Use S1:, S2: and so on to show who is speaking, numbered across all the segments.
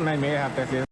S1: ไม่มีครับแต่คือ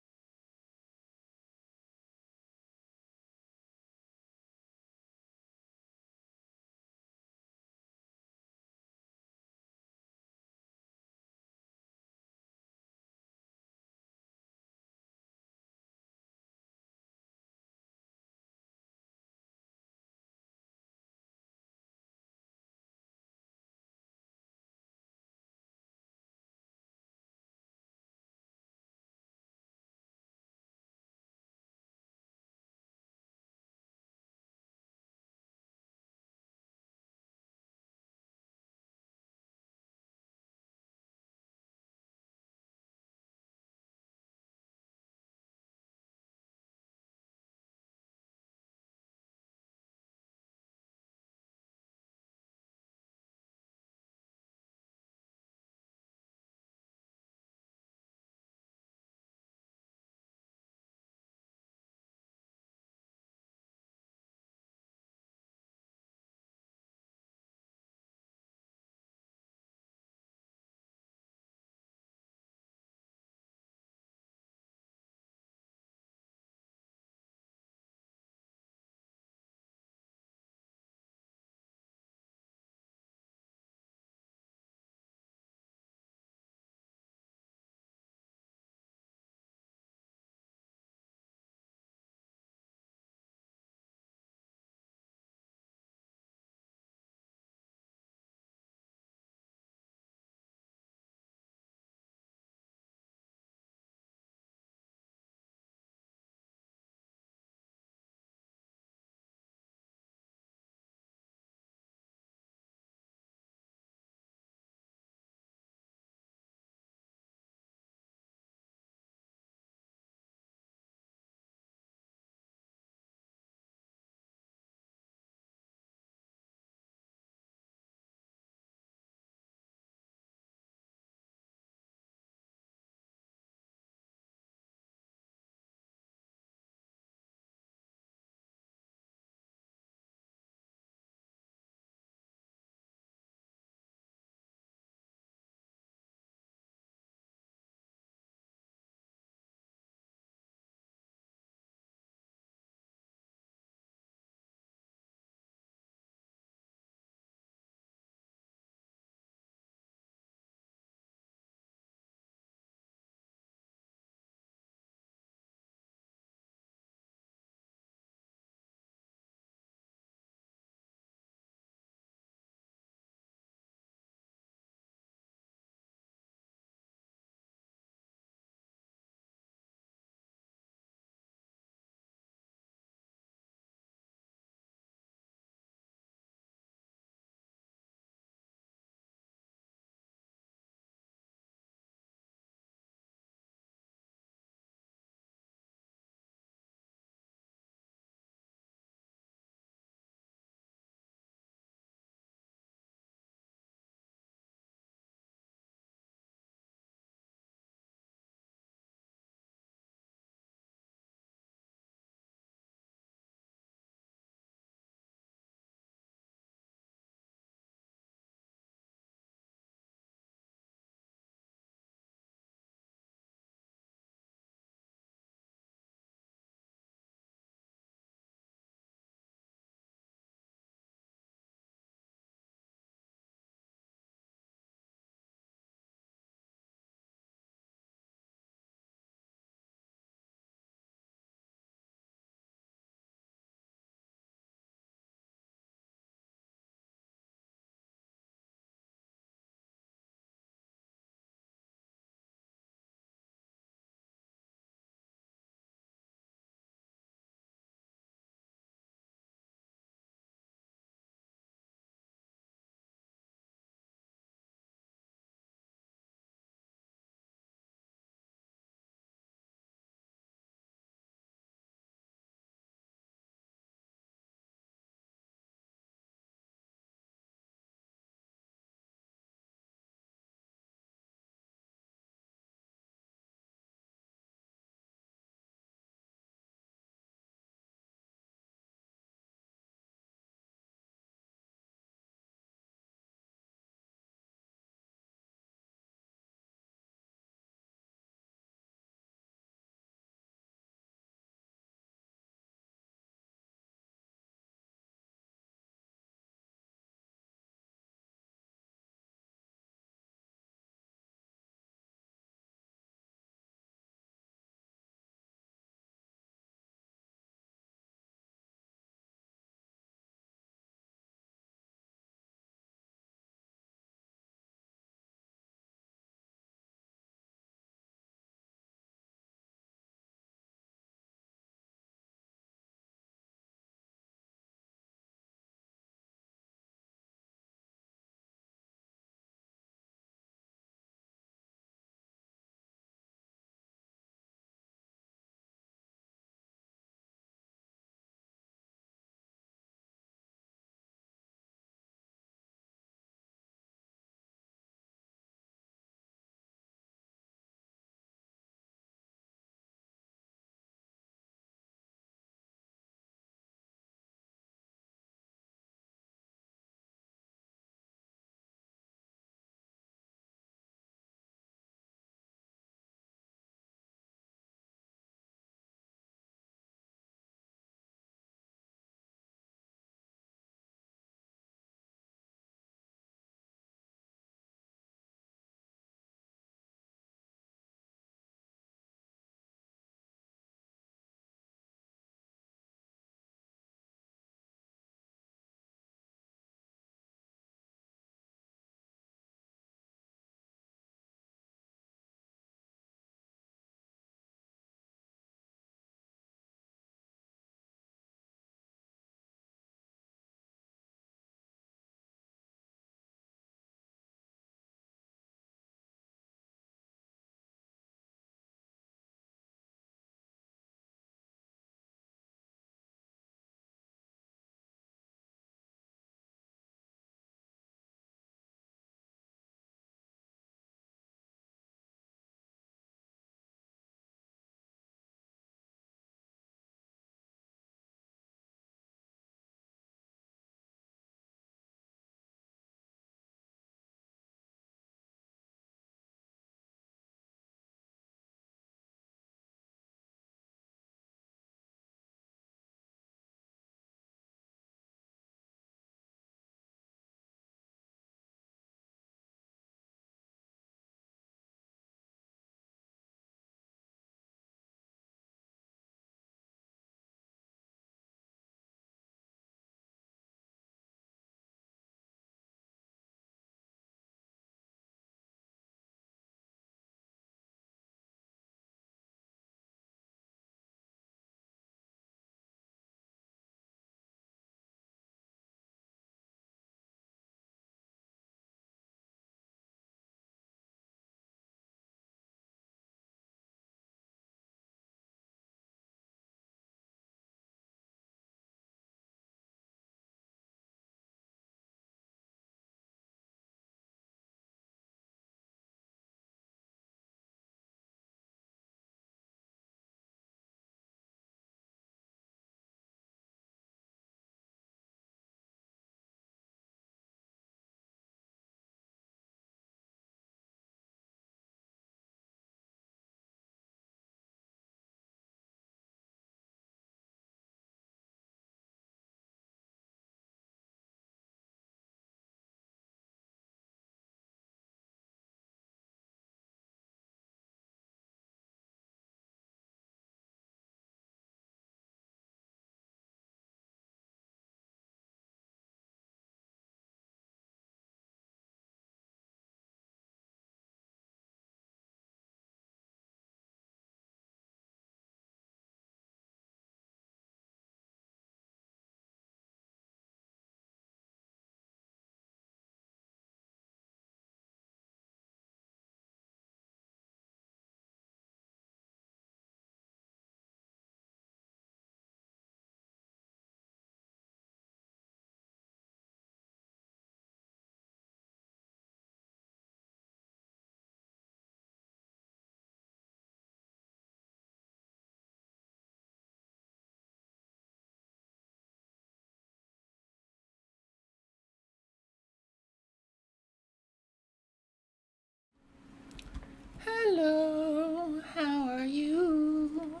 S1: Hello, how are you?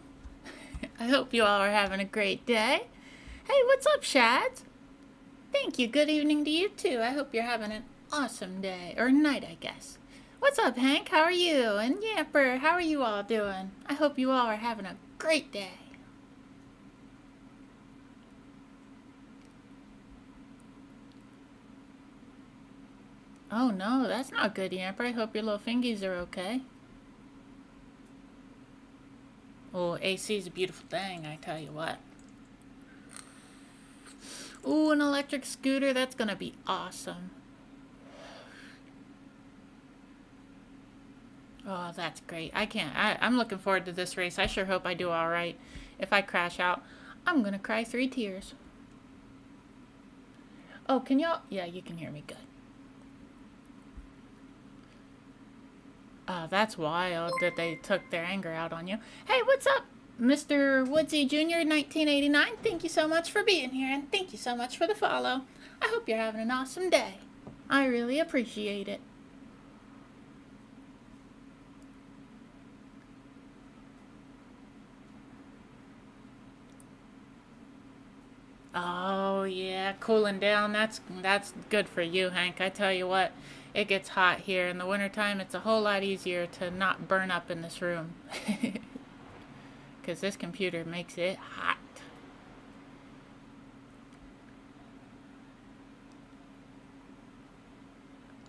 S1: I hope you all are having a great day. Hey, what's up, Shads? Thank you. Good evening to you, too. I hope you're having an awesome day, or night, I guess. What's up, Hank? How are you? And Yamper, how are you all doing? I hope you all are having a great day. Oh, no, that's not good, Yamper. I hope your little fingies are okay. Oh, AC is a beautiful thing, I tell you what. Ooh, an electric scooter. That's gonna be awesome. Oh, that's great. I'm looking forward to this race. I sure hope I do all right. If I crash out, I'm gonna cry 3 tears. Oh, can y'all? Yeah, you can hear me good. That's wild that they took their anger out on you. Hey, what's up, Mr. Woodsy Jr. 1989? Thank you so much for being here, and thank you so much for the follow. I hope you're having an awesome day. I really appreciate it. Oh yeah, cooling down. That's good for you, Hank. I tell you what, it gets hot here in the wintertime. It's a whole lot easier to not burn up in this room. Because this computer makes it hot.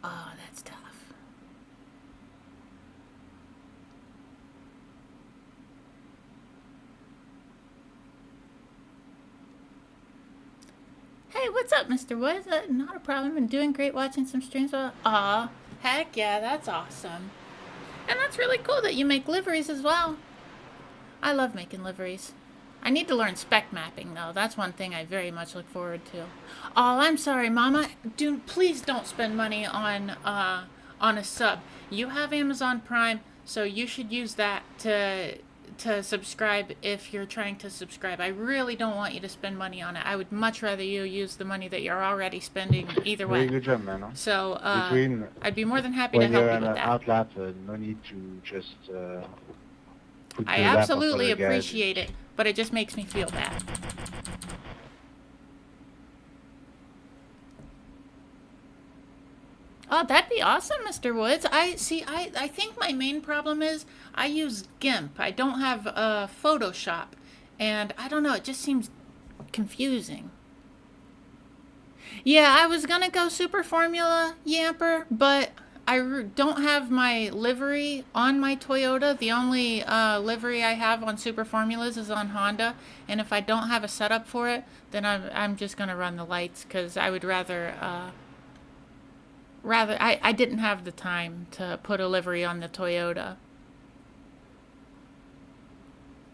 S1: Oh, that's tough. Hey, what's up, Mr. Woods? Not a problem. I'm doing great watching some streams. Aw, heck yeah, that's awesome. And that's really cool that you make liveries as well. I love making liveries. I need to learn spec mapping, though. That's one thing I very much look forward to. Oh, I'm sorry, Mama. Please don't spend money on a sub. You have Amazon Prime, so you should use that to subscribe if you're trying to subscribe. I really don't want you to spend money on it. I would much rather you use the money that you're already spending either way.
S2: Very good job, man. Huh?
S1: So
S2: Between
S1: I'd be more than happy to
S2: when
S1: help
S2: you're
S1: you
S2: an
S1: with that.
S2: outlet, no need to just put
S1: I
S2: the lap of
S1: absolutely
S2: other guys.
S1: appreciate it, but it just makes me feel bad. Oh, that'd be awesome, Mr. Woods. I think my main problem is I use GIMP. I don't have Photoshop, and I don't know. It just seems confusing. Yeah, I was gonna go Super Formula Yamper, but I don't have my livery on my Toyota. The only livery I have on Super Formulas is on Honda, and if I don't have a setup for it, then I'm just gonna run the lights because I would rather I didn't have the time to put a livery on the Toyota.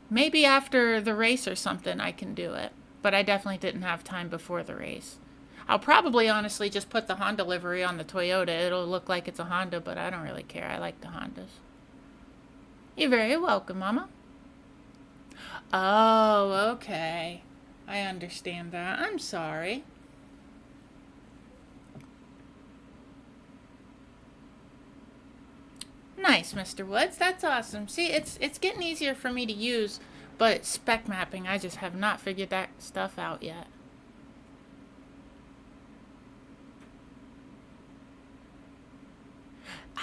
S1: Maybe after the race or something I can do it, but I definitely didn't have time before the race. I'll probably honestly just put the Honda livery on the Toyota. It'll look like it's a Honda, but I don't really care. I like the Hondas. You're very welcome, Mama. Oh, okay. I understand that. I'm sorry. Nice, Mr. Woods. That's awesome. See, it's getting easier for me to use, but spec mapping, I just have not figured that stuff out yet.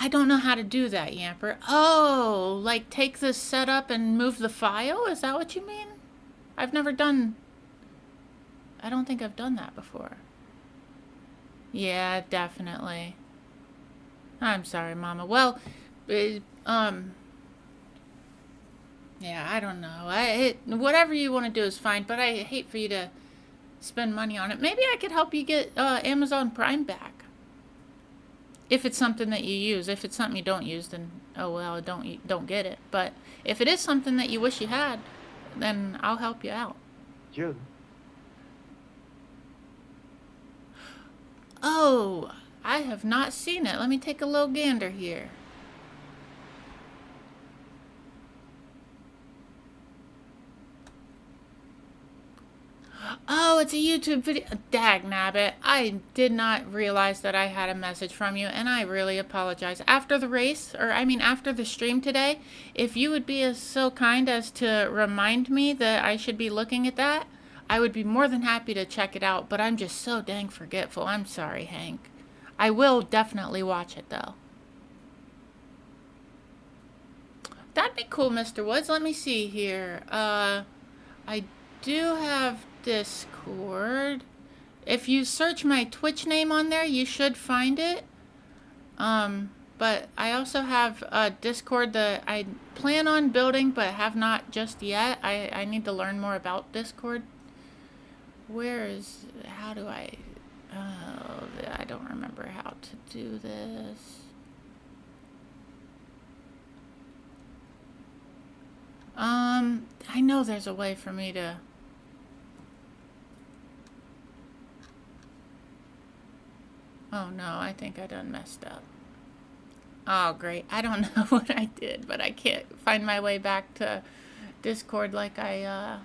S1: I don't know how to do that, Yamper. Oh, like take this setup and move the file? Is that what you mean? I've never done... I don't think I've done that before. Yeah, definitely. I'm sorry, Mama. Well, yeah, I don't know. Whatever you want to do is fine, but I hate for you to spend money on it. Maybe I could help you get Amazon Prime back. If it's something that you use. If it's something you don't use, then oh well, don't get it. But if it is something that you wish you had, then I'll help you out.
S2: Good.
S1: Oh, I have not seen it. Let me take a little gander here. Oh, Oh, it's a YouTube video. Dag nabbit. I did not realize that I had a message from you, and I really apologize. After the race, or I mean after the stream today, if you would be so kind as to remind me that I should be looking at that, I would be more than happy to check it out, but I'm just so dang forgetful. I'm sorry, Hank. I will definitely watch it, though. That'd be cool, Mr. Woods. Let me see here. I do have Discord. If you search my Twitch name on there, you should find it. But I also have a Discord that I plan on building, but have not just yet. I need to learn more about Discord. How do I don't remember how to do this. I know there's a way for me to... Oh no, I think I done messed up. Oh great, I don't know what I did, but I can't find my way back to Discord like I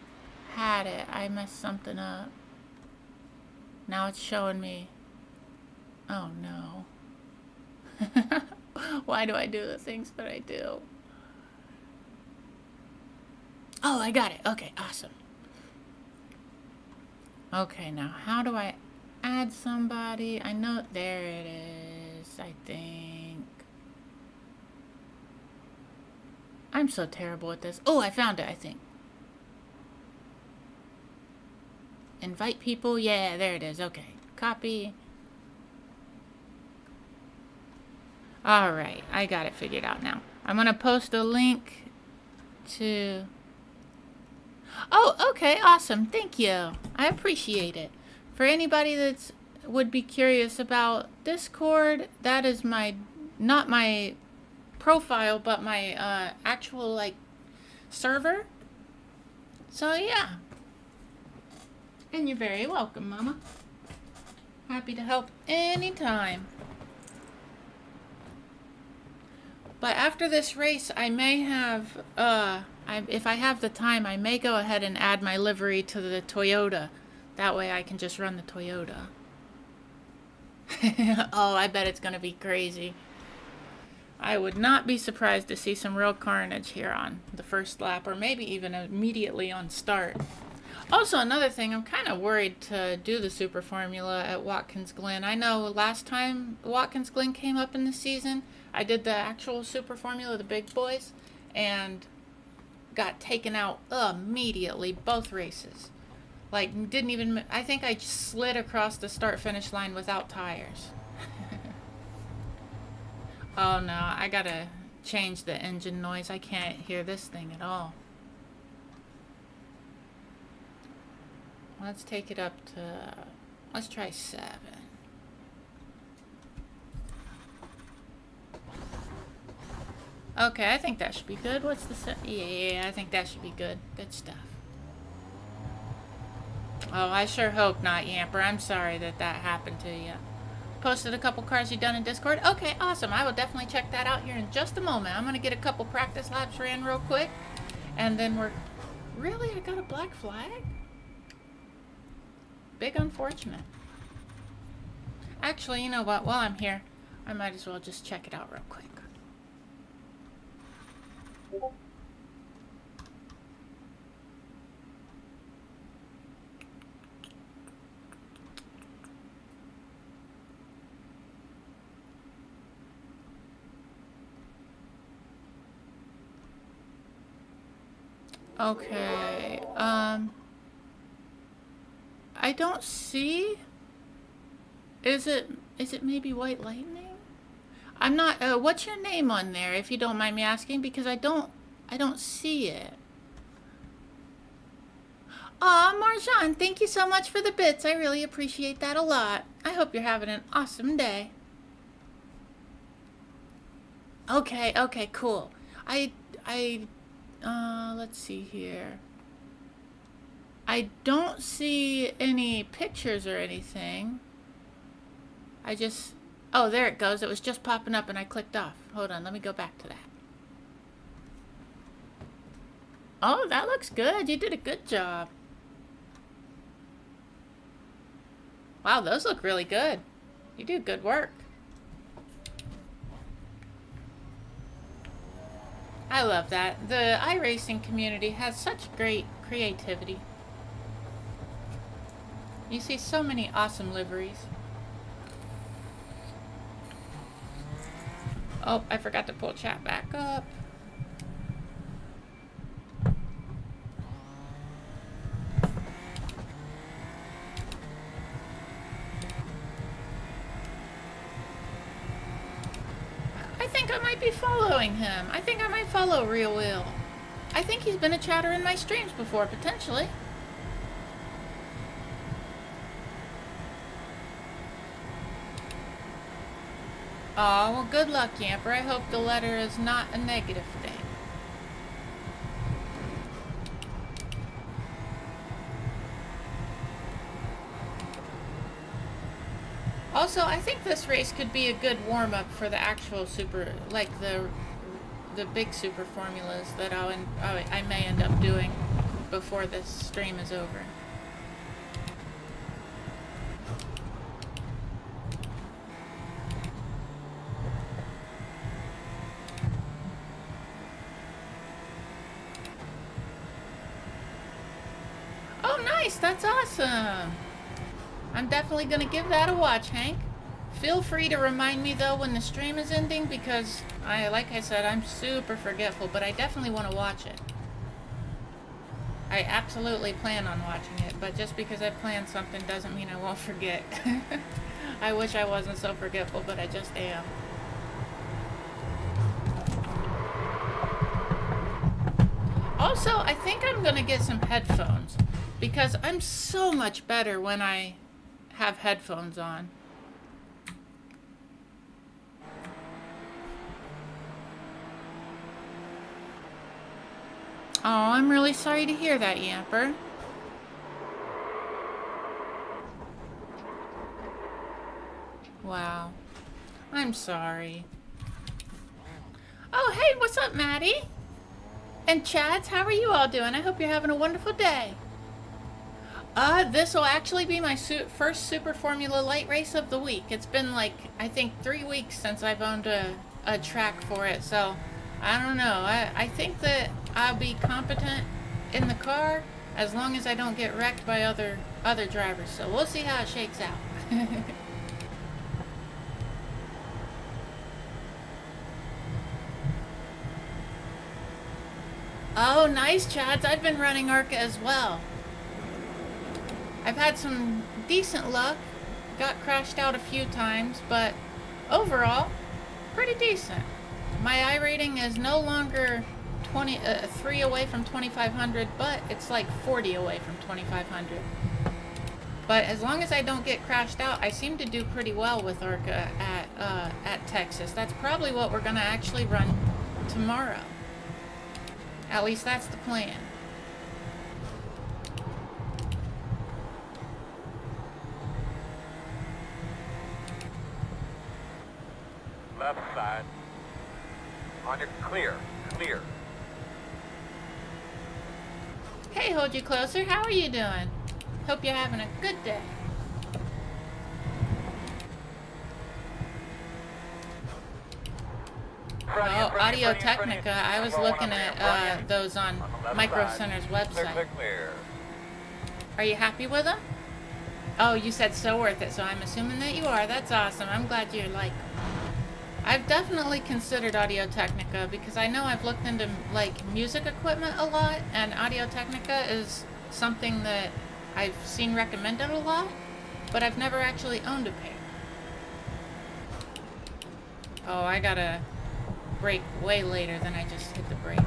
S1: had it. I messed something up. Now it's showing me. Oh no. Why do I do the things that I do? Oh, I got it. Okay, awesome. Okay, now how do I add somebody? I know, there it is, I think. I'm so terrible at this. Oh, I found it, I think. Invite people, yeah, there it is, okay. Copy. Alright, I got it figured out now. I'm gonna post a link to... Oh, okay, awesome. Thank you. I appreciate it. For anybody that's would be curious about Discord, that is not my profile, but my actual like server. So yeah. And you're very welcome, Mama. Happy to help anytime. But after this race, I may have if I have the time, I may go ahead and add my livery to the Toyota. That way I can just run the Toyota. Oh, I bet it's going to be crazy. I would not be surprised to see some real carnage here on the first lap, or maybe even immediately on start. Also, another thing, I'm kind of worried to do the Super Formula at Watkins Glen. I know last time Watkins Glen came up in the season, I did the actual Super Formula, the big boys, and got taken out immediately, both races. Like, didn't even, I think I just slid across the start-finish line without tires. Oh no, I gotta change the engine noise. I can't hear this thing at all. Let's take it up to, let's try 7. Okay, I think that should be good. What's the yeah, I think that should be good. Good stuff. Oh, I sure hope not, Yamper. I'm sorry that happened to you. Posted a couple cars you done in Discord. Okay, awesome. I will definitely check that out here in just a moment. I'm going to get a couple practice laps ran real quick. And then we're... Really? I got a black flag? Big unfortunate. Actually, you know what? While I'm here, I might as well just check it out real quick. Okay, I don't see... Is it maybe White Lightning? I'm not, what's your name on there, if you don't mind me asking, because I don't see it. Aw, Marjan, thank you so much for the bits. I really appreciate that a lot. I hope you're having an awesome day. Okay, okay, cool. Let's see here. I don't see any pictures or anything. Oh, there it goes. It was just popping up and I clicked off. Hold on, let me go back to that. Oh, that looks good. You did a good job. Wow, those look really good. You do good work. I love that. The iRacing community has such great creativity. You see so many awesome liveries. Oh, I forgot to pull chat back up. I think I might be following him. I think I might follow Real Will. I think he's been a chatter in my streams before, potentially. Aw, well, good luck, Yamper. I hope the letter is not a negative thing. Also, I think this race could be a good warm-up for the actual super, like the big super formulas that I may end up doing before this stream is over. Oh, nice! That's awesome! I'm definitely gonna give that a watch, Hank. Feel free to remind me though when the stream is ending because like I said, I'm super forgetful, but I definitely want to watch it. I absolutely plan on watching it, but just because I plan something doesn't mean I won't forget. I wish I wasn't so forgetful, but I just am. Also, I think I'm gonna get some headphones because I'm so much better when I have headphones on. Oh, I'm really sorry to hear that, Yamper. Wow. I'm sorry. Oh, hey, what's up, Maddie? And Chads, how are you all doing? I hope you're having a wonderful day. This will actually be my first Super Formula Light race of the week. It's been like, I think 3 weeks since I've owned a track for it, so I don't know. I think that I'll be competent in the car as long as I don't get wrecked by other drivers, so we'll see how it shakes out. Oh, nice, Chads. I've been running ARCA as well. I've had some decent luck. Got crashed out a few times, but overall, pretty decent. My I rating is no longer 3 away from 2500, but it's like 40 away from 2500. But as long as I don't get crashed out, I seem to do pretty well with ARCA at Texas. That's probably what we're gonna actually run tomorrow. At least that's the plan.
S3: Left side. On your clear. Clear.
S1: Hey, Hold You Closer. How are you doing? Hope you're having a good day. Oh, Audio Technica. I was looking at those on Micro Center's website. Are you happy with them? Oh, you said so worth it, so I'm assuming that you are. That's awesome. I'm glad you like them. I've definitely considered Audio Technica because I know I've looked into like music equipment a lot, and Audio Technica is something that I've seen recommended a lot, but I've never actually owned a pair. Oh, I gotta brake way later than I just hit the brakes.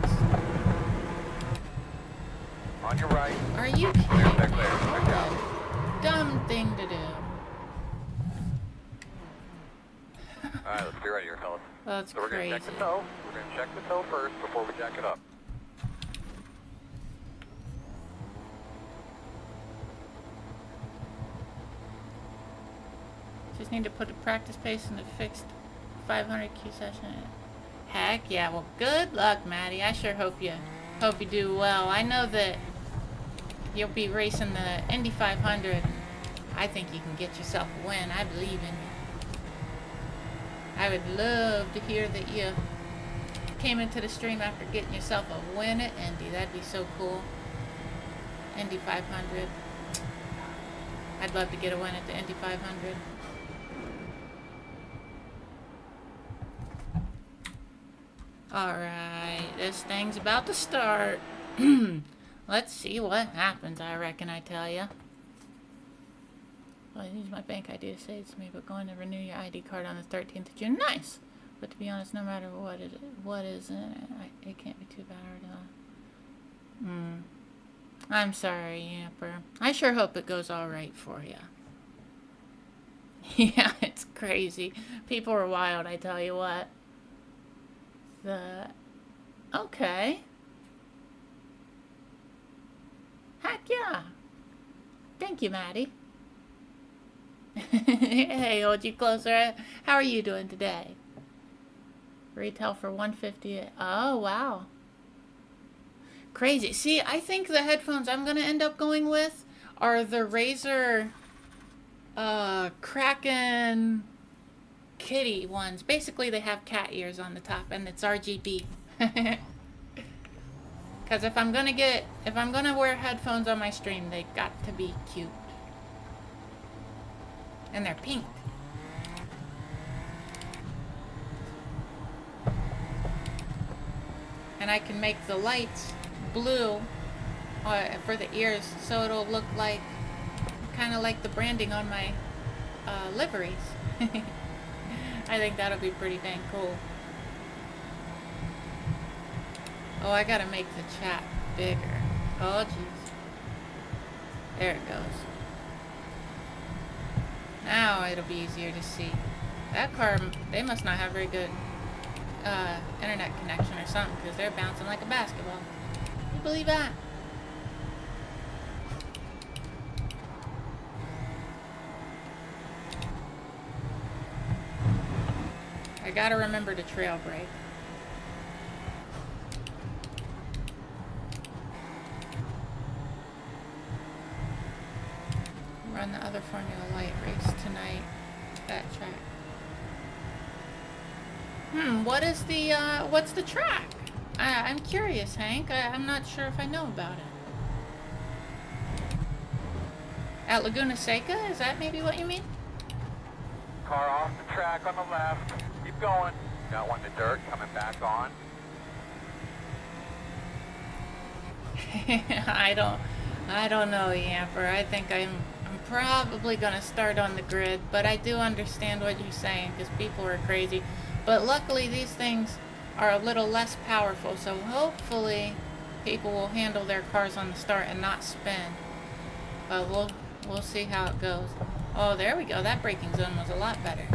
S3: On your right.
S1: Are you kidding me? What a dumb thing to do.
S3: Alright, let's be ready here, fellas.
S1: Well, that's
S3: So we're
S1: crazy.
S3: gonna check the toe. We're gonna check the toe first before we jack it up.
S1: Just need to put a practice pace in the fixed 500 Q session. Heck yeah! Well, good luck, Maddie. I sure hope you do well. I know that you'll be racing the Indy 500. I think you can get yourself a win. I believe in you. I would love to hear that you came into the stream after getting yourself a win at Indy. That'd be so cool. Indy 500. I'd love to get a win at the Indy 500. Alright, this thing's about to start. Let's see what happens, I reckon I tell ya. Well, I use my bank ID to say it's me, but going to renew your ID card on the 13th of June. Nice! But to be honest, no matter what is in it, it can't be too bad. I'm sorry, Yamper. I sure hope it goes alright for ya. Yeah, it's crazy. People are wild, I tell you what. Okay. Heck yeah. Thank you, Maddie. Hey, hold you closer. How are you doing today? Retail for $150. Oh, wow. Crazy. See, I think the headphones I'm going to end up going with are the Razer Kraken Kitty ones. Basically, they have cat ears on the top, and it's RGB. Because if I'm gonna wear headphones on my stream, they got to be cute, and they're pink. And I can make the lights blue for the ears, so it'll look like kind of like the branding on my liveries. I think that'll be pretty dang cool. Oh, I gotta make the chat bigger. Oh, jeez. There it goes. Now it'll be easier to see. That car, they must not have very good internet connection or something, because they're bouncing like a basketball. Can you believe that? I gotta remember to trail brake. Run the other Formula Light race tonight. That track. What's the track? I'm curious, Hank. I'm not sure if I know about it. At Laguna Seca? Is that maybe what you mean?
S3: Car off the track on the left. Keep going. Got one in the dirt coming back on.
S1: I don't know, Yamper. I think I'm probably gonna start on the grid, but I do understand what you're saying, because people are crazy. But luckily these things are a little less powerful, so hopefully people will handle their cars on the start and not spin. But we'll see how it goes. Oh, there we go. That braking zone was a lot better.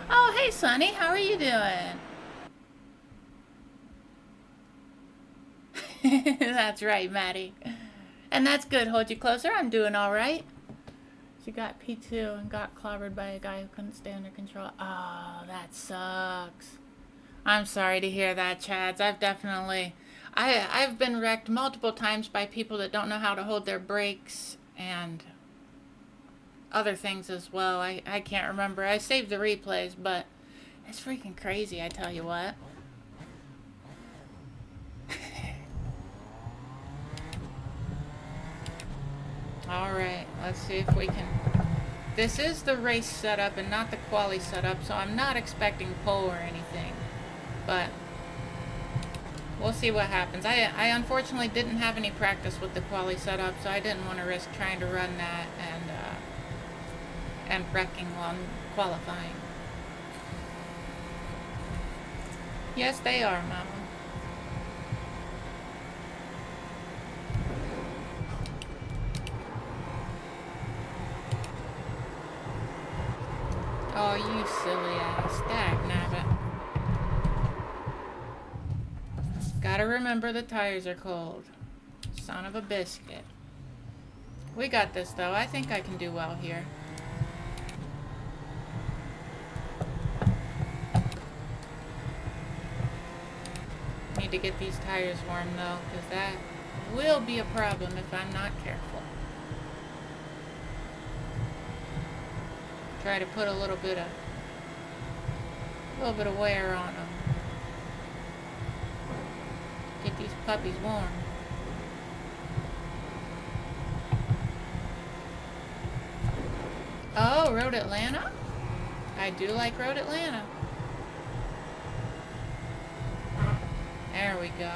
S1: Oh, hey, Sonny. How are you doing? That's right, Maddie. And that's good. Hold you closer. I'm doing all right. She got P2 and got clobbered by a guy who couldn't stay under control. Oh, that sucks. I'm sorry to hear that, Chads. I've been wrecked multiple times by people that don't know how to hold their brakes and other things as well. I can't remember. I saved the replays, but it's freaking crazy, I tell you what. Alright, let's see if we can... This is the race setup and not the quali setup, so I'm not expecting pole or anything. But we'll see what happens. I unfortunately didn't have any practice with the quali setup, so I didn't want to risk trying to run that and wrecking while qualifying. Yes, they are, Mama. Oh, you silly ass. Dagnabbit. Gotta remember the tires are cold. Son of a biscuit. We got this, though. I think I can do well here. Need to get these tires warm though, because that will be a problem if I'm not careful. Try to put a little bit of wear on them. Get these puppies warm. Oh, Road Atlanta? I do like Road Atlanta. There we go.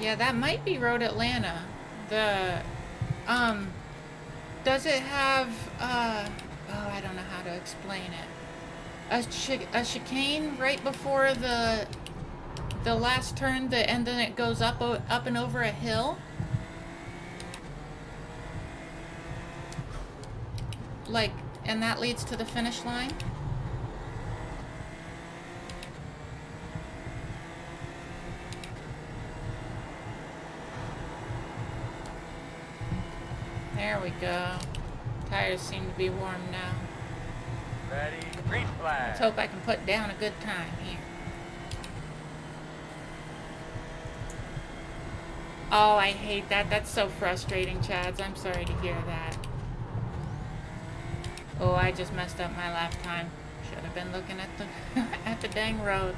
S1: Yeah, that might be Road Atlanta. Does it have, oh, I don't know how to explain it. A chicane right before the last turn, and then it goes up and over a hill? Like, and that leads to the finish line? There we go. Tires seem to be warm now.
S3: Ready, green flag.
S1: Let's hope I can put down a good time here. Oh, I hate that. That's so frustrating, Chads. I'm sorry to hear that. Oh, I just messed up my lap time. Should have been looking at the at the dang road.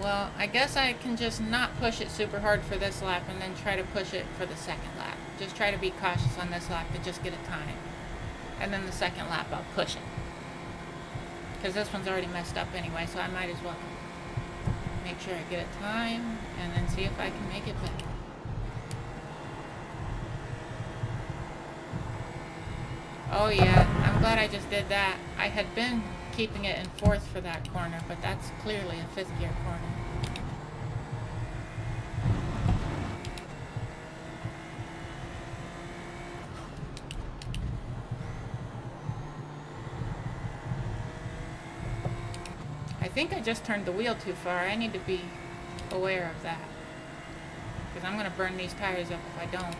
S1: Well, I guess I can just not push it super hard for this lap and then try to push it for the second lap. Just try to be cautious on this lap to just get a time. And then the second lap I'll push it. Because this one's already messed up anyway, so I might as well make sure I get a time and then see if I can make it better. Oh yeah, I'm glad I just did that. I had been keeping it in fourth for that corner, but that's clearly a fifth gear corner. I think I just turned the wheel too far. I need to be aware of that, because I'm going to burn these tires up if I don't.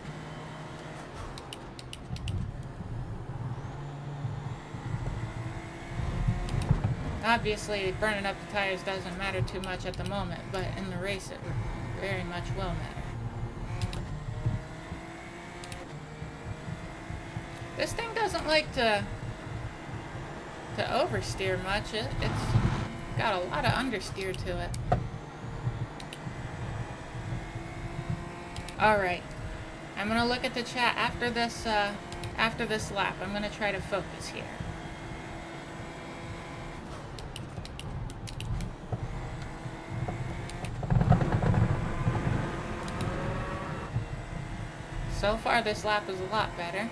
S1: Obviously, burning up the tires doesn't matter too much at the moment, but in the race it very much will matter. This thing doesn't like to oversteer much. It's got a lot of understeer to it. Alright. I'm going to look at the chat after this lap. I'm going to try to focus here. So far, this lap is a lot better.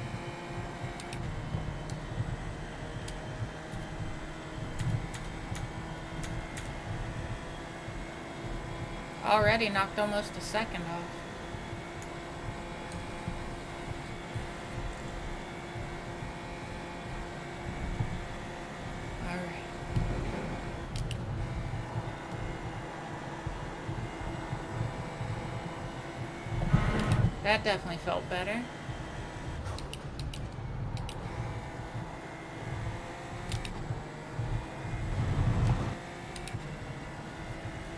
S1: Already knocked almost a second off. Alright. That definitely felt better.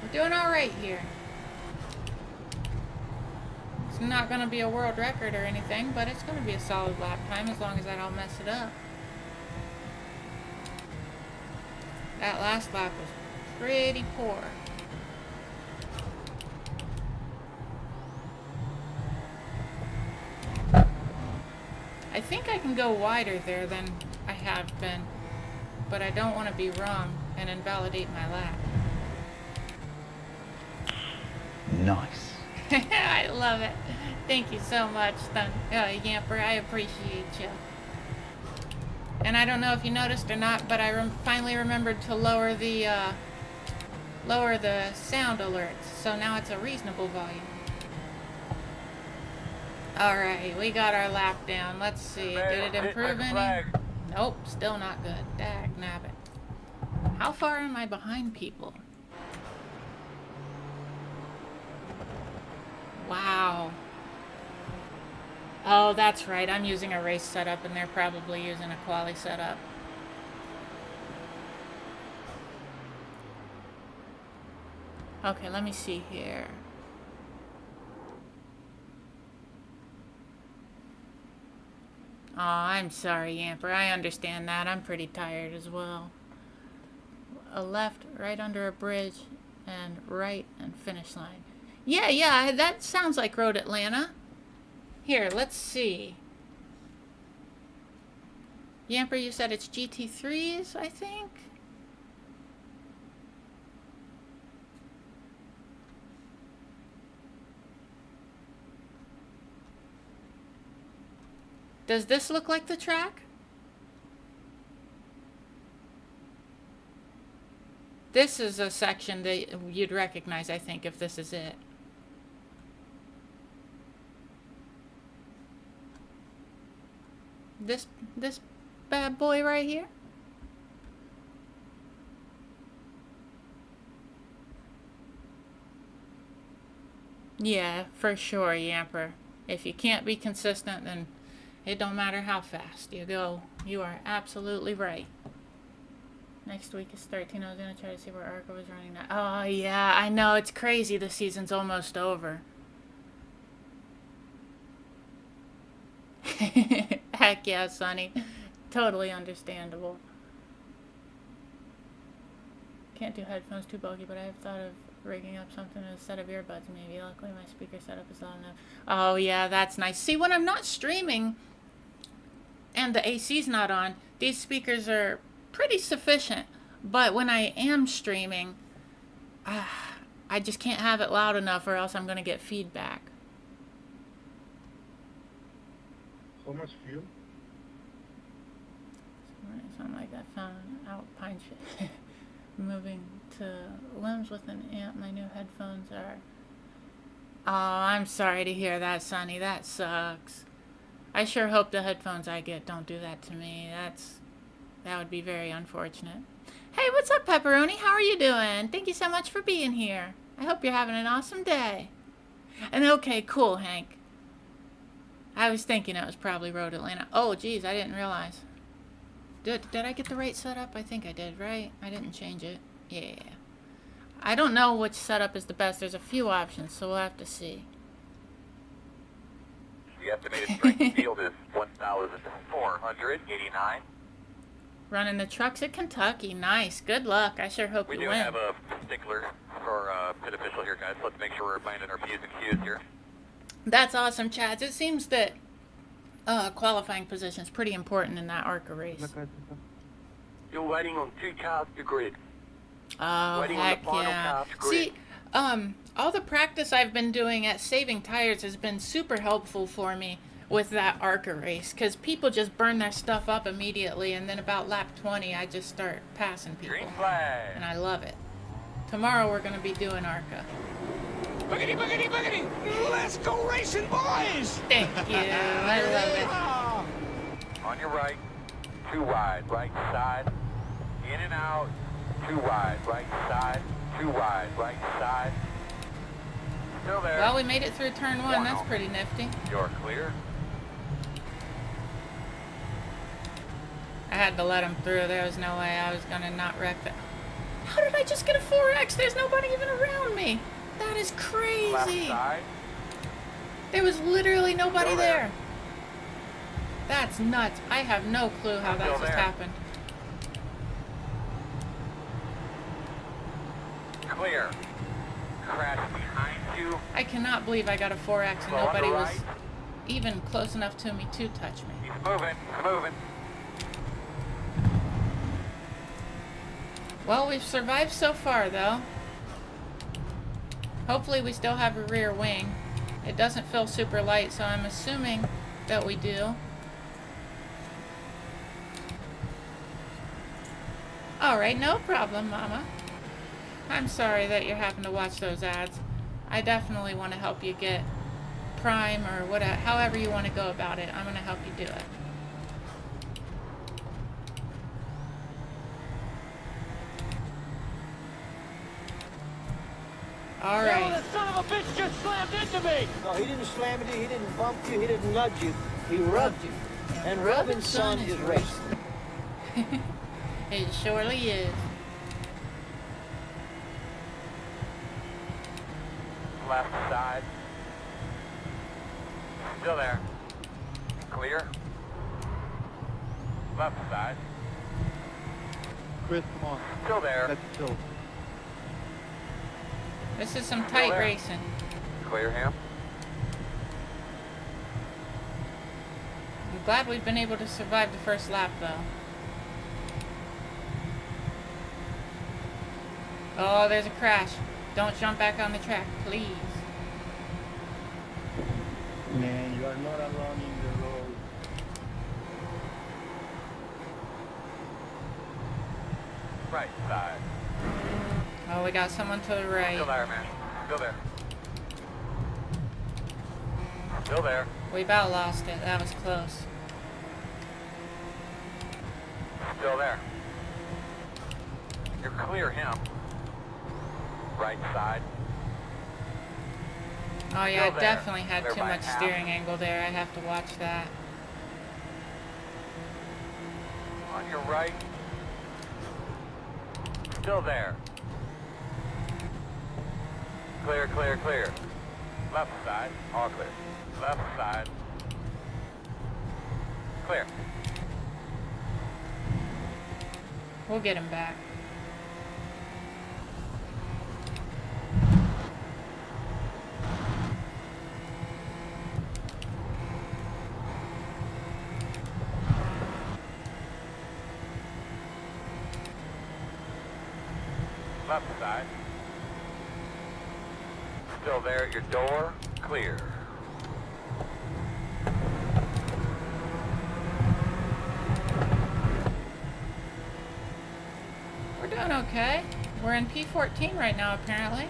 S1: We're doing alright here. It's not going to be a world record or anything, but it's going to be a solid lap time as long as I don't mess it up. That last lap was pretty poor. I think I can go wider there than I have been, but I don't want to be wrong and invalidate my lap.
S4: Nice.
S1: I love it. Thank you so much, Yamper. I appreciate you. And I don't know if you noticed or not, but I finally remembered to lower the sound alerts, so now it's a reasonable volume. Alright, we got our lap down. Let's see. Did it improve any? Nope, still not good. Dag nabbit. How far am I behind people? Wow. Oh, that's right. I'm using a race setup and they're probably using a quali setup. Okay, let me see here. Oh, I'm sorry, Yamper. I understand that. I'm pretty tired as well. A left, right under a bridge, and right and finish line. Yeah, that sounds like Road Atlanta. Here, let's see. Yamper, you said it's GT3s, I think? Does this look like the track? This is a section that you'd recognize, I think, if this is it. This bad boy right here? Yeah, for sure, Yamper. If you can't be consistent, then it don't matter how fast you go. You are absolutely right. Next week is 13. I was going to try to see where Arca was running now. Oh, yeah, I know. It's crazy. The season's almost over. Heck yeah, Sonny. Totally understandable. Can't do headphones too bulky, but I have thought of rigging up something with a set of earbuds maybe. Luckily, my speaker setup is loud enough. Oh, yeah, that's nice. See, when I'm not streaming and the AC's not on, these speakers are pretty sufficient. But when I am streaming, I just can't have it loud enough or else I'm going to get feedback.
S2: How much fuel?
S1: Something like that. Found out pine shit. Moving to limbs with an amp. My new headphones are... Oh, I'm sorry to hear that, Sonny. That sucks. I sure hope the headphones I get don't do that to me. That would be very unfortunate. Hey, what's up, Pepperoni? How are you doing? Thank you so much for being here. I hope you're having an awesome day. And okay, cool, Hank. I was thinking it was probably Road Atlanta. Oh, geez, I didn't realize. Did I get the right setup? I think I did, right? I didn't change it. Yeah. I don't know which setup is the best. There's a few options, so we'll have to see.
S3: The estimated strength field is 1,489.
S1: Running the trucks at Kentucky. Nice. Good luck. I sure hope
S3: We
S1: you
S3: do
S1: win.
S3: have a stickler for pit official here, guys. Let's make sure we're finding our P's and Q's here.
S1: That's awesome, Chads. It seems that qualifying position is pretty important in that ARCA race.
S3: You're waiting on 2 cars to grid.
S1: Oh,
S3: Waiting on
S1: heck
S3: the final
S1: yeah.
S3: car to grid.
S1: See, all the practice I've been doing at saving tires has been super helpful for me with that ARCA race, because people just burn their stuff up immediately, and then about lap 20, I just start passing people.
S3: Green flag.
S1: And I love it. Tomorrow we're going to be doing ARCA.
S5: Boogity, boogity, boogity! Let's go racing, boys!
S1: Thank you. I love it.
S3: On your right, 2 wide, right side. In and out, 2 wide, right side. 2 wide, right side. Still there.
S1: Well, we made it through turn 1. That's pretty nifty.
S3: You're clear.
S1: I had to let him through. There was no way I was going to not wreck that. How did I just get a 4X? There's nobody even around me. That is
S3: Left
S1: crazy.
S3: side.
S1: There was literally nobody
S3: Still
S1: there.
S3: there.
S1: That's nuts. I have no clue how that
S3: Still
S1: just
S3: there.
S1: happened.
S3: Clear. Crash behind you.
S1: I cannot believe I got a 4X and
S3: Slow on the
S1: nobody was
S3: right.
S1: even close enough to me to touch me.
S3: He's moving, moving.
S1: Well, we've survived so far, though. Hopefully we still have a rear wing. It doesn't feel super light, so I'm assuming that we do. Alright, no problem, Mama. I'm sorry that you're having to watch those ads. I definitely want to help you get Prime or whatever, however you want to go about it. I'm going to help you do it. All
S5: Yeah, well,
S1: right.
S5: the son of a bitch just slammed into me.
S6: No, he didn't slam into you, he didn't bump you, he didn't nudge you. He rubbed you. And rubbing, son, is racing.
S1: It surely is.
S3: Left side. Still there. Clear. Left side.
S2: Chris, come on.
S3: Still there.
S2: That's still.
S1: This is some tight
S3: there.
S1: racing.
S3: Clear him.
S1: I'm glad we've been able to survive the first lap, though. Oh, there's a crash. Don't jump back on the track, please.
S6: Man, you are not alone in the road.
S3: Right side.
S1: Oh, we got someone to the
S3: Still
S1: right.
S3: there, man. Still there. Still there.
S1: We about lost it. That was close.
S3: Still there. You're clear him. Right side.
S1: Oh yeah, I
S3: Still there.
S1: definitely had
S3: Clear
S1: too
S3: by
S1: much
S3: half.
S1: steering angle there. I have to watch that.
S3: On your right. Still there. Clear, clear, clear. Left side. All clear. Left side. Clear.
S1: We'll get him back.
S3: Left side. Still there at your door. Clear.
S1: We're doing okay. We're in P14 right now, apparently.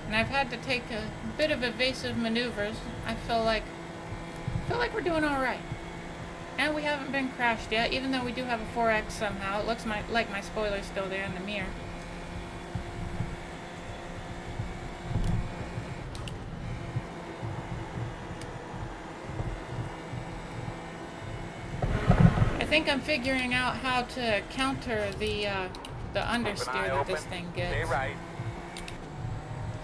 S1: And I've had to take a bit of evasive maneuvers. I feel like we're doing all right. And we haven't been crashed yet, even though we do have a 4X somehow. It looks like my spoiler's still there in the mirror. I think I'm figuring out how to counter the understeer
S3: Keep an eye
S1: that this
S3: open.
S1: thing
S3: Stay
S1: gets.
S3: right.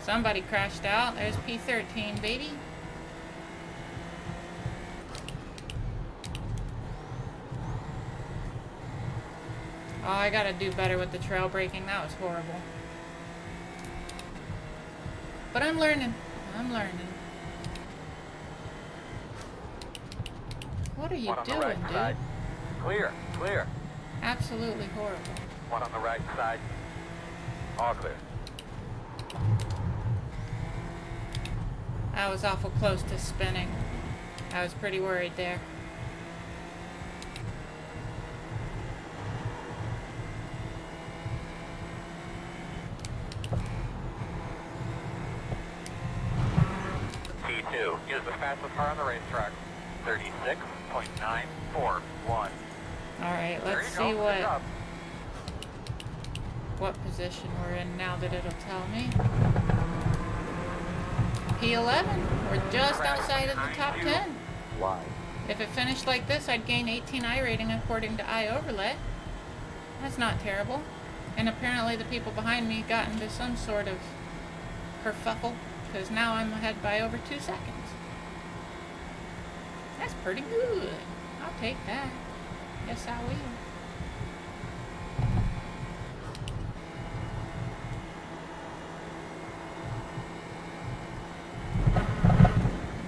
S1: Somebody crashed out. There's P13, baby. Oh, I gotta do better with the trail braking. That was horrible. But I'm learning. I'm learning. What are you
S3: One on the
S1: doing,
S3: right
S1: dude?
S3: side. Clear, clear.
S1: Absolutely horrible.
S3: One on the right side. All clear.
S1: I was awful close to spinning. I was pretty worried there.
S3: P2 is the fastest car on the racetrack. 36.941.
S1: Alright,
S3: There
S1: let's
S3: you
S1: see
S3: go. Good job.
S1: what position we're in now that it'll tell me. P11. We're just outside of the top 10.
S2: Why?
S1: If it finished like this, I'd gain 18 I rating according to iOverlay. That's not terrible. And apparently the people behind me got into some sort of kerfuffle, because now I'm ahead by over 2 seconds. That's pretty good. I'll take that. Yes, I will.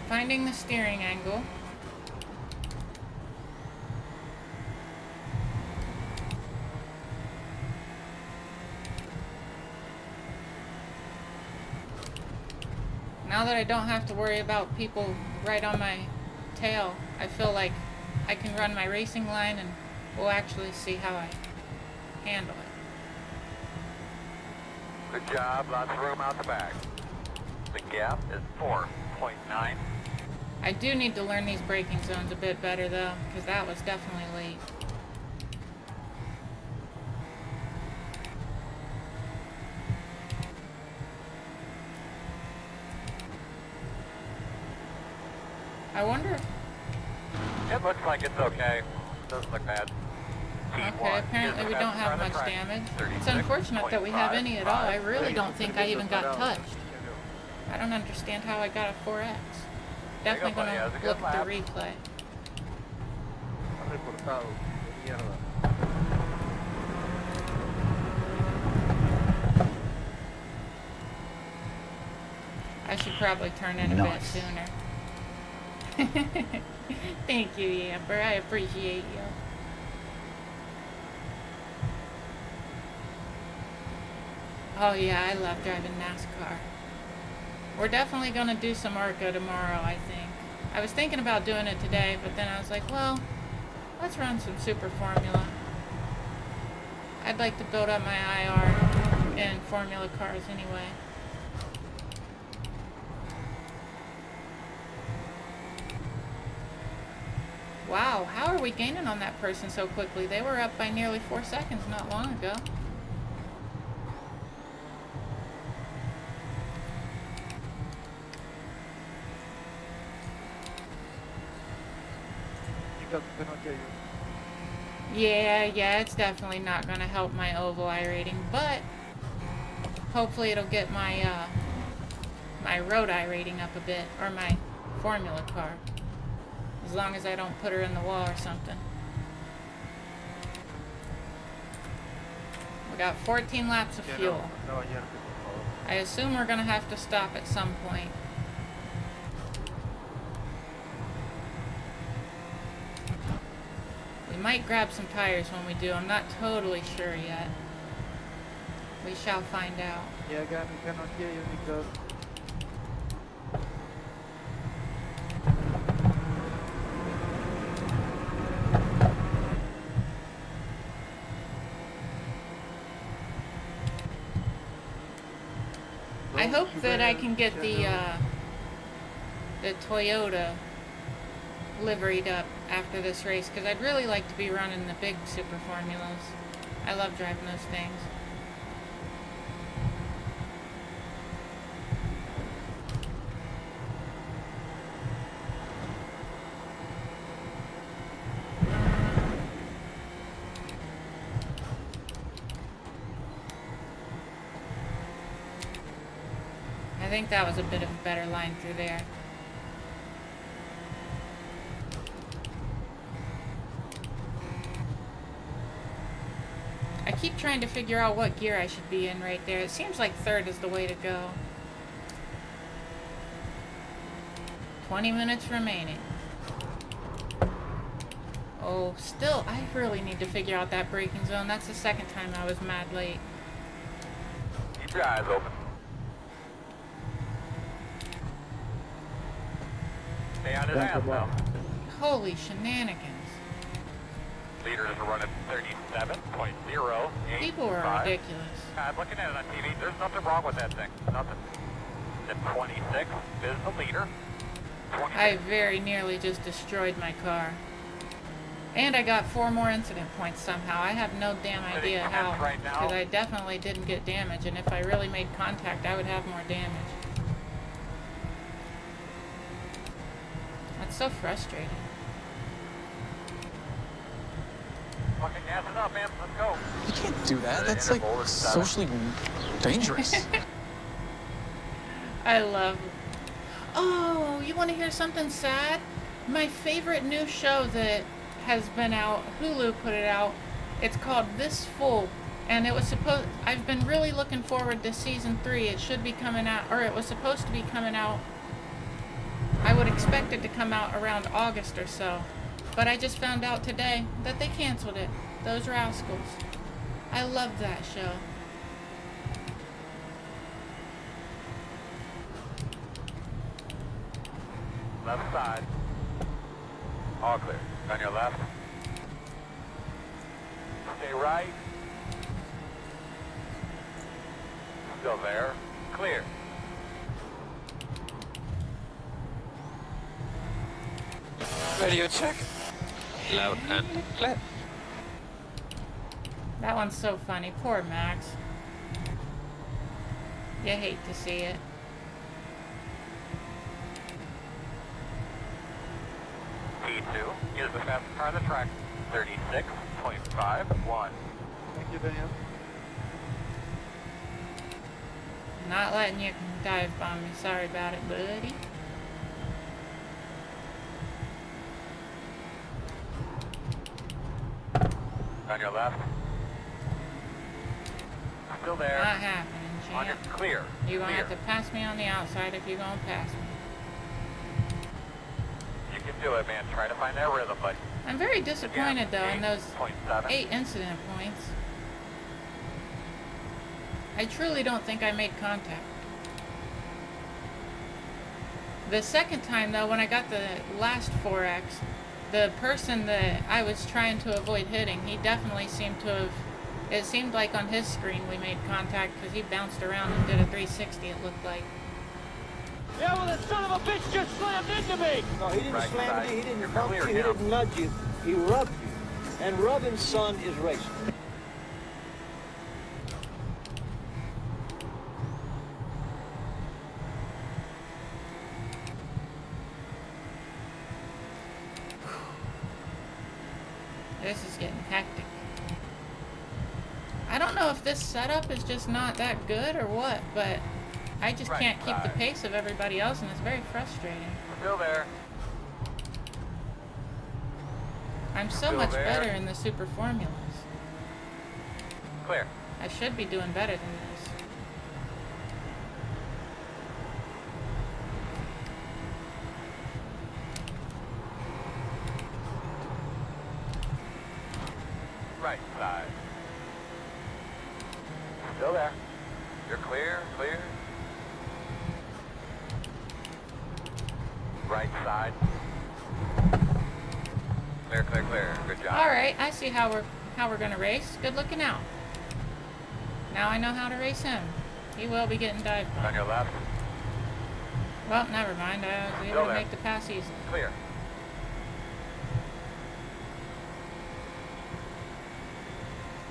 S1: Finding the steering angle. Now that I don't have to worry about people right on my tail, I feel like I can run my racing line and we'll actually see how I handle it.
S3: Good job. Lots of room out the back. The gap is 4.9.
S1: I do need to learn these braking zones a bit better though, because that was definitely late. I wonder.
S3: It looks like it's okay. Doesn't look bad.
S1: Okay, apparently we don't have much damage. It's unfortunate that we have any at all. I really don't think I even got touched. I don't understand how I got a 4X. Definitely gonna look at the replay. I should probably turn in a bit sooner. Thank you, Amber. I appreciate you. Oh yeah, I love driving NASCAR. We're definitely going to do some ARCA tomorrow, I think. I was thinking about doing it today, but then I was like, well, let's run some Super Formula. I'd like to build up my IR in Formula cars anyway. Wow, how are we gaining on that person so quickly? They were up by nearly 4 seconds not long ago. Yeah, it's definitely not going to help my oval I rating, but hopefully it'll get my my road I rating up a bit, or my Formula car, as long as I don't put her in the wall or something. We got 14 laps of fuel. I assume we're going to have to stop at some point. We might grab some tires when we do. I'm not totally sure yet. We shall find out.
S7: Yeah, again, we cannot hear you because...
S1: I hope that I can get the Toyota liveried up after this race, because I'd really like to be running the big Super Formulas. I love driving those things. I think that was a bit of a better line through there. I keep trying to figure out what gear I should be in right there. It seems like third is the way to go. 20 minutes remaining. Oh, still, I really need to figure out that braking zone. That's the second time I was mad late.
S3: Keep your eyes open. Stay on his ass now.
S1: Holy shenanigans.
S3: Leaders are running 37.085.
S1: People are ridiculous.
S3: I'm looking at it on TV. There's nothing wrong with that thing. Nothing. Then 26 is the leader. 26.
S1: I very nearly just destroyed my car. And I got 4 more incident points somehow. I have no damn idea how, because I definitely didn't get damage, and if I really made contact, I would have more damage. That's so frustrating.
S3: Fucking gas it up, man. Let's go.
S8: You can't do that. That's like socially dangerous.
S1: I love... Oh, you want to hear something sad? My favorite new show that has been out, Hulu put it out. It's called This Fool, and it was supposed... I've been really looking forward to season 3. It should be coming out, or it was supposed to be coming out. I would expect it to come out around August or so. But I just found out today that they canceled it. Those rascals. I love that show.
S3: Left side. All clear. On your left. Stay right. Still there. Clear.
S8: Radio check. Loud and clear.
S1: That one's so funny. Poor Max. You hate to see it.
S3: P2 is the fastest car on the track. 36.51.
S7: Thank you, Daniel.
S1: Not letting you dive bomb me. Sorry about it, buddy.
S3: On your left. Still there.
S1: Not happening,
S3: On your
S1: champ.
S3: clear.
S1: You're gonna
S3: Clear.
S1: have to pass me on the outside if you're gonna pass me.
S3: You can do it, man. Try to find that rhythm, but
S1: I'm very disappointed though in those
S3: 8.7.
S1: 8 incident points. I truly don't think I made contact. The second time though, when I got the last 4X, the person that I was trying to avoid hitting, he definitely seemed to have, it seemed like on his screen we made contact because he bounced around and did a 360 it looked like.
S6: Yeah, well, that son of a bitch just slammed into me. No, he didn't
S3: Right
S6: slam
S3: side.
S6: into you. He didn't
S3: You're
S6: bump
S3: clear
S6: you. He
S3: now.
S6: didn't nudge you. He rubbed you. And rubbing, son, is racing.
S1: This is getting hectic. I don't know if this setup is just not that good or what, but I just
S3: Right
S1: can't keep the
S3: side.
S1: pace of everybody else and it's very frustrating.
S3: Still there.
S1: I'm so
S3: Still
S1: much
S3: there.
S1: better in the super formulas.
S3: Clear.
S1: I should be doing better than this.
S3: Right side. Still there. You're clear, clear. Right side. Clear, clear, clear. Good job.
S1: All right, I see how we're gonna race. Good looking out. Now I know how to race him. He will be getting dive
S3: On
S1: bombed.
S3: your left.
S1: Well, never mind. I was able
S3: Still
S1: to
S3: there.
S1: make the pass easy.
S3: Clear.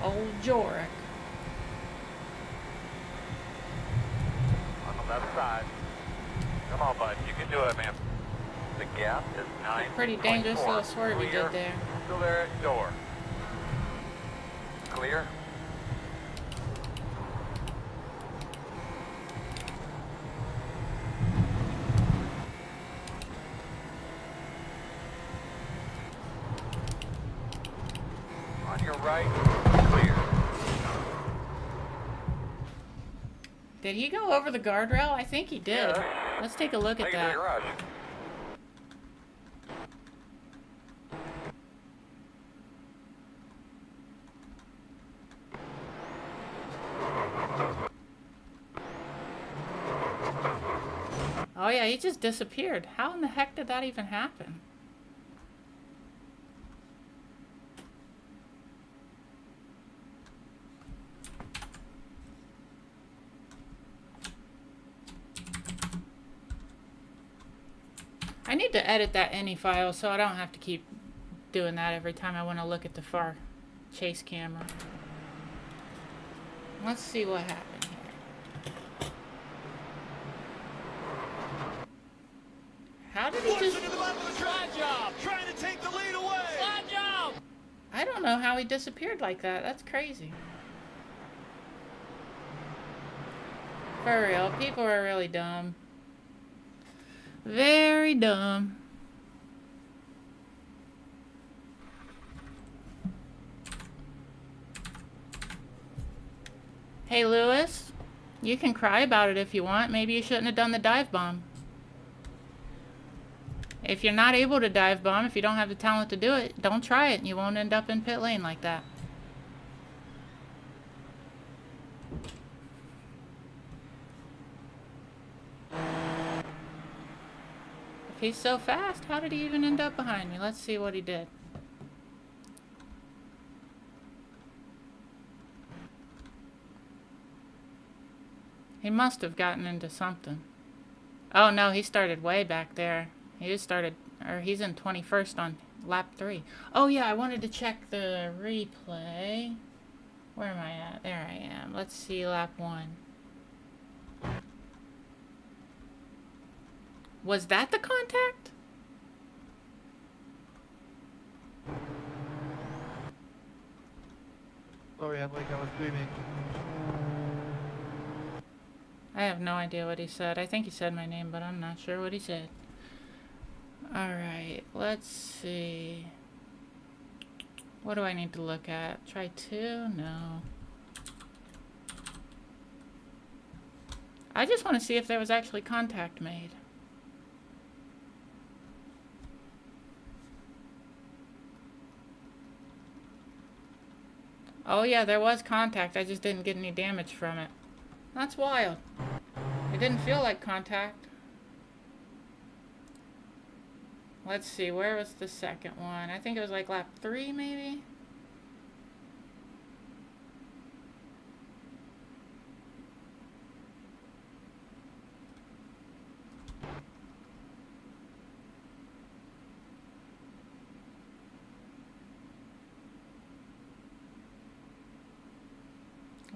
S1: Old Jorick.
S3: On the left side. Come on, bud. You can do it, man. The gap is 9.
S1: Pretty dangerous little swerve he
S3: Clear.
S1: did there.
S3: Still there at door. Clear. On your right. Clear.
S1: Did he go over the guardrail? I think he did.
S3: Yeah.
S1: Let's take a look at
S3: Take it to
S1: that.
S3: the garage.
S1: Oh yeah, he just disappeared. How in the heck did that even happen? I need to edit that any file so I don't have to keep doing that every time I want to look at the far chase camera. Let's see what happened here. How did he just...
S5: Trying to take the lead away. Slide job.
S1: I don't know how he disappeared like that. That's crazy. For real, people are really dumb. Very dumb. Hey, Lewis, you can cry about it if you want. Maybe you shouldn't have done the dive bomb. If you're not able to dive bomb, if you don't have the talent to do it, don't try it. You won't end up in pit lane like that. If he's so fast, how did he even end up behind me? Let's see what he did. He must have gotten into something. Oh no, he started way back there. He just started, or he's in 21st on lap 3. Oh yeah, I wanted to check the replay. Where am I at? There I am. Let's see lap 1. Was that the contact?
S7: Sorry, Henrik, I was dreaming.
S1: I have no idea what he said. I think he said my name, but I'm not sure what he said. Alright, let's see. What do I need to look at? Try 2? No. I just want to see if there was actually contact made. Oh yeah, there was contact. I just didn't get any damage from it. That's wild. It didn't feel like contact. Let's see, where was the second one? I think it was like lap 3 maybe?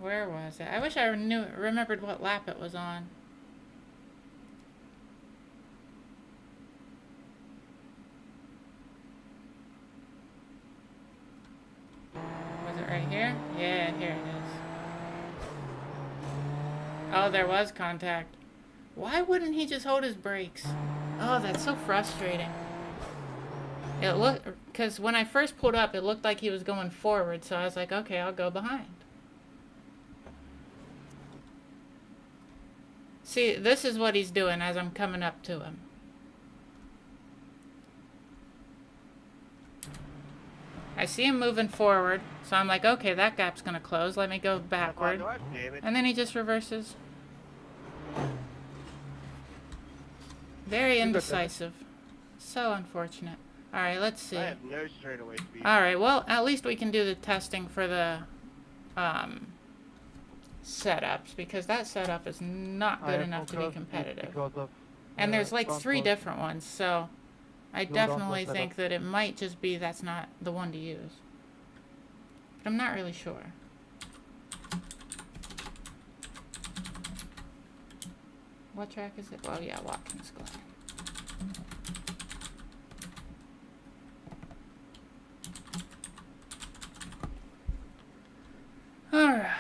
S1: Where was it? I wish I remembered what lap it was on. Was it right here? Yeah, here it is. Oh, there was contact. Why wouldn't he just hold his brakes? Oh, that's so frustrating. It looked, because when I first pulled up, it looked like he was going forward, so I was like, okay, I'll go behind. See, this is what he's doing as I'm coming up to him. I see him moving forward, so I'm like, okay, that gap's gonna close. Let me go backward. And then he just reverses. Very indecisive. So unfortunate. Alright, let's see.
S2: I have no straightaway speed.
S1: Alright, well, at least we can do the testing for the setups, because that setup is not good enough to be competitive. And there's like 3 different ones, so I definitely think that it might just be that's not the one to use. But I'm not really sure. What track is it? Oh yeah, Watkins Glen. Alright.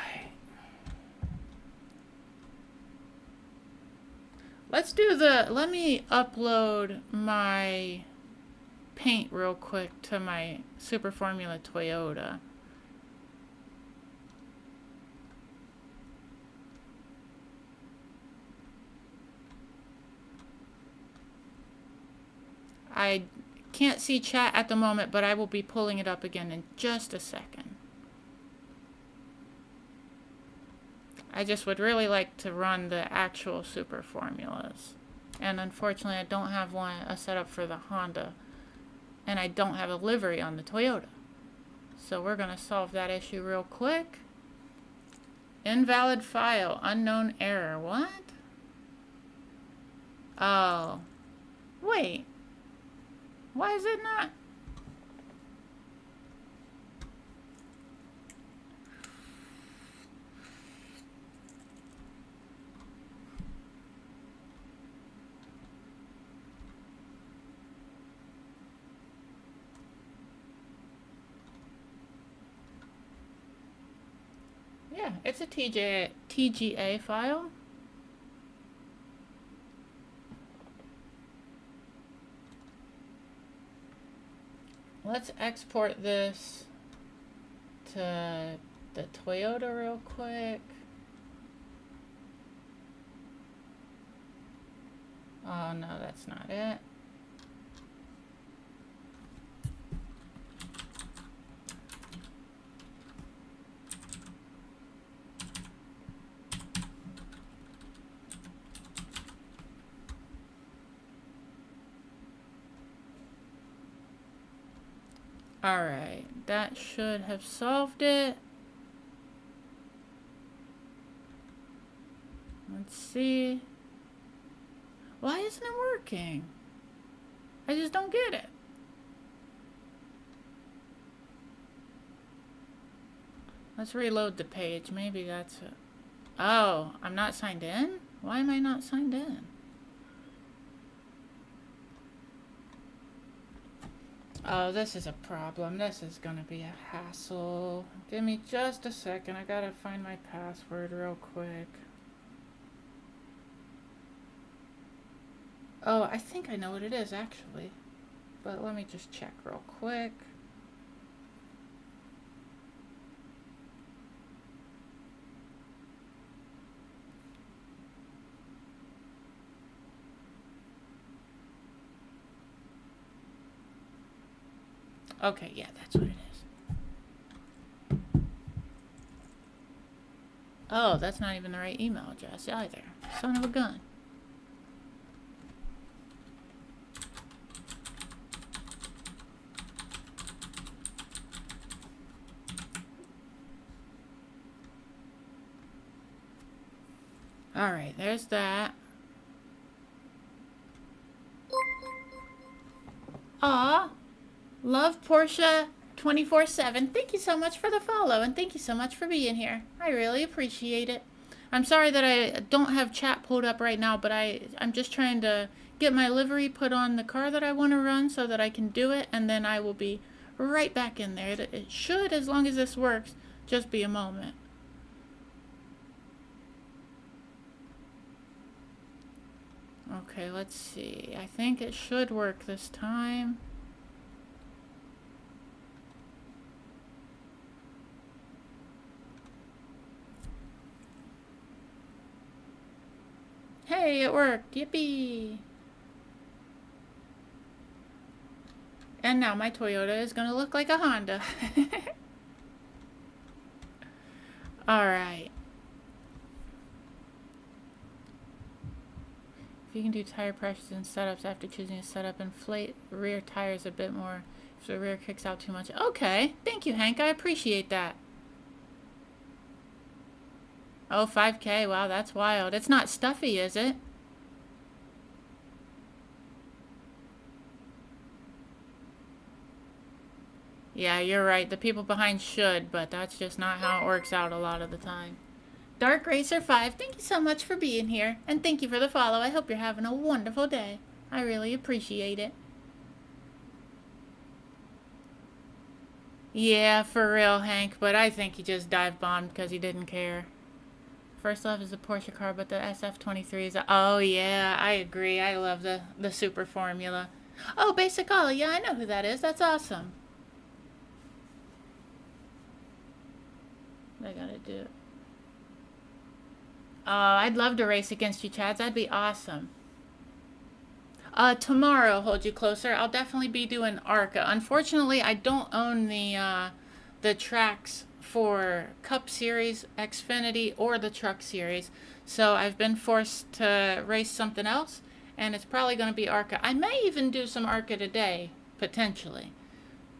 S1: Let's do let me upload my paint real quick to my Super Formula Toyota. I can't see chat at the moment, but I will be pulling it up again in just a second. I just would really like to run the actual Super Formulas. And unfortunately, I don't have a setup for the Honda. And I don't have a livery on the Toyota. So we're going to solve that issue real quick. Invalid file, unknown error. What? Oh. Wait. Why is it not? Yeah, it's a TGA file. Let's export this to the Toyota real quick. Oh no, that's not it. Alright, that should have solved it. Let's see. Why isn't it working? I just don't get it. Let's reload the page. Maybe that's it. Oh, I'm not signed in? Why am I not signed in? Oh, this is a problem. This is gonna be a hassle. Give me just a second. I gotta find my password real quick. Oh, I think I know what it is actually. But let me just check real quick. Okay, yeah, that's what it is. Oh, that's not even the right email address either. Son of a gun. Alright, there's that. Aw. Love Portia 24/7. Thank you so much for the follow, and thank you so much for being here. I really appreciate it. I'm sorry that I don't have chat pulled up right now, but I'm just trying to get my livery put on the car that I want to run so that I can do it, and then I will be right back in there. It should, as long as this works, just be a moment. Okay, let's see. I think it should work this time. Hey, it worked. Yippee! And now my Toyota is going to look like a Honda. Alright. If you can do tire pressures and setups after choosing a setup, inflate rear tires a bit more if the rear kicks out too much. Okay. Thank you, Hank. I appreciate that. Oh, 5K. Wow, that's wild. It's not stuffy, is it? Yeah, you're right. The people behind should, but that's just not how it works out a lot of the time. Dark Racer 5, thank you so much for being here. And thank you for the follow. I hope you're having a wonderful day. I really appreciate it. Yeah, for real, Hank. But I think he just dive bombed because he didn't care. First love is the Porsche car, but the SF23 is oh yeah, I agree. I love the Super Formula. Oh, Basic Ollie, yeah, I know who that is. That's awesome. I gotta do it. Oh, I'd love to race against you, Chads. That'd be awesome. Tomorrow, Hold You Closer. I'll definitely be doing ARCA. Unfortunately, I don't own the tracks for Cup Series, Xfinity, or the Truck Series. So I've been forced to race something else, and it's probably going to be ARCA. I may even do some ARCA today, potentially,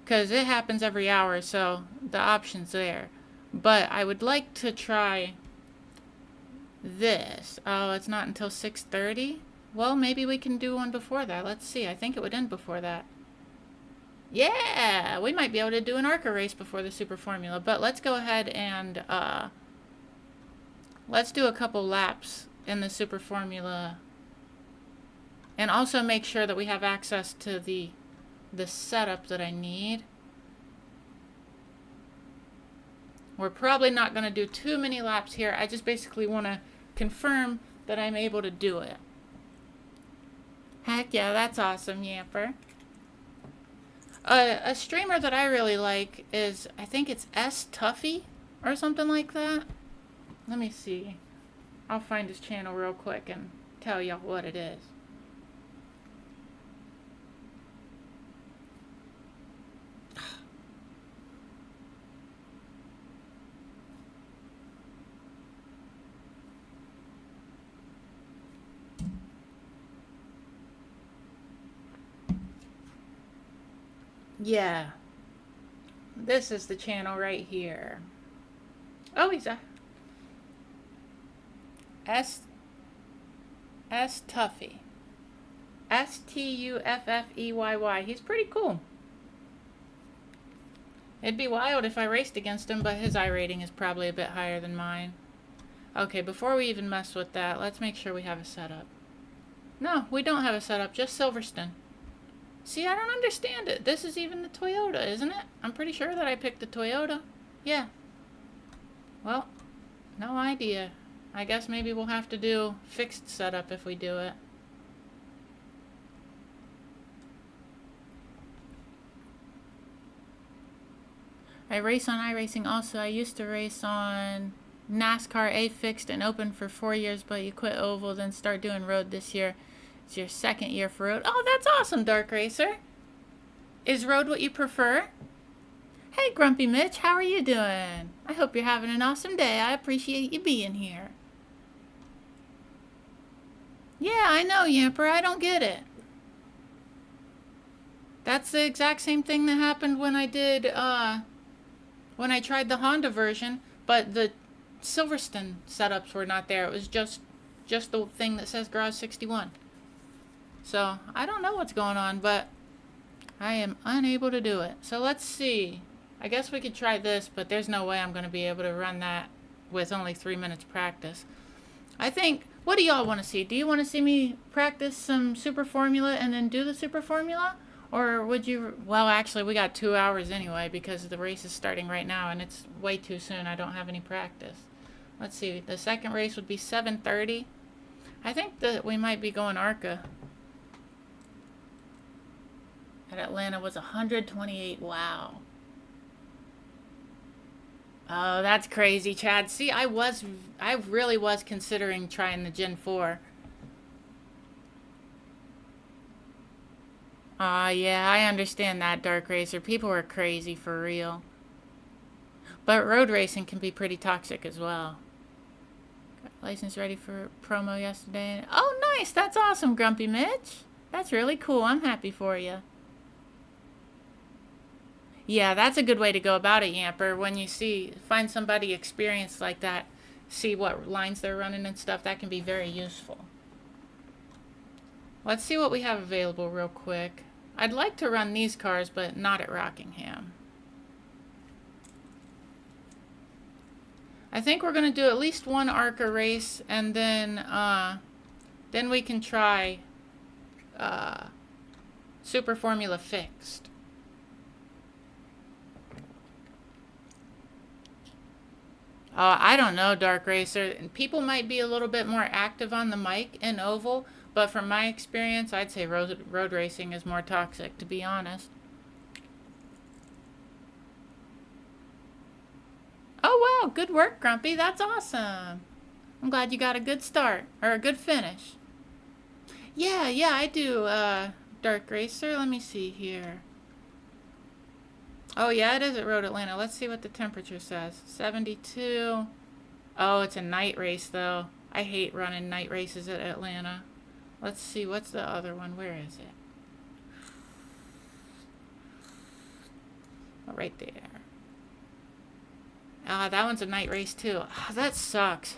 S1: because it happens every hour, so the option's there. But I would like to try this. Oh, it's not until 6:30? Well, maybe we can do one before that. Let's see. I think it would end before that. Yeah, we might be able to do an ARCA race before the Super Formula, but let's go ahead and let's do a couple laps in the Super Formula, and also make sure that we have access to the setup that I need. We're probably not going to do too many laps here. I just basically want to confirm that I'm able to do it. Heck yeah, that's awesome, Yamper. A streamer that I really like is, I think it's S Tuffy or something like that. Let me see. I'll find his channel real quick and tell y'all what it is. Yeah. This is the channel right here. Oh, he's a S Tuffy. Stuffeyy. He's pretty cool. It'd be wild if I raced against him, but his iRating is probably a bit higher than mine. Okay, before we even mess with that, let's make sure we have a setup. No, we don't have a setup, just Silverstone. See, I don't understand it. This is even the Toyota, isn't it? I'm pretty sure that I picked the Toyota. Yeah. Well, no idea. I guess maybe we'll have to do fixed setup if we do it. I race on iRacing also. I used to race on NASCAR A fixed and open for 4 years, but you quit oval, then start doing road this year. It's your second year for road. Oh, that's awesome, Dark Racer. Is road what you prefer? Hey, Grumpy Mitch, how are you doing? I hope you're having an awesome day. I appreciate you being here. Yeah, I know, Yamper. I don't get it. That's the exact same thing that happened when I did, when I tried the Honda version, but the Silverstone setups were not there. It was just the thing that says Garage 61. So, I don't know what's going on, but I am unable to do it. So, let's see. I guess we could try this, but there's no way I'm going to be able to run that with only 3 minutes practice. I think, what do y'all want to see? Do you want to see me practice some Super Formula and then do the Super Formula? Or would you, well, actually, we got 2 hours anyway because the race is starting right now and it's way too soon. I don't have any practice. Let's see. The second race would be 7:30. I think that we might be going ARCA. At Atlanta was 128. Wow. Oh, that's crazy, Chad. See, I really was considering trying the Gen 4. Yeah, I understand that, Dark Racer. People are crazy for real. But road racing can be pretty toxic as well. Got license ready for promo yesterday. Oh, nice! That's awesome, Grumpy Mitch. That's really cool. I'm happy for you. Yeah, that's a good way to go about it, Yamper. When you find somebody experienced like that, see what lines they're running and stuff, that can be very useful. Let's see what we have available real quick. I'd like to run these cars, but not at Rockingham. I think we're going to do at least one ARCA race, and then we can try Super Formula Fixed. I don't know, Dark Racer. People might be a little bit more active on the mic in oval, but from my experience, I'd say road racing is more toxic, to be honest. Oh, wow. Good work, Grumpy. That's awesome. I'm glad you got a good start, or a good finish. Yeah, I do, Dark Racer. Let me see here. Oh, yeah, it is at Road Atlanta. Let's see what the temperature says. 72. Oh, it's a night race, though. I hate running night races at Atlanta. Let's see. What's the other one? Where is it? Oh, right there. That one's a night race, too. That sucks.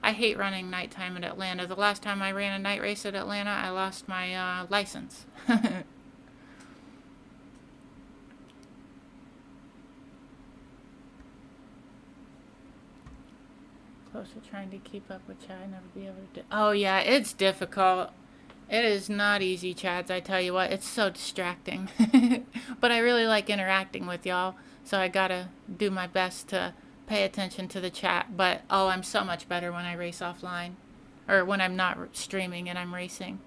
S1: I hate running nighttime at Atlanta. The last time I ran a night race at Atlanta, I lost my license. Close to trying to keep up with Chad, never be able to do. Oh yeah, it's difficult. It is not easy, Chads. I tell you what, it's so distracting. But I really like interacting with y'all, so I gotta do my best to pay attention to the chat. But oh, I'm so much better when I race offline, or when I'm not streaming and I'm racing.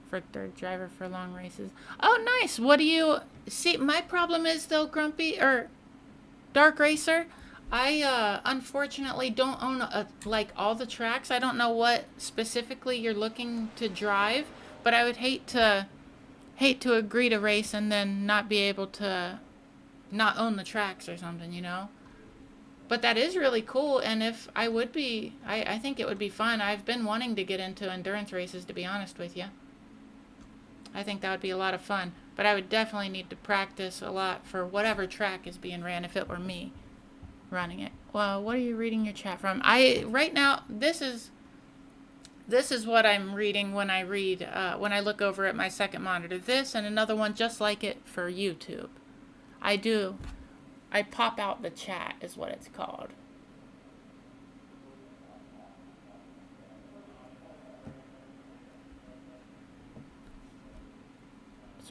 S1: For third driver for long races. Oh, nice. What do you see? My problem is though, Grumpy or Dark Racer. I unfortunately don't own like all the tracks. I don't know what specifically you're looking to drive, but I would hate to agree to race and then not be able to not own the tracks or something, you know. But that is really cool, and if I would be, I think it would be fun. I've been wanting to get into endurance races, to be honest with you. I think that would be a lot of fun, but I would definitely need to practice a lot for whatever track is being ran if it were me running it. Well, what are you reading your chat from? Right now, this is what I'm reading when I read, when I look over at my second monitor. This and another one just like it for YouTube. I pop out the chat is what it's called.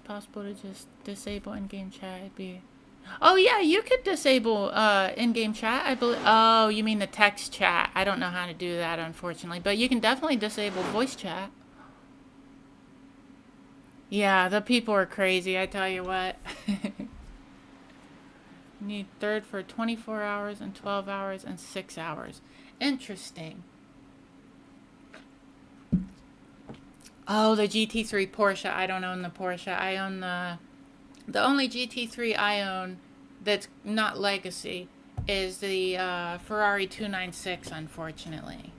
S1: possible to just disable in-game chat? It'd be... Oh yeah, you could disable in-game chat. I believe. Oh, you mean the text chat? I don't know how to do that, unfortunately, but you can definitely disable voice chat. Yeah, the people are crazy. I tell you what. Need third for 24 hours and 12 hours and 6 hours. Interesting. Oh, the GT3 Porsche. I don't own the Porsche. I own the only GT3 I own that's not legacy is the Ferrari 296, unfortunately.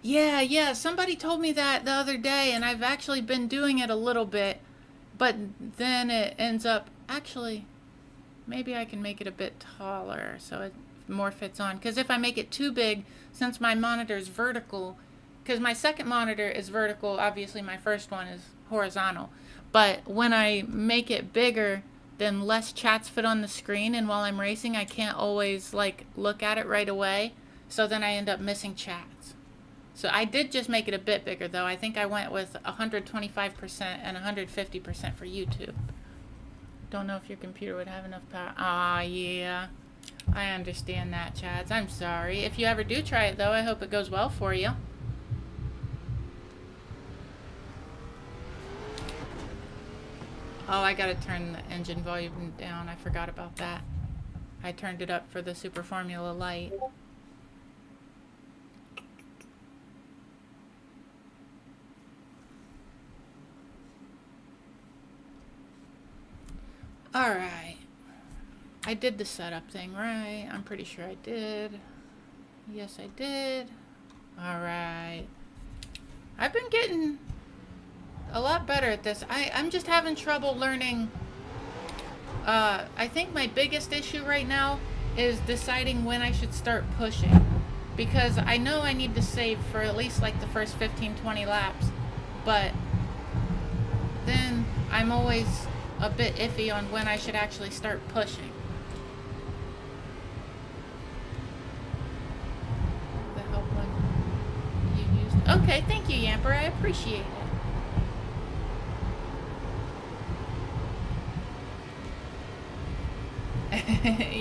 S1: Yeah, somebody told me that the other day, and I've actually been doing it a little bit, but then it ends up, actually, maybe I can make it a bit taller so it more fits on, because if I make it too big, since my monitor is vertical, because my second monitor is vertical, obviously my first one is horizontal, but when I make it bigger, then less chats fit on the screen, and while I'm racing I can't always like look at it right away, so then I end up missing chats. So I did just make it a bit bigger though. I think I went with 125% and 150% for YouTube. Don't know if your computer would have enough power. Ah, yeah. I understand that, Chads. I'm sorry. If you ever do try it though, I hope it goes well for you. Oh, I gotta turn the engine volume down. I forgot about that. I turned it up for the Super Formula Light. Alright. I did the setup thing, right? I'm pretty sure I did. Yes, I did. Alright. I've been getting a lot better at this. I'm just having trouble learning. I think my biggest issue right now is deciding when I should start pushing. Because I know I need to save for at least like the first 15-20 laps. But then I'm always a bit iffy on when I should actually start pushing. The help one you used. Okay, thank you, Yamper. I appreciate it.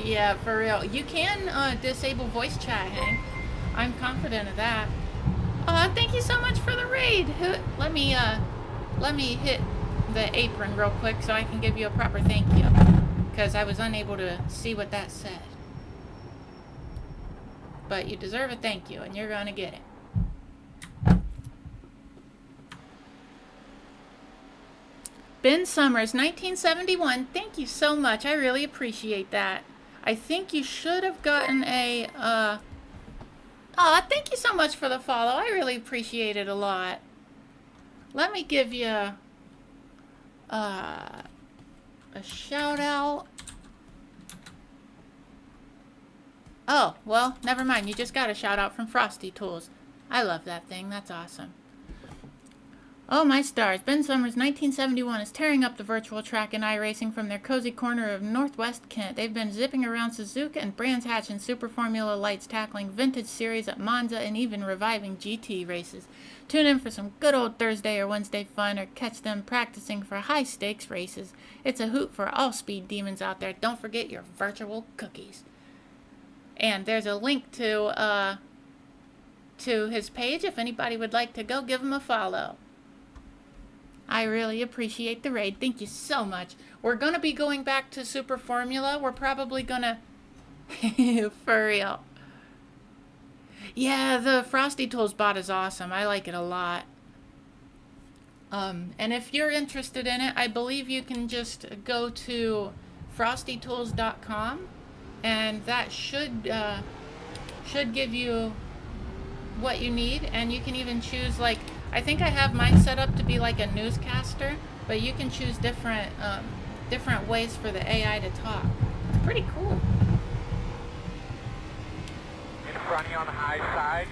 S1: Yeah, for real. You can disable voice chat, Hank. I'm confident of that. Thank you so much for the raid. Let me hit the apron real quick so I can give you a proper thank you, because I was unable to see what that said. But you deserve a thank you, and you're gonna get it. Ben Summers, 1971. Thank you so much. I really appreciate that. I think you should have gotten a thank you so much for the follow. I really appreciate it a lot. Let me give you a shout out. Oh, well, never mind. You just got a shout out from Frosty Tools. I love that thing. That's awesome. Oh, my stars. Ben Summers, 1971, is tearing up the virtual track in iRacing from their cozy corner of Northwest Kent. They've been zipping around Suzuka and Brands Hatch and Super Formula Lights, tackling vintage series at Monza and even reviving GT races. Tune in for some good old Thursday or Wednesday fun, or catch them practicing for high-stakes races. It's a hoot for all speed demons out there. Don't forget your virtual cookies. And there's a link to his page if anybody would like to go give him a follow. I really appreciate the raid. Thank you so much. We're going to be going back to Super Formula. We're probably going to... For real. Yeah, the Frosty Tools bot is awesome. I like it a lot. And if you're interested in it, I believe you can just go to frostytools.com, and that should give you what you need. And you can even choose, like, I think I have mine set up to be like a newscaster, but you can choose different ways for the AI to talk. It's pretty cool.
S3: In front of you on the high side,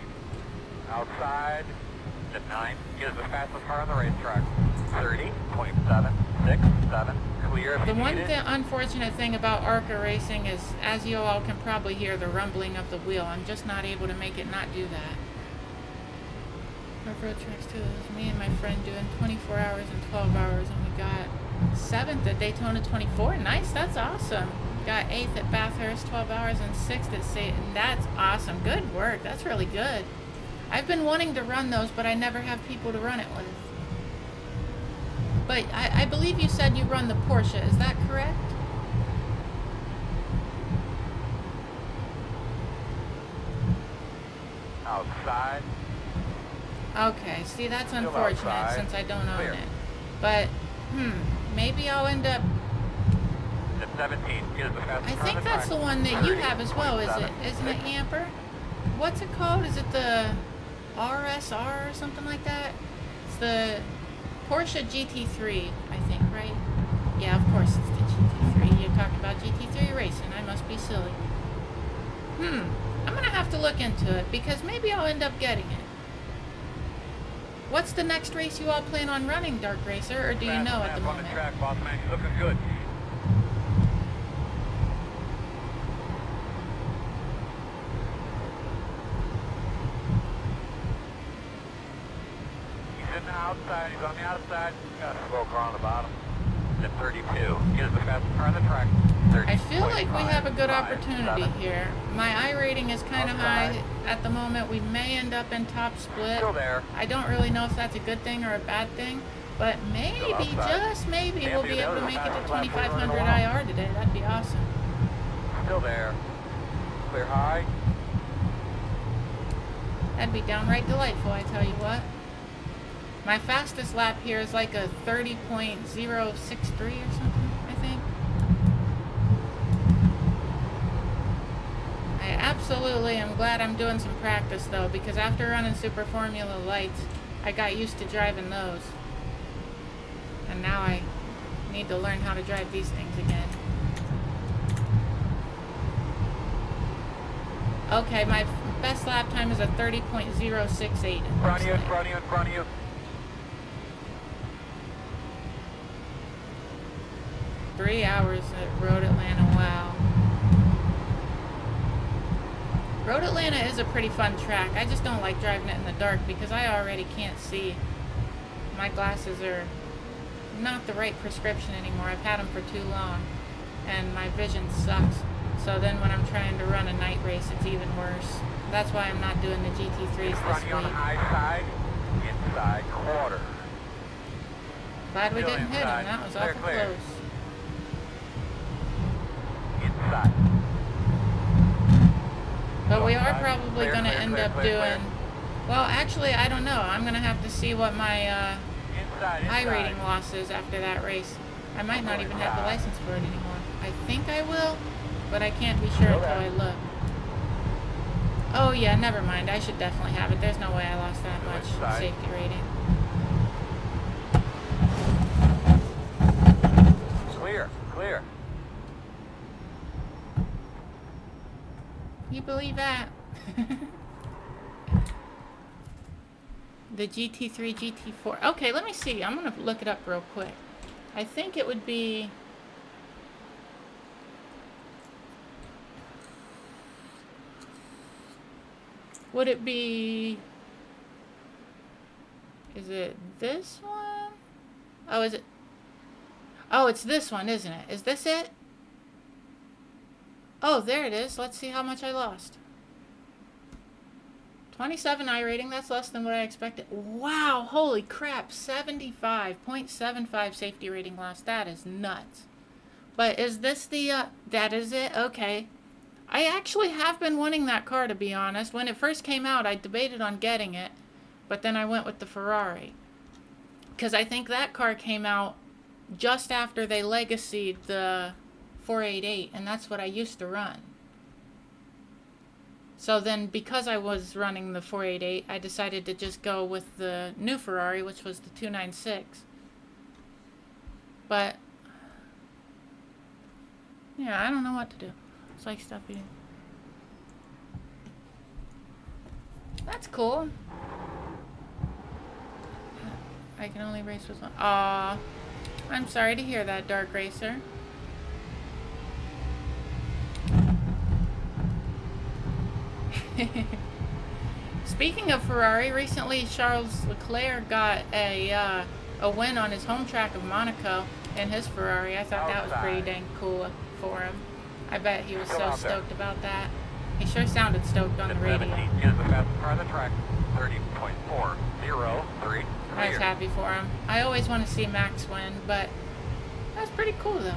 S3: outside, at 9, get the fastest car on the racetrack. 30.767, clear if you
S1: The one
S3: need it.
S1: unfortunate thing about ARCA racing is, as you all can probably hear, the rumbling of the wheel. I'm just not able to make it not do that. Off-road tracks too. It was me and my friend doing 24 hours and 12 hours, and we got 7th at Daytona 24. Nice, that's awesome. Got 8th at Bathurst 12 hours and 6th at Satan. That's awesome. Good work. That's really good. I've been wanting to run those, but I never have people to run it with. But I believe you said you run the Porsche. Is that correct?
S3: Outside.
S1: Okay, see, that's
S3: Still
S1: unfortunate
S3: outside.
S1: since I don't own
S3: Clear.
S1: it. But, maybe I'll end up...
S3: At 17. Here's the fastest
S1: I
S3: car on
S1: think that's the
S3: track.
S1: one that you
S3: 30,
S1: have as well, is it?
S3: 27,
S1: Isn't it, Yamper? What's it called? Is it the RSR or something like that? It's the Porsche GT3, I think, right? Yeah, of course it's the GT3. You're talking about GT3 racing. I must be silly. I'm gonna have to look into it, because maybe I'll end up getting it. What's the next race you all plan on running, Dark Racer, or do you know at the
S3: Fast lap on
S1: moment?
S3: the track, boss man. You're looking good. He's in the outside. He's on the outside. Got a slow car on the bottom. At 32. Here's the fastest car on the track.
S1: I feel like we have a good
S3: 30.5,
S1: opportunity
S3: 7.
S1: here. My I rating is kind of
S3: Outside.
S1: high at the moment. We may end up in top split.
S3: Still there.
S1: I don't really know if that's a good thing or a bad thing, but maybe,
S3: outside.
S1: just maybe,
S3: Can't
S1: we'll
S3: be
S1: be able to
S3: the
S1: make it to
S3: fastest lap we've run in a
S1: 2500
S3: while.
S1: IR today. That'd be awesome.
S3: Still there. Clear high.
S1: That'd be downright delightful, I tell you what. My fastest lap here is like a 30.063 or something, I think. I absolutely am glad I'm doing some practice though, because after running Super Formula Lights, I got used to driving those. And now I need to learn how to drive these things again. Okay, my best lap time is a 30.068.
S3: Front of you, in front of you, in front of you.
S1: Three hours at Road Atlanta, wow. Road Atlanta is a pretty fun track. I just don't like driving it in the dark because I already can't see. My glasses are not the right prescription anymore. I've had them for too long and my vision sucks. So then when I'm trying to run a night race, it's even worse. That's why I'm not doing the GT3s
S3: In front
S1: this
S3: of you on the
S1: week.
S3: high side. Inside quarter.
S1: Glad we
S3: Still
S1: didn't hit him.
S3: inside.
S1: That was
S3: Clear,
S1: awful
S3: clear.
S1: close.
S3: Inside.
S1: But we are
S3: Outside.
S1: probably
S3: Clear,
S1: going to
S3: clear,
S1: end
S3: clear,
S1: up
S3: clear,
S1: doing... Well, actually, I don't know. I'm going to have to see what my
S3: Inside,
S1: high
S3: inside.
S1: rating loss is after that race. I might not even have the license for it anymore. I think I will, but I can't be sure until I look. Oh yeah, never mind. I should definitely have it. There's no way I lost that much
S3: Inside.
S1: safety rating.
S3: Clear, clear.
S1: You believe that? The GT3, GT4. Okay, let me see. I'm going to look it up real quick. I think it would be... Would it be... Is it this one? Oh, is it... Oh, it's this one, isn't it? Is this it? Oh, there it is. Let's see how much I lost. 27 I rating. That's less than what I expected. Wow, holy crap. 75.75 safety rating loss. That is nuts. But is this the... that is it? Okay. I actually have been wanting that car, to be honest. When it first came out, I debated on getting it. But then I went with the Ferrari. Because I think that car came out just after they legacied the 488. And that's what I used to run. So then, because I was running the 488, I decided to just go with the new Ferrari, which was the 296. But, yeah, I don't know what to do. It's like stuff eating. That's cool. I can only race with one. Aw, I'm sorry to hear that, Dark Racer. Speaking of Ferrari, recently Charles Leclerc got a win on his home track of Monaco in his Ferrari. I thought that was pretty dang cool for him. I bet he was so stoked about that. He sure sounded stoked on the radio.
S3: 17 is the fastest car on the track. 30.403.
S1: I was happy for him. I always want to see Max win, but that's pretty cool though,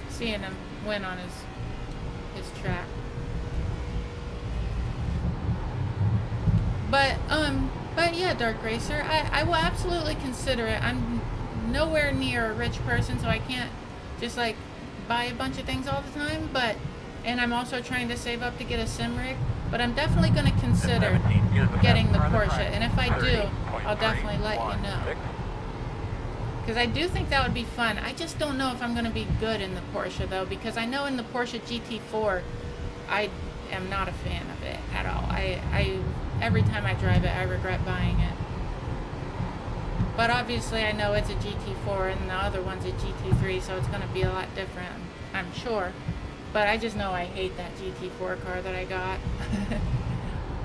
S1: seeing him win on his track. But yeah, Dark Racer, I will absolutely consider it. I'm nowhere near a rich person, so I can't just like buy a bunch of things all the time, and I'm also trying to save up to get a sim rig, but I'm definitely going to consider getting the Porsche, and if I do, I'll definitely let you know. Because I do think that would be fun. I just don't know if I'm going to be good in the Porsche though, because I know in the Porsche GT4, I am not a fan of it at all. Every time I drive it, I regret buying it. But obviously I know it's a GT4 and the other one's a GT3, so it's going to be a lot different, I'm sure. But I just know I hate that GT4 car that I got.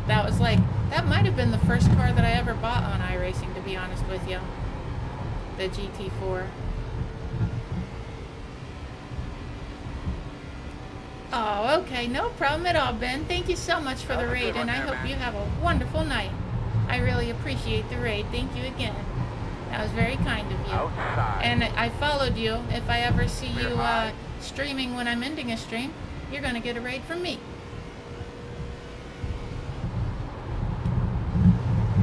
S1: That might have been the first car that I ever bought on iRacing, to be honest with you. The GT4. Oh, okay, no problem at all, Ben. Thank you so much for the raid, and I hope you have a wonderful night. I really appreciate the raid. Thank you again. That was very kind of you. And I followed you. If I ever see you streaming when I'm ending a stream, you're going to get a raid from me.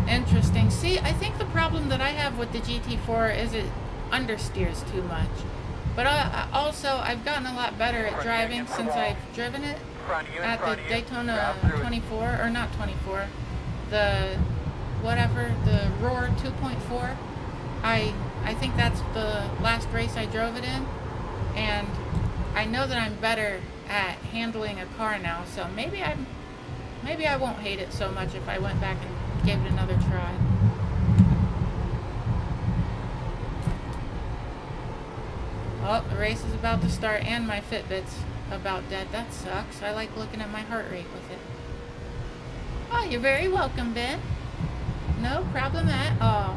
S1: Interesting. See, I think the problem that I have with the GT4 is it understeers too much. But also, I've gotten a lot better at driving since I've driven it at the Daytona 24, or not 24, the Roar 2.4. I think that's the last race I drove it in, and I know that I'm better at handling a car now, so maybe I won't hate it so much if I went back and gave it another try. Oh, the race is about to start and my Fitbit's about dead. That sucks. I like looking at my heart rate with it. Oh, you're very welcome, Ben. No problem at all.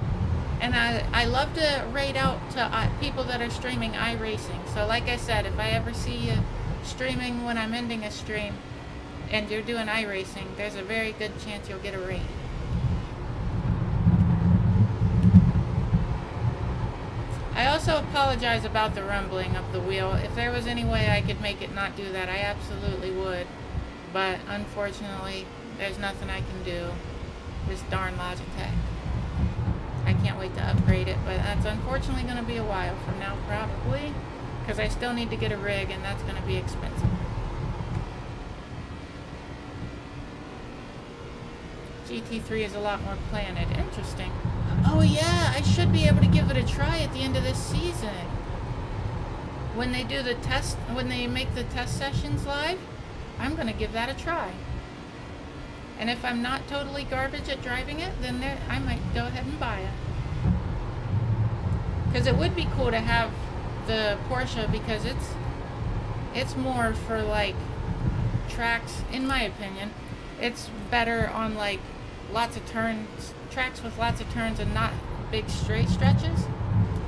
S1: And I love to raid out to people that are streaming iRacing. So like I said, if I ever see you streaming when I'm ending a stream and you're doing iRacing, there's a very good chance you'll get a raid. I also apologize about the rumbling of the wheel. If there was any way I could make it not do that, I absolutely would. But unfortunately, there's nothing I can do. This darn Logitech. I can't wait to upgrade it, but that's unfortunately going to be a while from now, probably. Because I still need to get a rig, and that's going to be expensive. GT3 is a lot more planted. Interesting. Oh yeah, I should be able to give it a try at the end of this season. When they do the test, when they make the test sessions live, I'm going to give that a try. And if I'm not totally garbage at driving it, then I might go ahead and buy it. Because it would be cool to have the Porsche, because it's more for like tracks, in my opinion. It's better on like lots of turns, tracks with lots of turns and not big straight stretches.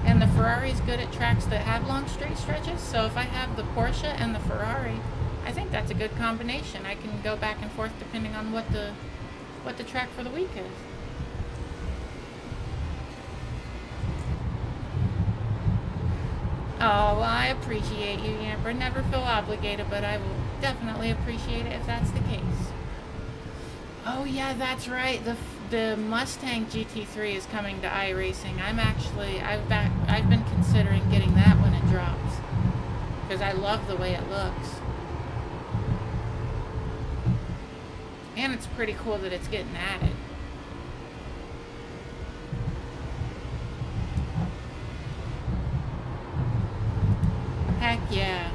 S1: And the Ferrari's good at tracks that have long straight stretches. So if I have the Porsche and the Ferrari, I think that's a good combination. I can go back and forth depending on what the track for the week is. Oh, well, I appreciate you, Yamper. Never feel obligated, but I will definitely appreciate it if that's the case. Oh yeah, that's right. The Mustang GT3 is coming to iRacing. I've been considering getting that when it drops, because I love the way it looks. And it's pretty cool that it's getting added. Heck yeah.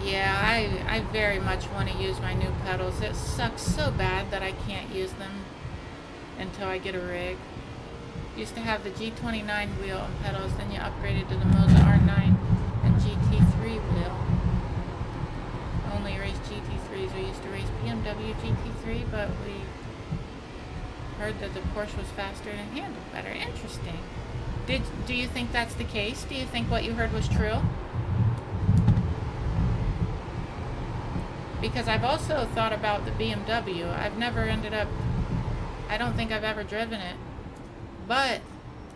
S1: Yeah, I very much want to use my new pedals. It sucks so bad that I can't use them until I get a rig. Used to have the G29 wheel and pedals, then you upgraded to the Moza R9 and GT3 wheel. Only race GT3s. We used to race BMW GT3, but we heard that the Porsche was faster and handled better. Interesting. Do you think that's the case? Do you think what you heard was true? Because I've also thought about the BMW. I've never I don't think I've ever driven it. But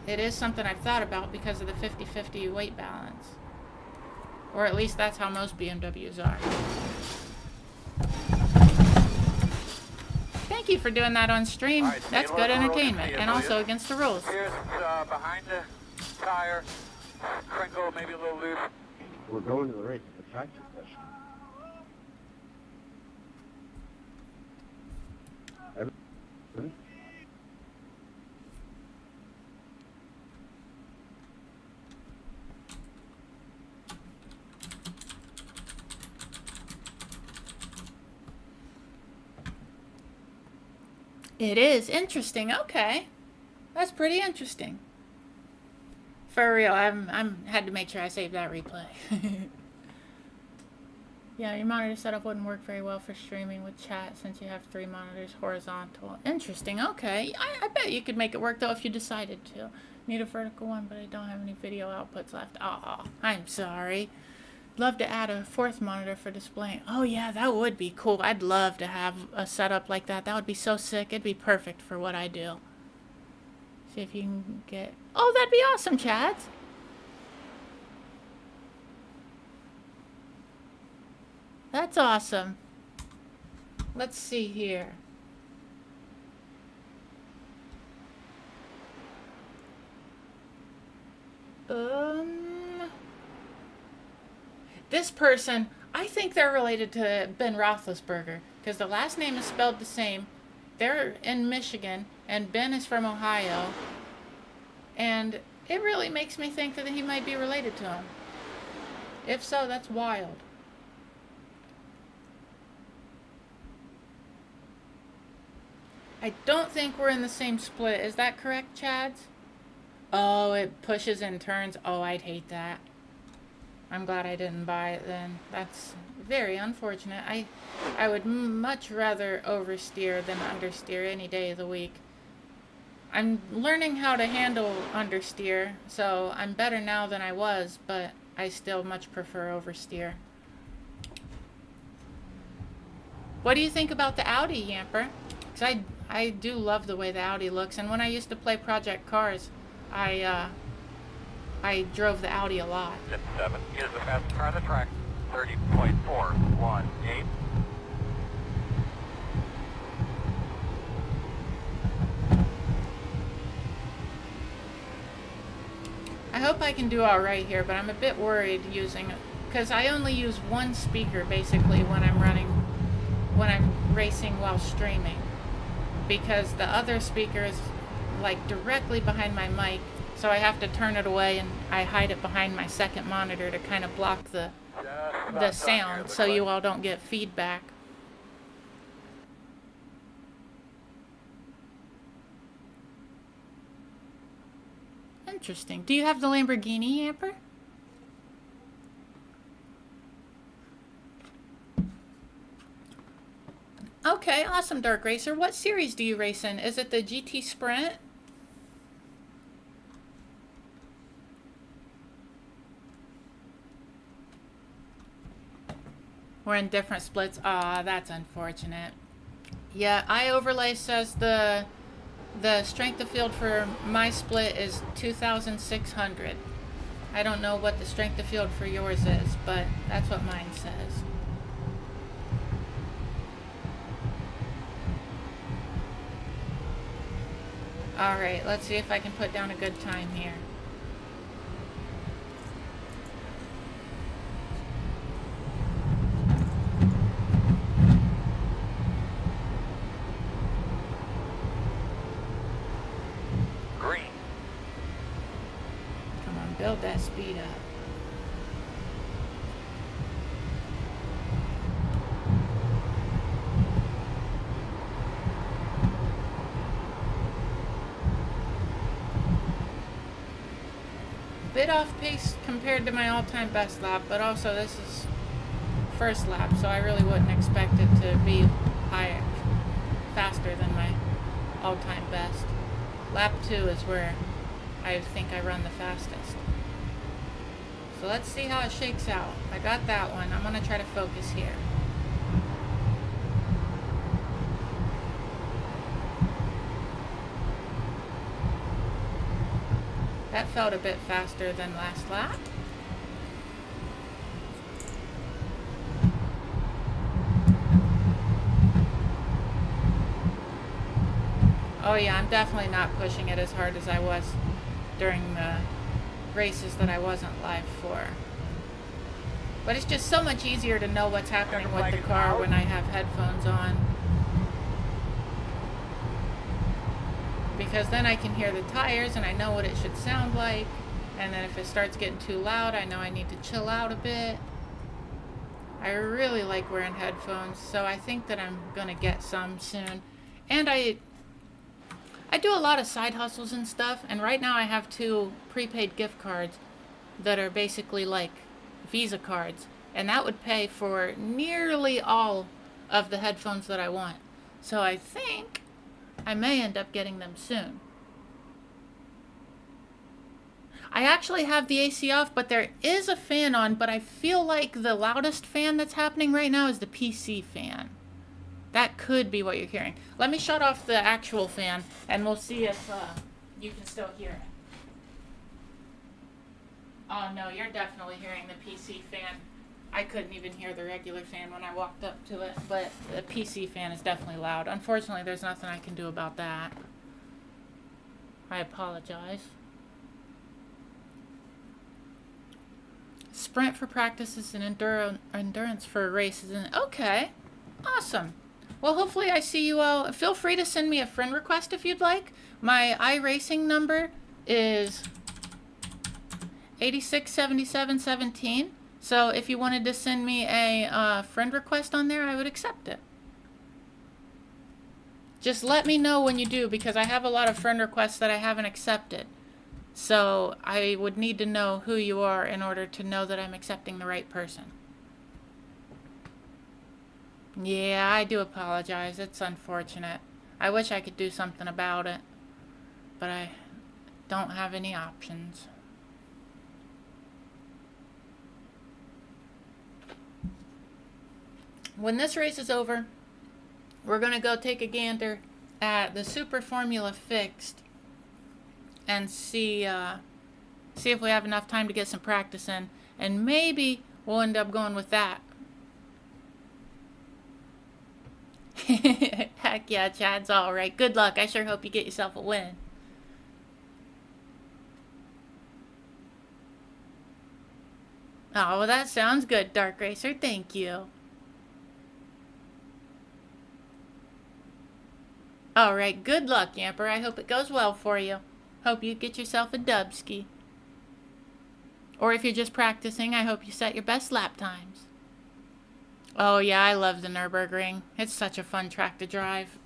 S1: it is something I've thought about because of the 50-50 weight balance. Or at least that's how most BMWs are. Thank you for doing that on stream.
S3: Alright,
S1: That's
S3: stay
S1: good
S3: low on the road,
S1: entertainment
S3: see you,
S1: and
S3: will
S1: also
S3: ya?
S1: against the rules.
S3: Here's behind the tire. Crinkle, maybe a little loose.
S2: We're going to the race. The tractor session. Everything?
S1: It is interesting. Okay, that's pretty interesting. For real, I'm had to make sure I saved that replay. Yeah, your monitor setup wouldn't work very well for streaming with chat since you have 3 monitors horizontal. Interesting. Okay, I bet you could make it work though if you decided to. Need a vertical one, but I don't have any video outputs left. Aw, I'm sorry. Love to add a 4th monitor for displaying. Oh yeah, that would be cool. I'd love to have a setup like that. That would be so sick. It'd be perfect for what I do. See if you can get... Oh, that'd be awesome, Chad. That's awesome. Let's see here. This person, I think they're related to Ben Roethlisberger because the last name is spelled the same. They're in Michigan and Ben is from Ohio. And it really makes me think that he might be related to him. If so, that's wild. I don't think we're in the same split. Is that correct, Chads? Oh, it pushes and turns. Oh, I'd hate that. I'm glad I didn't buy it then. That's very unfortunate. I would much rather oversteer than understeer any day of the week. I'm learning how to handle understeer, so I'm better now than I was, but I still much prefer oversteer. What do you think about the Audi, Yamper? Because I do love the way the Audi looks, and when I used to play Project Cars, I drove the Audi a lot.
S3: 7 is the fastest car on the track. 30.418.
S1: I hope I can do all right here, but I'm a bit worried using it because I only use one speaker basically when I'm racing while streaming, because the other speaker is like directly behind my mic, so I have to turn it away and I hide it behind my second monitor to kind of block the sound so you all don't get feedback. Interesting. Do you have the Lamborghini, Amper? Okay, awesome, Dark Racer. What series do you race in? Is it the GT Sprint? We're in different splits. Ah, that's unfortunate. Yeah, iOverlay says the strength of field for my split is 2,600. I don't know what the strength of field for yours is, but that's what mine says. Alright, let's see if I can put down a good time here.
S3: Green.
S1: Come on, build that speed up. Bit off pace compared to my all-time best lap, but also this is first lap, so I really wouldn't expect it to be faster than my all-time best. Lap 2 is where I think I run the fastest. So let's see how it shakes out. I got that one. I'm going to try to focus here. That felt a bit faster than last lap. Oh yeah, I'm definitely not pushing it as hard as I was during the races that I wasn't live for. But it's just so much easier to know what's happening with the car when I have headphones on. Because then I can hear the tires and I know what it should sound like. And then if it starts getting too loud, I know I need to chill out a bit. I really like wearing headphones, so I think that I'm gonna get some soon. And I do a lot of side hustles and stuff, and right now I have 2 prepaid gift cards that are basically like Visa cards, and that would pay for nearly all of the headphones that I want. So I think I may end up getting them soon. I actually have the AC off, but there is a fan on, but I feel like the loudest fan that's happening right now is the PC fan. That could be what you're hearing. Let me shut off the actual fan, and we'll see if you can still hear it. Oh no, you're definitely hearing the PC fan. I couldn't even hear the regular fan when I walked up to it, but the PC fan is definitely loud. Unfortunately, there's nothing I can do about that. I apologize. Sprint for practices and endurance for races. Okay, awesome. Well, hopefully I see you all. Feel free to send me a friend request if you'd like. My iRacing number is 867717. So if you wanted to send me a friend request on there, I would accept it. Just let me know when you do, because I have a lot of friend requests that I haven't accepted. So I would need to know who you are in order to know that I'm accepting the right person. Yeah, I do apologize. It's unfortunate. I wish I could do something about it, but I don't have any options. When this race is over, we're going to go take a gander at the Super Formula Fixed and see if we have enough time to get some practice in, and maybe we'll end up going with that. Heck yeah, Chad's all right. Good luck. I sure hope you get yourself a win. Oh, well, that sounds good, Dark Racer. Thank you. All right, good luck, Yamper. I hope it goes well for you. Hope you get yourself a dubski. Or if you're just practicing, I hope you set your best lap times. Oh yeah, I love the Nürburgring. It's such a fun track to drive.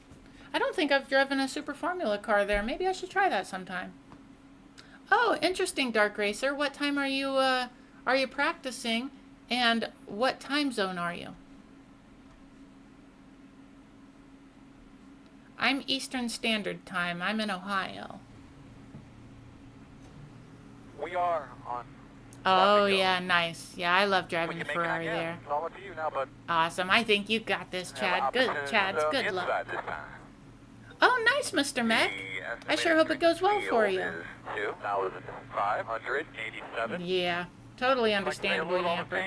S1: I don't think I've driven a Super Formula car there. Maybe I should try that sometime. Oh, interesting, Dark Racer. What time are you practicing, and what time zone are you? I'm Eastern Standard Time. I'm in Ohio.
S3: We are on.
S1: Oh yeah, nice. Yeah, I love driving the Ferrari there.
S3: It's all up to you now, bud.
S1: Awesome. I think you got this, Chad. Good, Chads. Good luck.
S3: Inside this time.
S1: Oh, nice, Mr. Mac. I sure hope it goes well for you.
S3: 2,587.
S1: Yeah, totally understandable, Yamper.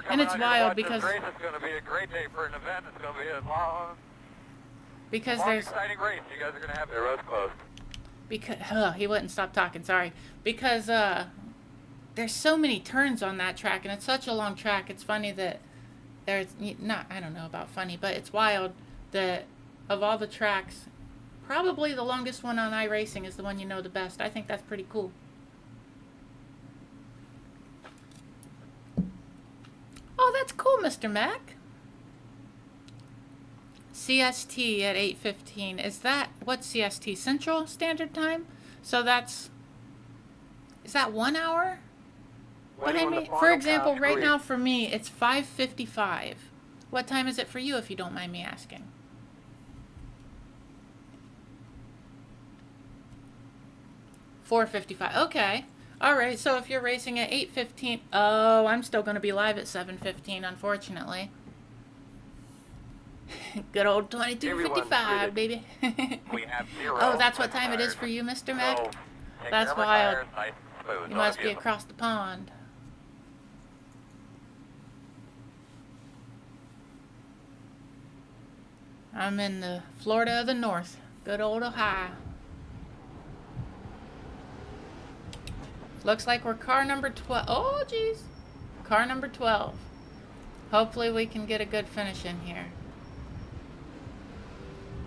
S1: And it's wild because
S3: It's going to be a great day for an event. It's going to be a long,
S1: there's
S3: exciting race. You guys are going to have their roads closed.
S1: he wouldn't stop talking. Sorry, because there's so many turns on that track, and it's such a long track. It's funny that there's not. I don't know about funny, but it's wild that of all the tracks, probably the longest one on iRacing is the one you know the best. I think that's pretty cool. Oh, that's cool, Mr. Mac. CST at 8:15. Is that, what's CST? Central Standard Time? So is that 1 hour? What I mean, for example, right now for me, it's 5:55. What time is it for you, if you don't mind me asking? 4:55. Okay. All right. So if you're racing at 8:15, oh, I'm still going to be live at 7:15, unfortunately. Good old 22:55, baby.
S3: We have 0.
S1: Oh, that's what time it is for you, Mr. Mac?
S3: So, take
S1: That's
S3: care of my
S1: wild.
S3: tires, nice and smooth.
S1: You
S3: No
S1: must be
S3: abuse.
S1: across the pond. I'm in the Florida of the North. Good old Ohio. Looks like we're car number 12. Oh, geez. Car number 12. Hopefully we can get a good finish in here.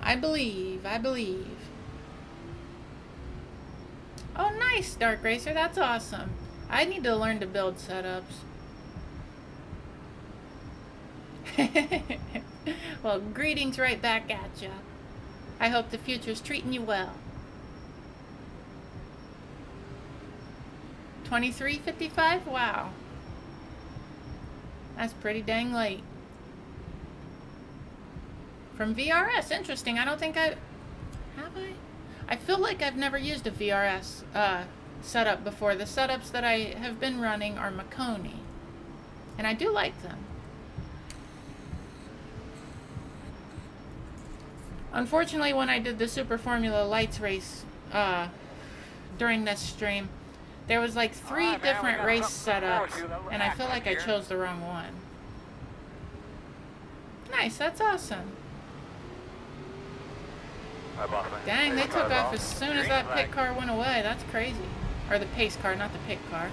S1: I believe. Oh, nice, Dark Racer. That's awesome. I need to learn to build setups. Well, greetings right back at ya. I hope the future's treating you well. 23:55? Wow. That's pretty dang late. From VRS, interesting. I don't think have I? I feel like I've never used a VRS setup before. The setups that I have been running are Makoni, and I do like them. Unfortunately, when I did the Super Formula Lights race during this stream, there was like 3 different race setups, and I feel like I chose the wrong one. Nice, that's awesome. Dang, they took off as soon as that pit car went away. That's crazy. Or the pace car, not the pit car.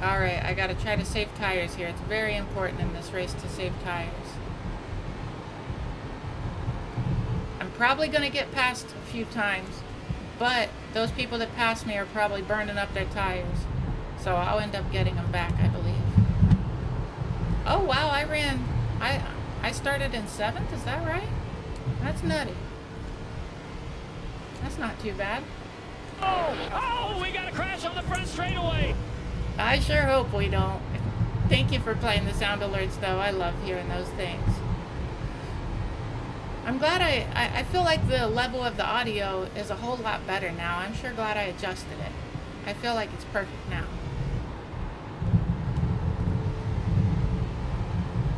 S1: Alright, I gotta try to save tires here. It's very important in this race to save tires. I'm probably gonna get passed a few times, but those people that pass me are probably burning up their tires. So I'll end up getting them back, I believe. Oh wow, I started in 7th, is that right? That's nutty. That's not too bad.
S5: Oh, we got a crash on the front straightaway.
S1: I sure hope we don't. Thank you for playing the sound alerts though. I love hearing those things. I'm glad I feel like the level of the audio is a whole lot better now. I'm sure glad I adjusted it. I feel like it's perfect now.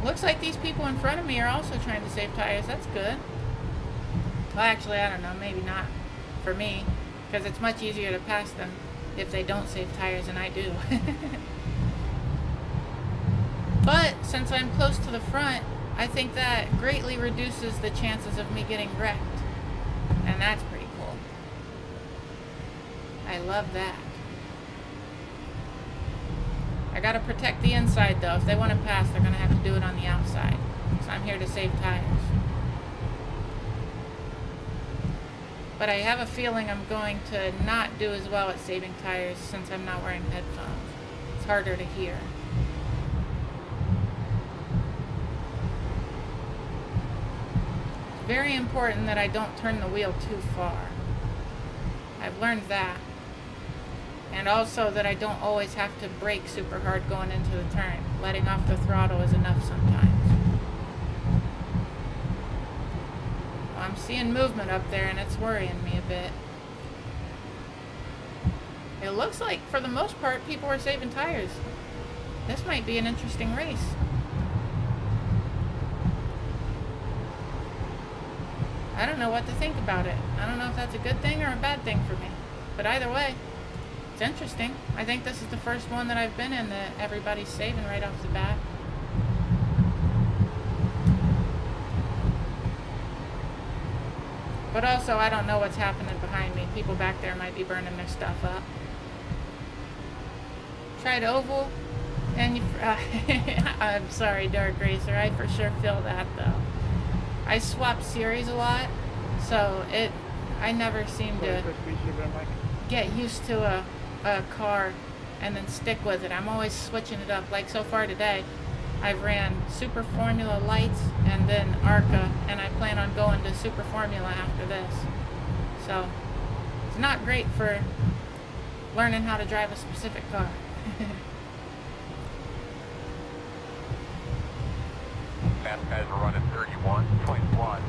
S1: Looks like these people in front of me are also trying to save tires. That's good. Well, actually, I don't know. Maybe not for me, because it's much easier to pass them if they don't save tires than I do. But since I'm close to the front, I think that greatly reduces the chances of me getting wrecked. And that's pretty cool. I love that. I gotta protect the inside though. If they want to pass, they're gonna have to do it on the outside. So I'm here to save tires. But I have a feeling I'm going to not do as well at saving tires since I'm not wearing headphones. It's harder to hear. It's very important that I don't turn the wheel too far. I've learned that. And also that I don't always have to brake super hard going into the turn. Letting off the throttle is enough sometimes. I'm seeing movement up there and it's worrying me a bit. It looks like for the most part people are saving tires. This might be an interesting race. I don't know what to think about it. I don't know if that's a good thing or a bad thing for me. But either way, it's interesting. I think this is the first one that I've been in that everybody's saving right off the bat. But also, I don't know what's happening behind me. People back there might be burning their stuff up. Tried oval, and you... I'm sorry, Dark Racer. I for sure feel that, though. I swap series a lot, so I never seem to get used to a car and then stick with it. I'm always switching it up. Like so far today, I've ran Super Formula Lights and then ARCA, and I plan on going to Super Formula after this. So it's not great for learning how to drive a specific car.
S3: Fast guys are running 31.1.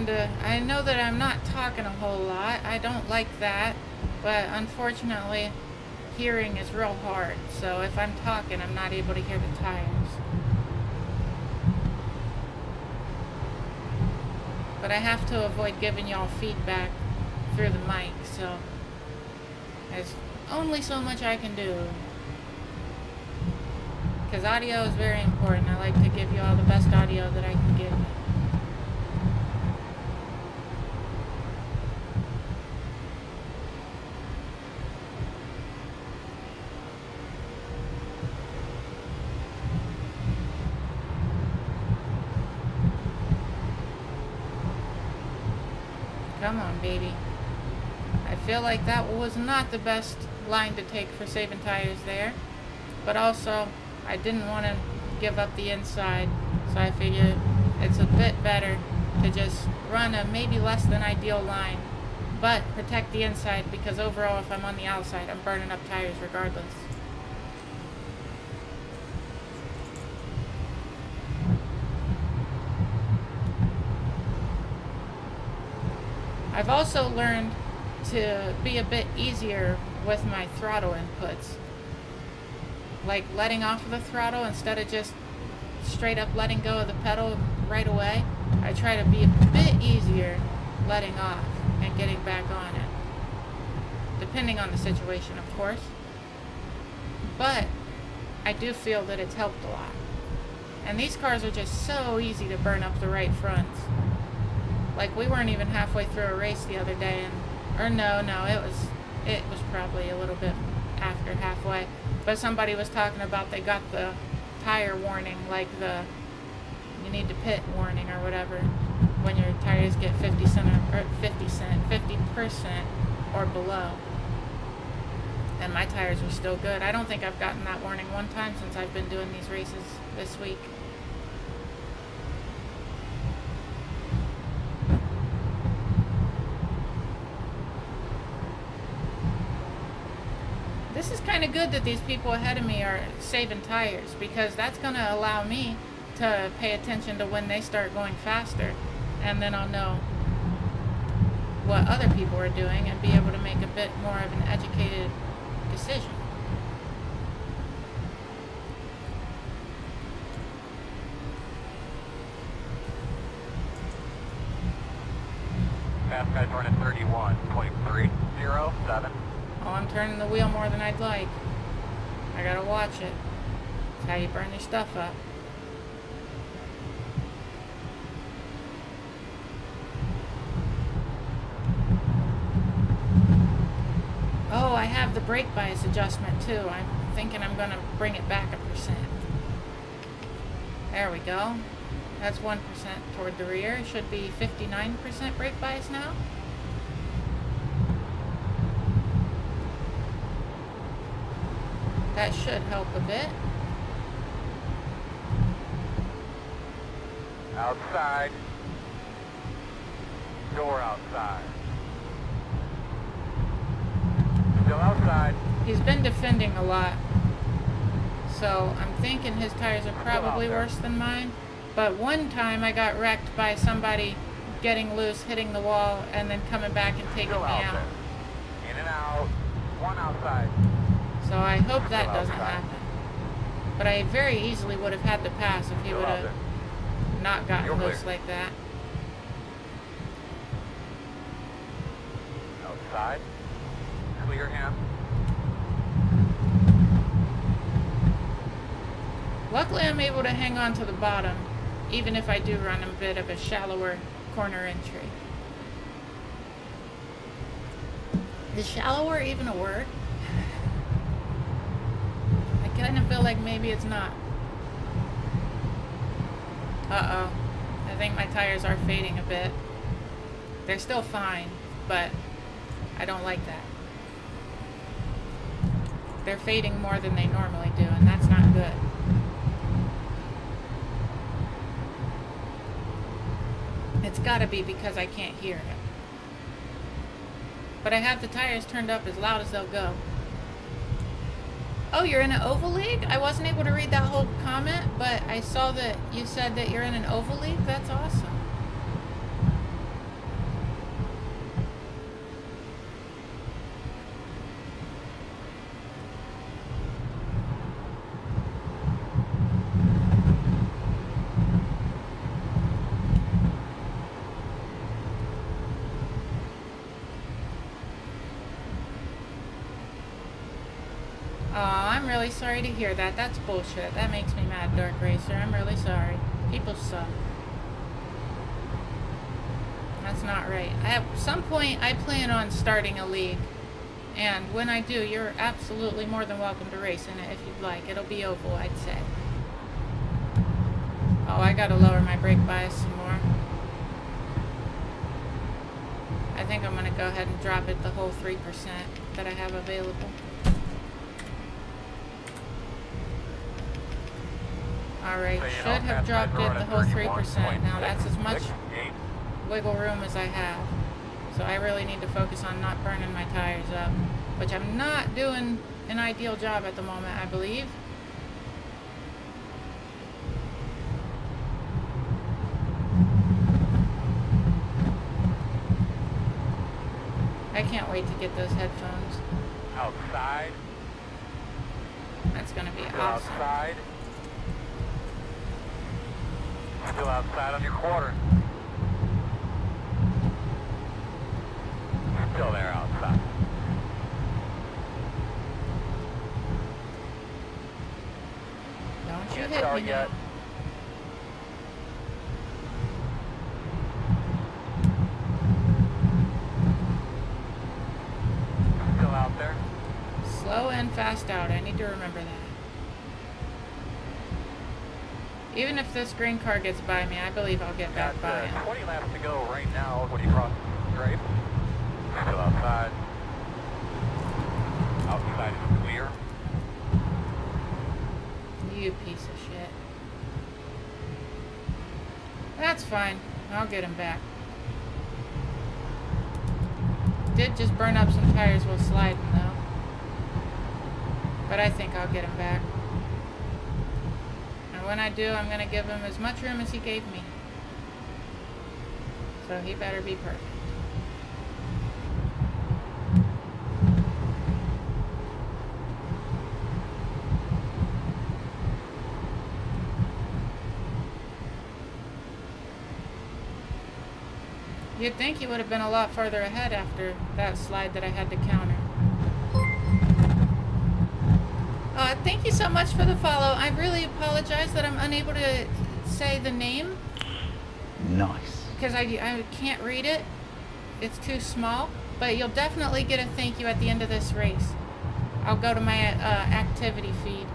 S1: I know that I'm not talking a whole lot. I don't like that, but unfortunately, hearing is real hard. So if I'm talking, I'm not able to hear the tires. But I have to avoid giving y'all feedback through the mic, so there's only so much I can do. Because audio is very important. I like to give you all the best audio that I can give you. Come on, baby. I feel like that was not the best line to take for saving tires there. But also, I didn't want to give up the inside. So I figured it's a bit better to just run a maybe less than ideal line. But protect the inside, because overall if I'm on the outside, I'm burning up tires regardless. I've also learned to be a bit easier with my throttle inputs. Like letting off of the throttle instead of just straight up letting go of the pedal right away. I try to be a bit easier letting off and getting back on it. Depending on the situation, of course. But I do feel that it's helped a lot. And these cars are just so easy to burn up the right fronts. Like, we weren't even halfway through a race the other day, it was probably a little bit after halfway. But somebody was talking about they got the tire warning, like the you need to pit warning or whatever, when your tires get 50% or below. And my tires were still good. I don't think I've gotten that warning one time since I've been doing these races this week. This is kind of good that these people ahead of me are saving tires, because that's going to allow me to pay attention to when they start going faster, and then I'll know what other people are doing and be able to make a bit more of an educated decision.
S3: Fast guy's running 31.307.
S1: Oh, I'm turning the wheel more than I'd like. I gotta watch it. It's how you burn your stuff up. Oh, I have the brake bias adjustment too. I'm thinking I'm gonna bring it back 1%. There we go. That's 1% toward the rear. It should be 59% brake bias now. That should help a bit.
S3: Outside. Door outside. Still outside.
S1: He's been defending a lot. So I'm thinking his tires are probably worse than mine. But one time I got wrecked by somebody getting loose, hitting the wall, and then coming back and taking me out.
S3: In and out. One outside.
S1: So I hope that doesn't happen. But I very easily would have had to pass if he would have not gotten loose like that.
S3: Outside. Clear him.
S1: Luckily I'm able to hang on to the bottom, even if I do run a bit of a shallower corner entry. Is shallower even a word? I kind of feel like maybe it's not. Uh-oh. I think my tires are fading a bit. They're still fine, but I don't like that. They're fading more than they normally do, and that's not good. It's gotta be because I can't hear it. But I have the tires turned up as loud as they'll go. Oh, you're in an oval league? I wasn't able to read that whole comment, but I saw that you said that you're in an oval league. That's awesome. I'm really sorry to hear that. That's bullshit. That makes me mad, Dark Racer. I'm really sorry. People suck. That's not right. At some point, I plan on starting a league. And when I do, you're absolutely more than welcome to race in it if you'd like. It'll be oval, I'd say. Oh, I gotta lower my brake bias some more. I think I'm gonna go ahead and drop it the whole 3% that I have available. Alright, should have dropped it the whole 3%. Now that's as much wiggle room as I have. So I really need to focus on not burning my tires up, which I'm not doing an ideal job at the moment, I believe. I can't wait to get those headphones.
S3: Outside.
S1: That's gonna be
S3: Still
S1: awesome.
S3: outside. Still outside on your quarter. Still there outside.
S1: Don't you
S3: Can't
S1: hit
S3: tell
S1: me
S3: yet.
S1: now.
S3: Still out there.
S1: Slow and fast out. I need to remember that. Even if this green car gets by me, I believe I'll get back by him.
S3: 20 laps to go right now when you cross the stripe. Still outside. Outside is clear.
S1: You piece of shit. That's fine. I'll get him back. Did just burn up some tires while sliding though. But I think I'll get him back. And when I do, I'm going to give him as much room as he gave me. So he better be perfect. You'd think he would have been a lot farther ahead after that slide that I had to counter. Thank you so much for the follow. I really apologize that I'm unable to say the name.
S4: Nice.
S1: Because I can't read it. It's too small. But you'll definitely get a thank you at the end of this race. I'll go to my activity feed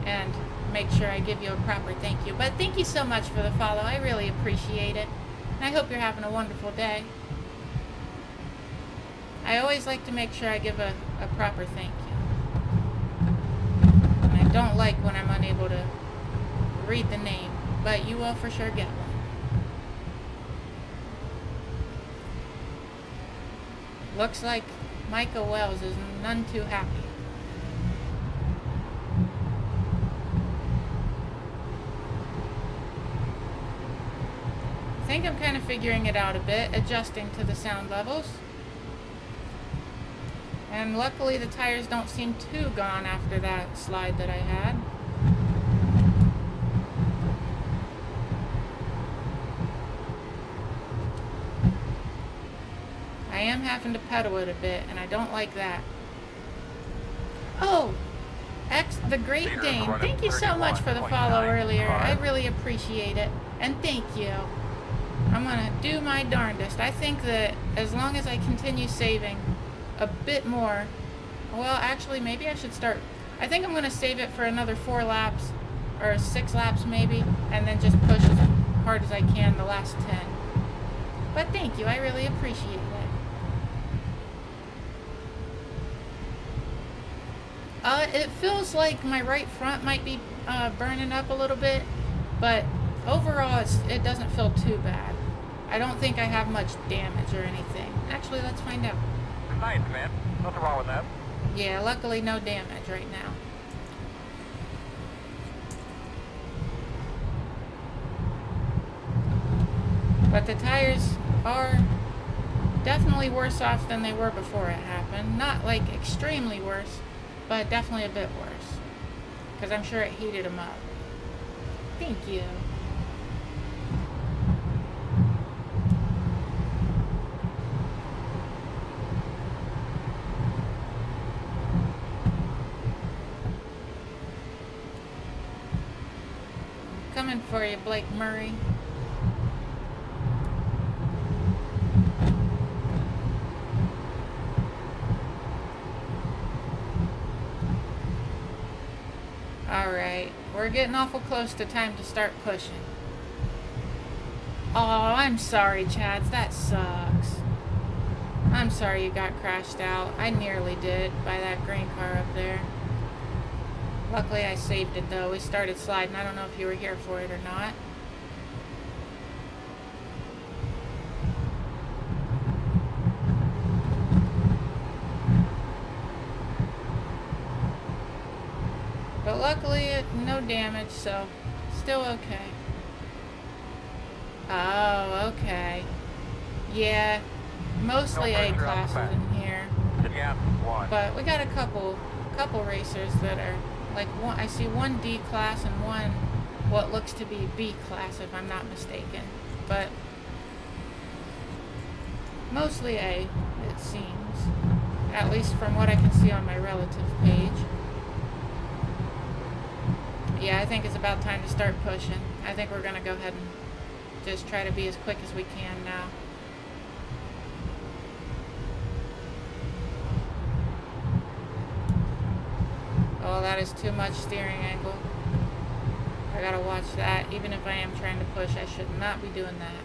S1: and make sure I give you a proper thank you. But thank you so much for the follow. I really appreciate it. And I hope you're having a wonderful day. I always like to make sure I give a proper thank you. And I don't like when I'm unable to read the name, but you will for sure get one. Looks like Micah Wells is none too happy. I think I'm kind of figuring it out a bit, adjusting to the sound levels. And luckily the tires don't seem too gone after that slide that I had. I am having to pedal it a bit, and I don't like that. Oh! The Great Dane, thank you so much for the follow earlier. I really appreciate it. And thank you. I'm gonna do my darndest. I think that as long as I continue saving a bit more, well, actually, maybe I should start. I think I'm gonna save it for another 4 laps, or 6 laps maybe, and then just push as hard as I can the last 10. But thank you, I really appreciate it. It feels like my right front might be burning up a little bit, but overall it doesn't feel too bad. I don't think I have much damage or anything. Actually, let's find out.
S3: Nice, man. Nothing wrong with that.
S1: Yeah, luckily no damage right now. But the tires are definitely worse off than they were before it happened. Not like extremely worse, but definitely a bit worse. Because I'm sure it heated them up. Thank you. Coming for you, Blake Murray. Alright, we're getting awful close to time to start pushing. Oh, I'm sorry, Chads. That sucks. I'm sorry you got crashed out. I nearly did by that green car up there. Luckily, I saved it, though. We started sliding. I don't know if you were here for it or not. But luckily, no damage, so still okay. Oh, okay. Yeah, mostly A classes in here.
S3: Yeah, one.
S1: But we got a couple racers that are like one. I see one D class and one what looks to be B class, if I'm not mistaken. But mostly A, it seems. At least from what I can see on my relative page. Yeah, I think it's about time to start pushing. I think we're gonna go ahead and just try to be as quick as we can now. Oh, that is too much steering angle. I gotta watch that. Even if I am trying to push, I should not be doing that.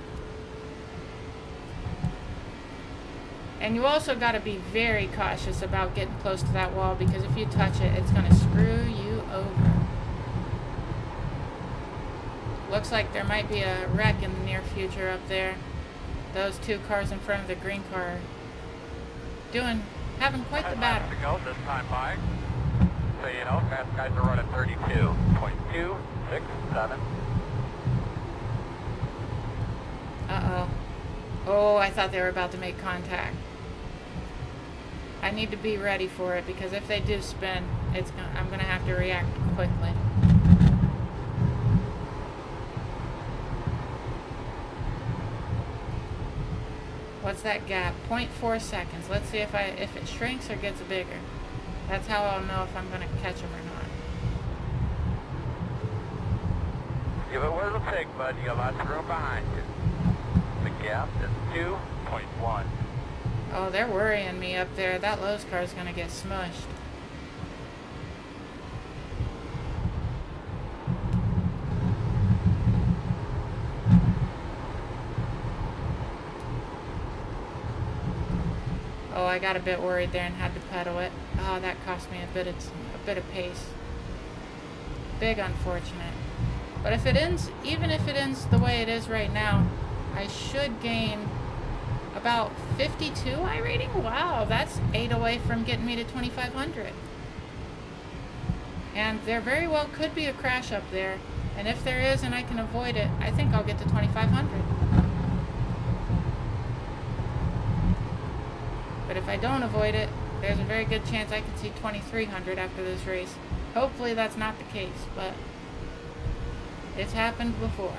S1: And you also gotta be very cautious about getting close to that wall, because if you touch it, it's gonna screw you over. Looks like there might be a wreck in the near future up there. Those two cars in front of the green car having quite the battle.
S3: To go this time by. So you know, fast guys are running 32.267.
S1: Uh-oh. Oh, I thought they were about to make contact. I need to be ready for it, because if they do spin, I'm gonna have to react quickly. What's that gap? 0.4 seconds. Let's see if it shrinks or gets bigger. That's how I'll know if I'm going to catch them or not.
S3: Give it what it'll take, bud. You got lots of room behind you. The gap is 2.1.
S1: Oh, they're worrying me up there. That Lowe's car is going to get smushed. Oh, I got a bit worried there and had to pedal it. Oh, that cost me a bit of pace. Big unfortunate. But if it ends, even if it ends the way it is right now, I should gain about 52 I rating. Wow, that's 8 away from getting me to 2,500. And there very well could be a crash up there. And if there is and I can avoid it, I think I'll get to 2,500. But if I don't avoid it, there's a very good chance I could see 2,300 after this race. Hopefully that's not the case, but it's happened before.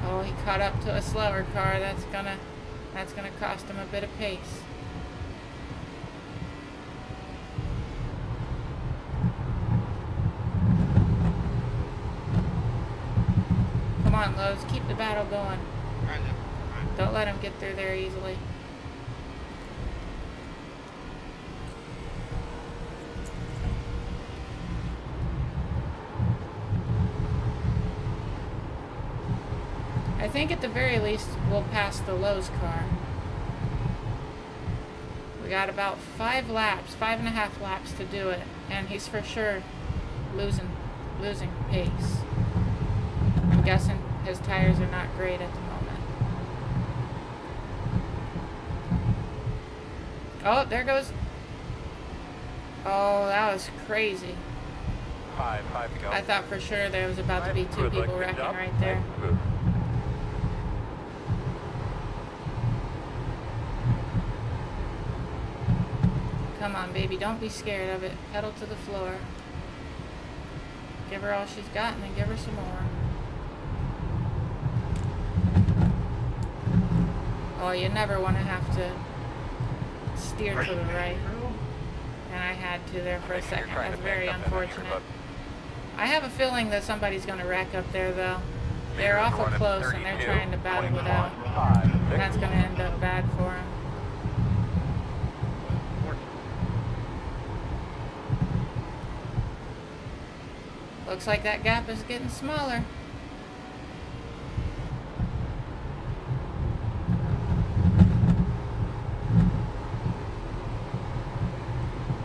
S1: Oh, he caught up to a slower car. That's gonna cost him a bit of pace. Come on, Lowe's, keep the battle going. Don't let him get through there easily. I think at the very least we'll pass the Lowe's car. We got about 5.5 laps to do it, and he's for sure losing pace. I'm guessing his tires are not great at the moment. Oh, there goes. Oh, that was crazy.
S3: 5 to go.
S1: I thought for sure there was about to be two people wrecking right there. Come on, baby, don't be scared of it. Pedal to the floor. Give her all she's got and then give her some more. Oh, you never want to have to steer to the right. And I had to there for a second. That's very unfortunate. I have a feeling that somebody's going to wreck up there, though. They're awful close, and they're trying to battle it out. And that's going to end up bad for them. Looks like that gap is getting smaller.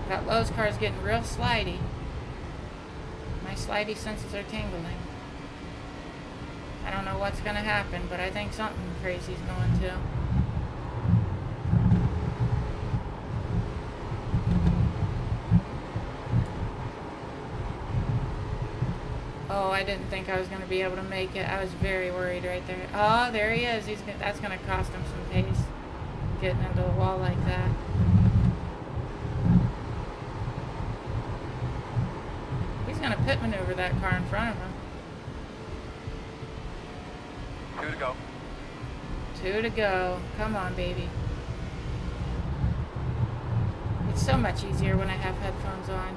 S1: That Lowe's car is getting real slidey. My slidey senses are tingling. I don't know what's going to happen, but I think something crazy is going to. Oh, I didn't think I was going to be able to make it. I was very worried right there. Oh, there he is. That's going to cost him some pace, getting into the wall like that. He's going to pit maneuver that car in front of him.
S3: 2 to go.
S1: 2 to go. Come on, baby. It's so much easier when I have headphones on.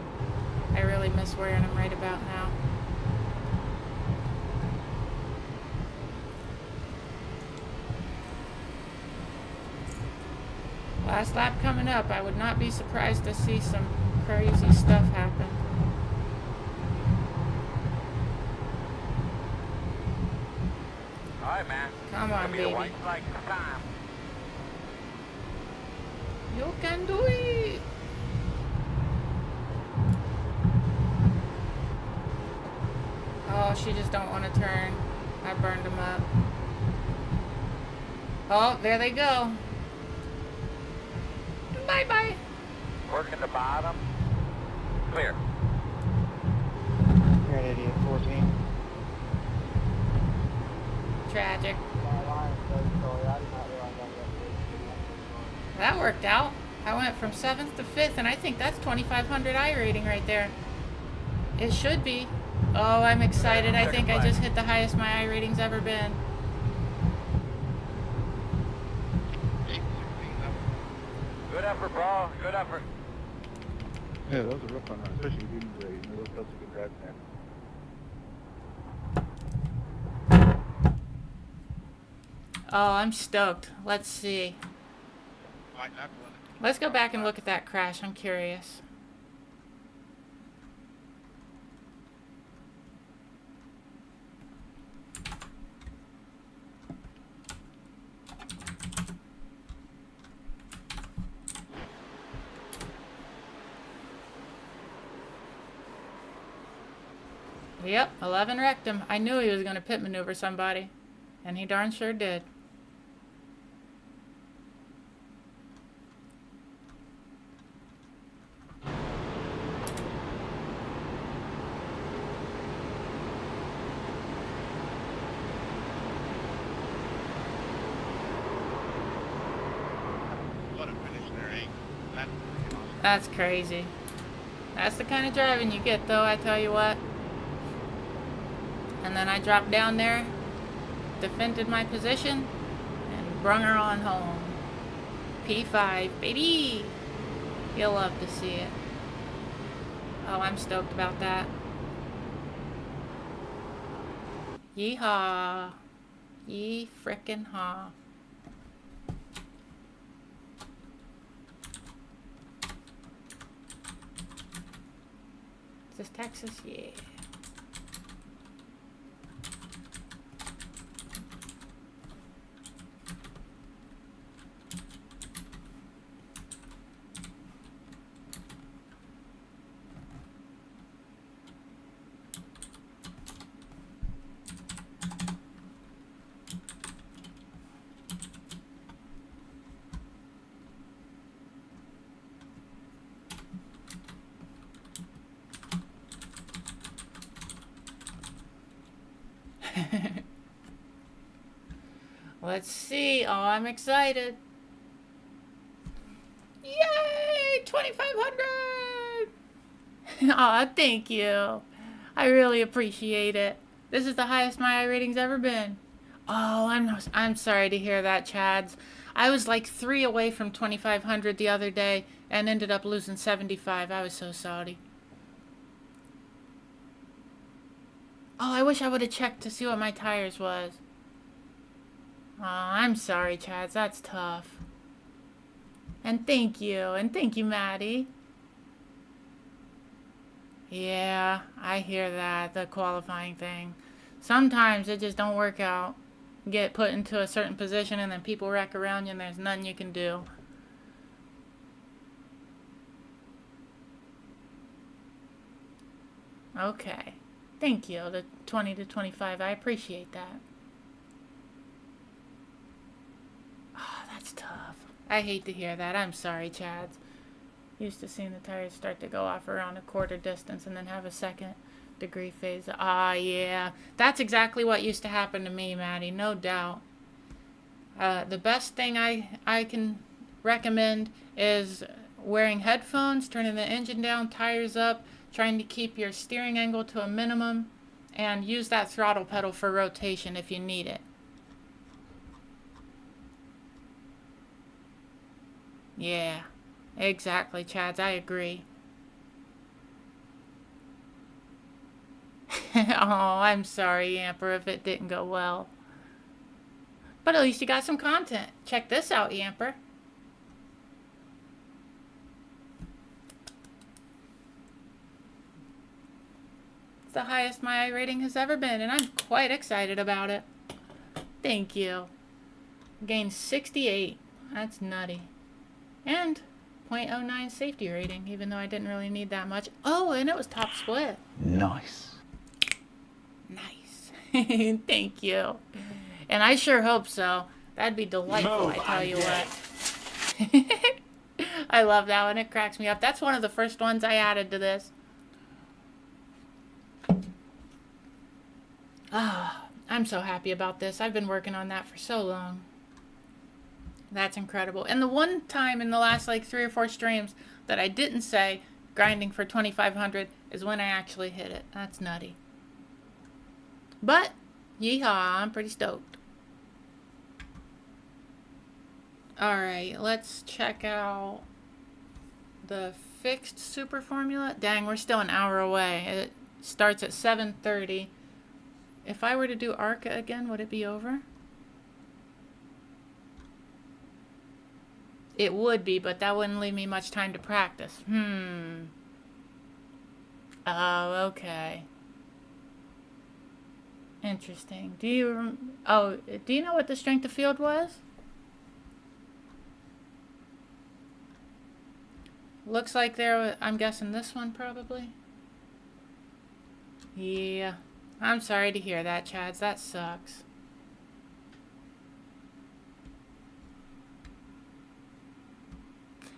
S1: I really miss wearing them right about now. Last lap coming up. I would not be surprised to see some crazy stuff happen.
S3: All right, man.
S1: Come on,
S3: Give me a
S1: baby.
S3: white flag this time.
S1: You can do it. Oh, she just don't want to turn. I burned them up. Oh, there they go. Bye-bye.
S3: Working the bottom. Clear.
S7: You're an idiot. 14.
S1: Tragic. That worked out. I went from 7th to 5th, and I think that's 2,500 I rating right there. It should be. Oh, I'm excited. I think I just hit the highest my I rating's ever been.
S3: Good effort, bro. Good effort.
S2: Yeah, that was a rough one, especially leading the race. Those fellas a good drive there.
S1: Oh, I'm stoked. Let's see. Let's go back and look at that crash. I'm curious. Yep, 11 wrecked him. I knew he was going to pit maneuver somebody, and he darn sure did. That's crazy. That's the kind of driving you get, though, I tell you what. And then I dropped down there, defended my position, and brung her on home. P5, baby! You'll love to see it. Oh, I'm stoked about that. Yeehaw. Yee frickin' haw. Is this Texas? Yeah. Let's see. Oh, I'm excited. Yay! 2,500! Aw, thank you. I really appreciate it. This is the highest my I rating's ever been. Oh, I'm sorry to hear that, Chads. I was like 3 away from 2,500 the other day and ended up losing 75. I was so sorry. Oh, I wish I would have checked to see what my tires was. Oh, I'm sorry, Chads. That's tough. And thank you, Maddie. Yeah, I hear that, the qualifying thing. Sometimes it just don't work out. You get put into a certain position and then people wreck around you and there's nothing you can do. Okay. Thank you, the 20 to 25. I appreciate that. Oh, that's tough. I hate to hear that. I'm sorry, Chads. Used to seeing the tires start to go off around a quarter distance and then have a second degree phase. Ah, yeah. That's exactly what used to happen to me, Maddie. No doubt. The best thing I can recommend is wearing headphones, turning the engine down, tires up, trying to keep your steering angle to a minimum, and use that throttle pedal for rotation if you need it. Yeah, exactly, Chads. I agree. Oh, I'm sorry, Yamper, if it didn't go well. But at least you got some content. Check this out, Yamper. It's the highest my rating has ever been, and I'm quite excited about it. Thank you. Gained 68. That's nutty. And 0.09 safety rating, even though I didn't really need that much. Oh, and it was top split.
S4: Nice.
S1: Nice. Thank you. And I sure hope so. That'd be delightful, I tell you what. I love that one. It cracks me up. That's one of the first ones I added to this. Ah, I'm so happy about this. I've been working on that for so long. That's incredible. And the one time in the last like 3 or 4 streams that I didn't say grinding for 2,500 is when I actually hit it. That's nutty. But, yeehaw, I'm pretty stoked. Alright, let's check out the fixed super formula. Dang, we're still an hour away. It starts at 7:30. If I were to do ARCA again, would it be over? It would be, but that wouldn't leave me much time to practice. Oh, okay. Interesting. Do you know what the strength of field was? Looks like I'm guessing this one probably. Yeah. I'm sorry to hear that, Chads. That sucks.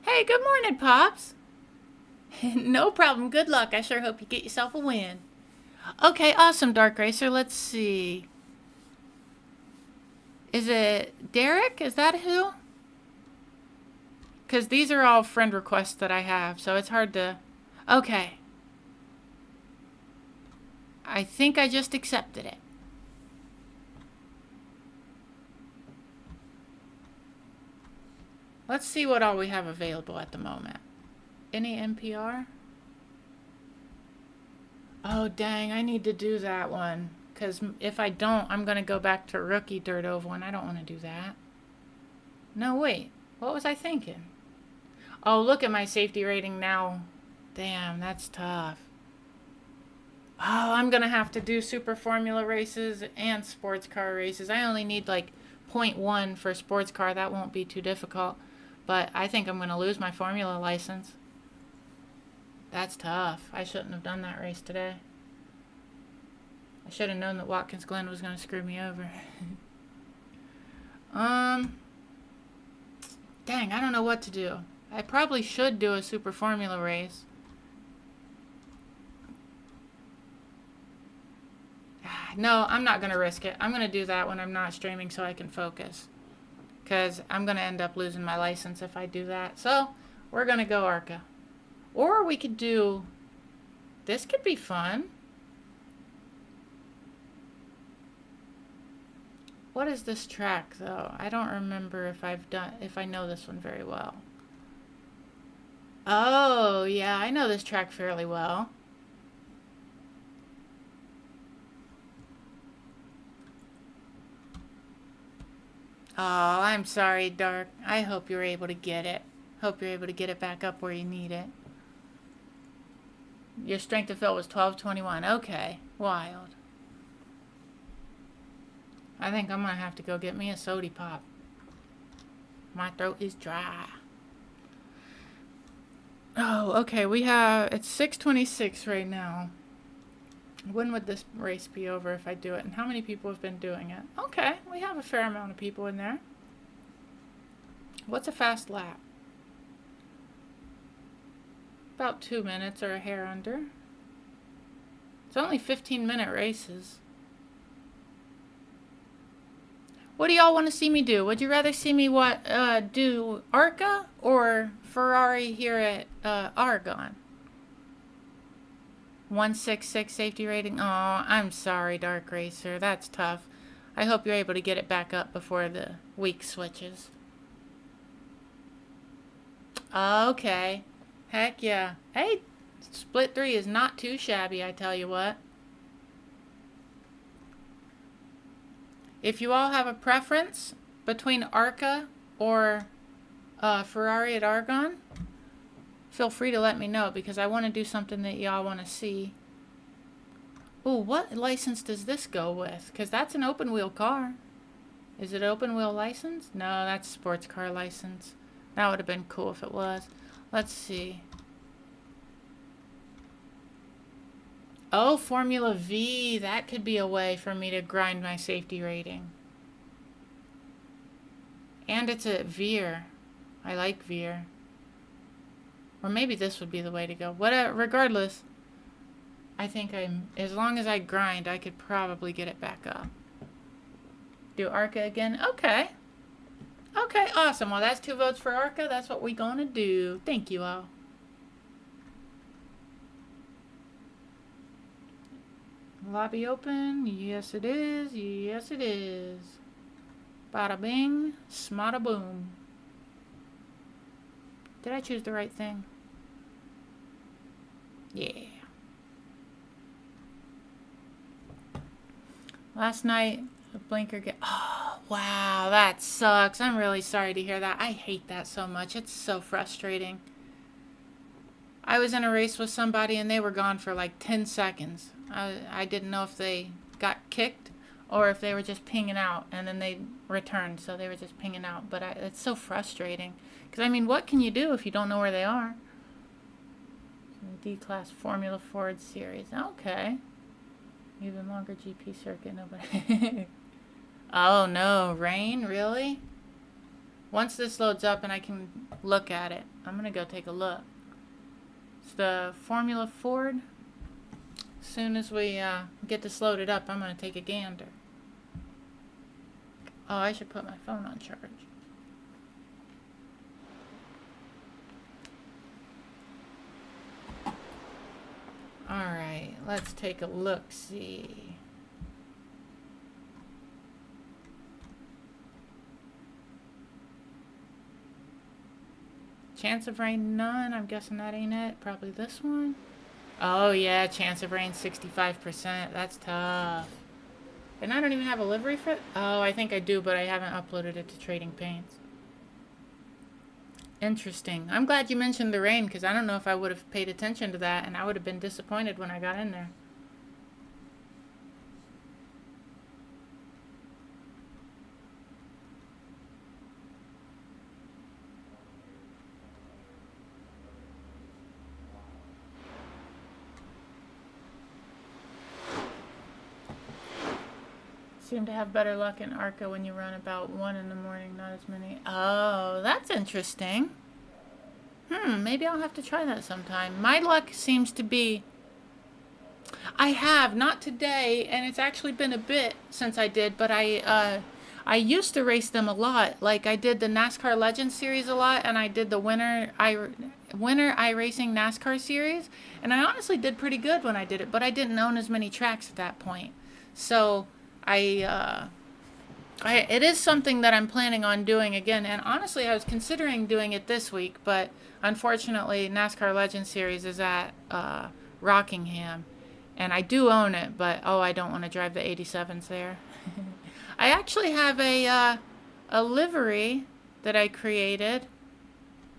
S1: Hey, good morning, Pops. No problem. Good luck. I sure hope you get yourself a win. Okay, awesome, Dark Racer. Let's see. Is it Derek? Is that who? Because these are all friend requests that I have, so it's hard to... Okay. I think I just accepted it. Let's see what all we have available at the moment. Any NPR? Oh, dang, I need to do that one. Because if I don't, I'm going to go back to Rookie Dirt Oval, and I don't want to do that. No, wait. What was I thinking? Oh, look at my safety rating now. Damn, that's tough. Oh, I'm going to have to do Super Formula races and sports car races. I only need like 0.1 for sports car. That won't be too difficult. But I think I'm going to lose my Formula license. That's tough. I shouldn't have done that race today. I should have known that Watkins Glen was going to screw me over. Dang, I don't know what to do. I probably should do a Super Formula race. No, I'm not going to risk it. I'm going to do that when I'm not streaming so I can focus. Because I'm going to end up losing my license if I do that. So, we're going to go ARCA. Or we could do... This could be fun. What is this track, though? I don't remember if I know this one very well. Oh, yeah, I know this track fairly well. Oh, I'm sorry, Dark. I hope you're able to get it. Hope you're able to get it back up where you need it. Your strength of fill was 1221. Okay, wild. I think I'm gonna have to go get me a sody pop. My throat is dry. Oh, okay, it's 6:26 right now. When would this race be over if I do it? And how many people have been doing it? Okay, we have a fair amount of people in there. What's a fast lap? About 2 minutes or a hair under. It's only 15-minute races. What do y'all want to see me do? Would you rather see me do ARCA or Ferrari here at Aragon? 166 safety rating. Oh, I'm sorry, Dark Racer. That's tough. I hope you're able to get it back up before the week switches. Okay. Heck yeah. Hey, split 3 is not too shabby, I tell you what. If you all have a preference between ARCA or Ferrari at Aragon, feel free to let me know because I want to do something that y'all want to see. Ooh, what license does this go with? Because that's an open wheel car. Is it open wheel license? No, that's sports car license. That would have been cool if it was. Let's see. Oh, Formula V. That could be a way for me to grind my safety rating. And it's a Veer. I like Veer. Or maybe this would be the way to go. Regardless, I think as long as I grind, I could probably get it back up. Do ARCA again? Okay. Okay, awesome. Well, that's 2 votes for ARCA. That's what we're gonna do. Thank you all. Lobby open. Yes, it is. Yes, it is. Bada bing. Smada boom. Did I choose the right thing? Yeah. Last night, the blinker oh, wow, that sucks. I'm really sorry to hear that. I hate that so much. It's so frustrating. I was in a race with somebody and they were gone for like 10 seconds. I didn't know if they got kicked or if they were just pinging out and then they returned. So they were just pinging out. But it's so frustrating. Because, I mean, what can you do if you don't know where they are? D-Class Formula Ford Series. Okay. Even longer GP circuit. Nobody. Oh, no. Rain? Really? Once this loads up and I can look at it, I'm going to go take a look. It's the Formula Ford. As soon as we get this loaded up, I'm going to take a gander. Oh, I should put my phone on charge. Alright, let's take a look-see. Chance of rain, none. I'm guessing that ain't it. Probably this one. Oh, yeah, chance of rain, 65%. That's tough. And I don't even have a livery for it? Oh, I think I do, but I haven't uploaded it to Trading Paints. Interesting. I'm glad you mentioned the rain, because I don't know if I would have paid attention to that, and I would have been disappointed when I got in there. Seem to have better luck in ARCA when you run about 1 in the morning, not as many. Oh, that's interesting. Maybe I'll have to try that sometime. My luck seems to be... I have, not today, and it's actually been a bit since I did, but I used to race them a lot. Like, I did the NASCAR Legends series a lot, and I did the Winter iRacing NASCAR series, and I honestly did pretty good when I did it, but I didn't own as many tracks at that point. So... I It is something that I'm planning on doing again, and honestly, I was considering doing it this week, but unfortunately, NASCAR Legends Series is at Rockingham, and I do own it, but oh, I don't want to drive the 87s there. I actually have a livery that I created.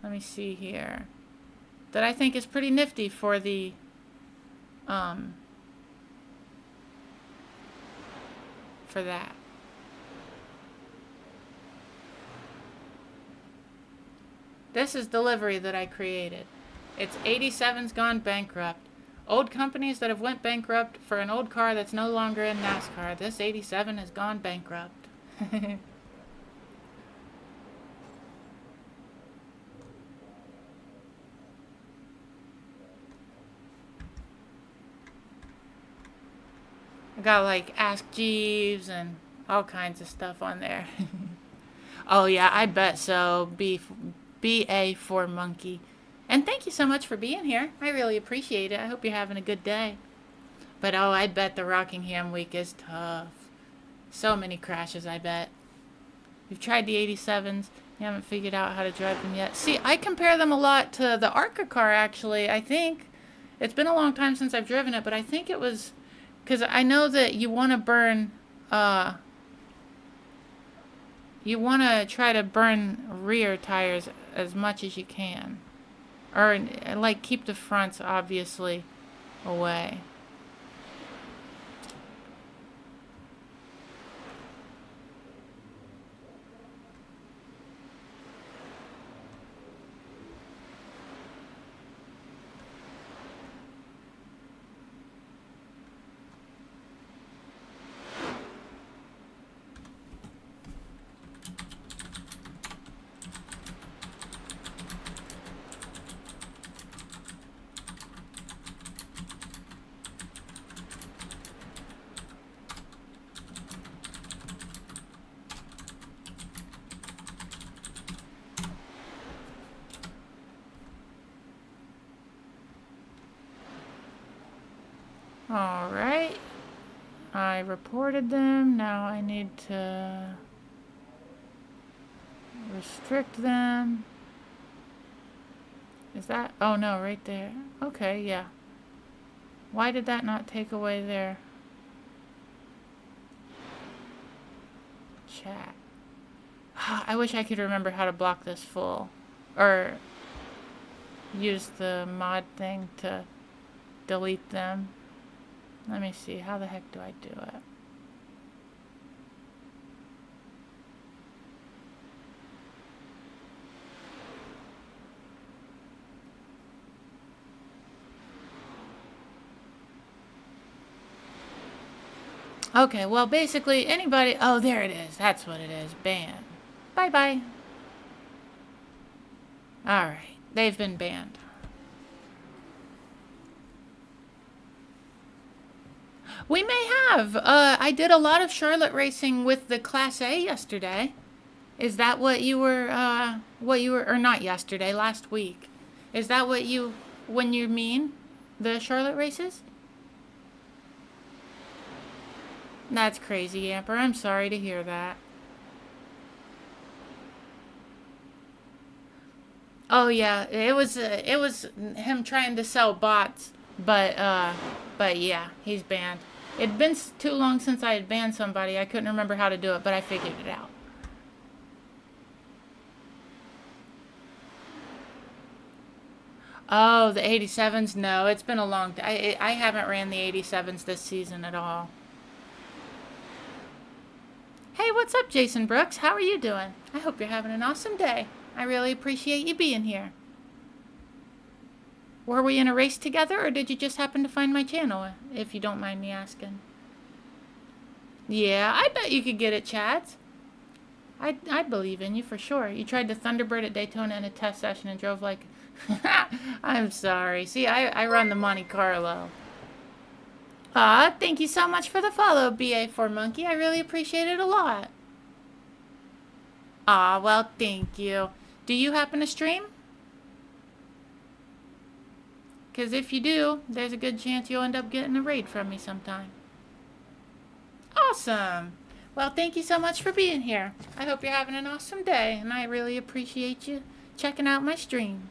S1: Let me see here. That I think is pretty nifty for the for that. This is the livery that I created. It's 87's gone bankrupt. Old companies that have went bankrupt for an old car that's no longer in NASCAR. This 87 has gone bankrupt. I got like Ask Jeeves and all kinds of stuff on there. Oh yeah, I bet so. BA for Monkey. And thank you so much for being here. I really appreciate it. I hope you're having a good day. But oh, I bet the Rockingham week is tough. So many crashes, I bet. You've tried the 87s. You haven't figured out how to drive them yet. See, I compare them a lot to the ARCA car, actually. I think it's been a long time since I've driven it, but I think it was because I know that you want to burn you want to try to burn rear tires as much as you can. Or, like, keep the fronts, obviously, away. Alright. I reported them. Now I need to restrict them. Is that? Oh no, right there. Okay, yeah. Why did that not take away their chat? I wish I could remember how to block this full. Or use the mod thing to delete them. Let me see. How the heck do I do it? Okay, well, basically, anybody... Oh, there it is. That's what it is. Ban. Bye-bye. Alright. They've been banned. We may have. I did a lot of Charlotte racing with the Class A yesterday. Is that what you were, or not yesterday, last week? Is that what you, when you mean? The Charlotte races? That's crazy, Amper. I'm sorry to hear that. Oh yeah, it was him trying to sell bots, but yeah, he's banned. It'd been too long since I had banned somebody. I couldn't remember how to do it, but I figured it out. Oh, the 87s? No, it's been a long time. I haven't ran the 87s this season at all. Hey, what's up, Jason Brooks? How are you doing? I hope you're having an awesome day. I really appreciate you being here. Were we in a race together, or did you just happen to find my channel, if you don't mind me asking? Yeah, I bet you could get it, Chads. I believe in you for sure. You tried the Thunderbird at Daytona in a test session and drove like... I'm sorry. See, I run the Monte Carlo. Aw, thank you so much for the follow, BA4Monkey. I really appreciate it a lot. Aw, well, thank you. Do you happen to stream? Because if you do, there's a good chance you'll end up getting a raid from me sometime. Awesome. Well, thank you so much for being here. I hope you're having an awesome day, and I really appreciate you checking out my stream.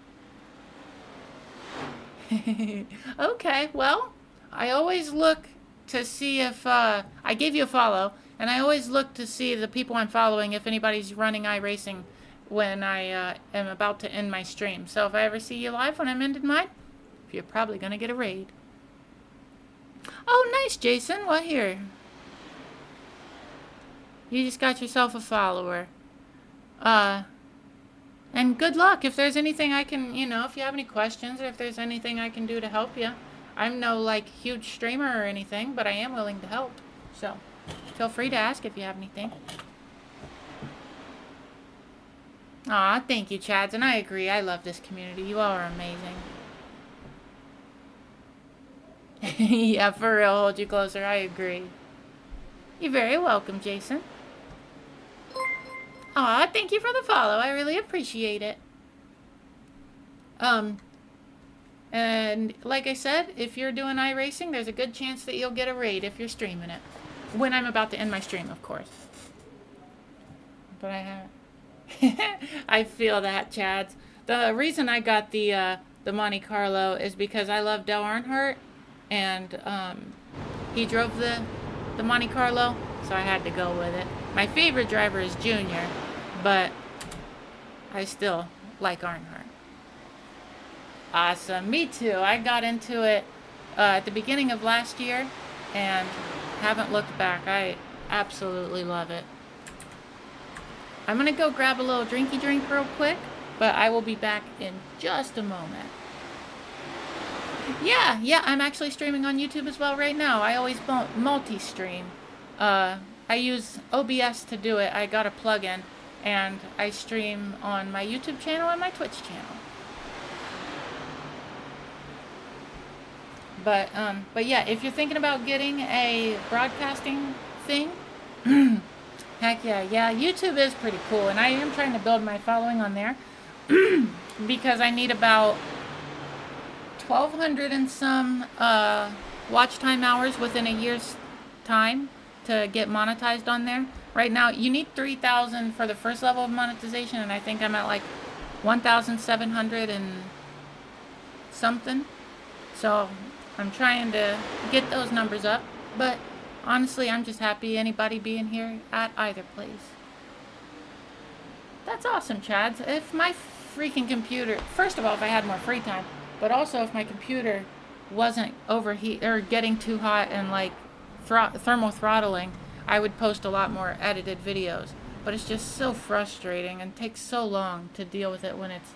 S1: Okay, well, I always look to see if I gave you a follow, and I always look to see the people I'm following if anybody's running iRacing when I am about to end my stream. So if I ever see you live when I'm ending mine, you're probably gonna get a raid. Oh, nice, Jason. What here? You just got yourself a follower. And good luck. If there's anything I can, you know, if you have any questions or if there's anything I can do to help you. I'm no, like, huge streamer or anything, but I am willing to help. So, feel free to ask if you have anything. Aw, thank you, Chads. And I agree. I love this community. You all are amazing. Yeah, for real. Hold you closer. I agree. You're very welcome, Jason. Aw, thank you for the follow. I really appreciate it. And like I said, if you're doing iRacing, there's a good chance that you'll get a raid if you're streaming it. When I'm about to end my stream, of course. But I haven't. I feel that, Chads. The reason I got the Monte Carlo is because I love Dale Earnhardt, and he drove the Monte Carlo, so I had to go with it. My favorite driver is Junior, but I still like Earnhardt. Awesome. Me too. I got into it at the beginning of last year and haven't looked back. I absolutely love it. I'm going to go grab a little drinky drink real quick, but I will be back in just a moment. Yeah, I'm actually streaming on YouTube as well right now. I always multi-stream. I use OBS to do it. I got a plugin, and I stream on my YouTube channel and my Twitch channel. But yeah, if you're thinking about getting a broadcasting thing, heck yeah, YouTube is pretty cool, and I am trying to build my following on there because I need about 1,200 and some watch time hours within a year's time to get monetized on there. Right now, you need 3,000 for the first level of monetization, and I think I'm at like 1,700 and something. So I'm trying to get those numbers up, but honestly, I'm just happy anybody being here at either place. That's awesome, Chads. If my freaking computer, first of all, if I had more free time, but also if my computer wasn't overheat or getting too hot and like thermal throttling, I would post a lot more edited videos. But it's just so frustrating and takes so long to deal with it when it's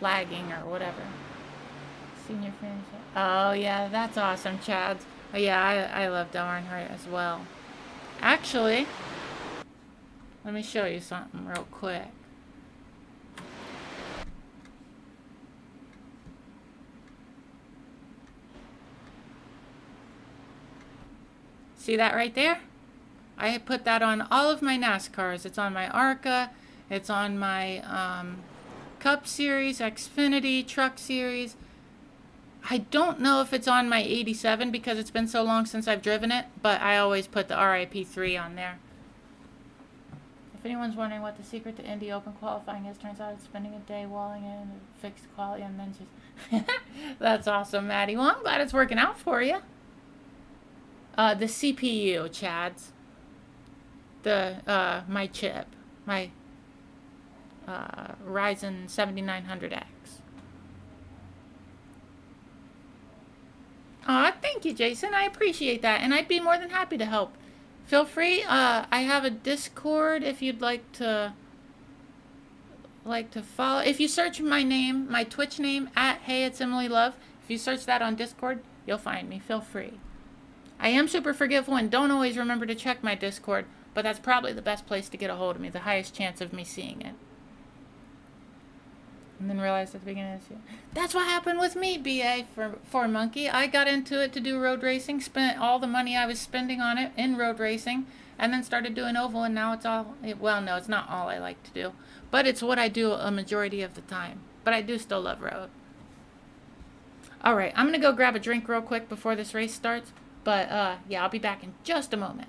S1: lagging or whatever. Senior friends. Oh yeah, that's awesome, Chads. Oh, yeah, I love Dale Earnhardt as well. Actually, let me show you something real quick. See that right there? I put that on all of my NASCARs. It's on my ARCA. It's on my Cup Series, Xfinity, Truck Series. I don't know if it's on my 87 because it's been so long since I've driven it, but I always put the RIP3 on there. If anyone's wondering what the secret to Indy Open qualifying is, turns out it's spending a day walling in, fixed quality, and then just... That's awesome, Maddie. Well, I'm glad it's working out for you. The CPU, Chads. My chip. My Ryzen 7900X. Aw, thank you, Jason. I appreciate that, and I'd be more than happy to help. Feel free. I have a Discord if you'd like to follow. If you search my name, my Twitch name at Hey It's Emily Love, if you search that on Discord, you'll find me. Feel free. I am super forgetful and don't always remember to check my Discord, but that's probably the best place to get a hold of me, the highest chance of me seeing it. And then realized at the beginning of this year. That's what happened with me, BA for Monkey. I got into it to do road racing, spent all the money I was spending on it in road racing, and then started doing oval, and now it's all, well, no, it's not all I like to do, but it's what I do a majority of the time. But I do still love road. All right, I'm going to go grab a drink real quick before this race starts. But yeah, I'll be back in just a moment.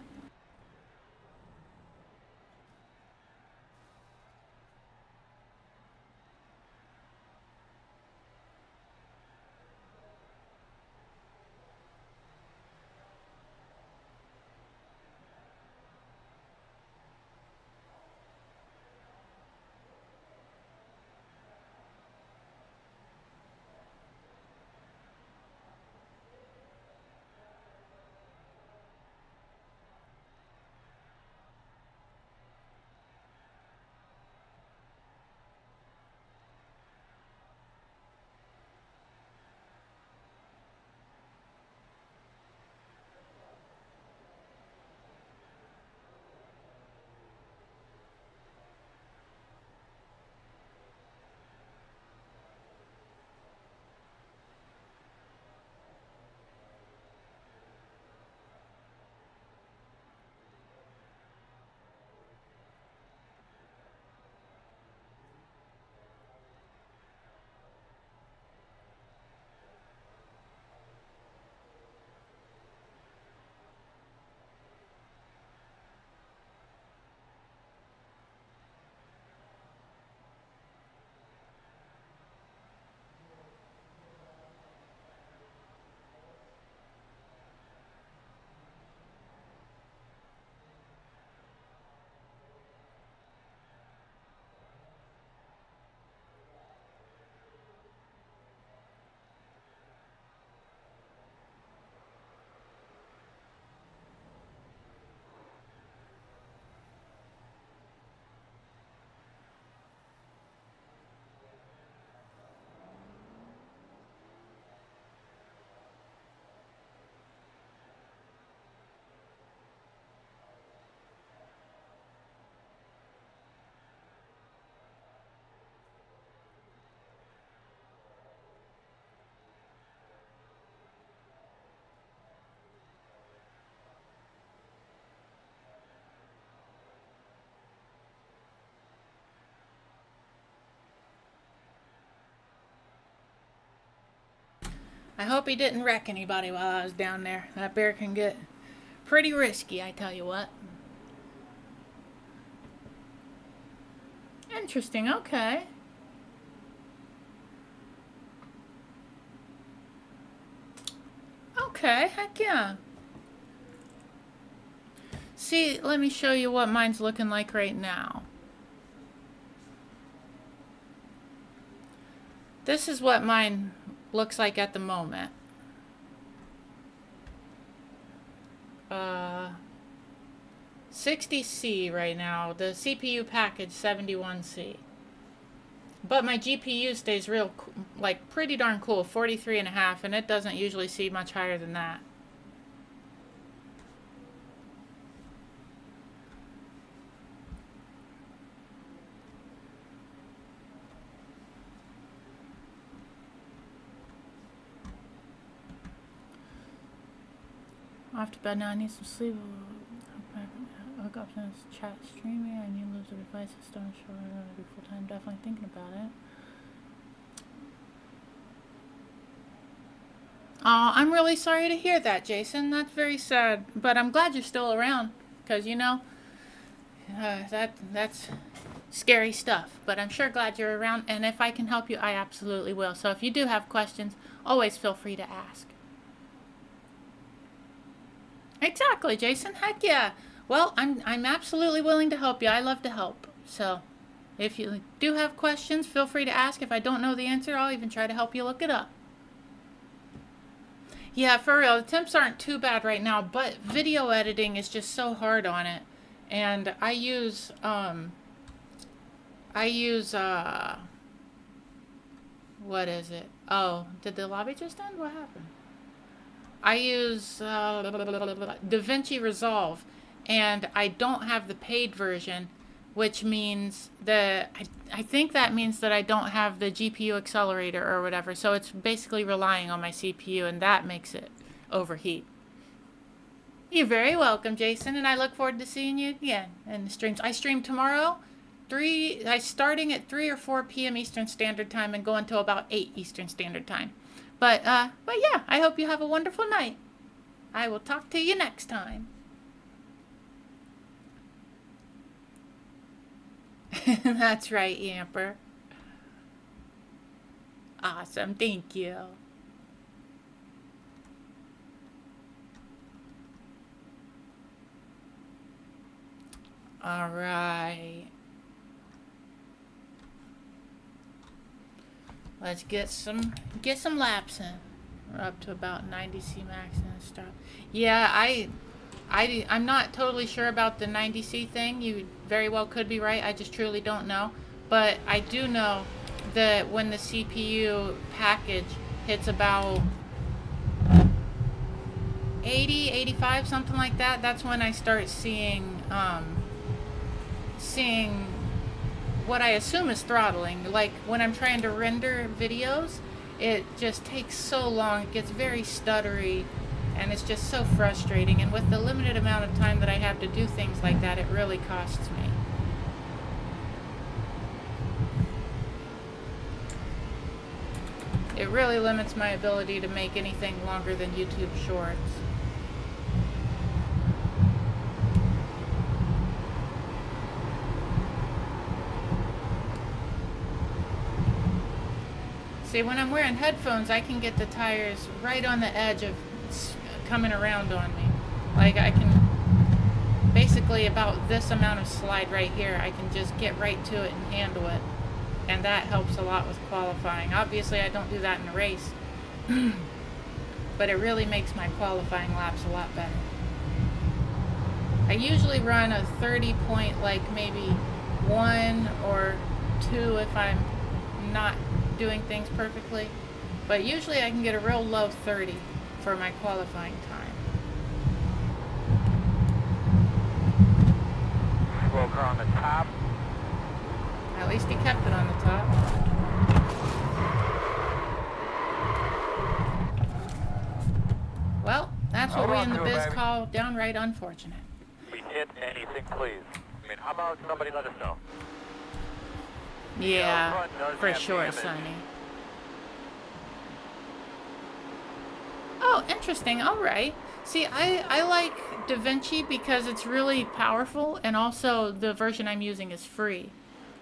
S1: I hope he didn't wreck anybody while I was down there. That bear can get pretty risky, I tell you what. Interesting, okay. Okay, heck yeah. See, let me show you what mine's looking like right now. This is what mine looks like at the moment. 60C right now. The CPU package 71C. But my GPU stays real, like pretty darn cool, 43.5, and it doesn't usually see much higher than that. Off to bed now. I need some sleep. Hook up to this chat streaming. I need to lose the devices. Don't show. I'm gonna be full time. Definitely thinking about it. Oh, I'm really sorry to hear that, Jason. That's very sad. But I'm glad you're still around, because you know that's scary stuff. But I'm sure glad you're around. And if I can help you, I absolutely will. So if you do have questions, always feel free to ask. Exactly, Jason. Heck yeah. Well, I'm absolutely willing to help you. I love to help. So, if you do have questions, feel free to ask. If I don't know the answer, I'll even try to help you look it up. Yeah, for real. The temps aren't too bad right now, but video editing is just so hard on it. And I use what is it? Oh, did the lobby just end? What happened? I use DaVinci Resolve, and I don't have the paid version, which means that I think that means that I don't have the GPU accelerator or whatever. So it's basically relying on my CPU, and that makes it overheat. You're very welcome, Jason, and I look forward to seeing you again in the streams. I stream tomorrow, starting at 3 or 4 p.m. Eastern Standard Time and go until about 8 Eastern Standard Time. But yeah, I hope you have a wonderful night. I will talk to you next time. That's right, Yamper. Awesome, thank you. All right. Let's get some laps in. We're up to about 90 C max and stop. Yeah, I'm not totally sure about the 90 C thing. You very well could be right. I just truly don't know. But I do know that when the CPU package hits about 80, 85, something like that, that's when I start seeing what I assume is throttling. Like when I'm trying to render videos, it just takes so long, it gets very stuttery, and it's just so frustrating. And with the limited amount of time that I have to do things like that, it really costs me. It really limits my ability to make anything longer than YouTube Shorts. See, when I'm wearing headphones, I can get the tires right on the edge of coming around on me. Like, I can, basically about this amount of slide right here, I can just get right to it and handle it. And that helps a lot with qualifying. Obviously, I don't do that in a race. But it really makes my qualifying laps a lot better. I usually run a 30 point, like maybe 1 or 2 if I'm not doing things perfectly, but usually I can get a real low 30 for my qualifying time.
S3: Smoker on the top.
S1: At least he kept it on the top. Well, that's what we in the biz call downright unfortunate.
S3: If we hit anything, please. I mean, how about somebody let us know?
S1: Yeah, for sure, Sonny. Oh, interesting. All right. See, I like DaVinci because it's really powerful, and also the version I'm using is free.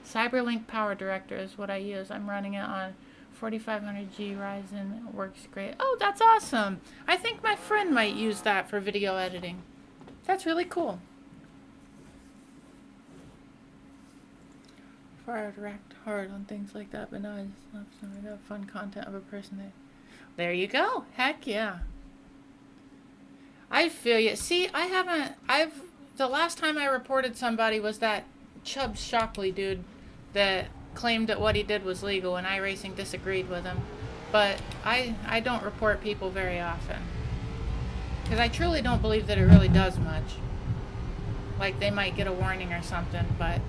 S1: Cyberlink Power Director is what I use. I'm running it on 4500G Ryzen. It works great. Oh, that's awesome. I think my friend might use that for video editing. That's really cool. I racked hard on things like that, but now I just love some of the fun content of a person there. There you go. Heck yeah. I feel you. See, the last time I reported somebody was that Chubbs Shockley dude that claimed that what he did was legal, and iRacing disagreed with him. But I don't report people very often. Because I truly don't believe that it really does much. Like, they might get a warning or something, but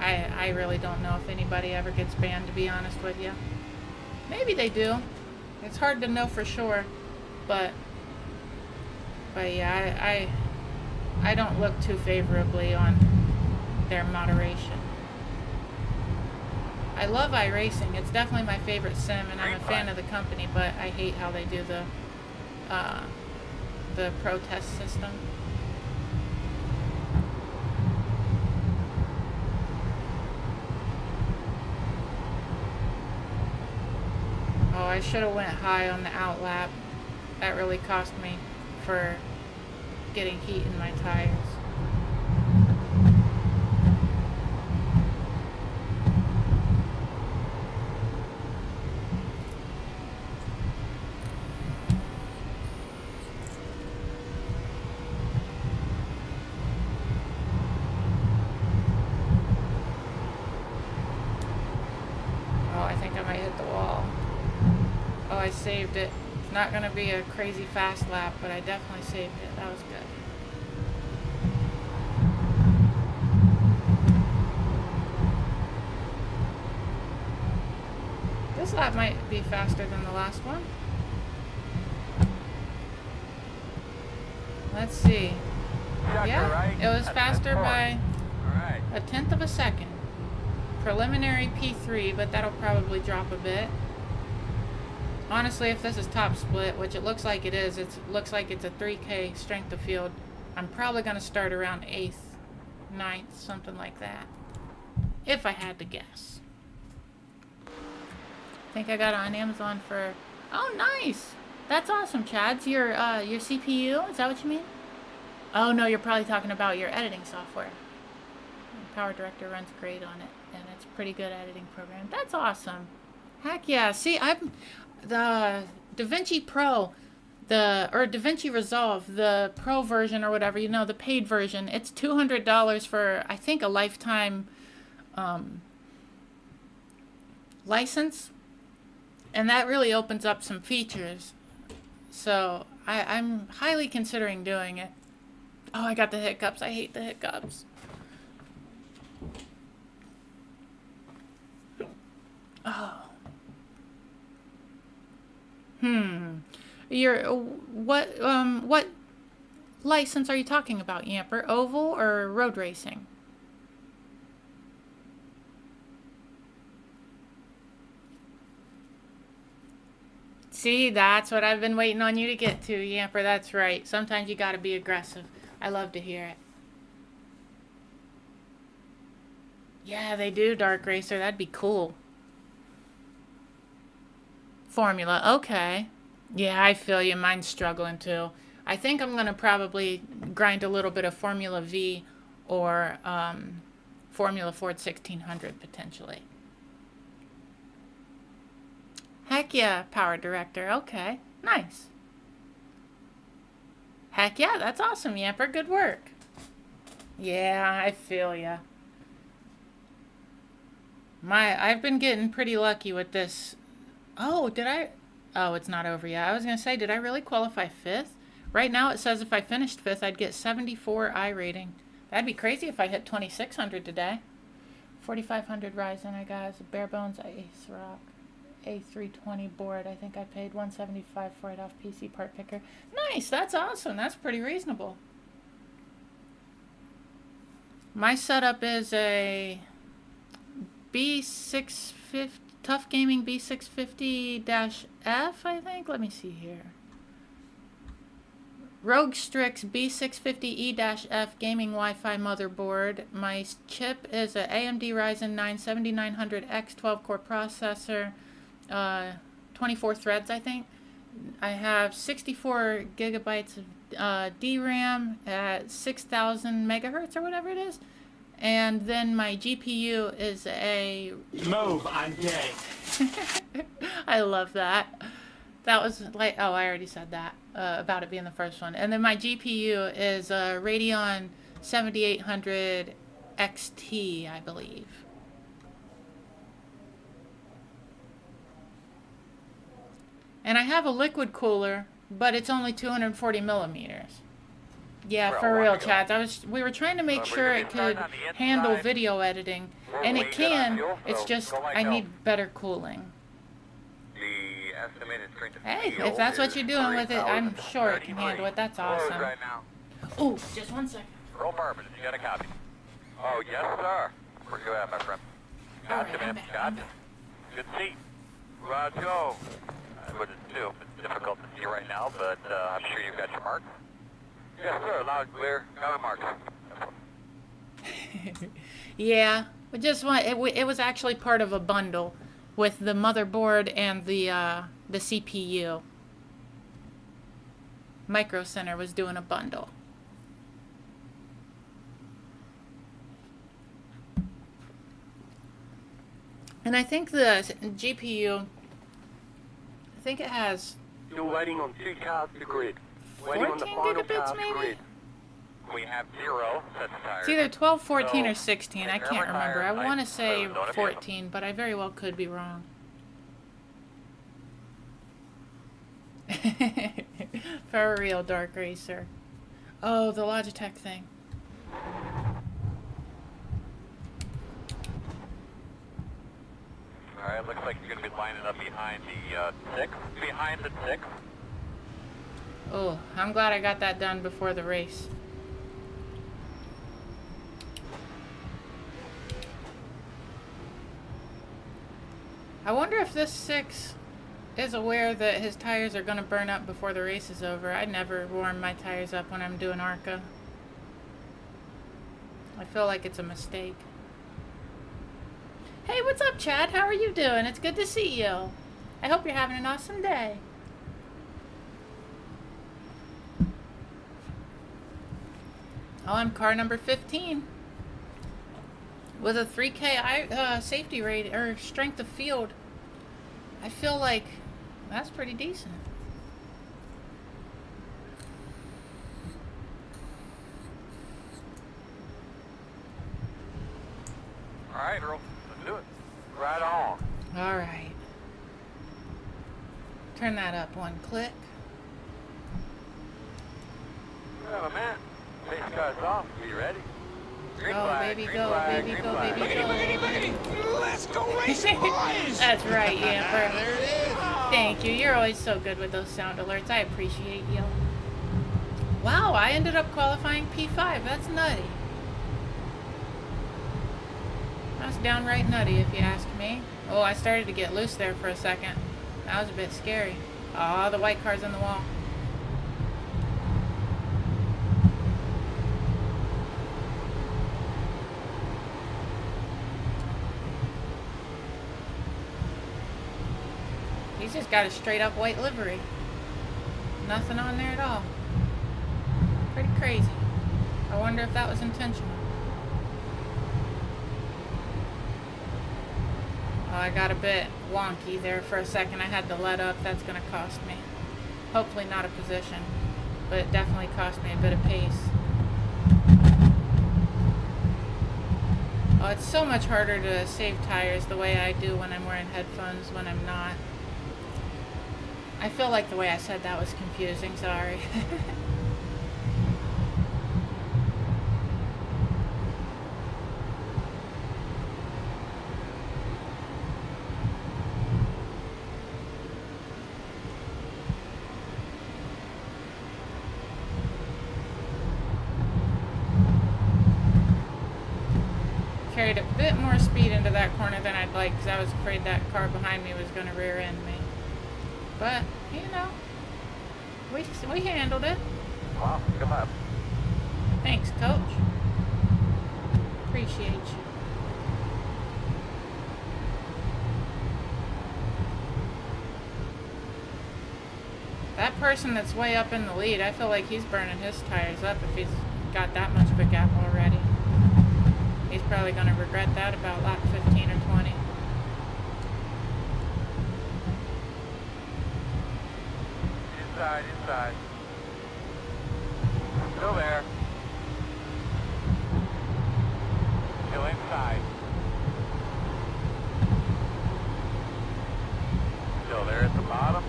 S1: I really don't know if anybody ever gets banned, to be honest with you. Maybe they do. It's hard to know for sure, but yeah, I don't look too favorably on their moderation. I love iRacing. It's definitely my favorite sim, and I'm a fan of the company, but I hate how they do the protest system. Oh, I should have went high on the outlap. That really cost me for getting heat in my tires. Oh, I think I might hit the wall. Oh, I saved it. It's not going to be a crazy fast lap, but I definitely saved it. That was good. This lap might be faster than the last one. Let's see. Yeah, it was faster by a tenth of a second. Preliminary P3, but that'll probably drop a bit. Honestly, if this is top split, which it looks like it is, it looks like it's a 3K strength of field. I'm probably going to start around 8th, 9th, something like that. If I had to guess. I think I got it on Amazon for... Oh, nice! That's awesome, Chad. It's your CPU? Is that what you mean? Oh, no, you're probably talking about your editing software. Power Director runs great on it, and it's a pretty good editing program. That's awesome. Heck yeah. See, the DaVinci Pro, or DaVinci Resolve, the Pro version or whatever, you know, the paid version, it's $200 for, I think, a lifetime license. And that really opens up some features. So I'm highly considering doing it. Oh, I got the hiccups. I hate the hiccups. Oh. What license are you talking about, Yamper? Oval or road racing? See, that's what I've been waiting on you to get to, Yamper. That's right. Sometimes you gotta be aggressive. I love to hear it. Yeah, they do, Dark Racer. That'd be cool. Formula, okay. Yeah, I feel you. Mine's struggling too. I think I'm gonna probably grind a little bit of Formula V or Formula Ford 1600 potentially. Heck yeah, Power Director. Okay, nice. Heck yeah, that's awesome, Yamper. Good work. Yeah, I feel ya. I've been getting pretty lucky with this. Oh, did I? Oh, it's not over yet. I was going to say, did I really qualify 5th? Right now it says if I finished 5th, I'd get 74 I rating. That'd be crazy if I hit 2600 today. 4500 Ryzen, I got a bare bones Ace Rock A320 board. I think I paid $175 for it off PC Part Picker. Nice, that's awesome. That's pretty reasonable. My setup is a B650, Tough Gaming B650-F, I think. Let me see here. Rogue Strix B650E-F gaming Wi-Fi motherboard. My chip is a AMD Ryzen 9 7900X 12-core processor, 24 threads, I think. I have 64 gigabytes of DRAM at 6,000 megahertz or whatever it is. And then my GPU is a...
S5: Move, I'm gay.
S1: I love that. That was like... Oh, I already said that about it being the first one. And then my GPU is a Radeon 7800 XT, I believe. And I have a liquid cooler, but it's only 240 millimeters. Yeah, for real, Chad. We were trying to make sure it could handle video editing, and it can. It's just I need better cooling. Hey, if that's what you're doing with it, I'm sure it can handle it. That's awesome. Oh, just one second.
S3: Roll permit, you got a copy. Oh, yes, sir. Where you at, my friend? Gotcha, man. Gotcha. Good seat. Roger. I wouldn't do. It's difficult to see right now, but I'm sure you've got your mark. Yes, sir. Loud and clear. Got a mark.
S1: Yeah, we just want it was actually part of a bundle with the motherboard and the CPU. Micro Center was doing a bundle. And I think the GPU, I think it has...
S3: You're waiting on 2 cars to grid.
S1: 14 gigabits maybe?
S3: We have 0. That's tires.
S1: It's either 12, 14, or 16. I can't remember. I want to say 14, but I very well could be wrong. For real, Dark Racer. Oh, the Logitech thing.
S3: Alright, looks like you're going to be lining up behind the 6. Behind the 6.
S1: Oh, I'm glad I got that done before the race. I wonder if this 6 is aware that his tires are going to burn up before the race is over. I never warm my tires up when I'm doing ARCA. I feel like it's a mistake. Hey, what's up, Chad? How are you doing? It's good to see you. I hope you're having an awesome day. Oh, I'm car number 15 with a 3K safety rate or strength of field. I feel like that's pretty decent.
S3: All right, girl. Let's do it. Right on.
S1: All right. Turn that up one click.
S3: Yeah, my man. Pace car's off. Be ready. Green
S1: Go,
S3: flag,
S1: baby,
S3: green
S1: go,
S3: flag,
S1: baby,
S3: green
S1: go,
S3: flag.
S1: baby, go.
S5: Let's go racing, boys!
S1: That's right, Yamper.
S5: There it is.
S1: Thank you. You're always so good with those sound alerts. I appreciate you. Wow, I ended up qualifying P5. That's nutty. That's downright nutty, if you ask me. Oh, I started to get loose there for a second. That was a bit scary. Oh, the white car's in the wall. He's just got a straight up white livery. Nothing on there at all. Pretty crazy. I wonder if that was intentional. Oh, I got a bit wonky there for a second. I had to let up. That's going to cost me. Hopefully not a position, but it definitely cost me a bit of pace. Oh, it's so much harder to save tires the way I do when I'm wearing headphones when I'm not. I feel like the way I said that was confusing. Sorry. Carried a bit more speed into that corner than I'd like because I was afraid that car behind me was going to rear end me. But, you know, we handled it.
S3: Wow, come up.
S1: Thanks, Coach. Appreciate you. That person that's way up in the lead, I feel like he's burning his tires up if he's got that much of a gap already. He's probably going to regret that about lap 15 or 20.
S3: Inside, inside. Still there. Still inside. Still there at the bottom.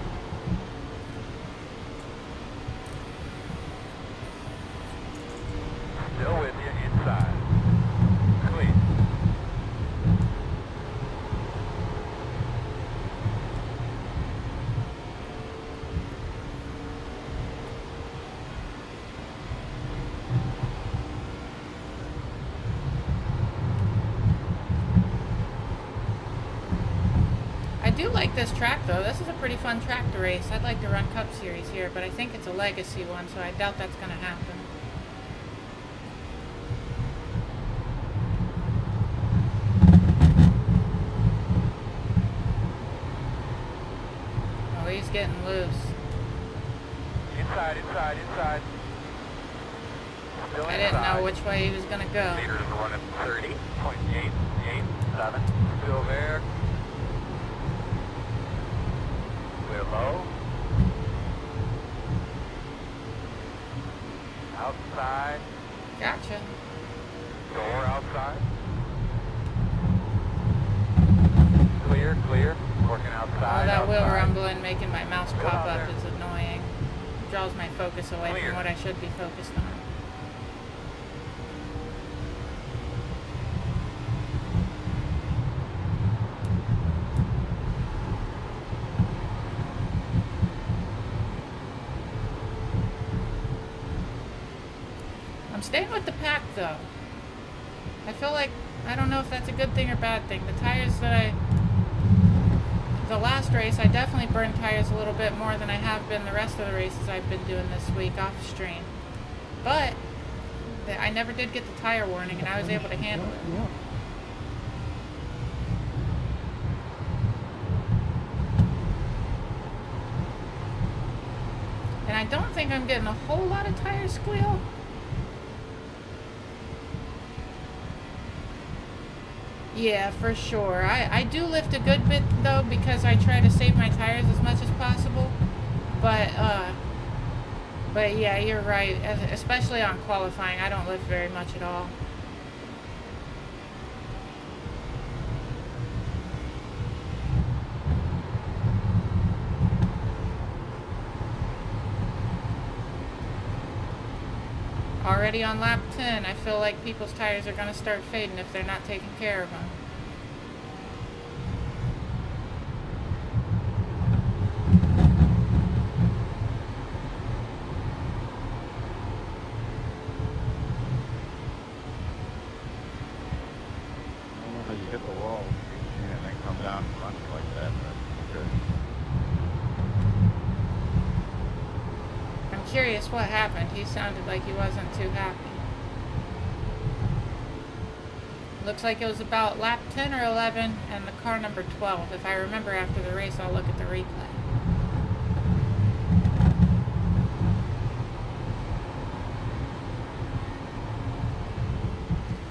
S3: Still with you inside. Clean.
S1: I do like this track though. This is a pretty fun track to race. I'd like to run Cup Series here, but I think it's a legacy one, so I doubt that's going to happen. Oh, he's getting loose.
S3: Inside, inside, inside. Still
S1: I didn't know which way he was going to go.
S3: Meters running 30.887. Still there. Clear low. Outside.
S1: Gotcha.
S3: Door outside. Clear, clear. Working outside.
S1: Oh, that wheel
S3: outside.
S1: rumbling, making my mouse
S3: Good
S1: pop
S3: out
S1: up
S3: there.
S1: is annoying. Draws my focus away
S3: Clear.
S1: from what I should be focused on. I'm staying with the pack though. I feel like, I don't know if that's a good thing or bad thing. The tires that I the last race, I definitely burned tires a little bit more than I have been the rest of the races I've been doing this week off stream. But I never did get the tire warning, and I was able to handle it. And I don't think I'm getting a whole lot of tire squeal. Yeah, for sure. I do lift a good bit though, because I try to save my tires as much as possible. But yeah, you're right. Especially on qualifying, I don't lift very much at all. Already on lap 10, I feel like people's tires are going to start fading if they're not taking care of them.
S2: I don't know how you hit the wall and then come down and run like that, but okay.
S1: I'm curious what happened. He sounded like he wasn't too happy. Looks like it was about lap 10 or 11 and the car number 12. If I remember after the race, I'll look at the replay.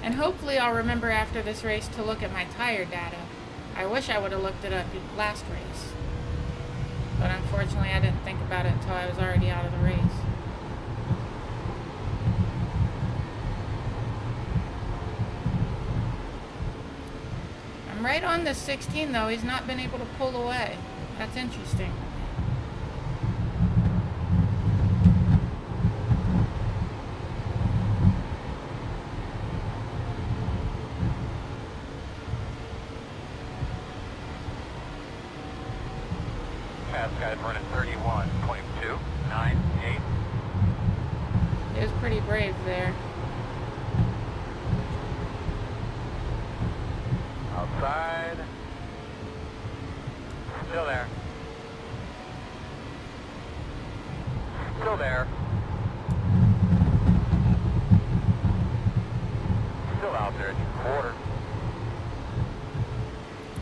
S1: And hopefully I'll remember after this race to look at my tire data. I wish I would have looked it up last race. But unfortunately I didn't think about it until I was already out of the race. I'm right on this 16 though. He's not been able to pull away. That's interesting.
S3: Fast guy's running 31.298.
S1: He was pretty brave there.
S3: Outside. Still there. Still there. Still out there at your quarter.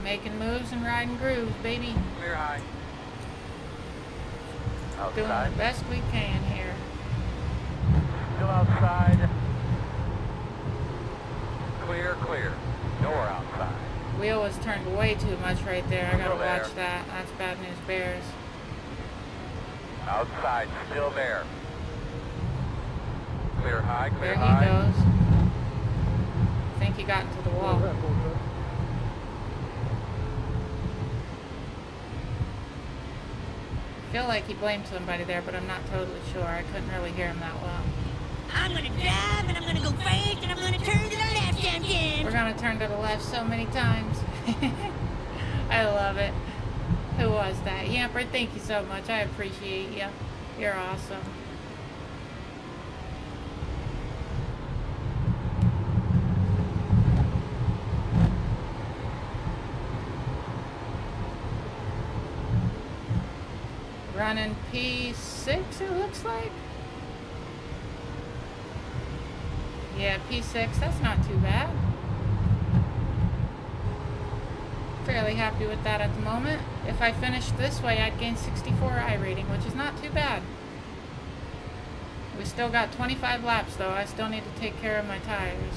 S1: Making moves and riding grooves, baby.
S3: Clear high.
S1: Doing
S3: Outside.
S1: the best we can here.
S3: Still outside. Clear, clear. Door outside.
S1: Wheel was turned way too much right there. I gotta
S3: Still there.
S1: watch that. That's bad news bears.
S3: Outside, still there. Clear high, clear
S1: There he
S3: high.
S1: goes. I think he got into the wall. I feel like he blamed somebody there, but I'm not totally sure. I couldn't really hear him that well.
S9: I'm gonna drive and I'm gonna go fast and I'm gonna turn to the left again.
S1: We're gonna turn to the left so many times. I love it. Who was that? Yamper, thank you so much. I appreciate you. You're awesome. Running P6, it looks like. Yeah, P6, that's not too bad. Fairly happy with that at the moment. If I finished this way, I'd gain 64 I rating, which is not too bad. We still got 25 laps though. I still need to take care of my tires.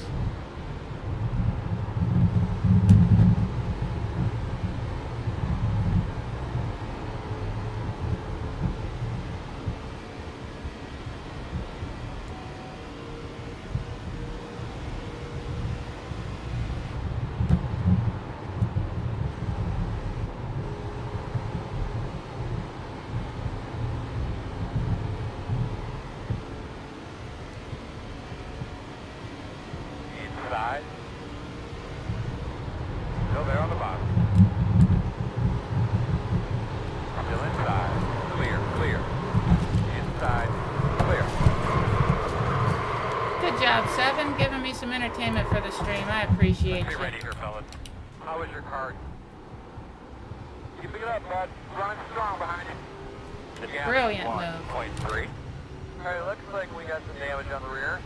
S3: Inside. Still there on the bottom. Still inside. Clear, clear. Inside. Clear.
S1: Good job, Seven, giving me some entertainment for the stream. I appreciate
S3: Let's
S1: you.
S3: get ready here, fellas. How is your car? Keep it up, bud. Running strong behind you. The gap
S1: Brilliant
S3: is
S1: move.
S3: 1.3. Alright, looks like we got some damage on the rear.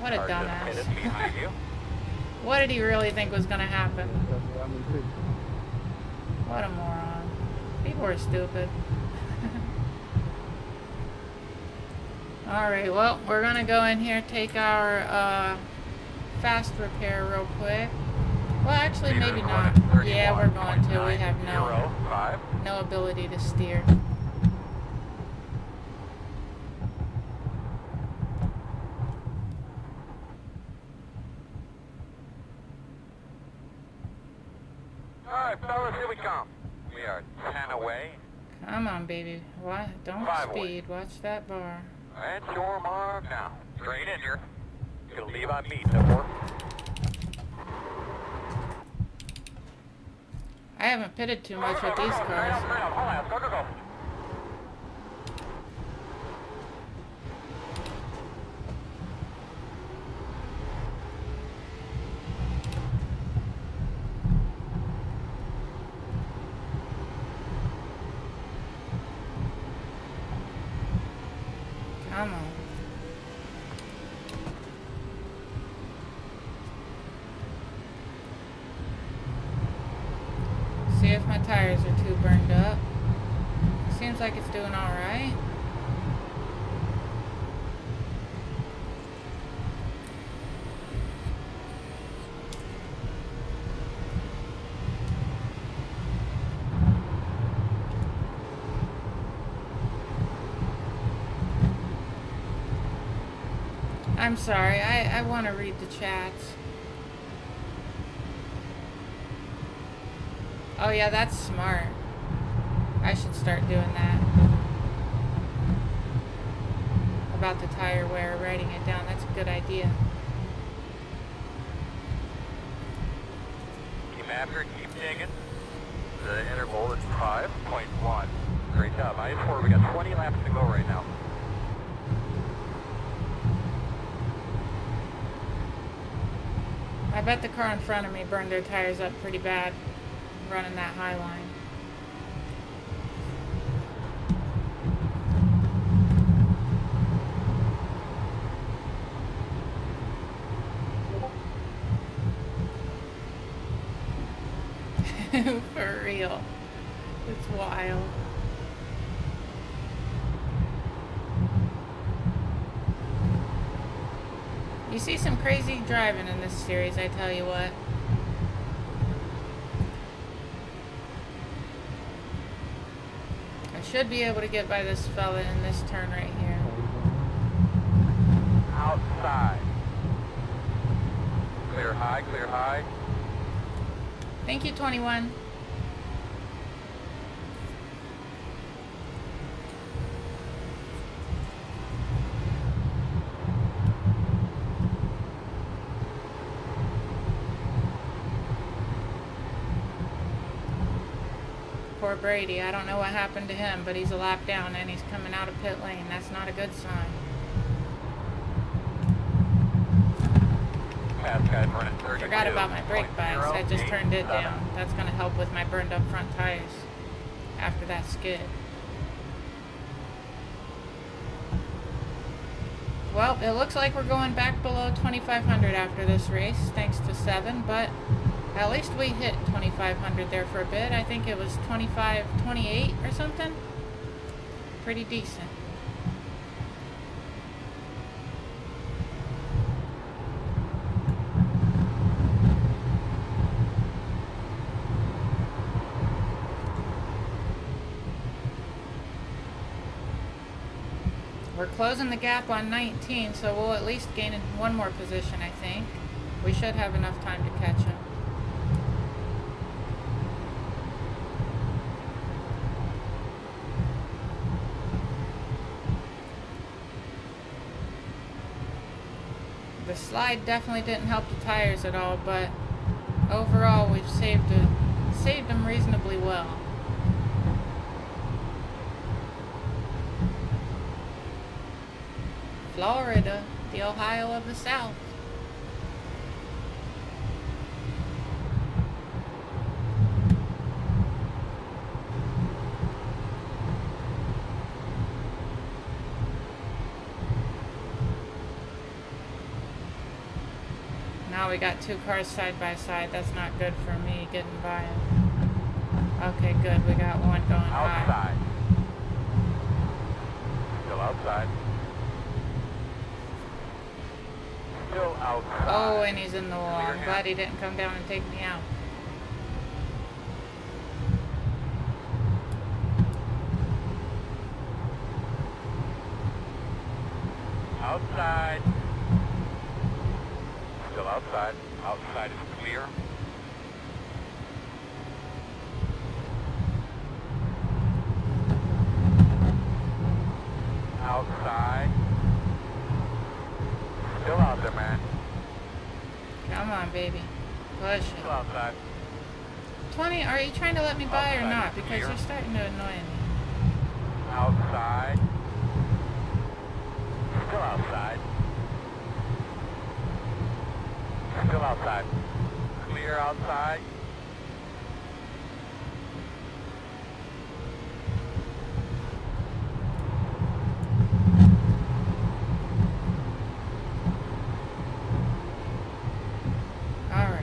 S1: What a
S3: Car just hit
S1: dumbass.
S3: it behind you.
S1: What did he really think was gonna happen?
S2: That's what I'm gonna do.
S1: What a moron. People are stupid. Alright, well, we're gonna go in here, take our fast repair real quick. Well, actually, maybe not. Yeah, we're going to. We have no ability to steer.
S3: Alright, fellas, here we come. We are 10 away.
S1: Come on, baby. What? Don't
S3: 5 away.
S1: speed. Watch that bar.
S3: And your mark now. Straight in here. You can leave on me, Timber.
S1: I haven't pitted too much with these cars.
S3: Go, go, go.
S1: Come on. See if my tires are too burned up. Seems like it's doing alright. I'm sorry, I want to read the chats. Oh yeah, that's smart. I should start doing that. About the tire wear, writing it down. That's a good idea.
S3: Keep after it, keep digging. The interval is 5.1. Great job. I-4, we got 20 laps to go right now.
S1: I bet the car in front of me burned their tires up pretty bad running that high line. For real. It's wild. You see some crazy driving in this series, I tell you what. I should be able to get by this fella in this turn right here.
S3: Outside. Clear high, clear high.
S1: Thank you, 21. Poor Brady. I don't know what happened to him, but he's a lap down and he's coming out of pit lane. That's not a good sign. Forgot about my brake bias. I just turned it down. That's going to help with my burned up front tires after that skid. Well, it looks like we're going back below 2,500 after this race, thanks to 7, but at least we hit 2,500 there for a bit. I think it was 25-28 or something. Pretty decent. We're closing the gap on 19, so we'll at least gain one more position, I think. We should have enough time to catch him. The slide definitely didn't help the tires at all, but overall we've saved them reasonably well. Florida, the Ohio of the South. we got two cars side by side. That's not good for me getting by it. Okay, good. We got one going high.
S3: Outside. Still outside. Still outside.
S1: Oh, and he's in the wall.
S3: Clear
S1: I'm
S3: now.
S1: glad he didn't come down and take me out.
S3: Outside. Still outside. Outside is clear. Outside. Still out there, man.
S1: Come on, baby. Push
S3: Still
S1: it.
S3: outside.
S1: 20, are you trying to let me by or
S3: Outside
S1: not?
S3: is
S1: Because
S3: clear.
S1: you're starting to annoy me.
S3: Outside. Still outside. Still outside. Clear outside.
S1: Alright.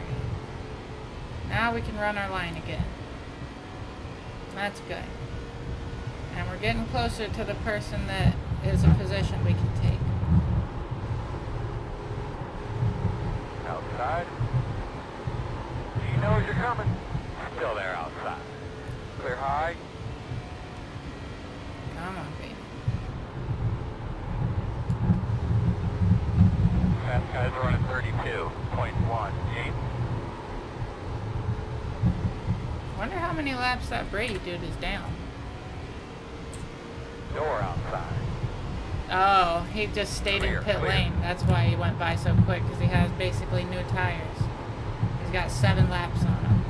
S1: Now we can run our line again. That's good. And we're getting closer to the person that is a position we can take.
S3: Outside. He knows you're coming. Still there outside. Clear high.
S1: Come on, baby.
S3: Fast guys are running 32.18.
S1: Wonder how many laps that Brady dude is down.
S3: Door outside.
S1: Oh, he just stayed
S3: Clear,
S1: in pit
S3: clear.
S1: lane. That's why he went by so quick, because he has basically new tires. He's got 7 laps on him.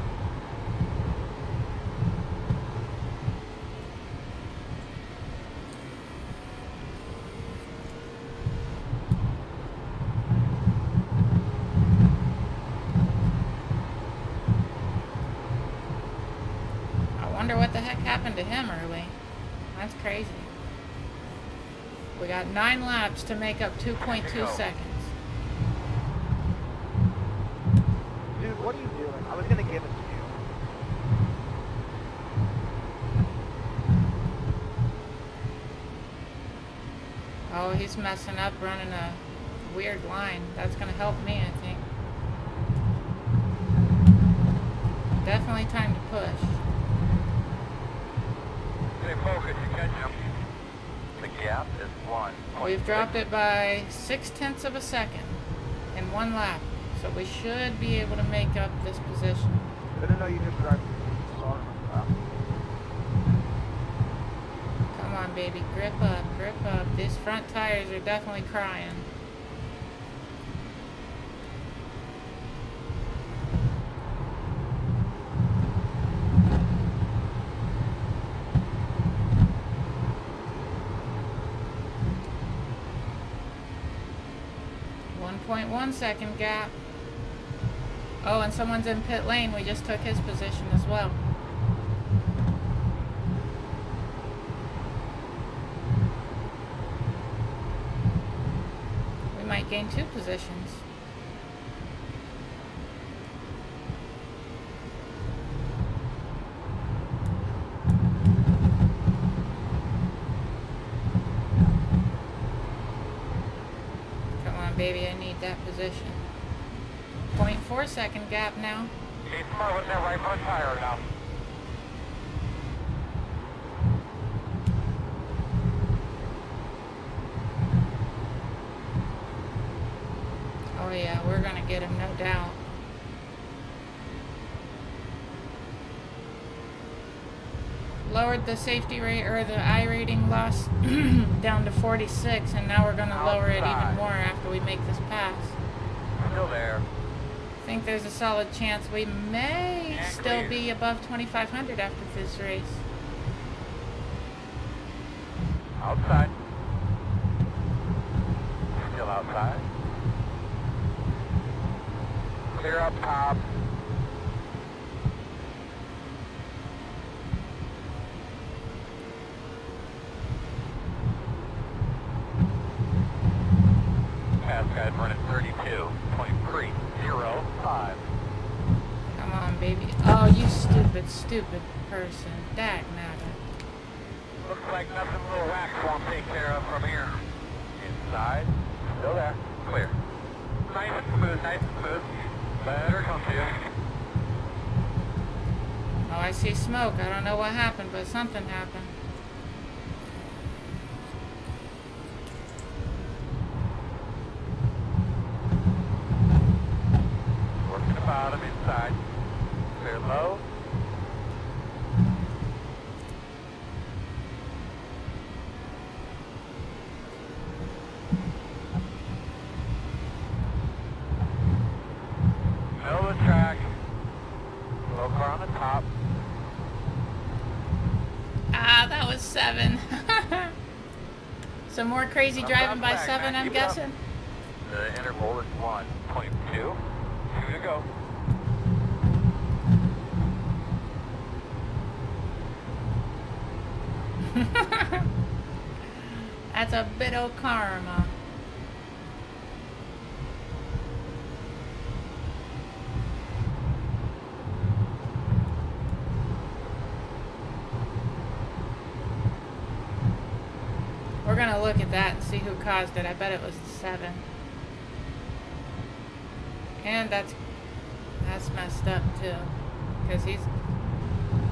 S1: I wonder what the heck happened to him early. That's crazy. We got 9 laps to make up 2.2 seconds.
S2: Dude, what are you doing? I was gonna give it to you.
S1: Oh, he's messing up running a weird line. That's going to help me, I think. Definitely time to push.
S3: Stay focused, you catch him. The gap is 1.
S1: We've dropped it by 0.6 of a second in 1 lap. So we should be able to make up this position.
S2: I didn't know you just drive. Sorry.
S1: Come on, baby. Grip up, grip up. These front tires are definitely crying. .1 second gap. Oh, and someone's in pit lane. We just took his position as well. We might gain 2 positions. Come on, baby, I need that position. 0.4 second gap now.
S3: Be smart with that right front tire now.
S1: Oh yeah, we're gonna get him, no doubt. Lowered the safety rate, or the I rating loss down to 46, and now we're gonna lower it even more after we make this pass.
S3: Still there.
S1: I think there's a solid chance we may still be above 2,500 after this race.
S3: Outside. Still outside. Clear up top. Fast guys running 32.30.
S1: on, baby. Oh, you stupid, stupid person. Dag nabbit.
S3: Looks like nothing little wax won't take care of from here. Inside. Still there. Clear. Nice and smooth, nice and smooth. Better come to you.
S1: Oh, I see smoke. I don't know what happened, but something happened.
S3: Working the bottom inside. Clear low. Middle of the track. Low car on the top.
S1: Ah, that was 7. Some more crazy driving by 7, I'm guessing.
S3: The interval is 1.2. 2 to go.
S1: That's a bit of karma. We're gonna look at that and see who caused it. I bet it was 7. And that's messed up too, because he's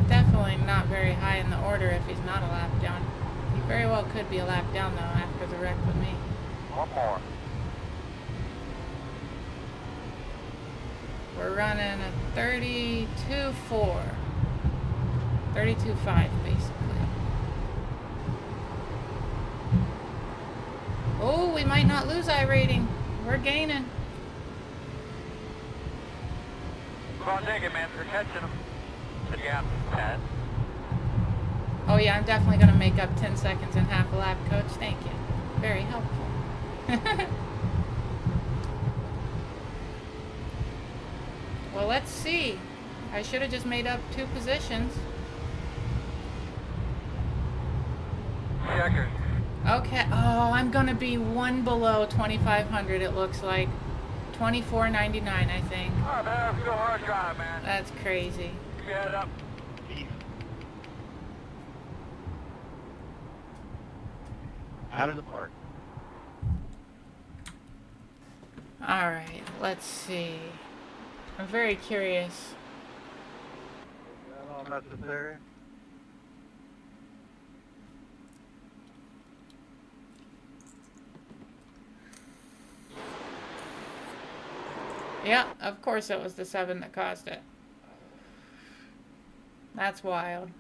S1: definitely not very high in the order if he's not a lap down. He very well could be a lap down though after the wreck with me.
S3: One more.
S1: We're running a 32.4. 32.5 basically. Oh, we might not lose I-rating. We're gaining.
S3: Come on, take it, man. We're catching them. So you have 10.
S1: Oh yeah, I'm definitely going to make up 10 seconds in half a lap, Coach. Thank you. Very helpful. Well, let's see. I should have just made up 2 positions.
S3: Checker.
S1: Okay. Oh, I'm going to be 1 below 2,500, it looks like. 24.99, I think.
S3: Oh, man, let's go hard drive, man.
S1: That's crazy.
S3: Keep your head up.
S2: Out of the park.
S1: All right, let's see. I'm very curious.
S2: Is that all necessary?
S1: Yeah, of course it was the 7 that caused it. That's wild.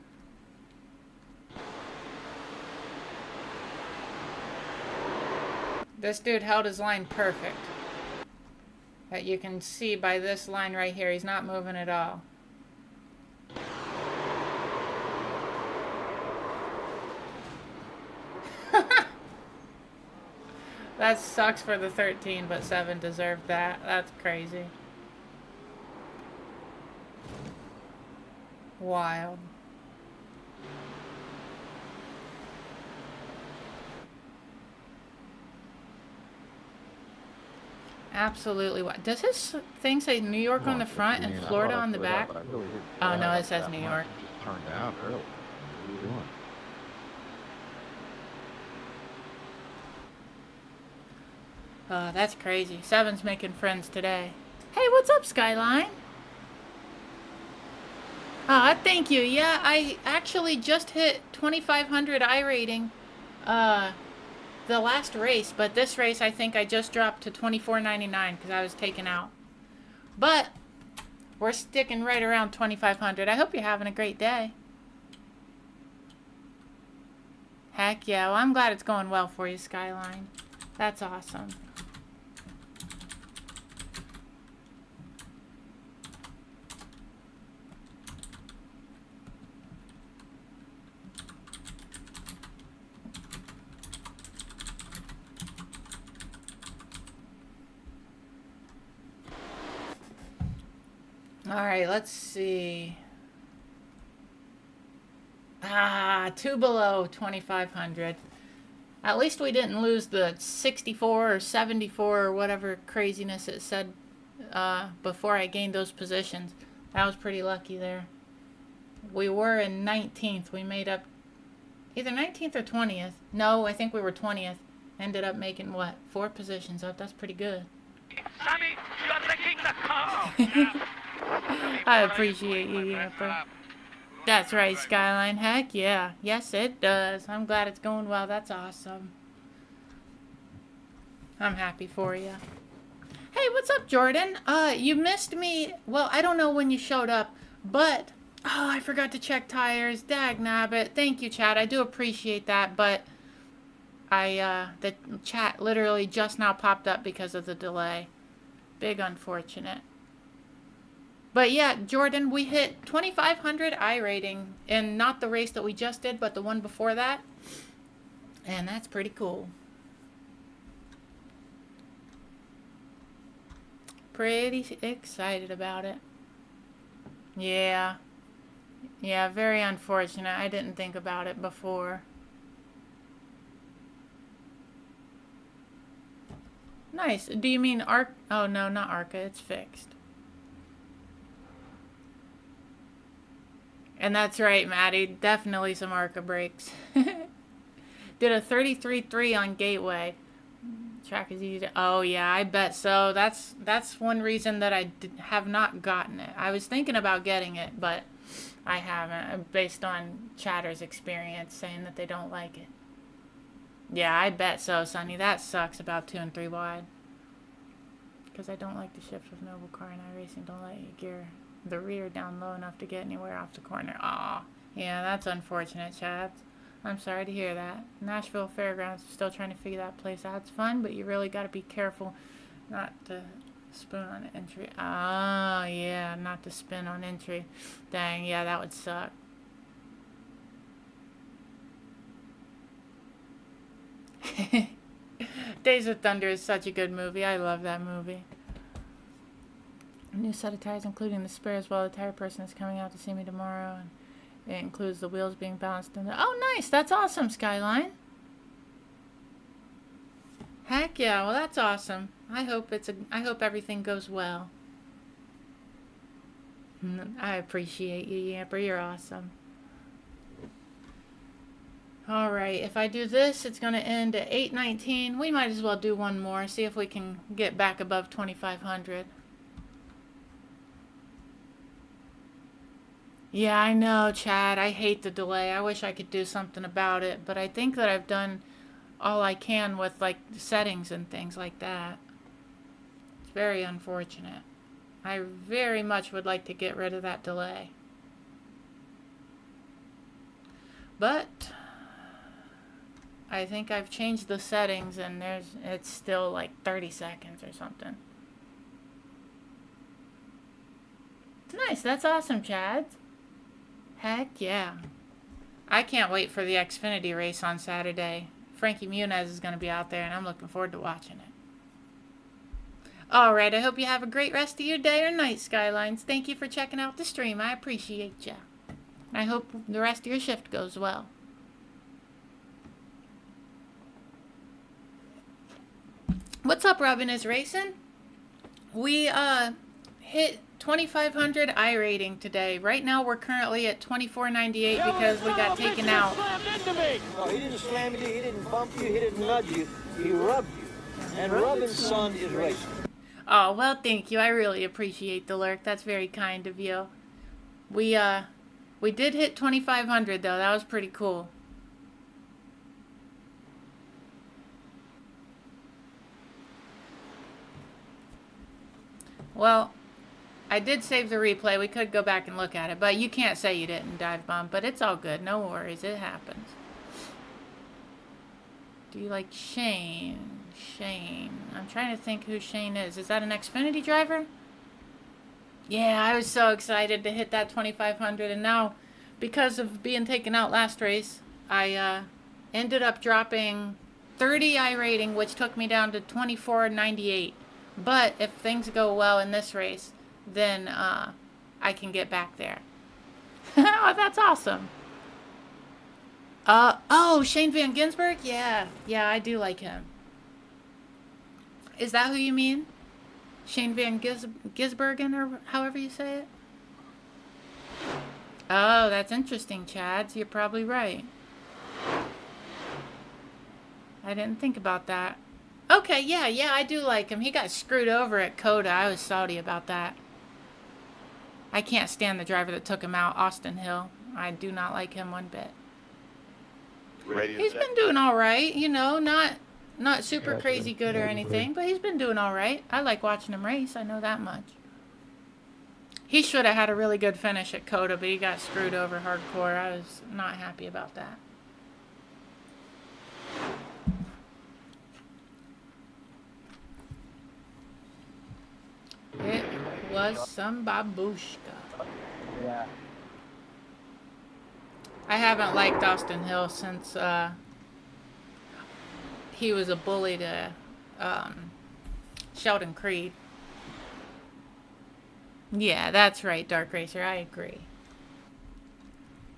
S1: This dude held his line perfect. That you can see by this line right here. He's not moving at all. That sucks for the 13, but 7 deserved that. That's crazy. Wild. Absolutely. Does his thing say New York on the front and Florida on the back? Oh, no, it says New York.
S2: Just turned down early. What are you doing?
S1: That's crazy. 7's making friends today. Hey, what's up, Skyline? Thank you. Yeah, I actually just hit 2,500 I rating the last race, but this race I think I just dropped to 24.99 because I was taken out. But we're sticking right around 2,500. I hope you're having a great day. Heck yeah. Well, I'm glad it's going well for you, Skyline. That's awesome. All right, let's see. 2 below 2,500. At least we didn't lose the 64 or 74 or whatever craziness it said before I gained those positions. That was pretty lucky there. We were in 19th. We made up either 19th or 20th. No, I think we were 20th. Ended up making what? 4 positions up. That's pretty good.
S5: Sammy, you're taking the car.
S1: I appreciate you, Yamper. That's right, Skyline. Heck yeah. Yes, it does. I'm glad it's going well. That's awesome. I'm happy for you. Hey, what's up, Jordan? You missed me. Well, I don't know when you showed up, but oh, I forgot to check tires. Dag nabbit. Thank you, chat. I do appreciate that, but the chat literally just now popped up because of the delay. Big unfortunate. But yeah, Jordan, we hit 2,500 I rating in not the race that we just did, but the one before that. And that's pretty cool. Pretty excited about it. Yeah. Yeah, very unfortunate. I didn't think about it before. Nice. Do you mean Arc? Oh, no, not Arca. It's fixed. And that's right, Maddie. Definitely some Arca brakes. Did a 33.3 on Gateway. Track is easy to... Oh, yeah, I bet so. That's one reason that I have not gotten it. I was thinking about getting it, but I haven't, based on Chatter's experience, saying that they don't like it. Yeah, I bet so, Sonny. That sucks about 2 and 3 wide. Because I don't like the shift with Noble Car and iRacing. Don't let you gear the rear down low enough to get anywhere off the corner. Aw, yeah, that's unfortunate, Chad. I'm sorry to hear that. Nashville Fairgrounds is still trying to figure that place out. It's fun, but you really got to be careful not to spoon on entry. Oh, yeah, not to spin on entry. Dang, yeah, that would suck. Days of Thunder is such a good movie. I love that movie. A new set of tires, including the spare as well. The tire person is coming out to see me tomorrow, and it includes the wheels being balanced. Oh, nice! That's awesome, Skyline. Heck yeah! Well, that's awesome. I hope everything goes well. I appreciate you, Yamper. You're awesome. All right, if I do this, it's going to end at 8:19. We might as well do one more, see if we can get back above 2,500. Yeah, I know, Chad. I hate the delay. I wish I could do something about it, but I think that I've done all I can with, like, settings and things like that. It's very unfortunate. I very much would like to get rid of that delay. But I think I've changed the settings and it's still like 30 seconds or something. Nice, that's awesome, Chad. Heck yeah. I can't wait for the Xfinity race on Saturday. Frankie Muniz is going to be out there and I'm looking forward to watching it. Alright, I hope you have a great rest of your day or night, Skylines. Thank you for checking out the stream. I appreciate ya. I hope the rest of your shift goes well. What's up, Robin is Racing? We hit 2,500 I rating today. Right now we're currently at 2498 because we got taken out.
S6: No, he didn't slam you, he didn't bump you, he didn't nudge you. He rubbed you. And rubbing son is racing.
S1: Oh, well, thank you. I really appreciate the lurk. That's very kind of you. We did hit 2,500 though. That was pretty cool. Well, I did save the replay. We could go back and look at it, but you can't say you didn't, Dive Bomb. But it's all good. No worries. It happens. Do you like Shane? Shane. I'm trying to think who Shane is. Is that an Xfinity driver? Yeah, I was so excited to hit that 2,500, and now, because of being taken out last race, I ended up dropping 30 I rating, which took me down to 2498. But if things go well in this race, then I can get back there. Oh, that's awesome. Oh, Shane Van Ginsberg? Yeah, I do like him. Is that who you mean? Shane Van Gisbergen, or however you say it? Oh, that's interesting, Chad. You're probably right. I didn't think about that. Okay, yeah, I do like him. He got screwed over at Coda. I was salty about that. I can't stand the driver that took him out, Austin Hill. I do not like him one bit. He's been doing all right, you know, not super crazy good or anything, but he's been doing all right. I like watching him race. I know that much. He should have had a really good finish at Coda, but he got screwed over hardcore. I was not happy about that. It was some babushka.
S2: Yeah.
S1: I haven't liked Austin Hill since he was a bully to Sheldon Creed. Yeah, that's right, Dark Racer. I agree.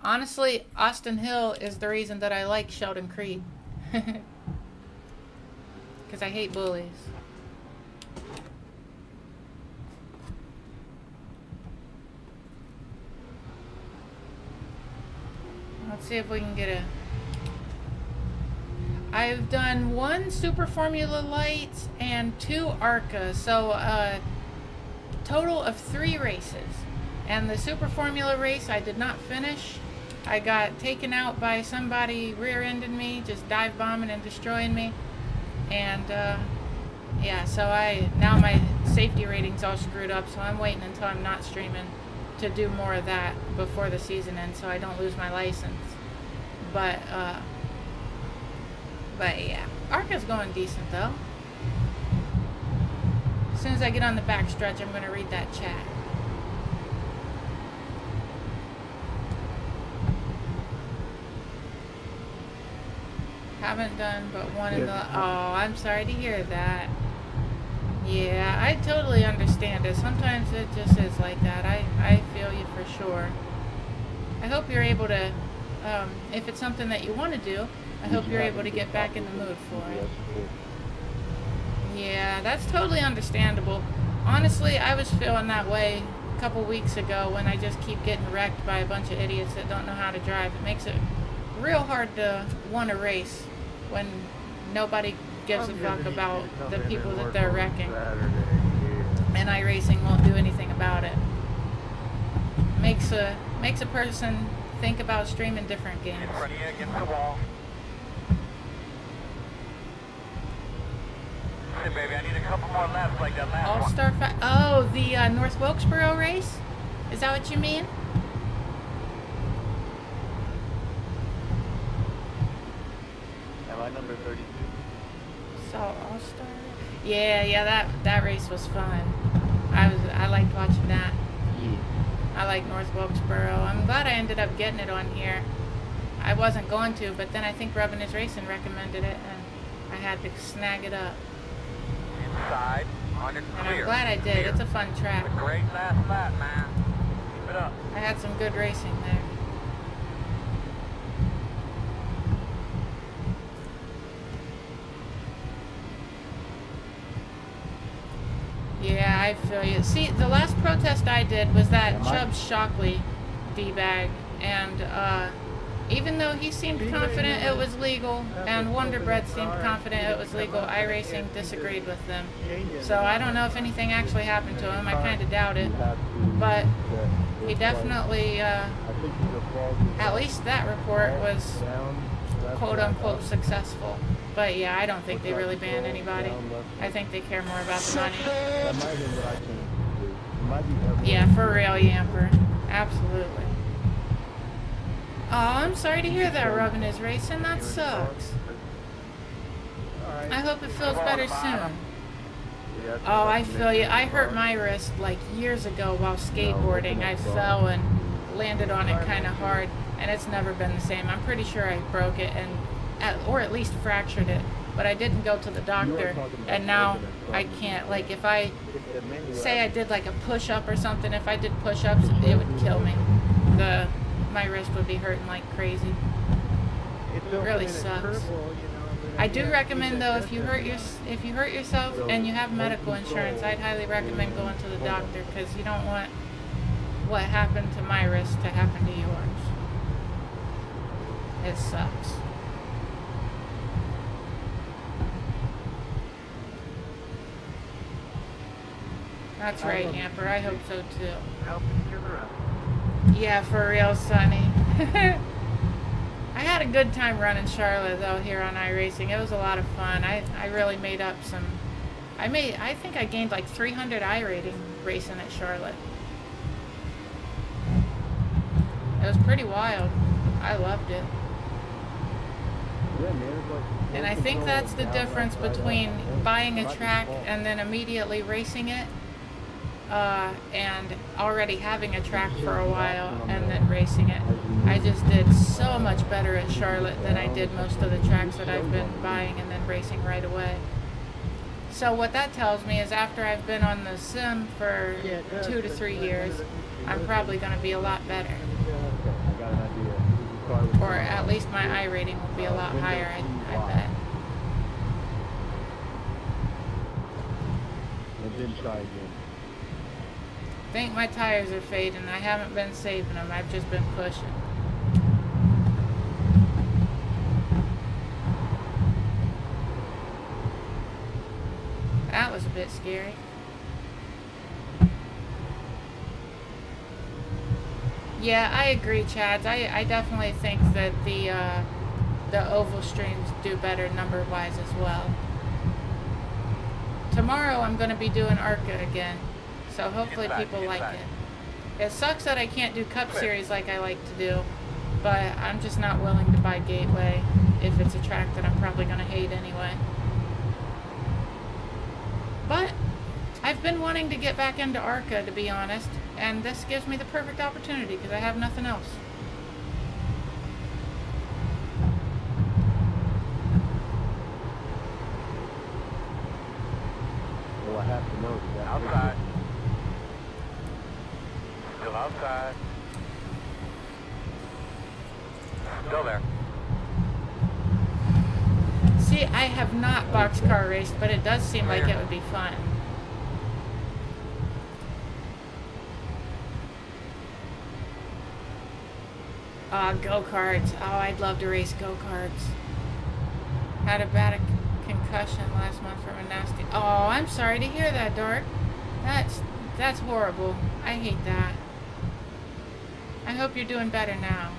S1: Honestly, Austin Hill is the reason that I like Sheldon Creed. Because I hate bullies. Let's see if we can get a... I've done 1 Super Formula Lights and 2 ARCA, so a total of 3 races. And the Super Formula race I did not finish. I got taken out by somebody rear-ending me, just dive bombing and destroying me. And yeah, so now my safety rating's all screwed up, so I'm waiting until I'm not streaming to do more of that before the season ends, so I don't lose my license. But yeah, ARCA's going decent though. As soon as I get on the back stretch, I'm gonna read that chat. Haven't done but 1 in the... Oh, I'm sorry to hear that. Yeah, I totally understand it. Sometimes it just is like that. I feel you for sure. I hope you're able to, if it's something that you want to do, I hope you're able to get back in the mood for it. Yeah, that's totally understandable. Honestly, I was feeling that way a couple weeks ago when I just keep getting wrecked by a bunch of idiots that don't know how to drive. It makes it real hard to want to race when nobody gives a fuck about the people that they're wrecking. And iRacing won't do anything about it. Makes a person think about streaming different games.
S3: In front of you against the wall. Hey, baby, I need a couple more laps like that last one.
S1: All-Star Oh, the North Wilkesboro race? Is that what you mean?
S2: Am I number 32?
S1: So All-Star. Yeah, that race was fun. I liked watching that.
S2: Yeah.
S1: I like North Wilkesboro. I'm glad I ended up getting it on here. I wasn't going to, but then I think Rubbin' Is Racing recommended it, and I had to snag it up.
S3: Inside, on your
S1: And
S3: clear.
S1: I'm glad I did.
S3: Clear.
S1: It's a fun track.
S3: A great last lap, man. Keep it up.
S1: I had some good racing there. Yeah, I feel you. See, the last protest I did was that Chubbs Shockley D-bag, and even though he seemed confident it was legal, and Wonder Bread seemed confident it was legal, iRacing disagreed with them. So I don't know if anything actually happened to him. I kind of doubt it. But he definitely, at least that report was quote-unquote successful. But yeah, I don't think they really ban anybody. I think they care more about the money. Yeah, for real, Yamper. Absolutely. Oh, I'm sorry to hear that, Rubbin' Is Racing. That sucks. I hope it feels better soon. Oh, I feel you. I hurt my wrist like years ago while skateboarding. I fell and landed on it kind of hard, and it's never been the same. I'm pretty sure I broke it, or at least fractured it, but I didn't go to the doctor, and now I can't. Like, if I say I did like a push-up or something, if I did push-ups, it would kill me. My wrist would be hurting like crazy. It really sucks. I do recommend though, if you hurt yourself and you have medical insurance, I'd highly recommend going to the doctor, because you don't want what happened to my wrist to happen to yours. It sucks. That's right, Amper. I hope so too.
S2: Help each other out.
S1: Yeah, for real, Sonny. I had a good time running Charlotte though here on iRacing. It was a lot of fun. I really made up some. I think I gained like 300 iRating racing at Charlotte. It was pretty wild. I loved it.
S2: Yeah, man, it's like
S1: And I think that's the difference between buying a track and then immediately racing it, and already having a track for a while and then racing it. I just did so much better at Charlotte than I did most of the tracks that I've been buying and then racing right away. So what that tells me is after I've been on the sim for 2 to 3 years, I'm probably going to be a lot better.
S2: I got an idea.
S1: Or at least my iRating will be a lot higher, I bet.
S2: And then try again.
S1: I think my tires are fading. I haven't been saving them. I've just been pushing. That was a bit scary. Yeah, I agree, Chads. I definitely think that the oval streams do better number-wise as well. Tomorrow I'm going to be doing ARCA again, so hopefully people like it. It sucks that I can't do Cup Series like I like to do, but I'm just not willing to buy Gateway if it's a track that I'm probably going to hate anyway. But I've been wanting to get back into ARCA, to be honest, and this gives me the perfect opportunity because I have nothing else.
S2: Well, I have to know that.
S3: Outside. Still outside. Still there.
S1: See, I have not boxcar raced, but it does seem like it would be fun. Go-karts. Oh, I'd love to race go-karts. Had a bad concussion last month from a nasty... Oh, I'm sorry to hear that, Dark. That's horrible. I hate that. I hope you're doing better now.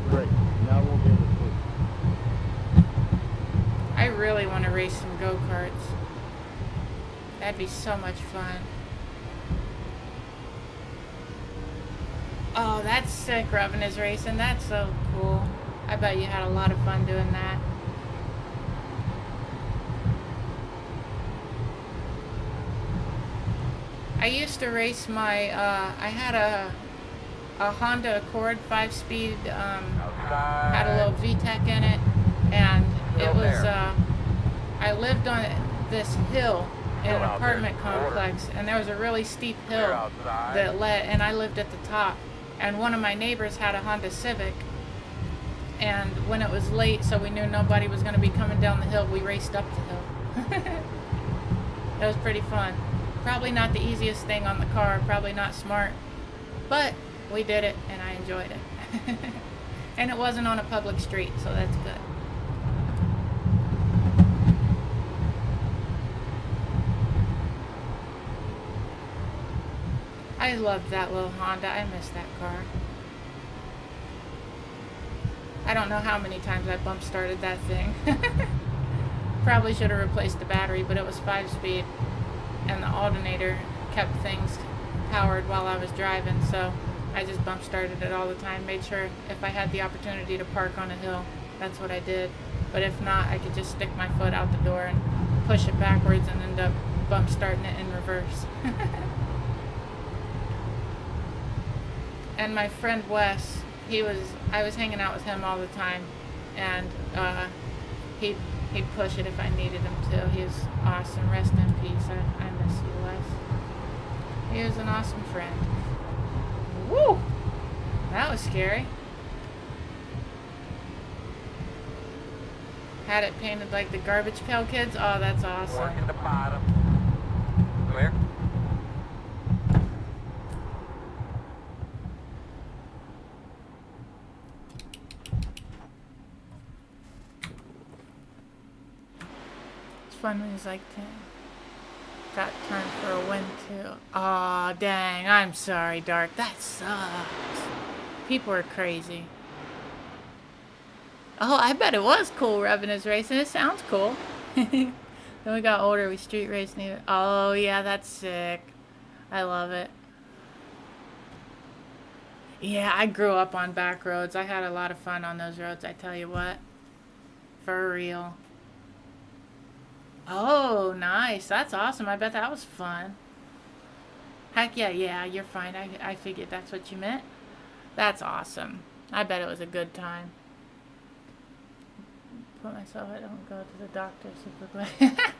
S2: Great. Now we'll be able to sleep.
S1: I really want to race some go-karts. That'd be so much fun. Oh, that's sick, Rubbin is racing. That's so cool. I bet you had a lot of fun doing that. I used to race my, I had a Honda Accord 5-speed, had a little VTEC in it, and it was, I lived on this hill in an apartment complex, and there was a really steep hill that led, and I lived at the top. And one of my neighbors had a Honda Civic, and when it was late, so we knew nobody was going to be coming down the hill, we raced up the hill. It was pretty fun. Probably not the easiest thing on the car, probably not smart, but we did it, and I enjoyed it. And it wasn't on a public street, so that's good. I loved that little Honda. I miss that car. I don't know how many times I bump started that thing. Probably should have replaced the battery, but it was 5-speed, and the alternator kept things powered while I was driving, so I just bump started it all the time. Made sure if I had the opportunity to park on a hill, that's what I did. But if not, I could just stick my foot out the door and push it backwards and end up bump starting it in reverse. And my friend Wes, I was hanging out with him all the time, and he'd push it if I needed him to. He was awesome. Rest in peace. I miss you, Wes. He was an awesome friend. Woo! That was scary. Had it painted like the Garbage Pail Kids. Oh, that's awesome.
S3: Working the bottom.
S1: fun when he's like 10. Got turned for a win too. Aw, dang. I'm sorry, Dark. That sucks. People are crazy. Oh, I bet it was cool revving his racing. It sounds cool. Then we got older. We street raced. Oh, yeah, that's sick. I love it. Yeah, I grew up on back roads. I had a lot of fun on those roads, I tell you what. For real. Oh, nice. That's awesome. I bet that was fun. Heck yeah, you're fine. I figured that's what you meant. That's awesome. I bet it was a good time. Put myself, I don't go to the doctor super glad.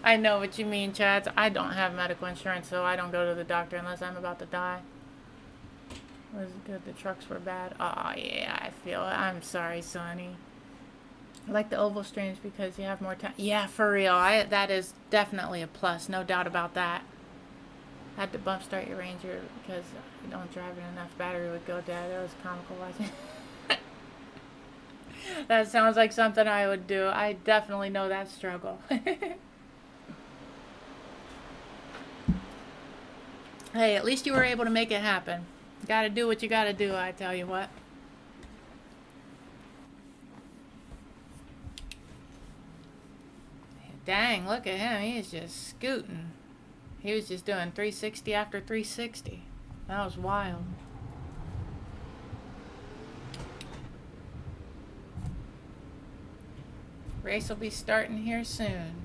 S1: I know what you mean, Chad. I don't have medical insurance, so I don't go to the doctor unless I'm about to die. It was good. The trucks were bad. Oh, yeah, I feel it. I'm sorry, Sonny. I like the oval streams because you have more time. Yeah, for real. That is definitely a plus. No doubt about that. I had to bump start your Ranger because I don't drive it enough. Battery would go dead. It was comical watching. That sounds like something I would do. I definitely know that struggle. Hey, at least you were able to make it happen. You gotta do what you gotta do, I tell you what. Dang, look at him. He's just scooting. He was just doing 360 after 360. That was wild. Race will be starting here soon.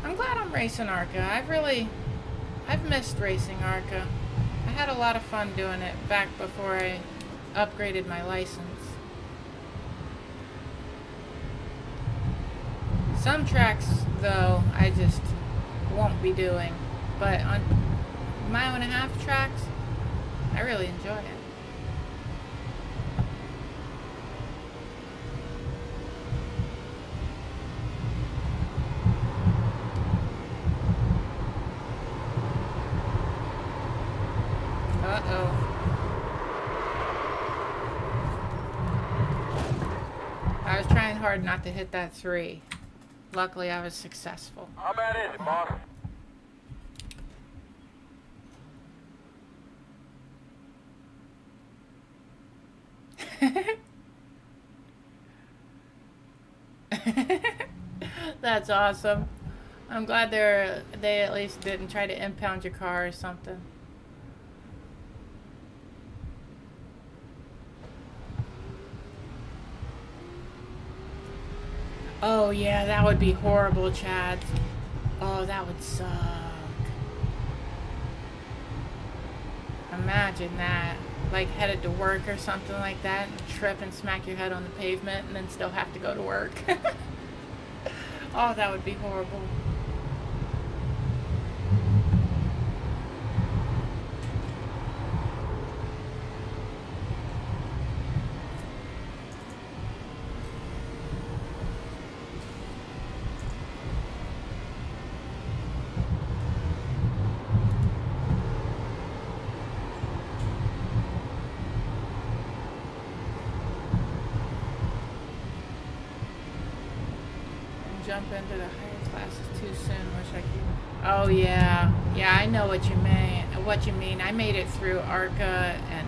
S1: I'm glad I'm racing ARCA. I've missed racing ARCA. I had a lot of fun doing it back before I upgraded my license. Some tracks, though, I just won't be doing. But on mile and a half tracks, I really enjoy it. Uh-oh. I was trying hard not to hit that 3. Luckily, I was successful.
S3: How bad is it, boss?
S1: That's awesome. I'm glad they at least didn't try to impound your car or something. Oh yeah, that would be horrible, Chad. Oh, that would suck. Imagine that. Like headed to work or something like that and trip and smack your head on the pavement and then still have to go to work. Oh, that would be horrible. Jump into the higher classes too soon. Wish I could. Oh yeah, I know what you mean. I made it through ARCA and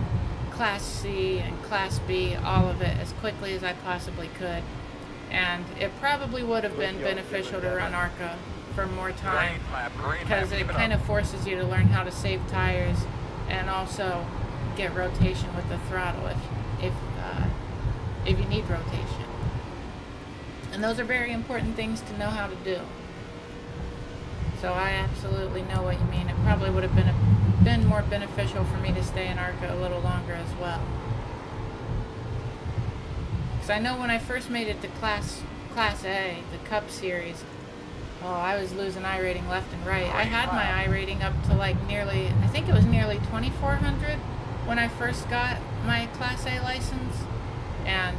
S1: Class C and Class B, all of it as quickly as I possibly could, and it probably would have been beneficial to run ARCA for more time because it kind of forces you to learn how to save tires and also get rotation with the throttle if you need rotation. And those are very important things to know how to do. So I absolutely know what you mean. It probably would have been more beneficial for me to stay in ARCA a little longer as well. Because I know when I first made it to Class A, the Cup Series, oh, I was losing I rating left and right. I had my I rating up to like nearly 2,400 when I first got my Class A license, and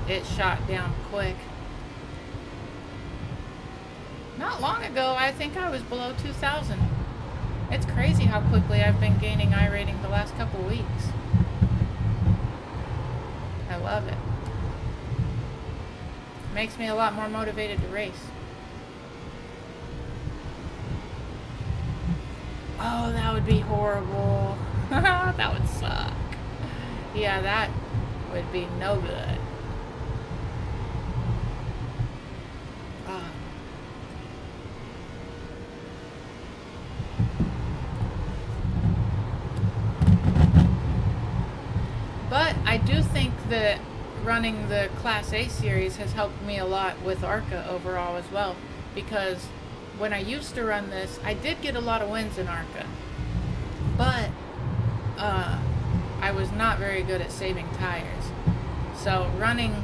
S1: it shot down quick. Not long ago, I think I was below 2,000. It's crazy how quickly I've been gaining iRating the last couple weeks. I love it. Makes me a lot more motivated to race. Oh, that would be horrible. That would suck. Yeah, that would be no good. But I do think that running the Class A series has helped me a lot with ARCA overall as well, because when I used to run this, I did get a lot of wins in ARCA, but I was not very good at saving tires. So running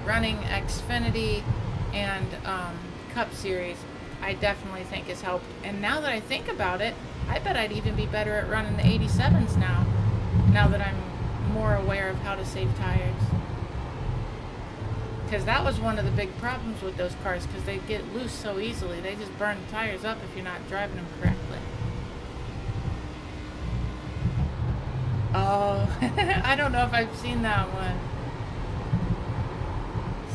S1: Xfinity and Cup Series, I definitely think has helped. And now that I think about it, I bet I'd even be better at running the 87s now that I'm more aware of how to save tires. Because that was one of the big problems with those cars, because they get loose so easily. They just burn the tires up if you're not driving them correctly. Oh, I don't know if I've seen that one.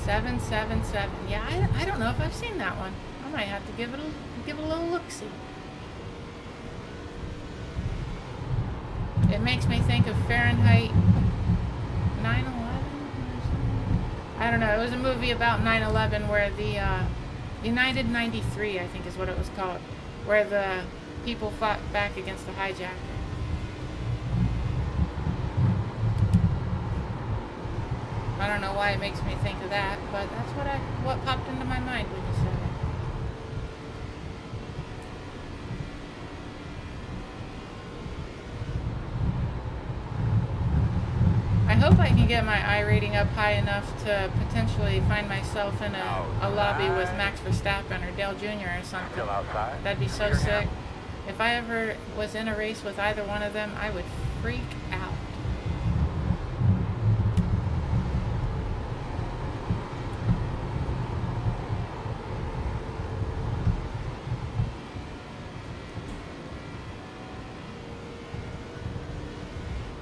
S1: 777. Yeah, I don't know if I've seen that one. I might have to give it a little look-see. It makes me think of Fahrenheit 9/11. I don't know. It was a movie about 9/11 where the United 93, I think is what it was called, where the people fought back against the hijacker. I don't know why it makes me think of that, but that's what popped into my mind when you said it. I hope I can get my iRating up high enough to potentially find myself in a lobby with Max Verstappen or Dale Jr. or something.
S3: Still outside.
S1: That'd be so sick. If I ever was in a race with either one of them, I would freak out.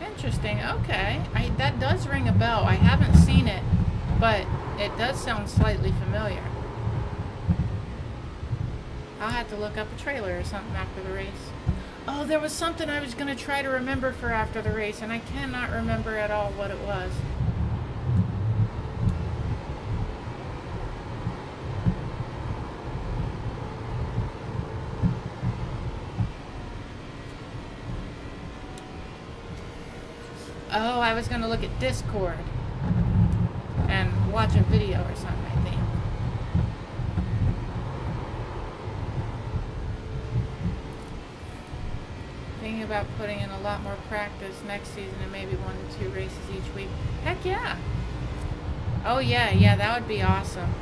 S1: Interesting. Okay. That does ring a bell. I haven't seen it, but it does sound slightly familiar. I'll have to look up a trailer or something after the race. Oh, there was something I was going to try to remember for after the race, and I cannot remember at all what it was. Oh, I was going to look at Discord and watch a video or something, I think. Thinking about putting in a lot more practice next season and maybe 1 to 2 races each week. Heck yeah. Oh yeah, that would be awesome.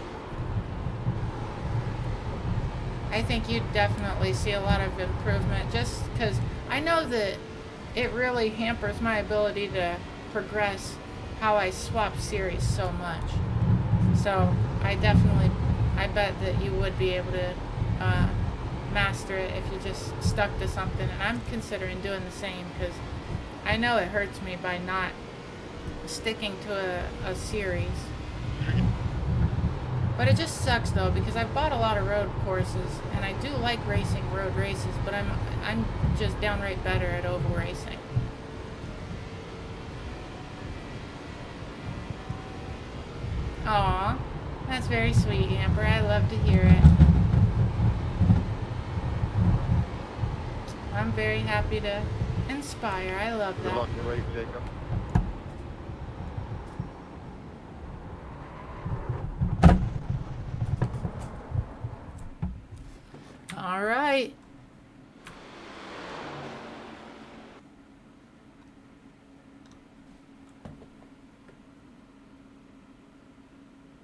S1: I think you'd definitely see a lot of improvement, just because I know that it really hampers my ability to progress how I swap series so much. So I bet that you would be able to master it if you just stuck to something. And I'm considering doing the same, because I know it hurts me by not sticking to a series. But it just sucks though, because I've bought a lot of road courses and I do like racing road races, but I'm just downright better at oval racing. Aw, that's very sweet, Amber. I love to hear it. I'm very happy to inspire. I love that.
S2: Good luck in the race, Jacob.
S1: All right.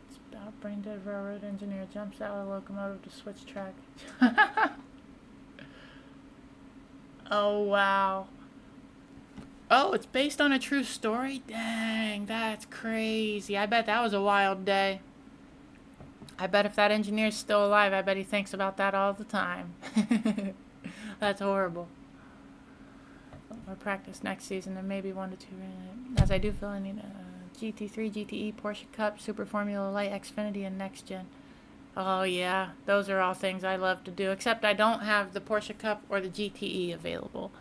S1: It's about brain dead railroad engineer jumps out of the locomotive to switch track. Oh, wow. Oh, it's based on a true story? Dang, that's crazy. I bet that was a wild day. I bet if that engineer's still alive, I bet he thinks about that all the time. That's horrible. or practice next season, and maybe 1 to 2. As I do feel I need a GT3, GTE, Porsche Cup, Super Formula Light, Xfinity, and Next Gen. Oh yeah, those are all things I love to do, except I don't have the Porsche Cup or the GTE available.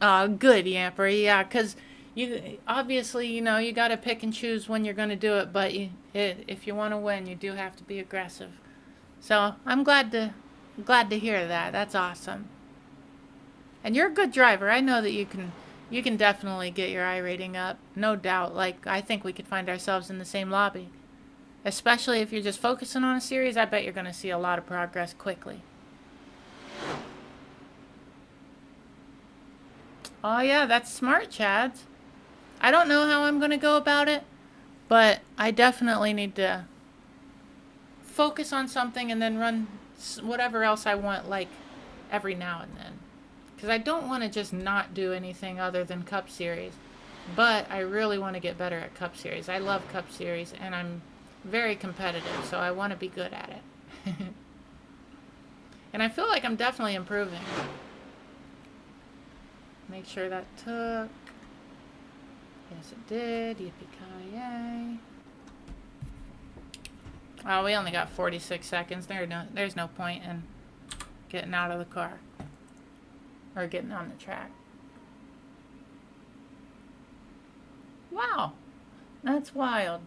S1: Good, Yamper. Yeah, because you obviously, you know, you got to pick and choose when you're going to do it, but if you want to win, you do have to be aggressive. So I'm glad to hear that. That's awesome. And you're a good driver. I know that you can definitely get your iRating up, no doubt. Like, I think we could find ourselves in the same lobby. Especially if you're just focusing on a series, I bet you're going to see a lot of progress quickly. Oh yeah, that's smart, Chads. I don't know how I'm going to go about it, but I definitely need to focus on something and then run whatever else I want, like, every now and then. Because I don't want to just not do anything other than Cup Series. But I really want to get better at Cup Series. I love Cup Series, and I'm very competitive, so I want to be good at it. And I feel like I'm definitely improving. Make sure that took. Yes, it did. Yippee-ki-yay. Oh, we only got 46 seconds. There's no point in getting out of the car. Or getting on the track. Wow. That's wild.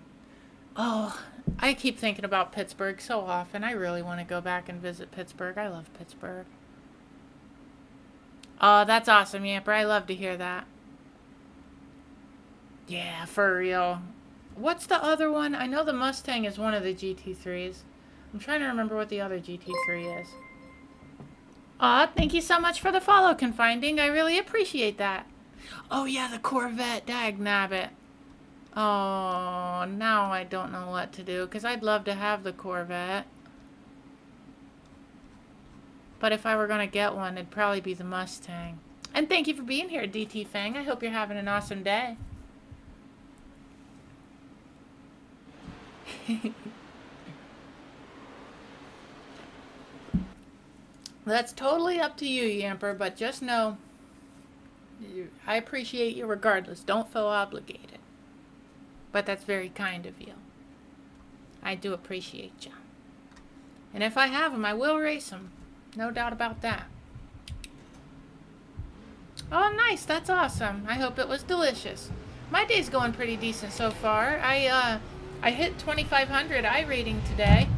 S1: Oh, I keep thinking about Pittsburgh so often. I really want to go back and visit Pittsburgh. I love Pittsburgh. Oh, that's awesome, Yamper. I love to hear that. Yeah, for real. What's the other one? I know the Mustang is one of the GT3s. I'm trying to remember what the other GT3 is. Aw, thank you so much for the follow, Confinding. I really appreciate that. Oh, yeah, the Corvette. Dagnabbit. Oh, now I don't know what to do, because I'd love to have the Corvette. But if I were going to get one, it'd probably be the Mustang. And thank you for being here, DT Fang. I hope you're having an awesome day. That's totally up to you, Yamper, but just know I appreciate you regardless. Don't feel obligated. But that's very kind of you. I do appreciate you. And if I have them, I will race them. No doubt about that. Oh, nice. That's awesome. I hope it was delicious. My day's going pretty decent so far. I hit 2,500 iRating today.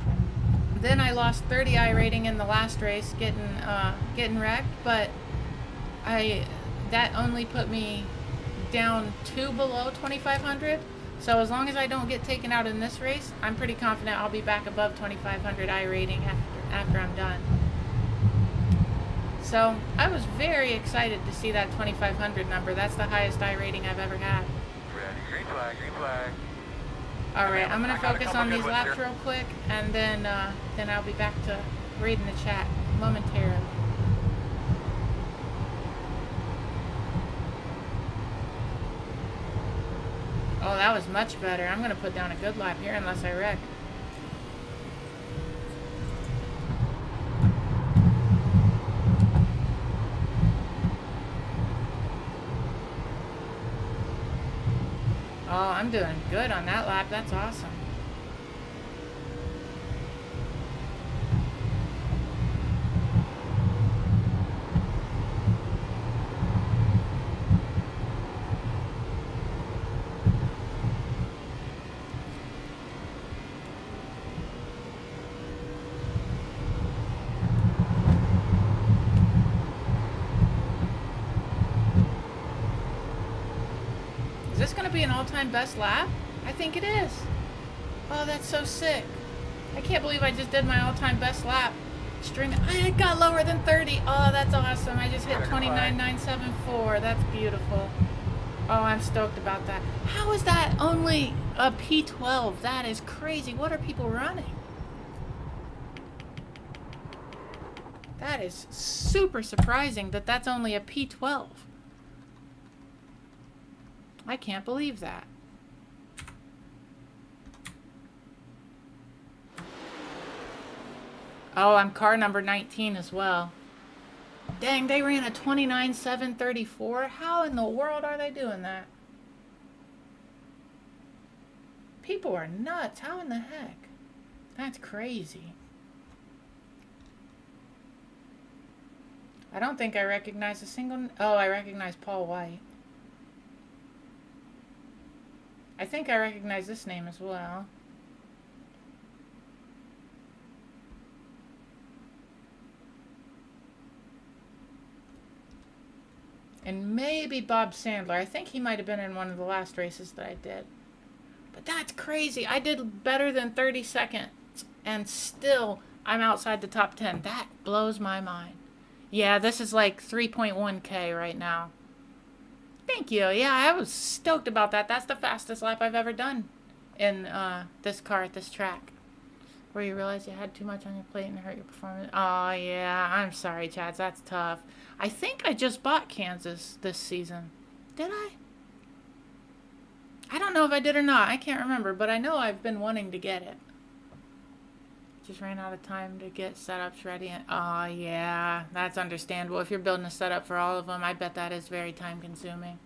S1: Then I lost 30 iRating in the last race, getting wrecked. But that only put me down 2 below 2,500. So as long as I don't get taken out in this race, I'm pretty confident I'll be back above 2,500 iRating after I'm done. So I was very excited to see that 2,500 number. That's the highest iRating I've ever had.
S3: Ready, green flag, green flag.
S1: Alright, I'm going to focus on these laps real quick, and then I'll be back to reading the chat momentarily. Oh, that was much better. I'm going to put down a good lap here unless I wreck. Oh, I'm doing good on that lap. That's awesome. Is this going to be an all-time best lap? I think it is. Oh, that's so sick. I can't believe I just did my all-time best lap. I got lower than 30. Oh, that's awesome. I just hit 29,974. That's beautiful. Oh, I'm stoked about that. How is that only a P12? That is crazy. What are people running? That is super surprising that that's only a P12. I can't believe that. Oh, I'm car number 19 as well. Dang, they ran a 29.734. How in the world are they doing that? People are nuts. How in the heck? That's crazy. I don't think I recognize a single... Oh, I recognize Paul White. I think I recognize this name as well. And maybe Bob Sandler. I think he might have been in one of the last races that I did. But that's crazy. I did better than 30 seconds. And still, I'm outside the top 10. That blows my mind. Yeah, this is like 3.1K right now. Thank you. Yeah, I was stoked about that. That's the fastest lap I've ever done in this car at this track. Where you realize you had too much on your plate and it hurt your performance. Oh, yeah. I'm sorry, Chads. That's tough. I think I just bought Kansas this season. Did I? I don't know if I did or not. I can't remember, but I know I've been wanting to get it. Just ran out of time to get setups ready. Oh, yeah. That's understandable. If you're building a setup for all of them, I bet that is very time consuming.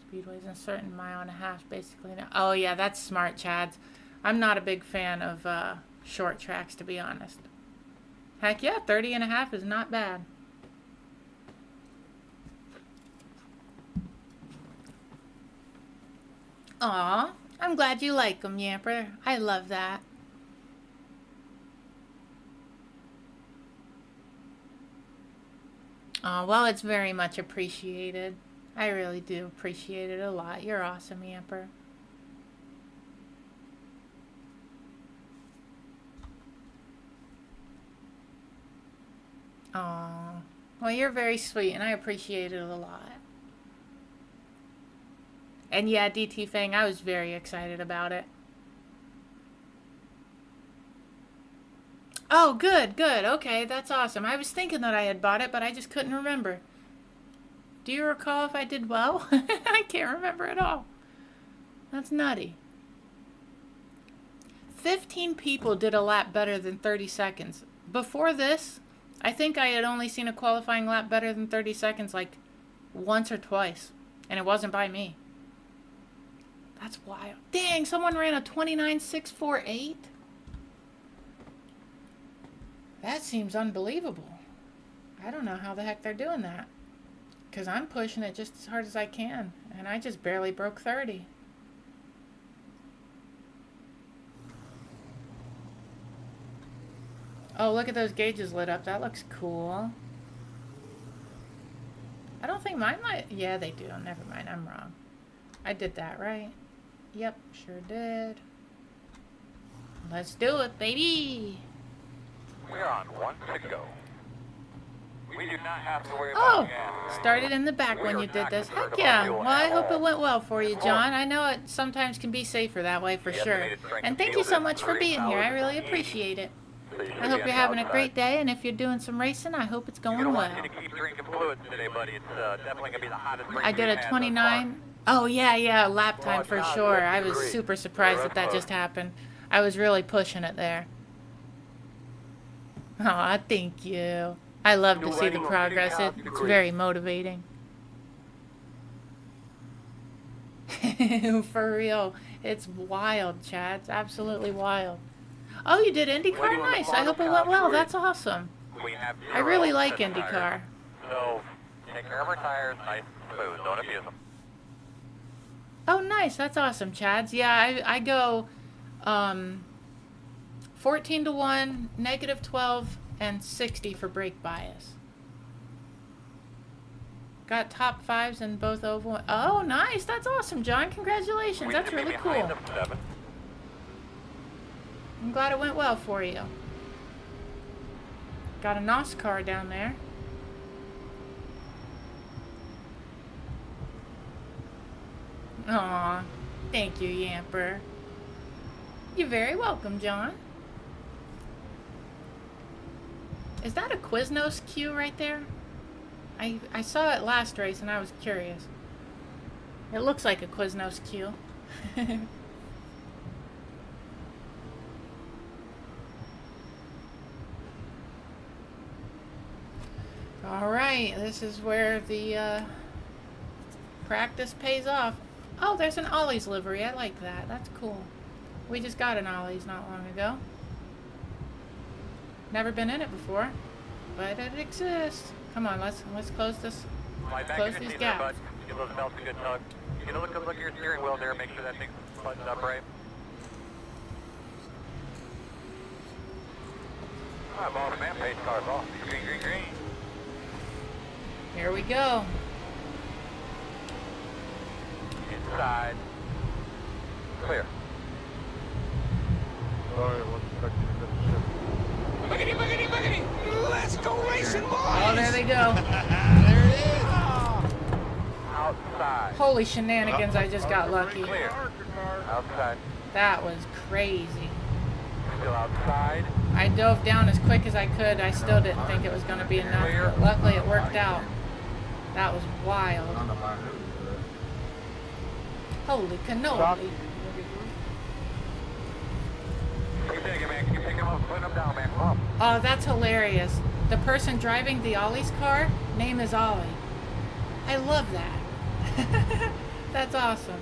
S1: Speedway's a certain mile and a half, basically. Oh, yeah. That's smart, Chads. I'm not a big fan of short tracks, to be honest. Heck yeah, 30 and a half is not bad. Aw, I'm glad you like them, Yamper. I love that. Oh, well, it's very much appreciated. I really do appreciate it a lot. You're awesome, Yamper. Oh, well, you're very sweet, and I appreciate it a lot. And yeah, DT Fang, I was very excited about it. Oh, good, good. Okay, that's awesome. I was thinking that I had bought it, but I just couldn't remember. Do you recall if I did well? I can't remember at all. That's nutty. 15 people did a lap better than 30 seconds. Before this, I think I had only seen a qualifying lap better than 30 seconds like once or twice. And it wasn't by me. That's wild. Dang, someone ran a 29.648? That seems unbelievable. I don't know how the heck they're doing that. Because I'm pushing it just as hard as I can. And I just barely broke 30. Oh, look at those gauges lit up. That looks cool. I don't think mine might... Yeah, they do. Never mind. I'm wrong. I did that right. Yep, sure did. Let's do it, baby.
S3: We're on one to go. We do not have to worry about
S1: Oh, started in the back when you did this. Heck yeah. Well, I hope it went well for you, John. I know it sometimes can be safer that way for sure. And thank you so much for being here. I really appreciate it. I hope you're having a great day, and if you're doing some racing, I hope it's going well.
S3: Keep drinking fluids today, buddy. It's definitely gonna be the hottest race
S1: I did a 29. Oh, yeah, lap time for sure. I was super surprised that just happened. I was really pushing it there. Aw, thank you. I love to see the progress. It's very motivating. For real. It's wild, Chad. It's absolutely wild. Oh, you did IndyCar? Nice. I hope it went well. That's awesome. I really like IndyCar.
S3: So, take care of our tires, nice and smooth. Don't abuse them.
S1: Oh, nice. That's awesome, Chads. Yeah, I go 14 to 1, negative 12, and 60 for brake bias. Got top 5s in both oval. Oh, nice. That's awesome, John. Congratulations. That's really cool. I'm glad it went well for you. Got a NOS car down there. Aw, thank you, Yamper. You're very welcome, John. Is that a Quiznos queue right there? I saw it last race and I was curious. It looks like a Quiznos queue. Alright, this is where the practice pays off. Oh, there's an Ollie's livery. I like that. That's cool. We just got an Ollie's not long ago. Never been in it before, but it exists. Come on, let's close this. Close these gaps.
S3: Give those belts a good tug. Get a good look at your steering wheel there. Make sure that thing's buttoned up right. Alright, boss man. Pace car, boss. Green, green, green.
S1: Here we go.
S3: Inside. Clear.
S2: Sorry, I wasn't expecting you to ship.
S5: Boogity, boogity, boogity! Let's go racing, boys!
S1: Oh, there they go.
S5: There it is!
S3: Outside.
S1: Holy shenanigans, I just got lucky.
S3: Clear. Outside.
S1: That was crazy.
S3: Still outside.
S1: I dove down as quick as I could. I still didn't think it was going to be enough, but luckily it worked out. That was wild. Holy cannoli.
S3: Keep taking, man. Keep taking them up. Putting them down, man. Come on.
S1: Oh, that's hilarious. The person driving the Ollie's car, name is Ollie. I love that. That's awesome.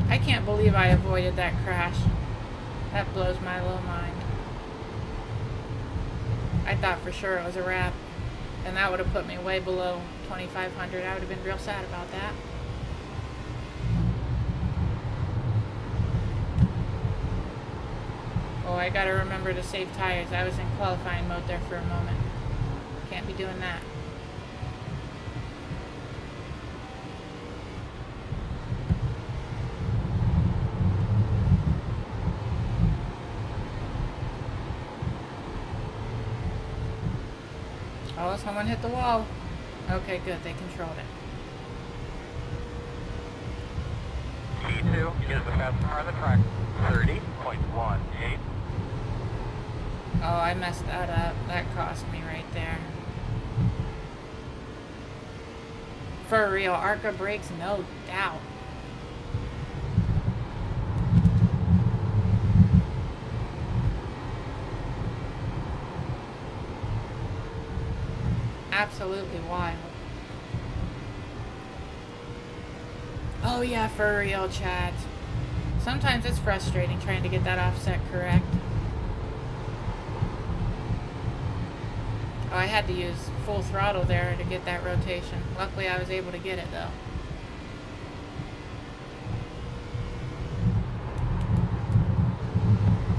S1: I can't believe I avoided that crash. That blows my little mind. I thought for sure it was a wrap, and that would have put me way below 2,500. I would have been real sad about that. Oh, I gotta remember to save tires. I was in qualifying mode there for a moment. Can't be doing that. Oh, someone hit the wall. Okay, good. They controlled it.
S3: T2 is the fastest car on the track. 30.18.
S1: Oh, I messed that up. That cost me right there. For real, ARCA brakes, no doubt. Absolutely wild. Oh yeah, for real, Chad. Sometimes it's frustrating trying to get that offset correct. Oh, I had to use full throttle there to get that rotation. Luckily, I was able to get it though.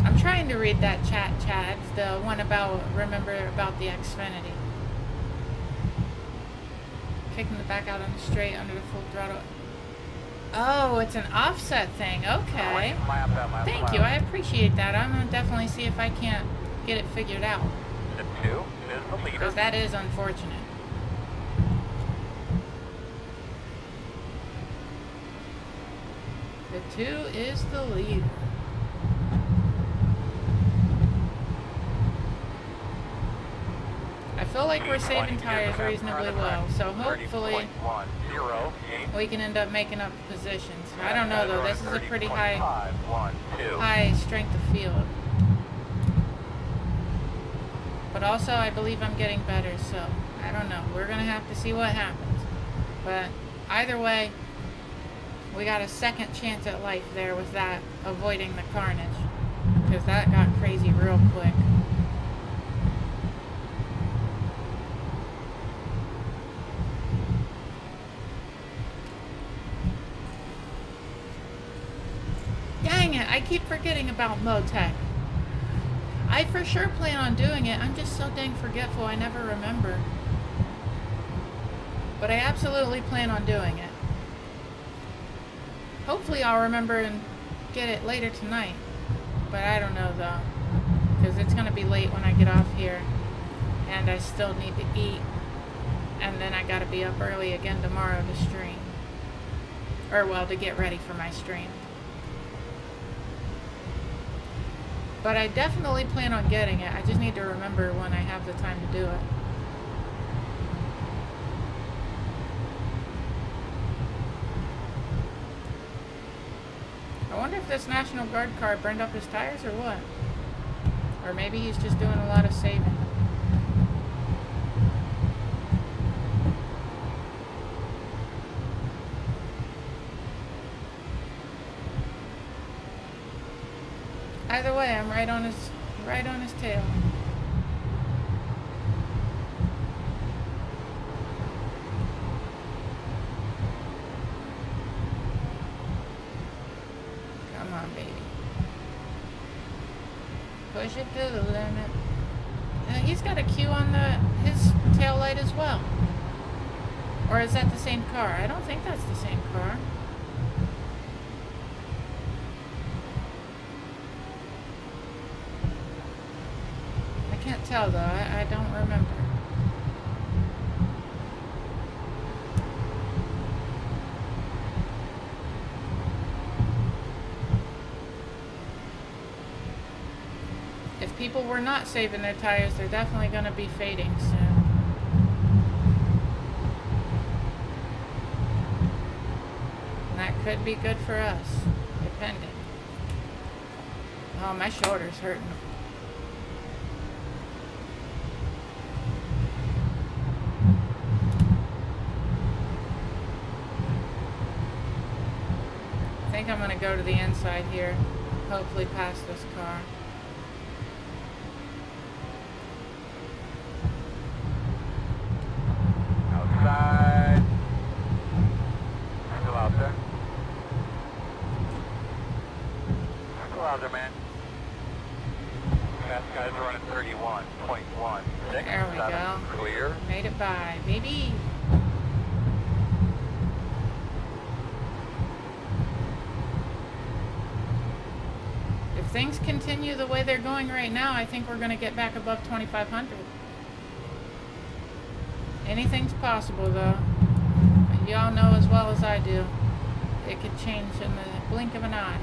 S1: I'm trying to read that chat, Chad. The one about, remember about the Xfinity. Kicking the back out on the straight under the full throttle. Oh, it's an offset thing. Okay. Thank you. I appreciate that. I'm going to definitely see if I can't get it figured out.
S3: The 2 is the leader.
S1: Because that is unfortunate. The 2 is the leader. I feel like we're saving tires reasonably well, so hopefully we can end up making up positions. I don't know though, this is a pretty high strength of field. But also I believe I'm getting better, so I don't know. We're going to have to see what happens. But either way, we got a second chance at life there with that, avoiding the carnage. Because that got crazy real quick. Dang it, I keep forgetting about Motec. I for sure plan on doing it. I'm just so dang forgetful, I never remember. But I absolutely plan on doing it. Hopefully I'll remember and get it later tonight. But I don't know though. Because it's going to be late when I get off here. And I still need to eat. And then I got to be up early again tomorrow to stream. Or well, to get ready for my stream. But I definitely plan on getting it. I just need to remember when I have the time to do it. I wonder if if this National Guard car burned up his tires or what. Or maybe he's just doing a lot of saving. Either way, I'm right on his tail. Come on, baby. Push it to the limit. He's got a Q on his tail light as well. Or is that the same car? I don't think that's the same car. I can't tell though, I don't remember. If people were not saving their tires, they're definitely going to be fading soon. And that could be good for us, depending. Oh, my shoulder's hurting. I think I'm going to go to the inside here, hopefully past this car.
S3: Outside. Still out there. Still out there, man. Fast guys are running 31.1.
S1: There we go.
S3: Clear.
S1: Made it by, baby. If things continue the way they're going right now, I think we're going to get back above 2,500. Anything's possible, though. And y'all know as well as I do, it could change in the blink of an eye.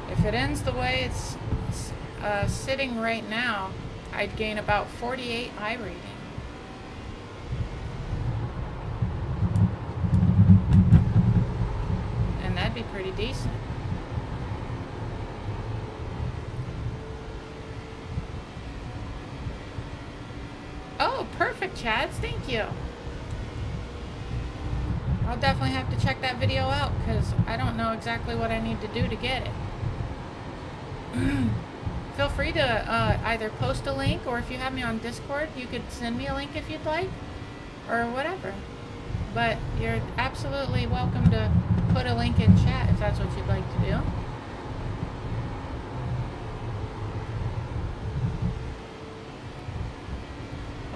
S1: If it ends the way it's sitting right now, I'd gain about 48 I rating. And that'd be pretty decent. Oh, perfect, Chads. Thank you. I'll definitely have to check that video out because I don't know exactly what I need to do to get it. Feel free to either post a link, or if you have me on Discord, you could send me a link if you'd like, or whatever. But you're absolutely welcome to put a link in chat if that's what you'd like to do.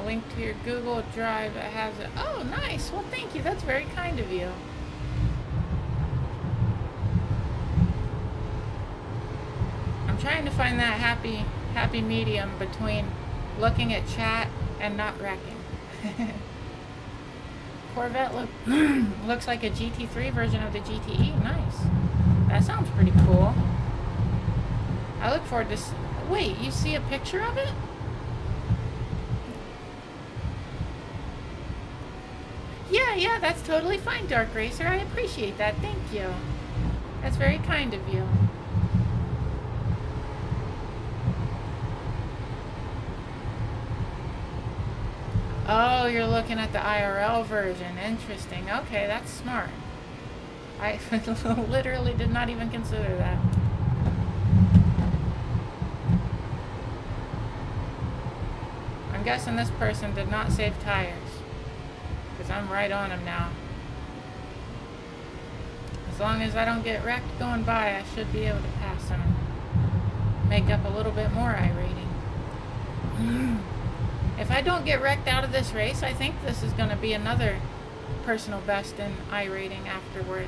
S1: A link to your Google Drive that has it. Oh, nice. Well, thank you. That's very kind of you. Trying to find that happy medium between looking at chat and not wrecking. Corvette looks like a GT3 version of the GTE. Nice. That sounds pretty cool. I look forward to... Wait, you see a picture of it? Yeah, that's totally fine, Dark Racer. I appreciate that. Thank you. That's very kind of you. Oh, you're looking at the IRL version. Interesting. Okay, that's smart. I literally did not even consider that. I'm guessing this person did not save tires, because I'm right on them now. As long as I don't get wrecked going by, I should be able to pass them. Make up a little bit more I rating. If I don't get wrecked out of this race, I think this is going to be another personal best in I rating afterward.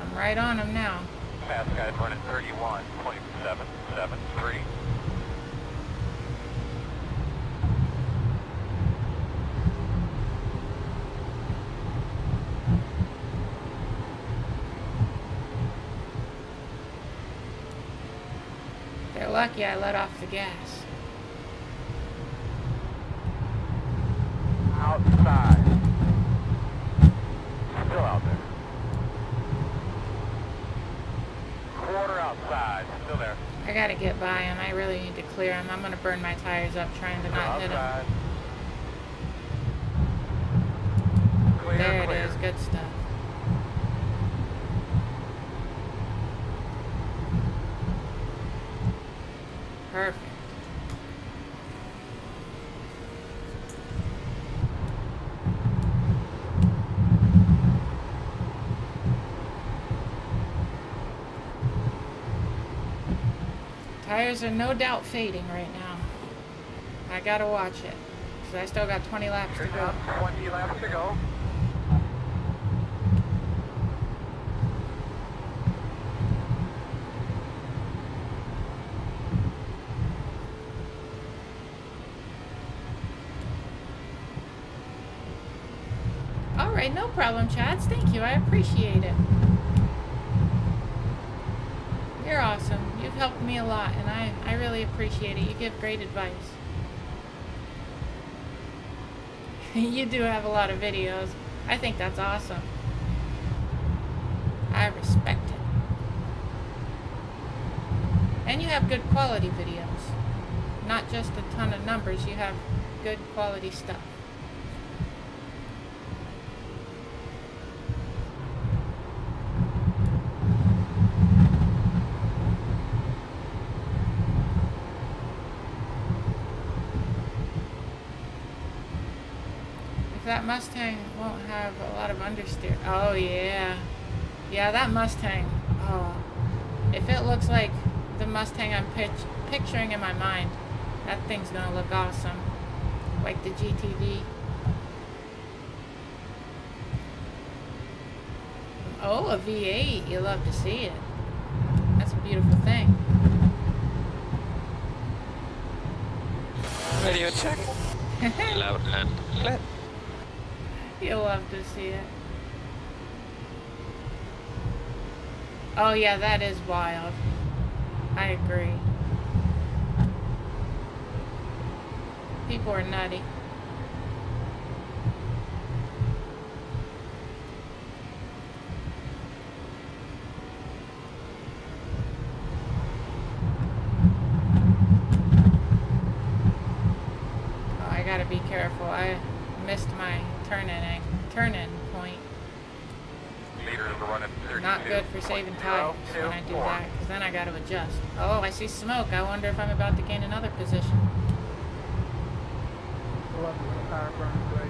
S1: I'm right on him now.
S3: Fast guys running 31.77.
S1: lucky I let off the gas.
S3: Outside. Still out there. Quarter outside. Still there.
S1: I gotta get by him. I really need to clear him. I'm gonna burn my tires up trying to not hit him.
S3: Outside. Clear,
S1: There it
S3: clear.
S1: is. Good stuff. Perfect. Tires are no doubt fading right now. I gotta watch it. Because I still got 20 laps to go.
S3: 20 laps to go.
S1: Alright, no problem, Chads. Thank you. I appreciate it. You're awesome. You've helped me a lot, and I really appreciate it. You give great advice. You do have a lot of videos. I think that's awesome. I respect it. And you have good quality videos. Not just a ton of numbers. You have good quality stuff. That Mustang won't have a lot of understeer. Oh yeah. Yeah, that Mustang. Oh. If it looks like the Mustang I'm picturing in my mind, that thing's gonna look awesome. Like the GTV. Oh, a V8. You love to see it. That's a beautiful thing.
S8: Radio check. Loud and clear.
S1: You'll love to see it. Oh yeah, that is wild. I agree. People are nutty. Oh, I gotta be careful. I missed my turn-in point.
S3: Meters are running 32.
S1: Not good for saving tires when I do that, because then I got to adjust. Oh, I see smoke. I wonder if I'm about to gain another position.
S7: Go up when the tire burns away.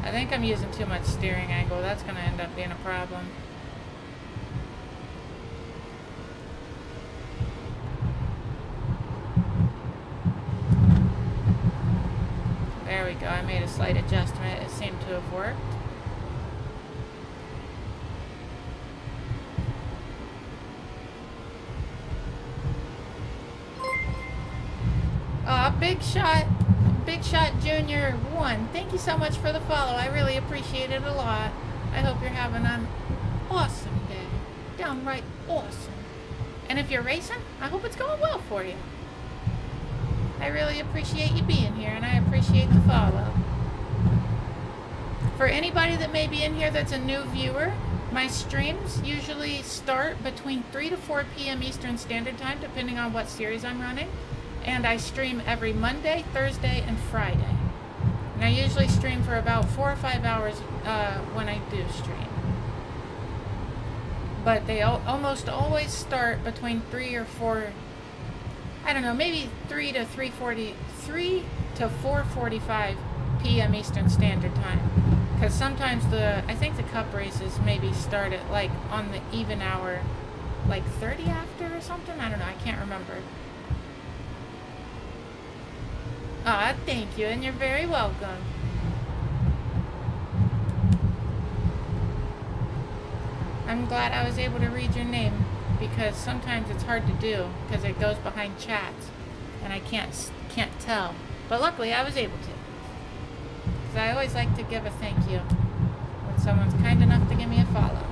S1: I think I'm using too much steering angle. That's going to end up being a problem. There we go. I made a slight adjustment. It seemed to have worked. Big Shot Junior 1. Thank you so much for the follow. I really appreciate it a lot. I hope you're having an awesome day. Downright awesome. And if you're racing, I hope it's going well for you. I really appreciate you being here, and I appreciate the follow. For anybody that may be in here that's a new viewer, my streams usually start between 3 to 4 p.m. Eastern Standard Time, depending on what series I'm running. And I stream every Monday, Thursday, and Friday. And I usually stream for about 4 or 5 hours when I do stream. But they almost always start between 3 or 4, I don't know, maybe 3 to 4:45 p.m. Eastern Standard Time. Because sometimes I think the cup races maybe start at like on the even hour, like 30 after or something. I don't know, I can't remember. Ah, thank you, and you're very welcome. I'm glad I was able to read your name, because sometimes it's hard to do because it goes behind chats and I can't tell. But luckily I was able to. Because I always like to give a thank you when someone's kind enough to give me a follow.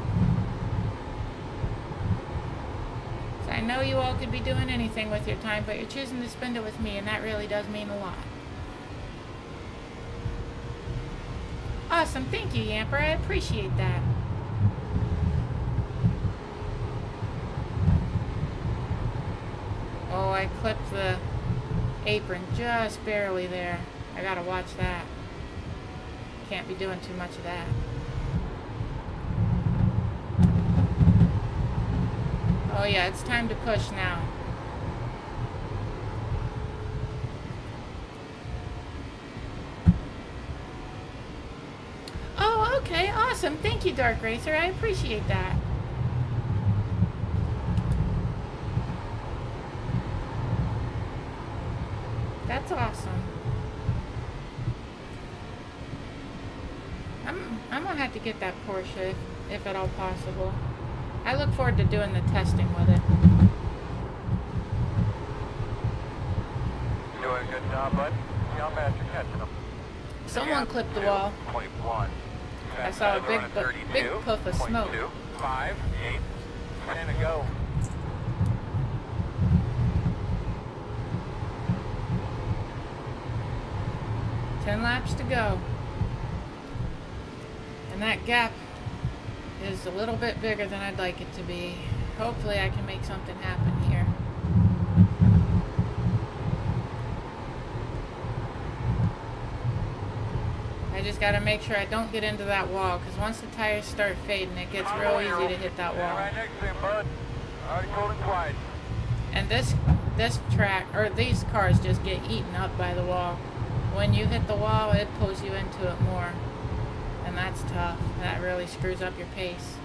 S1: So I know you all could be doing anything with your time, but you're choosing to spend it with me, and that really does mean a lot. Awesome, thank you, Yamper. I appreciate that. Oh, I clipped the apron just barely there. I gotta watch that. Can't be doing too much of that. Oh yeah, it's time to push now. Oh, okay, awesome. Thank you, Dark Racer. I appreciate that. That's awesome. I'm gonna have to get that Porsche if at all possible. I look forward to doing the testing with it.
S3: Doing a good job, bud. Young master catching them.
S1: Someone clipped the wall.
S3: 0.1.
S1: I saw a big puff of smoke.
S3: 5, 8, 10 to go.
S1: Ten laps to go. And that gap is a little bit bigger than I'd like it to be. Hopefully I can make something happen here. I just gotta make sure I don't get into that wall, because once the tires start fading, it gets real easy to hit that wall.
S3: Right next to him, bud. Already cold and quiet.
S1: And this track, or these cars just get eaten up by the wall. When you hit the wall, it pulls you into it more. And that's tough. That really screws up your pace.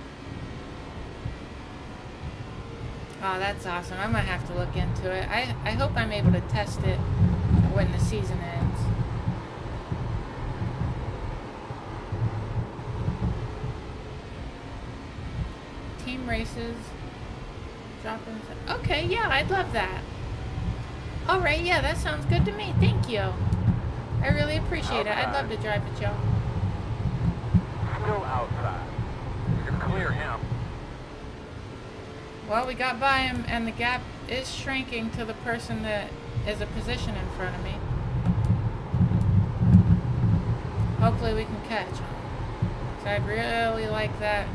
S1: Oh, that's awesome. I'm going to have to look into it. I hope I'm able to test it when the season ends. Team races. Drop-ins. Okay, yeah, I'd love that. Alright, yeah, that sounds good to me. Thank you. I really appreciate it. I'd love to drive with y'all.
S3: Still outside. You're clear him.
S1: Well, we got by him, and the gap is shrinking to the person that is a position in front of me. Hopefully we can catch him. So I'd really like that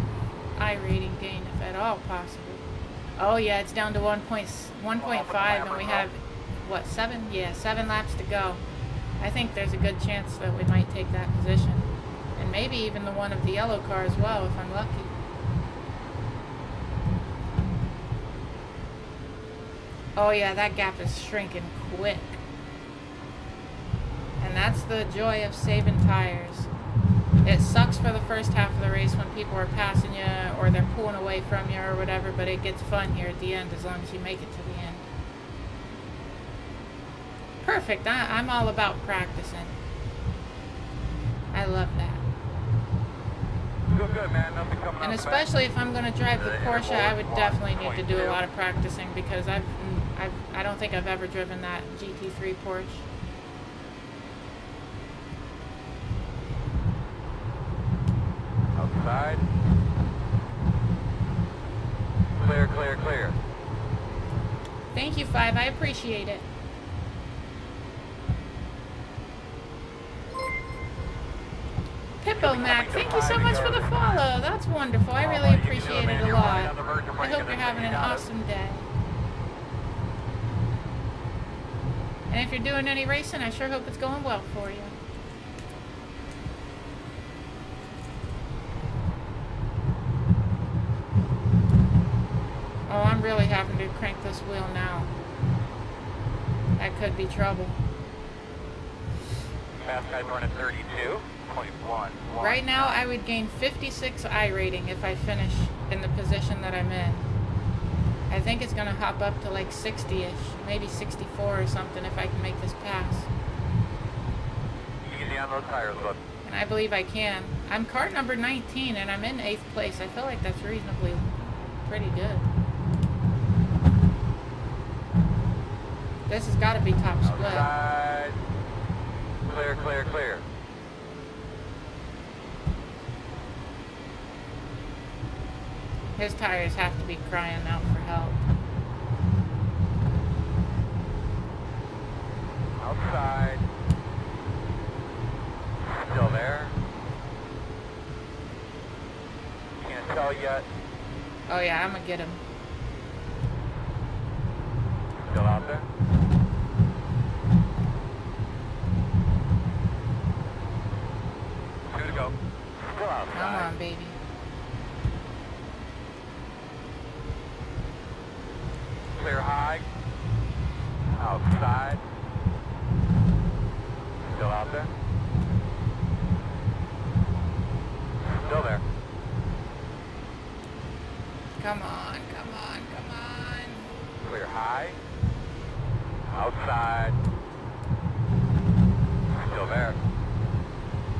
S1: I rating gain if at all possible. Oh yeah, it's down to 1.5 and we have, what, 7? Yeah, 7 laps to go. I think there's a good chance that we might take that position. And maybe even the one of the yellow car as well, if I'm lucky. Oh yeah, that gap is shrinking quick. And that's the joy of saving tires. It sucks for the first half of the race when people are passing you or they're pulling away from you or whatever, but it gets fun here at the end as long as you make it to the end. Perfect. I'm all about practicing. I love that.
S3: Good, man. Nothing coming
S1: And
S3: up
S1: especially if I'm going to drive the Porsche, I would definitely need to do a lot of practicing because I don't think I've ever driven that GT3 Porsche.
S3: Outside. Clear, clear, clear.
S1: Thank you, 5. I appreciate it. Pippo Mac, thank you so much for the follow. That's wonderful. I really appreciate it a lot. I hope you're having an awesome day. And if you're doing any racing, I sure hope it's going well for you. Oh, I'm really having to crank this wheel now. That could be trouble.
S3: Fast guy's running 32.11.
S1: Right now, I would gain 56 I rating if I finish in the position that I'm in. I think it's going to hop up to like 60-ish, maybe 64 or something if I can make this pass.
S3: Easy on those tires, bud.
S1: And I believe I can. I'm car number 19 and I'm in 8th place. I feel like that's reasonably pretty good. This has got to be top split.
S3: Outside. Clear, clear, clear.
S1: His tires have to be crying out for help.
S3: battle yet?
S1: Oh yeah, I'm gonna get him.
S3: Still out there? Two to go. Still outside.
S1: Come on, baby.
S3: Clear high. Outside. Still out there? Still there.
S1: Come on, come on, come on.
S3: Clear high. Outside. Still there.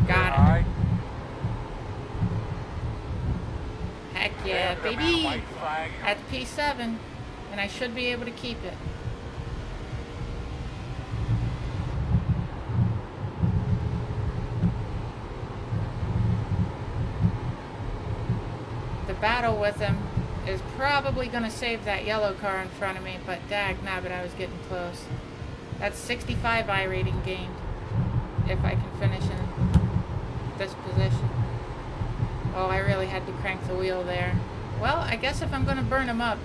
S1: Got him.
S3: High.
S1: Heck yeah,
S3: There's the
S1: baby.
S3: white flag.
S1: That's P7, and I should be able to keep it. The battle with him is probably going to save that yellow car in front of me, but dag nabbit, I was getting close. That's 65 I rating gained, if I can finish in this position. Oh, I really had to crank the wheel there. Well, I guess if I'm going to burn them up,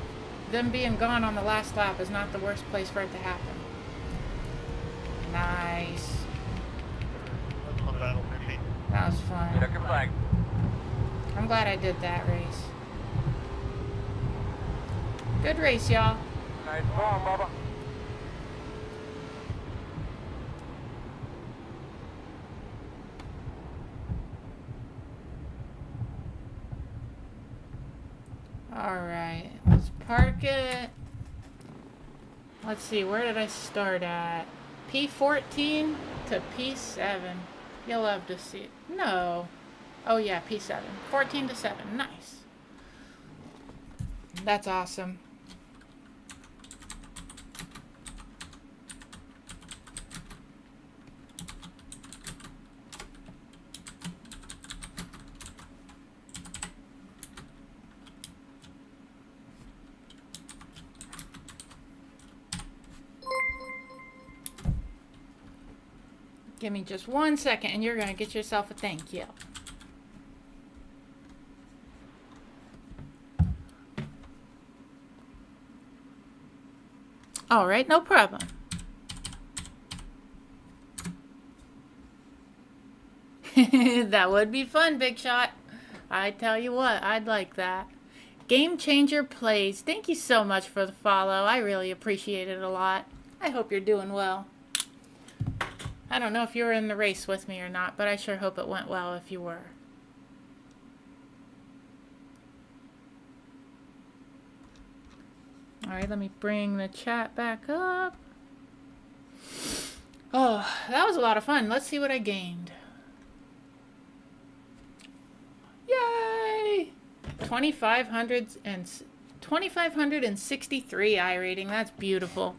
S1: them being gone on the last lap is not the worst place for it to happen. Nice. That was fun.
S3: Check your flag.
S1: I'm glad I did that race. Good race, y'all.
S3: Nice ball, Bubba.
S1: Alright, let's park it. Let's see, where did I start at? P14 to P7. You'll love to see it. No. Oh yeah, P7. 14 to 7. Nice. That's awesome. Give me just 1 second and you're going to get yourself a thank you. All right, no problem. That would be fun, Big Shot. I tell you what, I'd like that. Game Changer Plays. Thank you so much for the follow. I really appreciate it a lot. I hope you're doing well. I don't know if you were in the race with me or not, but I sure hope it went well if you were. Alright, let me bring the chat back up. Oh, that was a lot of fun. Let's see what I gained. Yay! 2,563 I rating. That's beautiful.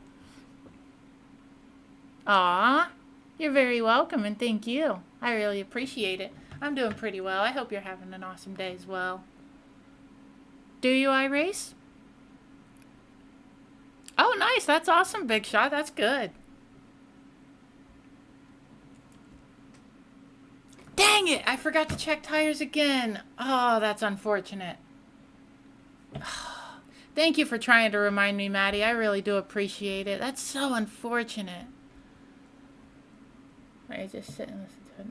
S1: Aw, you're very welcome and thank you. I really appreciate it. I'm doing pretty well. I hope you're having an awesome day as well. Do you iRace? Oh, nice. That's awesome, Big Shot. That's good. Dang it! I forgot to check tires again. Oh, that's unfortunate. Thank you for trying to remind me, Maddie. I really do appreciate it. That's so unfortunate. I just sit and listen to it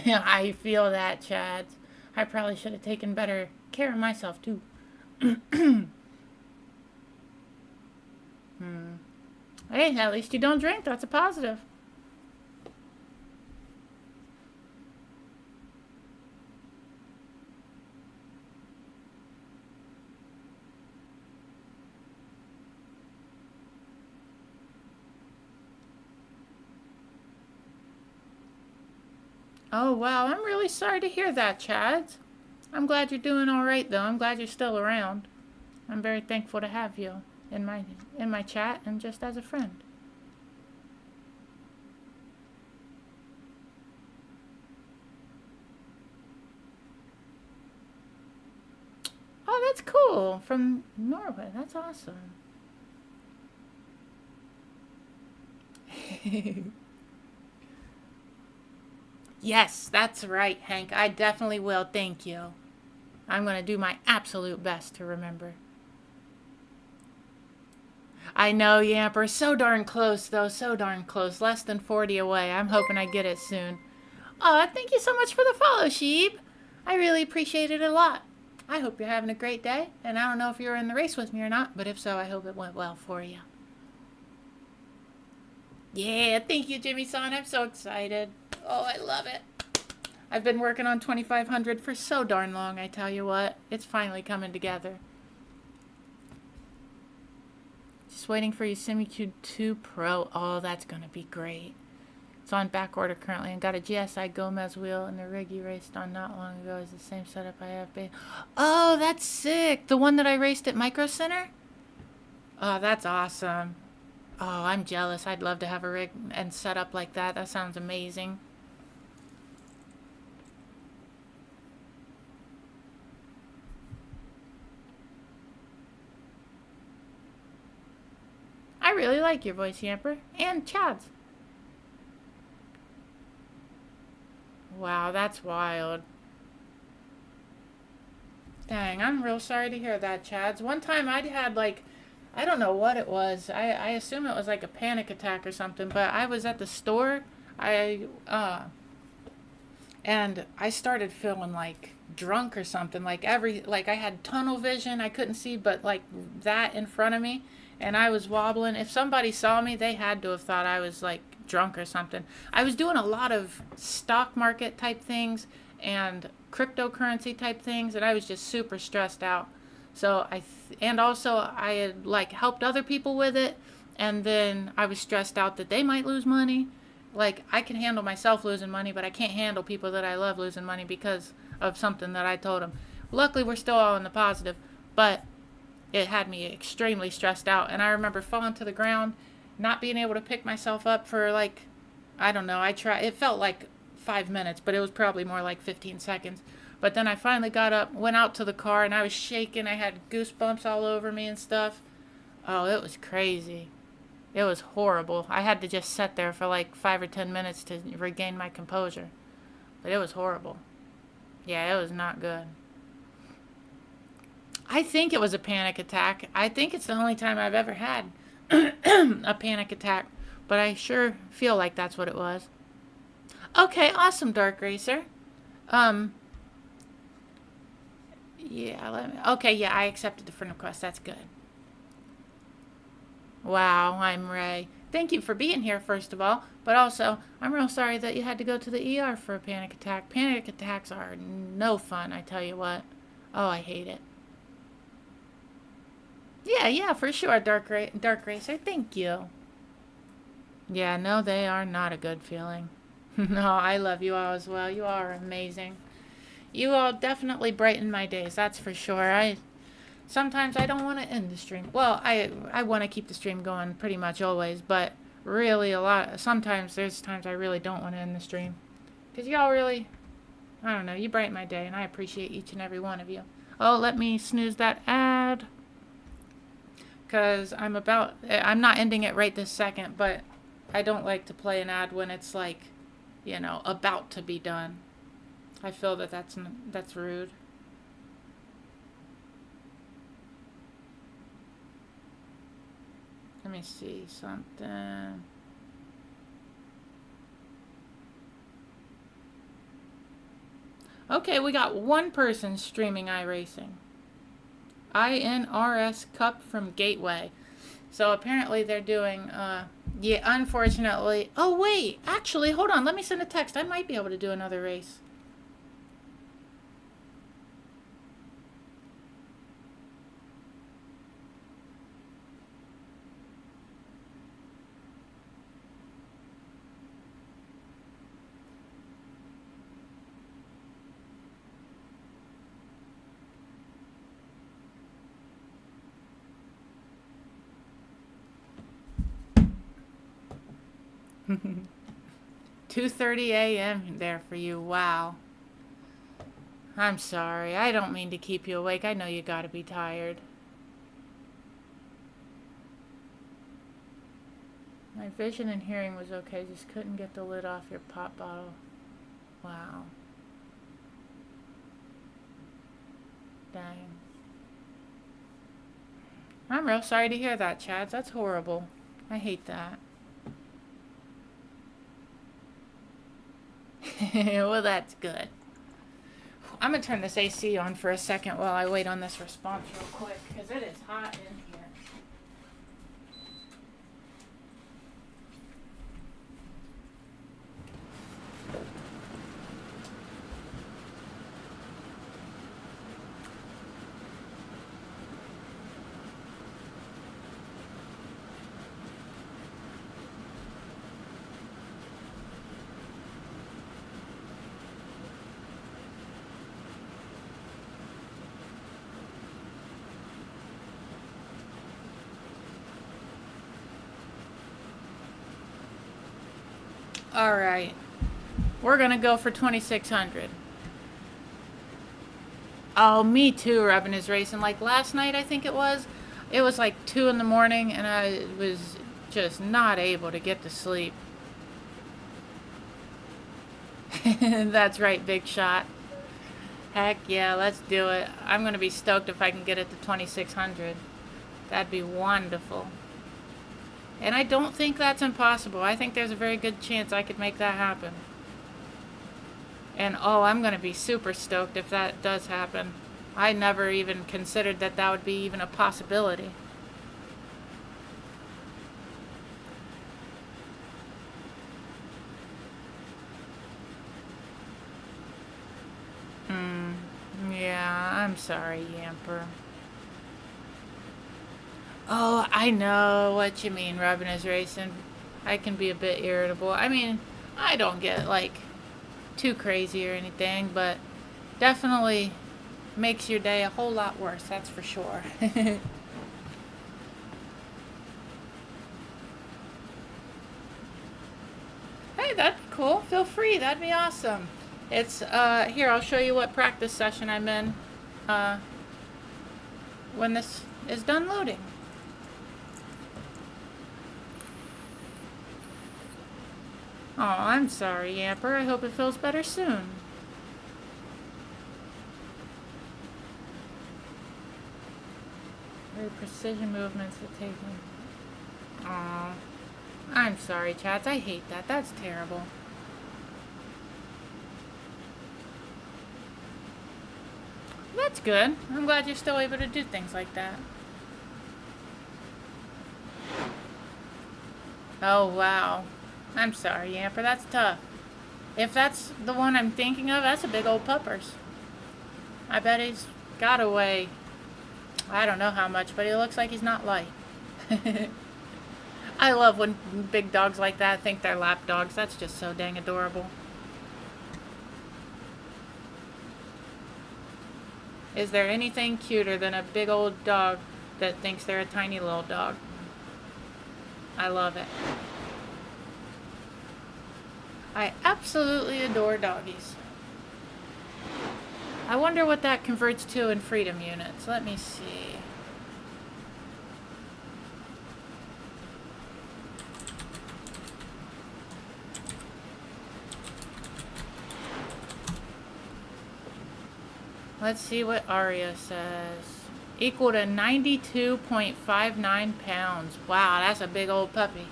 S1: in time. I feel that, Chad. I probably should have taken better care of myself, too. Hey, at least you don't drink. That's a positive. Oh, wow. I'm really sorry to hear that, Chad. I'm glad you're doing all right, though. I'm glad you're still around. I'm very thankful to have you in my chat and just as a friend. Oh, that's cool. From Norway. That's awesome. Yes, that's right, Hank. I definitely will. Thank you. I'm going to do my absolute best to remember. I know, Yamper. So darn close, though. So darn close. Less than 40 away. I'm hoping I get it soon. Oh, thank you so much for the follow, Sheep. I really appreciate it a lot. I hope you're having a great day. And I don't know if you're in the race with me or not, but if so, I hope it went well for you. Yeah, thank you, Jimmy-san. I'm so excited. Oh, I love it. I've been working on 2500 for so darn long, I tell you what. It's finally coming together. Just waiting for Yosemite 2 Pro. Oh, that's going to be great. It's on back order currently and got a GSI Gomez wheel, and the rig you raced on not long ago is the same setup I have. Oh, that's sick. The one that I raced at Micro Center? Oh, that's awesome. Oh, I'm jealous. I'd love to have a rig and set up like that. That sounds amazing. I really like your voice, Yamper. And Chad's. Wow, that's wild. Dang, I'm real sorry to hear that, Chad's. One time I had like, I don't know what it was. I assume it was like a panic attack or something, but I was at the store. And I started feeling like drunk or something. Like I had tunnel vision. I couldn't see but like that in front of me. And I was wobbling. If somebody saw me, they had to have thought I was like drunk or something. I was doing a lot of stock market type things and cryptocurrency type things, and I was just super stressed out. So and also I had like helped other people with it, and then I was stressed out that they might lose money. Like, I can handle myself losing money, but I can't handle people that I love losing money because of something that I told them. Luckily, we're still all in the positive, but it had me extremely stressed out. And I remember falling to the ground, not being able to pick myself up for like, I don't know, it felt like 5 minutes, but it was probably more like 15 seconds. But then I finally got up, went out to the car, and I was shaking. I had goosebumps all over me and stuff. Oh, it was crazy. It was horrible. I had to just sit there for like 5 or 10 minutes to regain my composure. But it was horrible. Yeah, it was not good. I think it was a panic attack. I think it's the only time I've ever had a panic attack. But I sure feel like that's what it was. Okay, awesome, Dark Racer. Yeah, okay, yeah, I accepted the friend request. That's good. Wow, I'm Ray. Thank you for being here, first of all. But also, I'm real sorry that you had to go to the ER for a panic attack. Panic attacks are no fun, I tell you what. Oh, I hate it. Yeah, for sure, Dark Racer. Thank you. Yeah, no, they are not a good feeling. No, I love you all as well. You all are amazing. You all definitely brighten my days, that's for sure. Sometimes I don't want to end the stream. Well, I want to keep the stream going pretty much always, but really sometimes there's times I really don't want to end the stream. Because y'all really, I don't know, you brighten my day, and I appreciate each and every one of you. Oh, let me snooze that ad. Because I'm not ending it right this second, but I don't like to play an ad when it's like, you know, about to be done. I feel that that's rude. Let me see something. Okay, we got one person streaming iRacing. INRS Cup from Gateway. So apparently they're doing, yeah, unfortunately. Oh, wait, actually, hold on. Let me send a text. I might be able to do another race. $2:30 a.m. there for you. Wow. I'm sorry. I don't mean to keep you awake. I know you gotta be tired. My vision and hearing was okay. Just couldn't get the lid off your pop bottle. Wow. Dang. I'm real sorry to hear that, Chad. That's horrible. I hate that. Well, that's good. I'm gonna turn this AC on for a second while I wait on this response real quick, because it is hot in here. All right, we're gonna go for 2600. Oh, me too. Rubbing is racing. Like last night, I think it was like 2 in the morning, and I was just not able to get to sleep. That's right, big shot. Heck yeah, let's do it. I'm gonna be stoked if I can get it to 2600. That'd be wonderful. And I don't think that's impossible. I think there's a very good chance I could make that happen. And oh, I'm going to be super stoked if that does happen. I never even considered that that would be even a possibility. Yeah, I'm sorry, Yamper. Oh, I know what you mean, Rubbing is racing. I can be a bit irritable. I mean, I don't get, like, too crazy or anything, but definitely makes your day a whole lot worse, that's for sure. Hey, that'd be cool. Feel free. That'd be awesome. It's, here, I'll show you what practice session I'm in, when this is done loading. Oh, I'm sorry, Yamper. I hope it feels better soon. Very precision movements are taken. Aw. I'm sorry, chats. I hate that. That's terrible. That's good. I'm glad you're still able to do things like that. Oh, wow. I'm sorry, Yamper. That's tough. If that's the one I'm thinking of, that's a big old puppers. I bet he's got to weigh, I don't know how much, but he looks like he's not light. I love when big dogs like that think they're lap dogs. That's just so dang adorable. Is there anything cuter than a big old dog that thinks they're a tiny little dog? I love it. I absolutely adore doggies. I wonder what that converts to in freedom units. Let me see. Let's see what Aria says. Equal to 92.59 pounds. Wow, that's a big old puppy.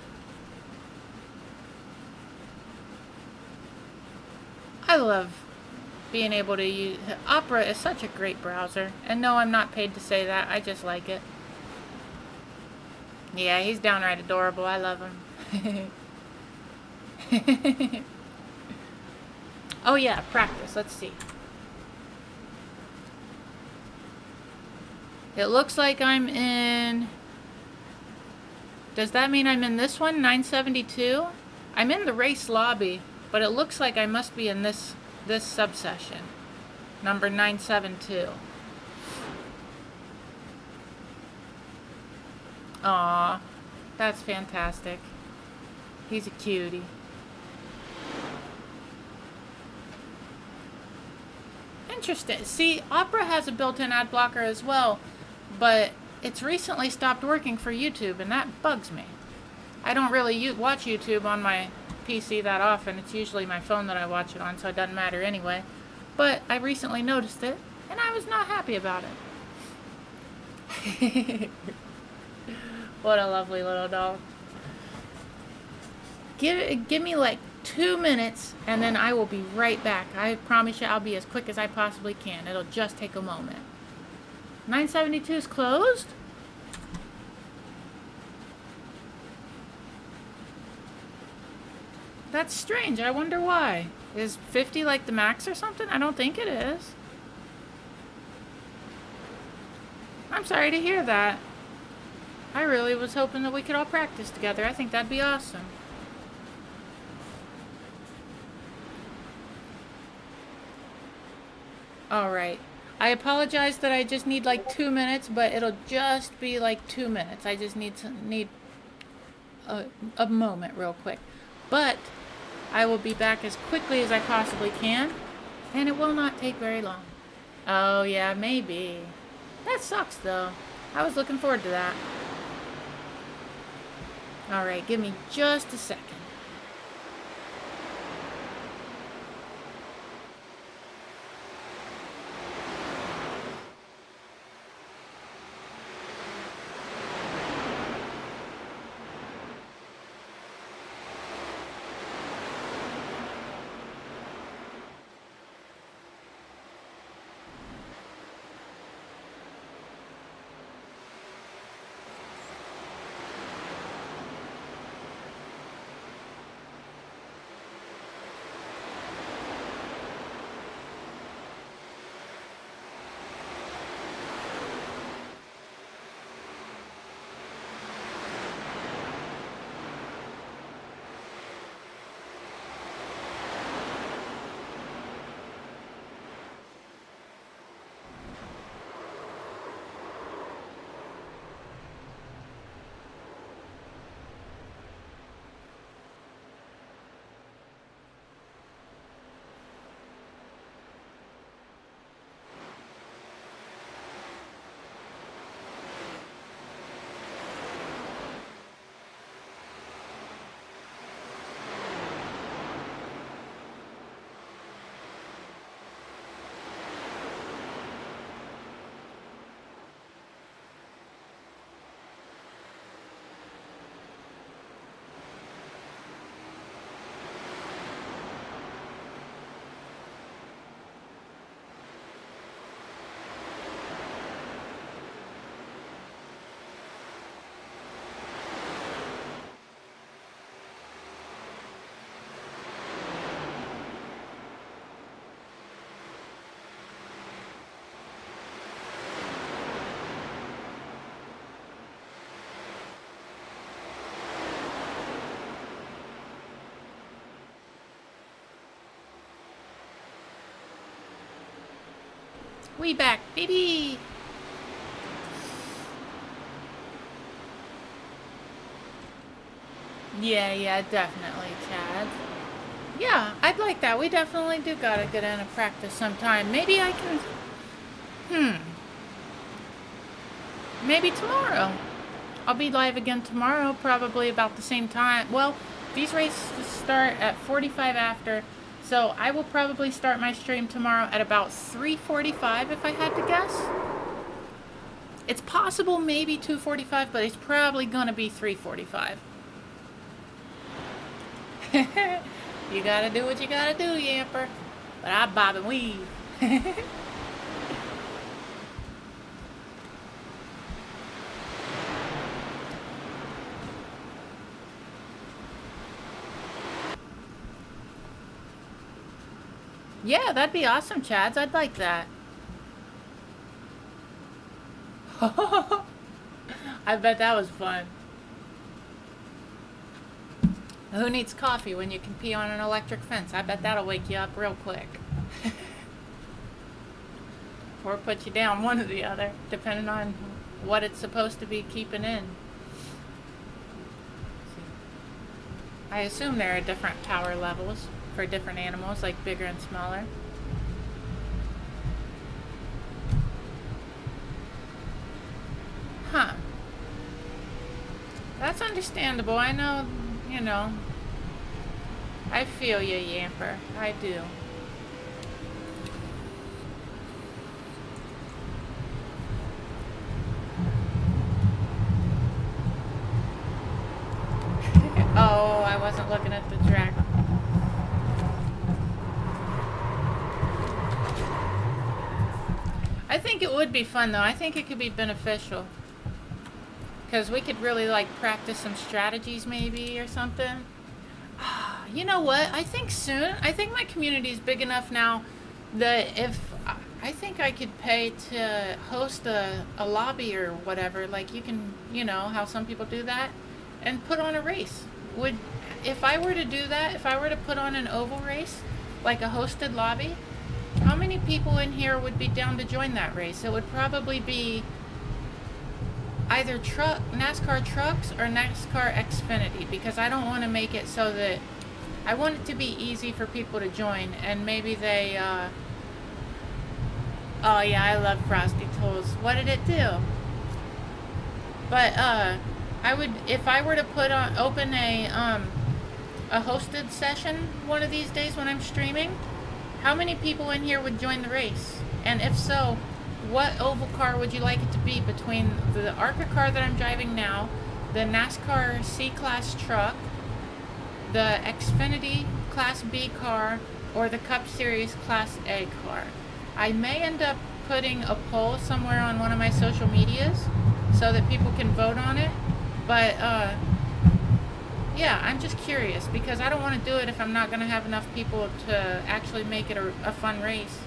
S1: I love being able to use... Opera is such a great browser. And no, I'm not paid to say that. I just like it. Yeah, he's downright adorable. I love him. Oh yeah, practice. Let's see. It looks like I'm in... Does that mean I'm in this one? 972? I'm in the race lobby. But it looks like I must be in this subsession, number 972. Aw, that's fantastic. He's a cutie. Interesting. See, Opera has a built-in ad blocker as well, but it's recently stopped working for YouTube, and that bugs me. I don't really watch YouTube on my PC that often. It's usually my phone that I watch it on, so it doesn't matter anyway. But I recently noticed it, and I was not happy about it. What a lovely little dog. Give me like 2 minutes, and then I will be right back. I promise you I'll be as quick as I possibly can. It'll just take a moment. 972 is closed? That's strange. I wonder why. Is 50 like the max or something? I don't think it is. I'm sorry to hear that. I really was hoping that we could all practice together. I think that'd be awesome. Alright. I apologize that I just need like 2 minutes, but it'll just be like 2 minutes. I just need a moment real quick. But I will be back as quickly as I possibly can, and it will not take very long. Oh yeah, maybe. That sucks though. I was looking forward to that. Alright, give me just a second. We back, baby! Yeah, definitely, Chad. Yeah, I'd like that. We definitely do gotta get in and practice sometime. Maybe I can... Maybe tomorrow. I'll be live again tomorrow, probably about the same time. Well, these races start at 45 after, so I will probably start my stream tomorrow at about 3:45 if I had to guess. It's possible maybe 2:45, but it's probably gonna be 3:45. You gotta do what you gotta do, Yamper. But I bob and weave. Yeah, that'd be awesome, Chads. I'd like that. I bet that was fun. Who needs coffee when you can pee on an electric fence? I bet that'll wake you up real quick. Or put you down, one or the other, depending on what it's supposed to be keeping in. I assume there are different power levels for different animals, like bigger and smaller. Huh. That's understandable. I know, you know, I feel you, Yamper. I do. Oh, I wasn't looking at the track. I think it would be fun though. I think it could be beneficial. Because we could really like practice some strategies maybe or something. You know what? I think soon. I think my community is big enough now that if I think I could pay to host a lobby or whatever. Like you can, you know, how some people do that and put on a race. If I were to do that, if I were to put on an oval race, like a hosted lobby, how many people in here would be down to join that race? It would probably be either NASCAR trucks or NASCAR Xfinity, because I don't want to make it so that I want it to be easy for people to join, and maybe they oh yeah, I love Frosty Tools. What did it do? But I would, if I were to open a hosted session one of these days when I'm streaming, how many people in here would join the race? And if so, what oval car would you like it to be between the ARCA car that I'm driving now, the NASCAR C-Class truck, the Xfinity Class B car, or the Cup Series Class A car? I may end up putting a poll somewhere on one of my social medias so that people can vote on it. But yeah, I'm just curious because I don't want to do it if I'm not going to have enough people to actually make it a fun race.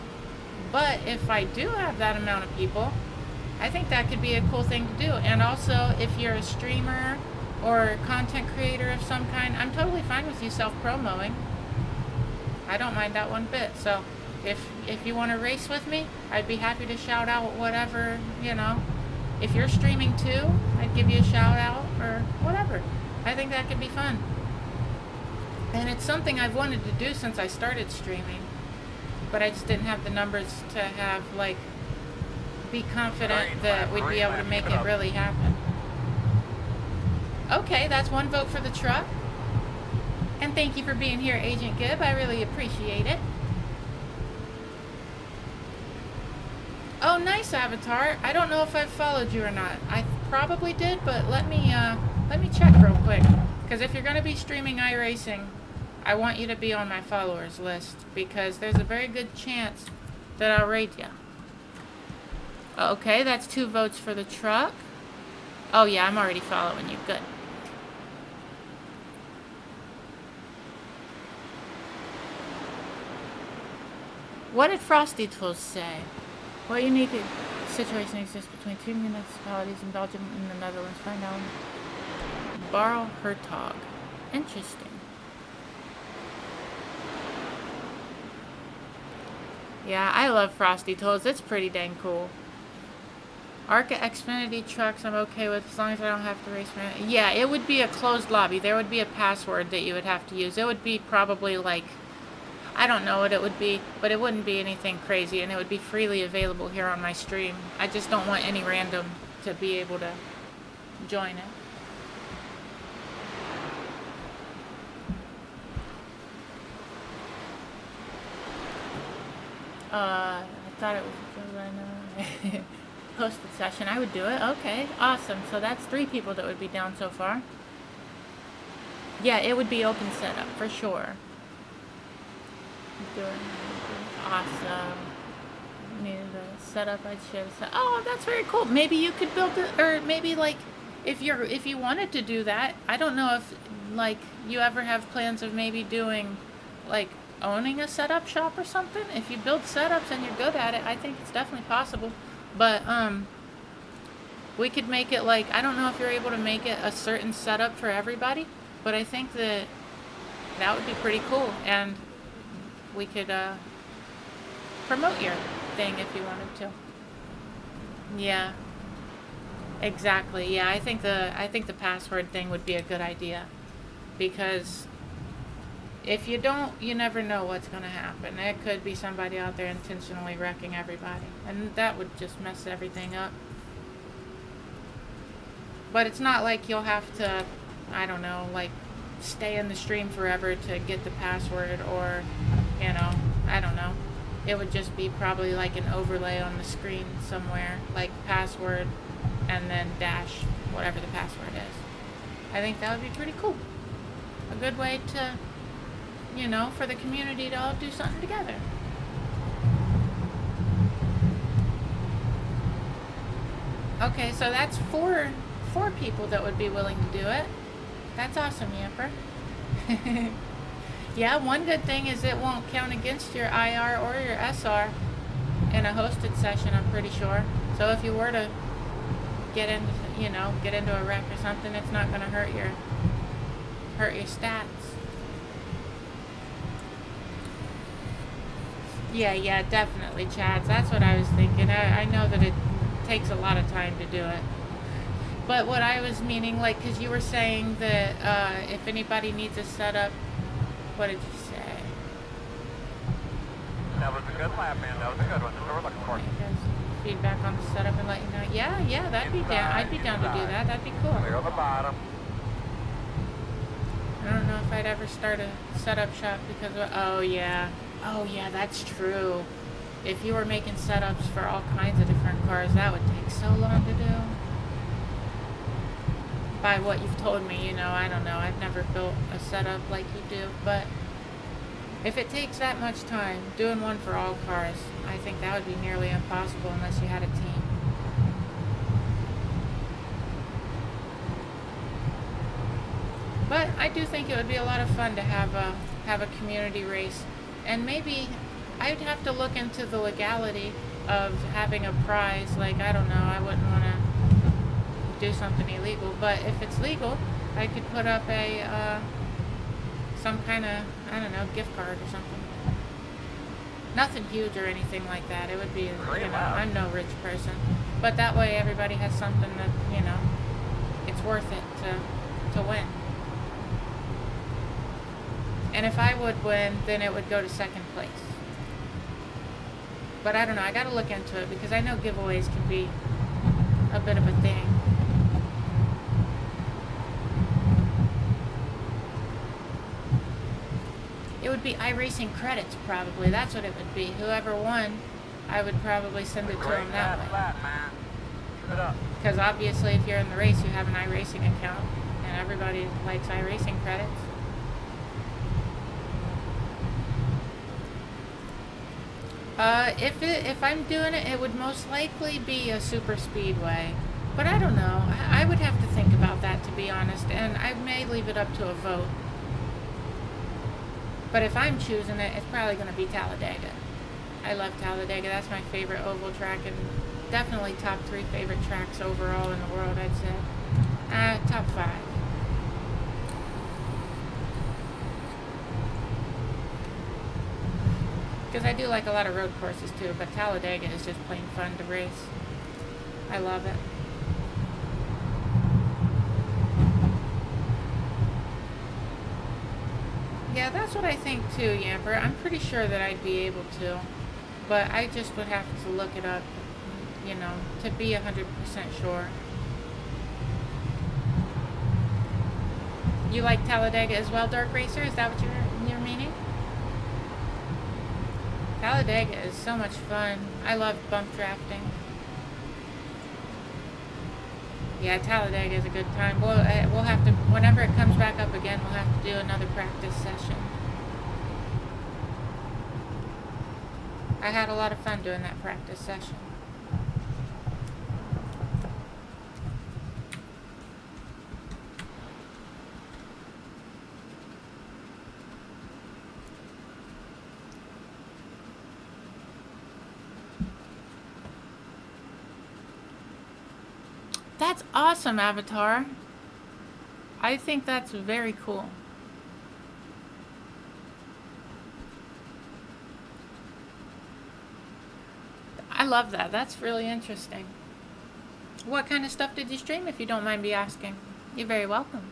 S1: But if I do have that amount of people, I think that could be a cool thing to do. And also, if you're a streamer or content creator of some kind, I'm totally fine with you self-promoing. I don't mind that one bit. So if you want to race with me, I'd be happy to shout out whatever, you know. If you're streaming too, I'd give you a shout out or whatever. I think that could be fun. And it's something I've wanted to do since I started streaming. But I just didn't have the numbers to have, like, be confident that we'd be able to make it really happen. Okay, that's one vote for the truck. And thank you for being here, Agent Gibb. I really appreciate it. Oh, nice, Avatar. I don't know if I've followed you or not. I probably did, but let me check real quick. Because if you're going to be streaming iRacing, I want you to be on my followers list, because there's a very good chance that I'll raid you. Okay, that's 2 votes for the truck. Oh yeah, I'm already following you. Good. What did Frosty Tools say? What unique situation exists between 2 municipalities in Belgium and the Netherlands? Find out. Barl Hertog. Interesting. Yeah, I love Frosty Tools. It's pretty dang cool. ARCA Xfinity trucks I'm okay with as long as I don't have to race around. Yeah, it would be a closed lobby. There would be a password that you would have to use. It would be probably like, I don't know what it would be, but it wouldn't be anything crazy, and it would be freely available here on my stream. I just don't want any random to be able to join it. I thought it was a posted session. I would do it. Okay, awesome. So that's 3 people that would be down so far. Yeah, it would be open setup for sure. Awesome. Needed a setup. I should have said. Oh, that's very cool. Maybe you could build it, or maybe like if you wanted to do that. I don't know if like you ever have plans of maybe doing like owning a setup shop or something. If you build setups and you're good at it, I think it's definitely possible. But we could make it like, I don't know if you're able to make it a certain setup for everybody, but I think that would be pretty cool, and we could promote your thing if you wanted to. Yeah, exactly. Yeah, I think the password thing would be a good idea, because if you don't, you never know what's going to happen. It could be somebody out there intentionally wrecking everybody, and that would just mess everything up. But it's not like you'll have to, I don't know, like stay in the stream forever to get the password, or, you know, I don't know. It would just be probably like an overlay on the screen somewhere, like password and then dash whatever the password is. I think that would be pretty cool. A good way to, you know, for the community to all do something together. Okay, so that's four people that would be willing to do it. That's awesome, Yamper. Yeah, one good thing is it won't count against your IR or your SR in a hosted session, I'm pretty sure. So if you were to get into, you know, get into a wreck or something, it's not going to hurt your stats. Yeah, definitely, Chads. That's what I was thinking. I know that it takes a lot of time to do it. But what I was meaning, like, because you were saying that if anybody needs a setup, what did you say?
S3: That was a good lap, man. That was a good one. That's what we're looking for.
S1: Feedback on the setup and let you know. Yeah, that'd be down. I'd be down to do that. That'd be cool.
S3: Clear on the bottom.
S1: I don't know if I'd ever start a setup shop because of, oh yeah, that's true. If you were making setups for all kinds of different cars, that would take so long to do. By what you've told me, you know, I don't know. I've never built a setup like you do, but if it takes that much time doing one for all cars, I think that would be nearly impossible unless you had a team. But I do think it would be a lot of fun to have a community race, and maybe I'd have to look into the legality of having a prize. Like, I don't know, I wouldn't want to do something illegal, but if it's legal, I could put up a some kind of, I don't know, gift card or something. Nothing huge or anything like that. It would be, you know, I'm no rich person, but that way everybody has something that, you know, it's worth it to win. And if I would win, then it would go to second place. But I don't know, I gotta look into it because I know giveaways can be a bit of a thing. It would be iRacing credits, probably. That's what it would be. Whoever won, I would probably send it to them that way. Because obviously, if you're in the race, you have an iRacing account, and everybody likes iRacing credits. If I'm doing it, it would most likely be a super speedway. But I don't know. I would have to think about that, to be honest, and I may leave it up to a vote. But if I'm choosing it, it's probably going to be Talladega. I love Talladega. That's my favorite oval track, and definitely top 3 favorite tracks overall in the world, I'd say. Top 5. Because I do like a lot of road courses too, but Talladega is just plain fun to race. I love it. Yeah, that's what I think too, Yamper. I'm pretty sure that I'd be able to, but I just would have to look it up, you know, to be 100% sure. You like Talladega as well, Dark Racer? Is that what you're meaning? Talladega is so much fun. I love bump drafting. Yeah, Talladega is a good time. We'll have to, whenever it comes back up again, we'll have to do another practice session. I had a lot of fun doing that practice session. That's awesome, Avatar. I think that's very cool. I love that. That's really interesting. What kind of stuff did you stream, if you don't mind me asking? You're very welcome.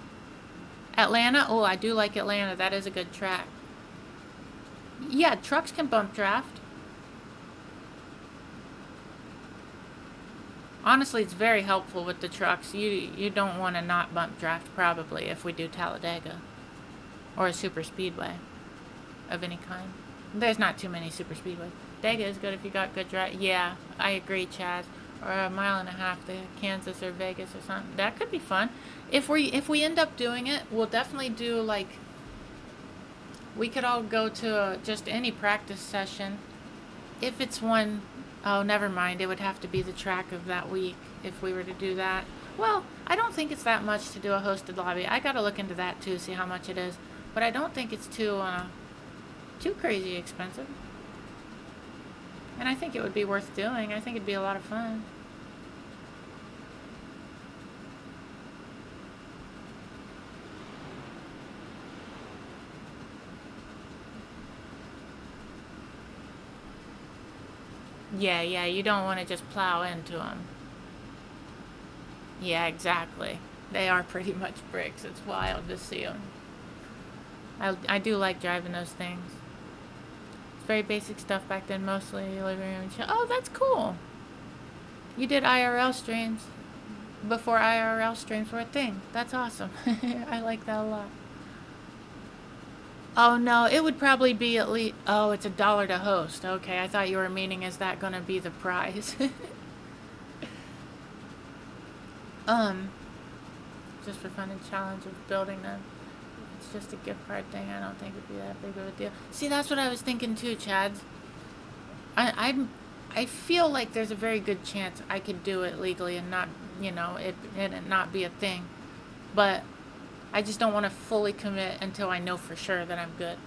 S1: Atlanta? Oh, I do like Atlanta. That is a good track. Yeah, trucks can bump draft. Honestly, it's very helpful with the trucks. You don't want to not bump draft, probably, if we do Talladega. or a super speedway of any kind. There's not too many super speedways. Dega is good if you got good drive. Yeah, I agree, Chaz. Or a mile and a half to Kansas or Vegas or something. That could be fun. If we end up doing it, we'll definitely do like. We could all go to just any practice session. If it's one, oh, never mind. It would have to be the track of that week if we were to do that. Well, I don't think it's that much to do a hosted lobby. I got to look into that too, see how much it is. But I don't think it's too crazy expensive. And I think it would be worth doing. I think it'd be a lot of fun. Yeah, you don't want to just plow into them. Yeah, exactly. They are pretty much bricks. It's wild to see them. I do like driving those things. It's very basic stuff back then, mostly living room and show. Oh, that's cool. You did IRL streams before IRL streams were a thing. That's awesome. I like that a lot. Oh no, it would probably be at least. Oh, it's $1 to host. Okay, I thought you were meaning is that gonna be the prize? Just for fun and challenge of building them. It's just a gift card thing. I don't think it'd be that big of a deal. See, that's what I was thinking too, Chad. I feel like there's a very good chance I could do it legally and not, it not be a thing. But I just don't want to fully commit until I know for sure that I'm good.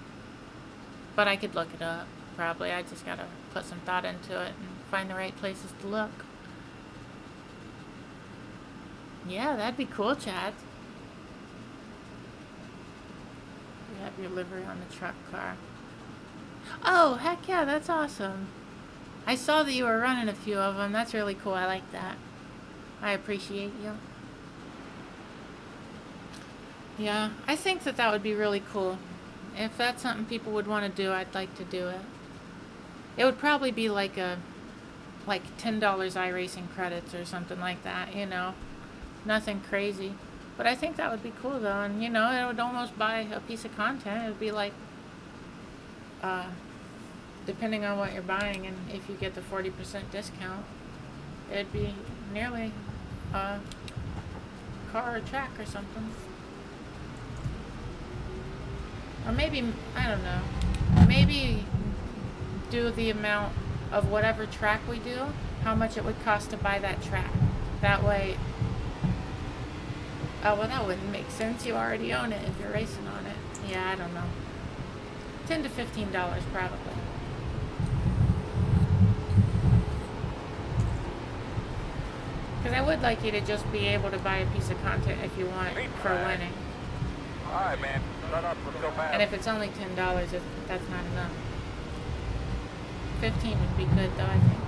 S1: But I could look it up, probably. I just gotta put some thought into it and find the right places to look. Yeah, that'd be cool, Chad. You have your livery on the truck car. Oh, heck yeah, that's awesome. I saw that you were running a few of them. That's really cool. I like that. I appreciate you. Yeah, I think that would be really cool. If that's something people would want to do, I'd like to do it. It would probably be like $10 iRacing credits or something like that, Nothing crazy. But I think that would be cool though, and it would almost buy a piece of content. It would be like, depending on what you're buying, and if you get the 40% discount, it'd be nearly a car or track or something. Or maybe, I don't know, maybe do the amount of whatever track we do, how much it would cost to buy that track. That way, oh, well, that wouldn't make sense. You already own it if you're racing on it. Yeah, I don't know. $10 to $15 probably. Because I would like you to just be able to buy a piece of content if you want for winning.
S3: Alright, man. Shut up. Let's go back.
S1: And if it's only $10, that's not enough. 15 would be good, though, I think.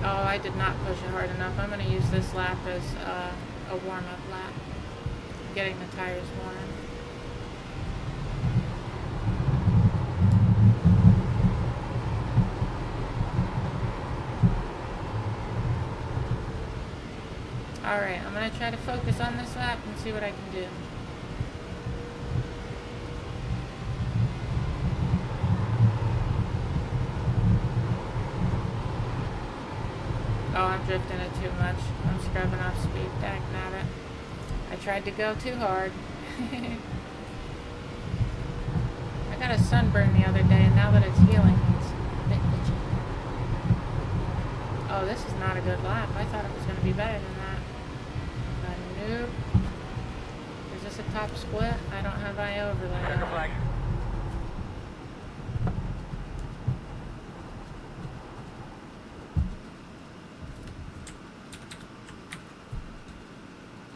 S1: Oh, I did not push it hard enough. I'm going to use this lap as a warm-up lap. Getting the tires warm. Alright, I'm going to try to focus on this lap and see what I can do. Oh, I'm drifting it too much. I'm scrubbing off speed. Dagnabbit. I tried to go too hard. I got a sunburn the other day, and now that it's healing, it's a bit itchy. Oh, this is not a good lap. I thought it was going to be better than that. But nope. Is this a top split? I don't have eye overlay on it.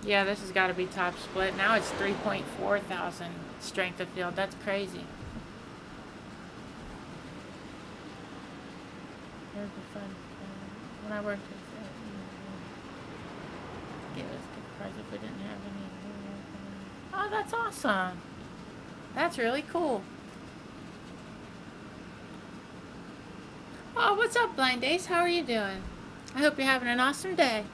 S1: Yeah, this has got to be top split. Now it's 3.4 thousand strength of field. That's crazy. Here's the fun. When I worked with give us gift cards if we didn't have any. Oh, that's awesome. That's really cool. Oh, what's up, Blind Ace? How are you doing? I hope you're having an awesome day.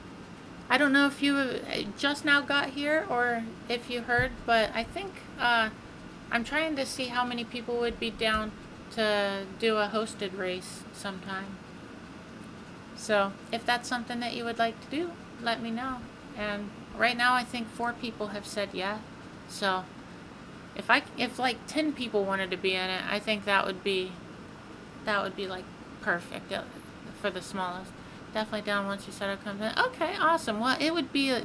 S1: I don't know if you just now got here or if you heard, but I think I'm trying to see how many people would be down to do a hosted race sometime. So if that's something that you would like to do, let me know. And right now I think 4 people have said yeah. So if like 10 people wanted to be in it, I think that would be like perfect for the smallest. Definitely down once you said it comes in. Okay, awesome. Well, it would be,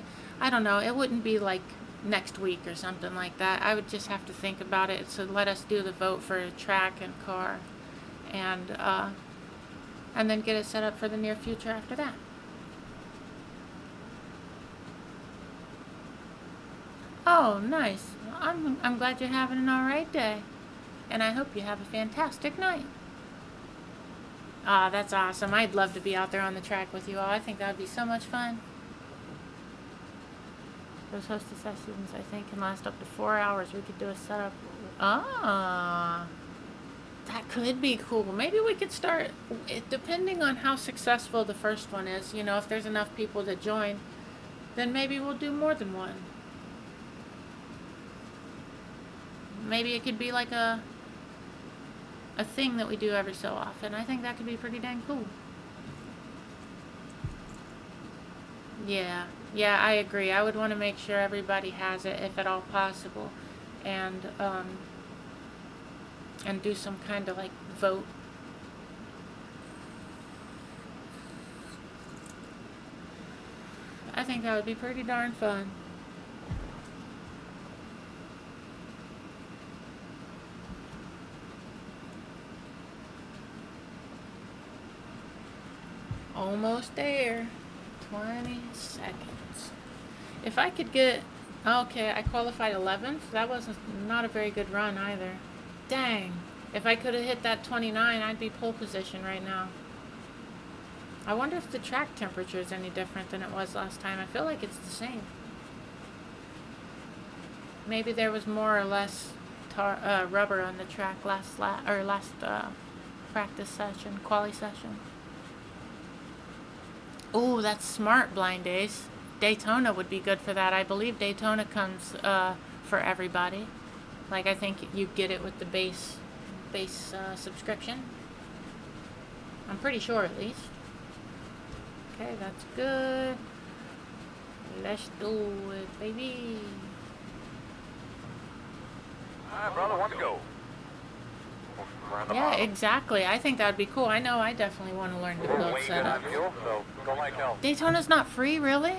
S1: I don't know, it wouldn't be like next week or something like that. I would just have to think about it. So let us do the vote for a track and car, and then get it set up for the near future after that. Oh, nice. I'm glad you're having an alright day, and I hope you have a fantastic night. Ah, that's awesome. I'd love to be out there on the track with you all. I think that would be so much fun. Those hosted sessions, I think, can last up to 4 hours. We could do a setup. Ah, that could be cool. Maybe we could start, depending on how successful the first one is. You know, if there's enough people to join, then maybe we'll do more than one. Maybe it could be like a thing that we do every so often. I think that could be pretty dang cool. Yeah, I agree. I would want to make sure everybody has it, if at all possible, and do some kind of like vote. I think that would be pretty darn fun. Almost there. 20 seconds. If I could get... Okay, I qualified 11th. That wasn't not a very good run either. Dang. If I could have hit that 29, I'd be pole position right now. I wonder if the track temperature is any different than it was last time. I feel like it's the same. Maybe there was more or less rubber on the track last practice session, quali session. Oh, that's smart, Blind Days. Daytona would be good for that. I believe Daytona comes for everybody. Like, I think you get it with the base subscription. I'm pretty sure, at least. Okay, that's good. Let's do it, baby.
S3: Alright, brother, want to go?
S1: Yeah, exactly. I think that would be cool. I know I definitely want to learn to build setup.
S3: So go like hell.
S1: Daytona's not free, really?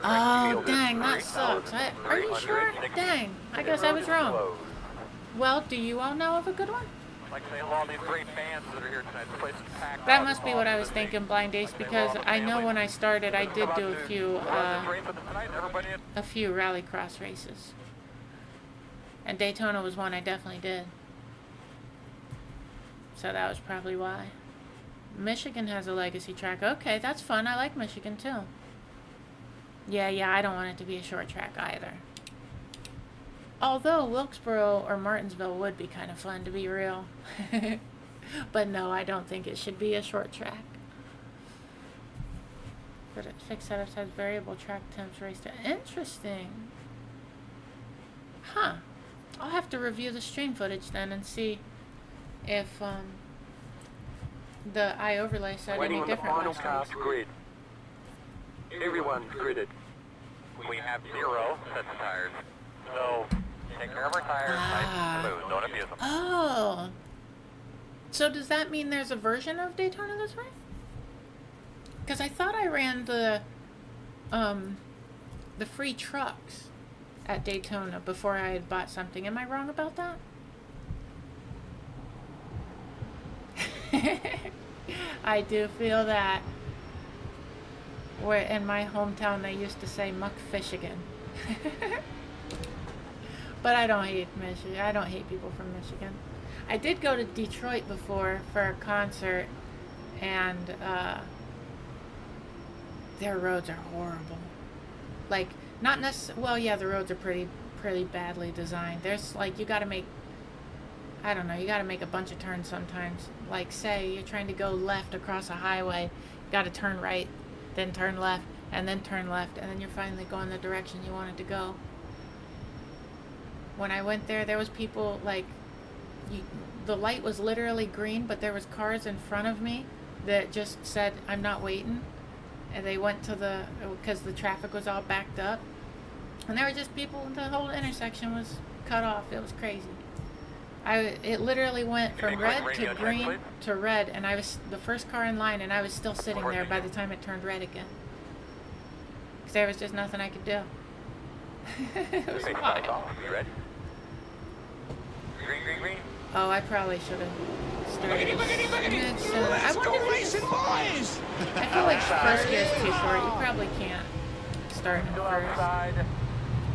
S1: Oh, dang, that sucks. Are you sure? Dang, I guess I was wrong. Well, do you all know of a good one?
S3: Like saying, all these great fans that are here tonight, this place is packed.
S1: That must be what I was thinking, Blind Days, because I know when I started, I did do a few rallycross races. And Daytona was one I definitely did. So that was probably why. Michigan has a legacy track. Okay, that's fun. I like Michigan too. Yeah, I don't want it to be a short track either. Although Wilkesboro or Martinsville would be kind of fun, to be real. But no, I don't think it should be a short track. But fixed setups has variable track temps race to... Interesting. Huh. I'll have to review the stream footage then and see if the eye overlay said any different last time.
S3: Grid. Everyone's gridded. We have 0 sets of tires. So take care of our tires, nice and smooth. Don't abuse them.
S1: Oh. So does that mean there's a version of Daytona this way? Because I thought I ran the free trucks at Daytona before I had bought something. Am I wrong about that? I do feel that. Where in my hometown they used to say Muck-Fishigan. But I don't hate Michigan. I don't hate people from Michigan. I did go to Detroit before for a concert, and their roads are horrible. Like, not necessarily. Well, yeah, the roads are pretty badly designed. There's like you got to make. I don't know. You got to make a bunch of turns sometimes. Like, say you're trying to go left across a highway, you got to turn right, then turn left, and then turn left, and then you're finally going the direction you wanted to go. When I went there, there was people like, the light was literally green, but there was cars in front of me that just said, I'm not waiting. And they went to because the traffic was all backed up. And there were just people, the whole intersection was cut off. It was crazy. It literally went from red to green to red, and I was the first car in line, and I was still sitting there by the time it turned red again. Because there was just nothing I could do. It was wild.
S3: You ready? Green, green, green.
S1: Oh, I probably should have started.
S5: Boogity, boogity, boogity. Let's go racing, boys!
S1: I feel like first gear is too short. You probably can't start in
S3: Still
S1: first,
S3: outside.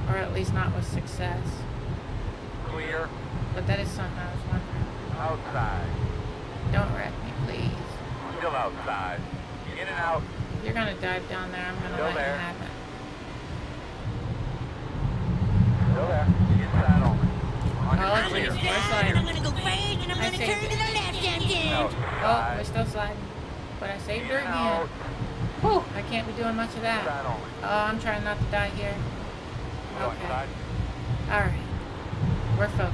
S1: or at least not with success.
S3: Clear.
S1: But that is something I was wondering.
S3: Outside.
S1: Don't wreck me, please.
S3: Still outside. In and out.
S1: If you're gonna dive down there, I'm gonna
S3: Still
S1: let
S3: there.
S1: you have it.
S3: Still there. Inside only. On your
S1: Oh,
S3: clear.
S1: geez. We're
S9: And I'm
S1: sliding.
S9: gonna go fast, and I'm
S1: I
S9: gonna
S1: saved
S9: turn to
S1: it.
S9: the left, Captain.
S1: Oh,
S3: Outside.
S1: we're still sliding. But I saved her
S3: In and
S1: again.
S3: out.
S1: Whew, I can't be doing much of that.
S3: Inside only.
S1: Oh, I'm trying not to die here.
S3: Go
S1: Okay.
S3: inside.
S1: Alright. We're focused.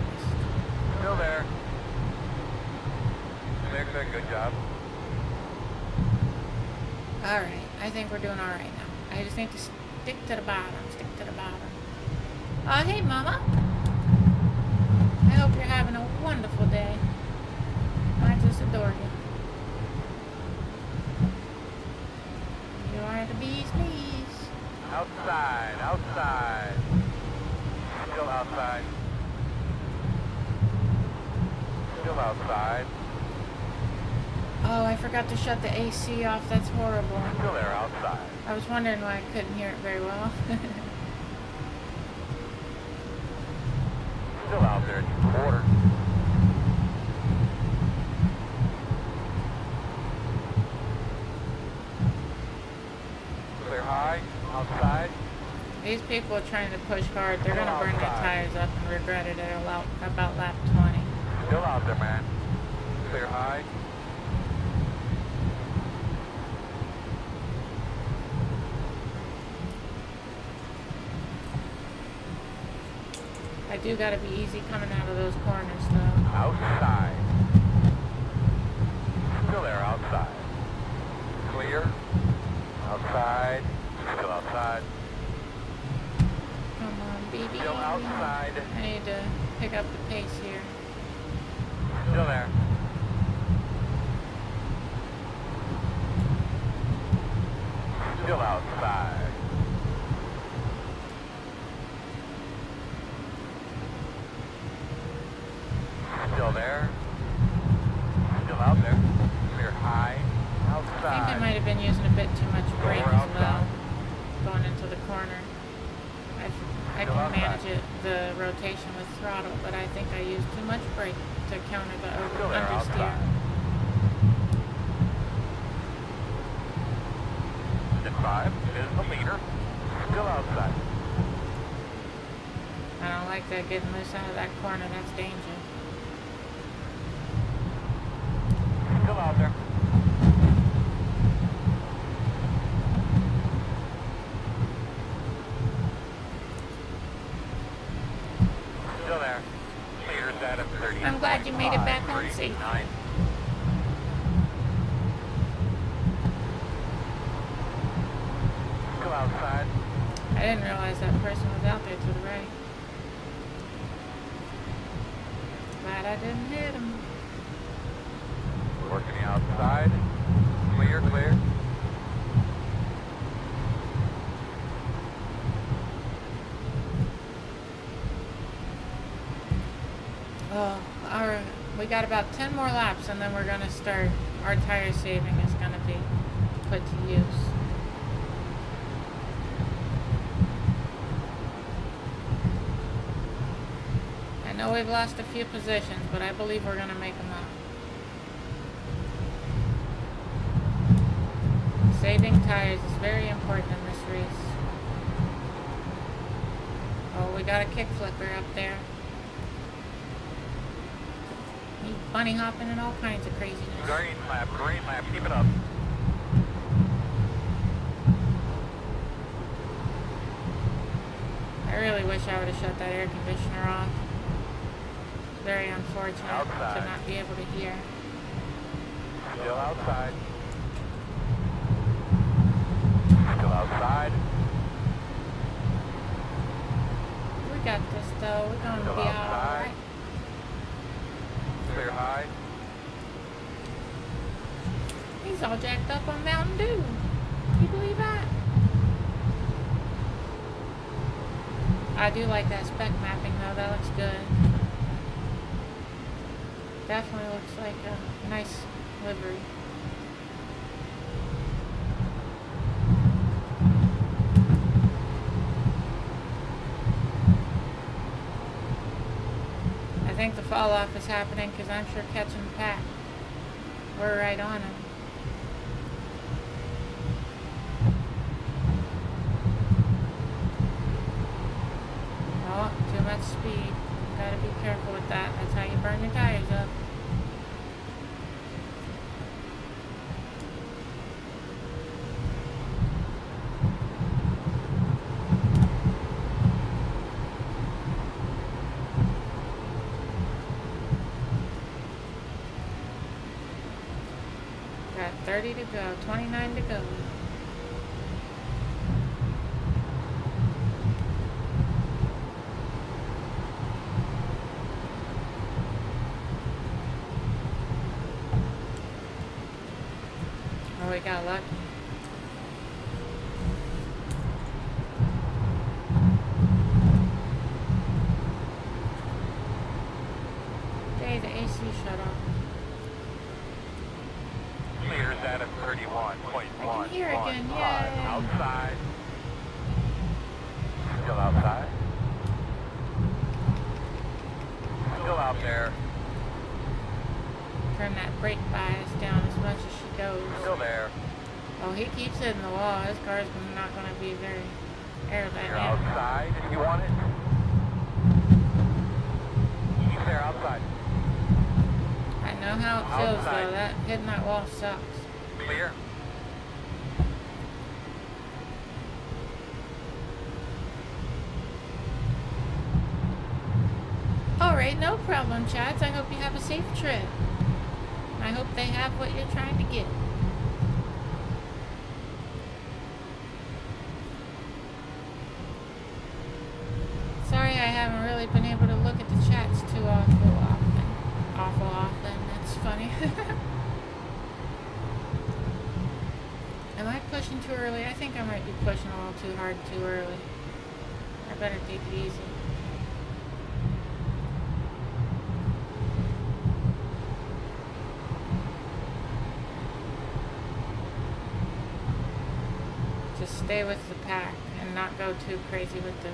S3: Still there. Clear, good job.
S1: Alright. I think we're doing alright now. I just need to stick to the bottom. Stick to the bottom. Oh, hey, Mama. I hope you're having a wonderful day. I just adore you. You are the bee's knees.
S3: Outside, outside. Still outside. Still outside.
S1: Oh, I forgot to shut the AC off. That's horrible.
S3: Still there, outside.
S1: I was wondering why I couldn't hear it very well.
S3: Still out there at your quarter. Clear high, outside.
S1: These people are trying to push hard. They're going to burn their tires up and regret it at about lap 20.
S3: Still out there, man. Clear high.
S1: I do got to be easy coming out of those corners, though.
S3: Outside. Still there, outside. Clear. Outside. Still outside.
S1: Come on, baby.
S3: Still outside.
S1: I need to pick up the pace here.
S3: Still there. Still outside. Still there. Still out there. Clear high.
S1: I think I
S3: Outside.
S1: might have been using a bit too much brake
S3: Lower
S1: as well,
S3: outside.
S1: going into the corner. I
S3: Still
S1: can
S3: outside.
S1: manage it, the rotation with throttle, but I think I used too much brake to counter the
S3: Still there,
S1: understeer.
S3: outside. Then 5 is the leader. Still outside.
S1: I don't like that getting loose out of that corner. That's danger.
S3: Still out there. Still there. Leader's at a 30.
S1: I'm glad you made it back home safe.
S3: 9. Still outside.
S1: I didn't realize that person was out there to the right. Glad I didn't hit him.
S3: Working the outside. Clear, clear.
S1: Oh, we got about 10 more laps, and then we're going to start. Our tire saving is going to be put to use. I know we've lost a few positions, but I believe we're going to make them up. Saving tires is very important in this race. Oh, we got a kick flipper up there. He's bunny hopping and all kinds of craziness.
S3: Green lap, keep it up.
S1: really wish I would have shut that air conditioner off. It's very unfortunate
S3: Outside.
S1: to not be able to hear.
S3: Still outside. Still outside.
S1: We got this though. We're gonna
S3: Still
S1: be
S3: outside.
S1: alright.
S3: Clear high.
S1: He's all jacked up on Mountain Dew. Can you believe that? I do like that spec mapping though. That looks good. Definitely looks like a nice livery. I think the fall off is happening because I'm sure catching the pack. We're right on him. Oh, too much speed. Gotta be careful with that. That's how you burn your tires up. Got 30 to go, 29 to go. Oh, we got lucky. Hey, the AC shut off.
S3: Clears out of 31.1.
S1: I can hear again, yay.
S3: Outside. Still outside. Still out there.
S1: Turn that brake bias down as much as she goes.
S3: Still there.
S1: Oh, he keeps hitting the wall. His car's not going to be very
S3: You're
S1: aerodynamic.
S3: outside if you want it. Keep there outside.
S1: I know how it feels
S3: Outside.
S1: though. That hitting that wall sucks.
S3: Clear.
S1: Alright, no problem, Chads. I hope you have a safe trip. I hope they have what you're trying to get. Sorry I haven't really been able to look at the chats too awful often. That's funny. Am I pushing too early? I think I might be pushing a little too hard too early. I better take it easy. Just stay with the pack and not go too crazy with the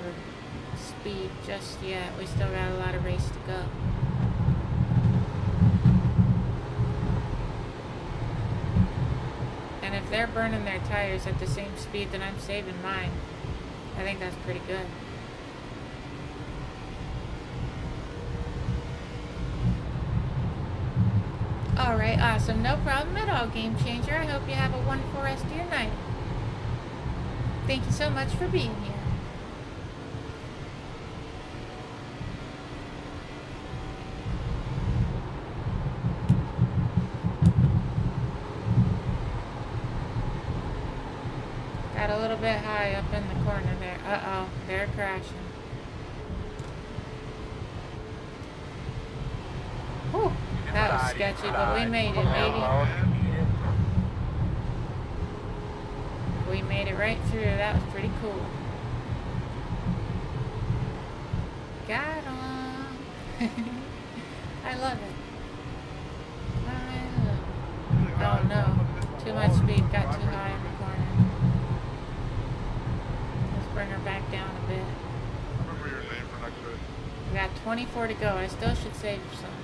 S1: speed just yet. We still got a lot of race to go. And if they're burning their tires at the same speed that I'm saving mine, I think that's pretty good. Alright, awesome. No problem at all, Game Changer. I hope you have a wonderful rest of your night. Thank you so much for being here. Got a little bit high up in the corner there. Uh-oh, they're crashing. Whew, that was sketchy, but we made it, matey. We made it right through. That was pretty cool. Got 'em. I love it. I love it. Oh no, too much speed, got too high in the corner. Let's bring her back down a bit.
S2: Remember your name for next race.
S1: We got 24 to go. I still should save some.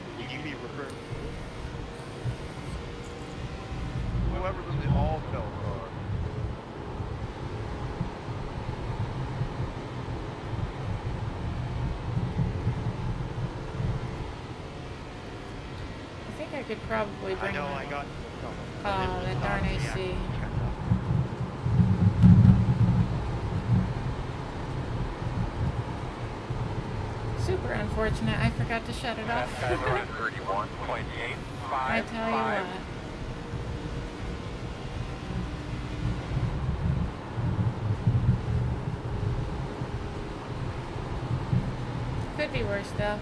S2: Whoever's in the all-tell car.
S1: I think I could probably bring her.
S8: I got.
S1: Oh, that darn AC. unfortunate. I forgot to shut it off.
S3: Fast guys around 31.8.
S1: I tell you what. Could be worse though.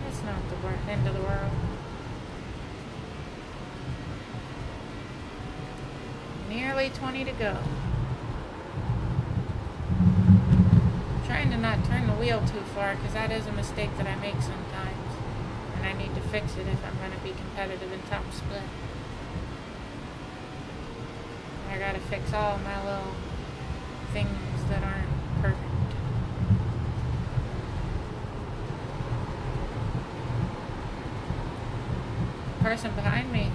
S1: It's not the end of the world. Nearly 20 to go. Trying to not turn the wheel too far because that is a mistake that I make sometimes. And I need to fix it if I'm going to be competitive in top split. I gotta fix all my little things that aren't perfect. Person behind me.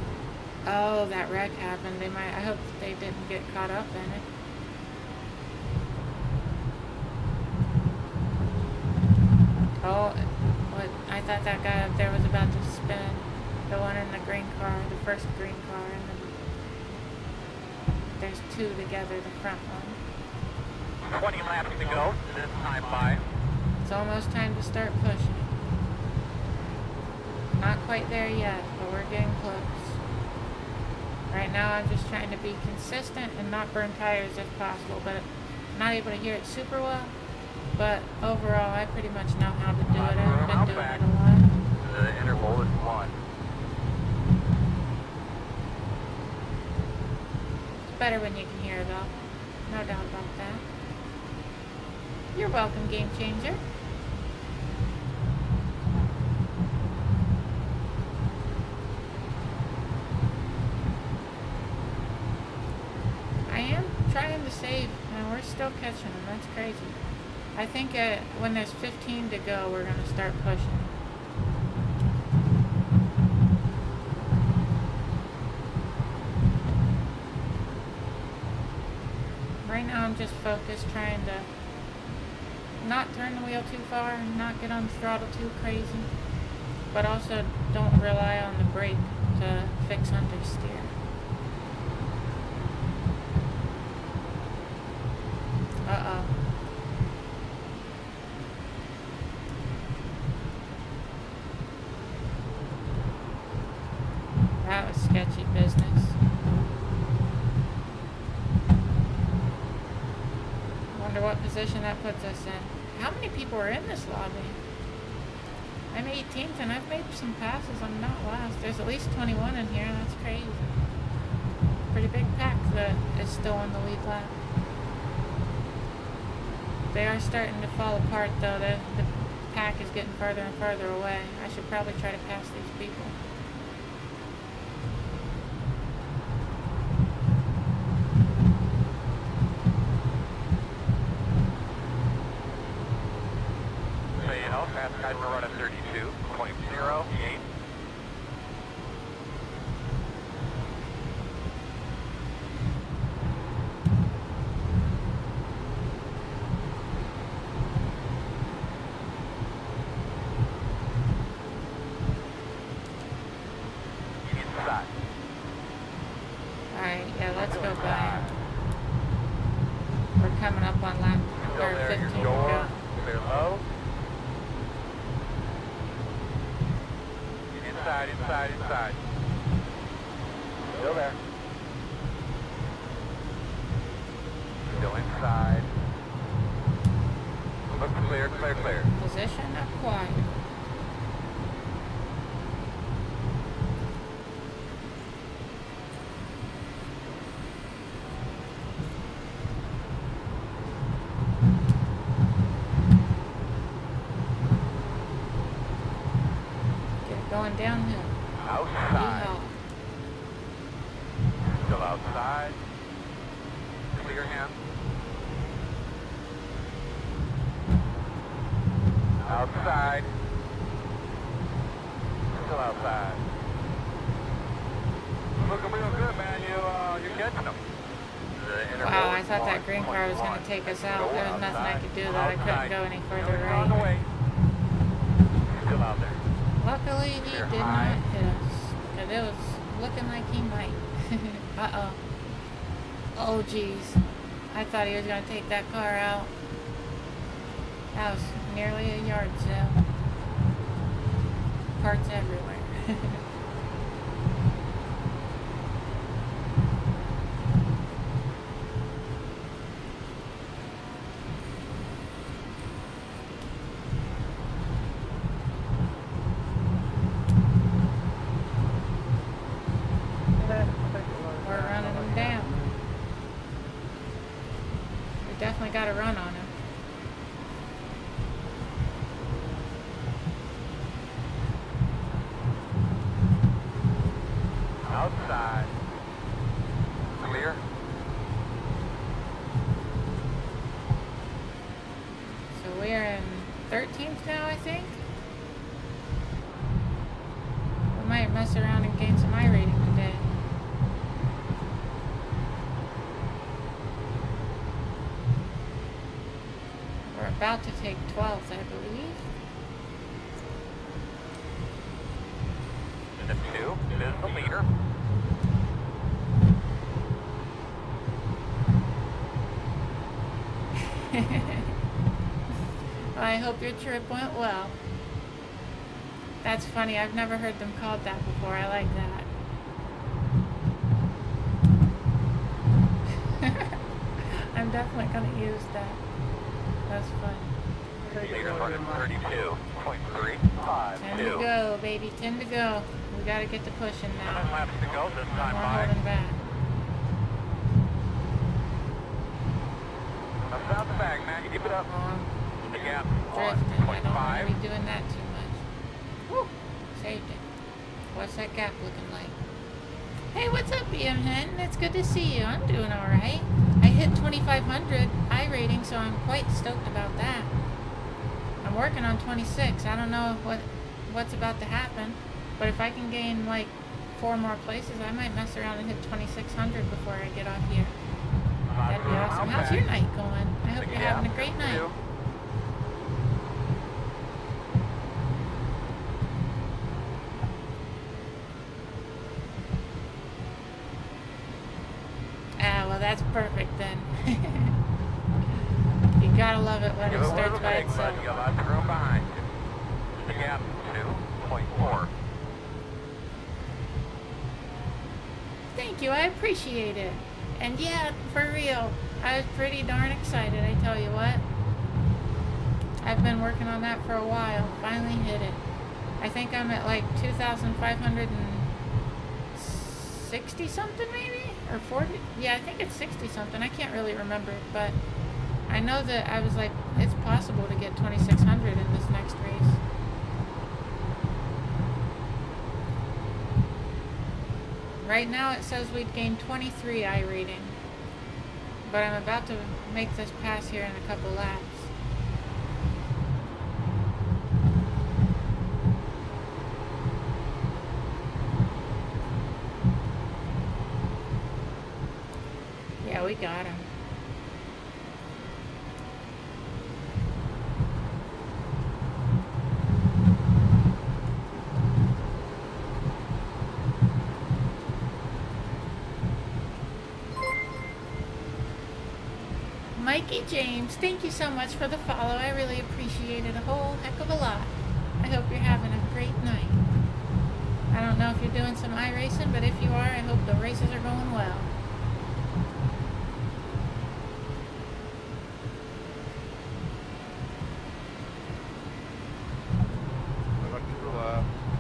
S1: Oh, that wreck happened. I hope that they didn't get caught up in it. Oh, what? I thought that guy up there was about to spin. The one in the green car, the first green car, and then there's two together, the front one.
S3: 20 laps to go. This time by.
S1: It's almost time to start pushing. Not quite there yet, but we're getting close. Right now I'm just trying to be consistent and not burn tires if possible, but I'm not able to hear it super well. But overall, I pretty much know how to do it. I've been doing it a lot.
S3: The interval is 1.
S1: It's better when you can hear though. No doubt about that. You're welcome, Game Changer. I am trying to save, and we're still catching them. That's crazy. I think when there's 15 to go, we're going to start pushing. Right now I'm just focused trying to not turn the wheel too far and not get on the throttle too crazy, but also don't rely on the brake to fix understeer. Uh-oh. That was sketchy business. Wonder what position that puts us in. How many people are in this lobby? I'm 18th and I've made some passes. I'm not last. There's at least 21 in here. That's crazy. Pretty big pack that is still on the lead lap. They are starting to fall apart though. The pack is getting farther and farther away. I should probably try to pass these people.
S3: So you know, fast guys are running 32.08.
S1: Alright, yeah, let's go by. We're coming up on lap or 15 to go.
S3: Clear low. Inside, inside, inside. Still there. Still inside. Look clear, clear, clear.
S1: Position acquired. Going downhill.
S3: Outside.
S1: Yeehaw.
S3: Still outside. Clear him. Outside. Still outside. Looking real good, man. You're catching them.
S1: Wow, I thought that green car was going to take us out. There was nothing I could do though. I couldn't go any further
S3: On the
S1: right.
S3: way. Still out there.
S1: Luckily, he did not hit us. Because it was looking like he might. Uh-oh. Oh, geez. I thought he was going to take that car out. That was nearly a yard sale. parts everywhere. We're running them down. We definitely got a run on him.
S3: Outside. Clear.
S1: So we're in 13th now, I think. We might mess around and gain some I rating today. We're about to take 12th, I believe.
S3: The 2 is the leader.
S1: Well, I hope your trip went well. That's funny. I've never heard them called that before. I like that. I'm definitely going to use that. That's fun.
S3: Leader's running 32.352.
S1: 10 to go, baby. 10 to go. We got to get to pushing
S3: 7
S1: now.
S3: laps to go this
S1: No
S3: time
S1: more
S3: by.
S1: holding back.
S3: That's out the bag, man. You keep it up.
S1: Long
S3: The gap,
S1: drifting. I don't want to
S3: 1.5.
S1: be doing that too much. Woo! Saved it. What's that gap looking like? Hey, what's up, BM Hen? It's good to see you. I'm doing alright. I hit 2,500 I rating, so I'm quite stoked about that. I'm working on 26. I don't know what's about to happen, but if I can gain like 4 more places, I might mess around and hit 2,600 before I get off here. That'd be awesome. How's your night going? I hope you're having a great night. Ah, well, that's perfect then. You gotta love it when
S3: Give
S1: it
S3: it
S1: starts
S3: whatever
S1: by
S3: it takes, bud.
S1: itself.
S3: You got lots of room behind you. The gap, 2.4.
S1: Thank you, I appreciate it. And yeah, for real, I was pretty darn excited, I tell you what. I've been working on that for a while, finally hit it. I think I'm at like 2,560 something maybe? Or 40? Yeah, I think it's 60 something, I can't really remember, but I know that I was like, it's possible to get 2,600 in this next race. Right now it says we'd gain 23 I rating, but I'm about to make this pass here in a couple laps. Yeah, we got him. Mikey James, thank you so much for the follow. I really appreciate it a whole heck of a lot. I hope you're having a great night. I don't know if you're doing some iRacing, but if you are, I hope the races are going well.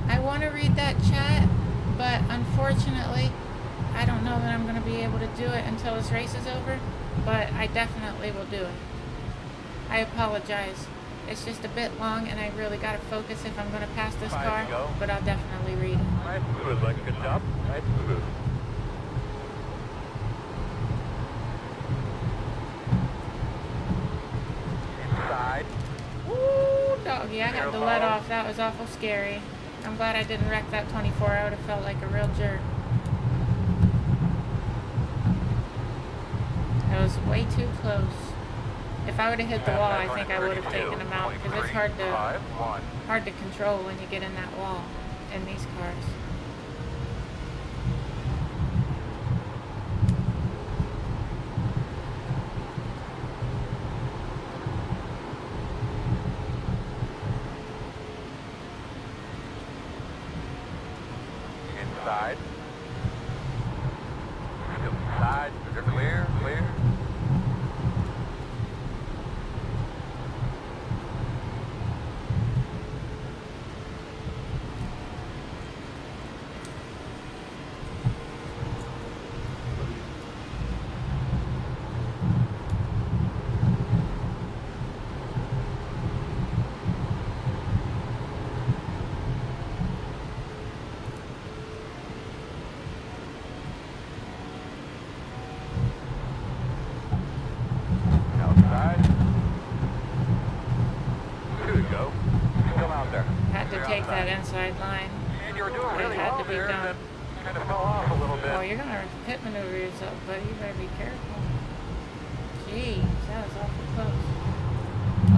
S1: I want to read that chat, but unfortunately, I don't know that I'm going to be able to do it until this race is over, but I definitely will do it. I apologize. It's just a bit long, and I really got to focus if I'm going to pass this car, but I'll definitely read it.
S3: Nice move, like good job. Nice move. Inside.
S1: Woo, doggy, I had to let off. That was awful scary. I'm glad I didn't wreck that 24. I would have felt like a real jerk. It was way too close. If I would have hit the wall, I think I would have taken him out, because it's hard to control when you get in that wall in these cars.
S3: Outside. Still inside. They're clear, clear. Outside. Good go. Still out there.
S1: Had to
S3: Clear
S1: take
S3: outside.
S1: that inside line.
S3: And you were doing
S1: It
S3: really
S1: had
S3: well
S1: to be
S3: there,
S1: done.
S3: then kind of fell off a little bit.
S1: Oh, you're gonna pit maneuver yourself, buddy. You better be careful. Jeez, that was awful close.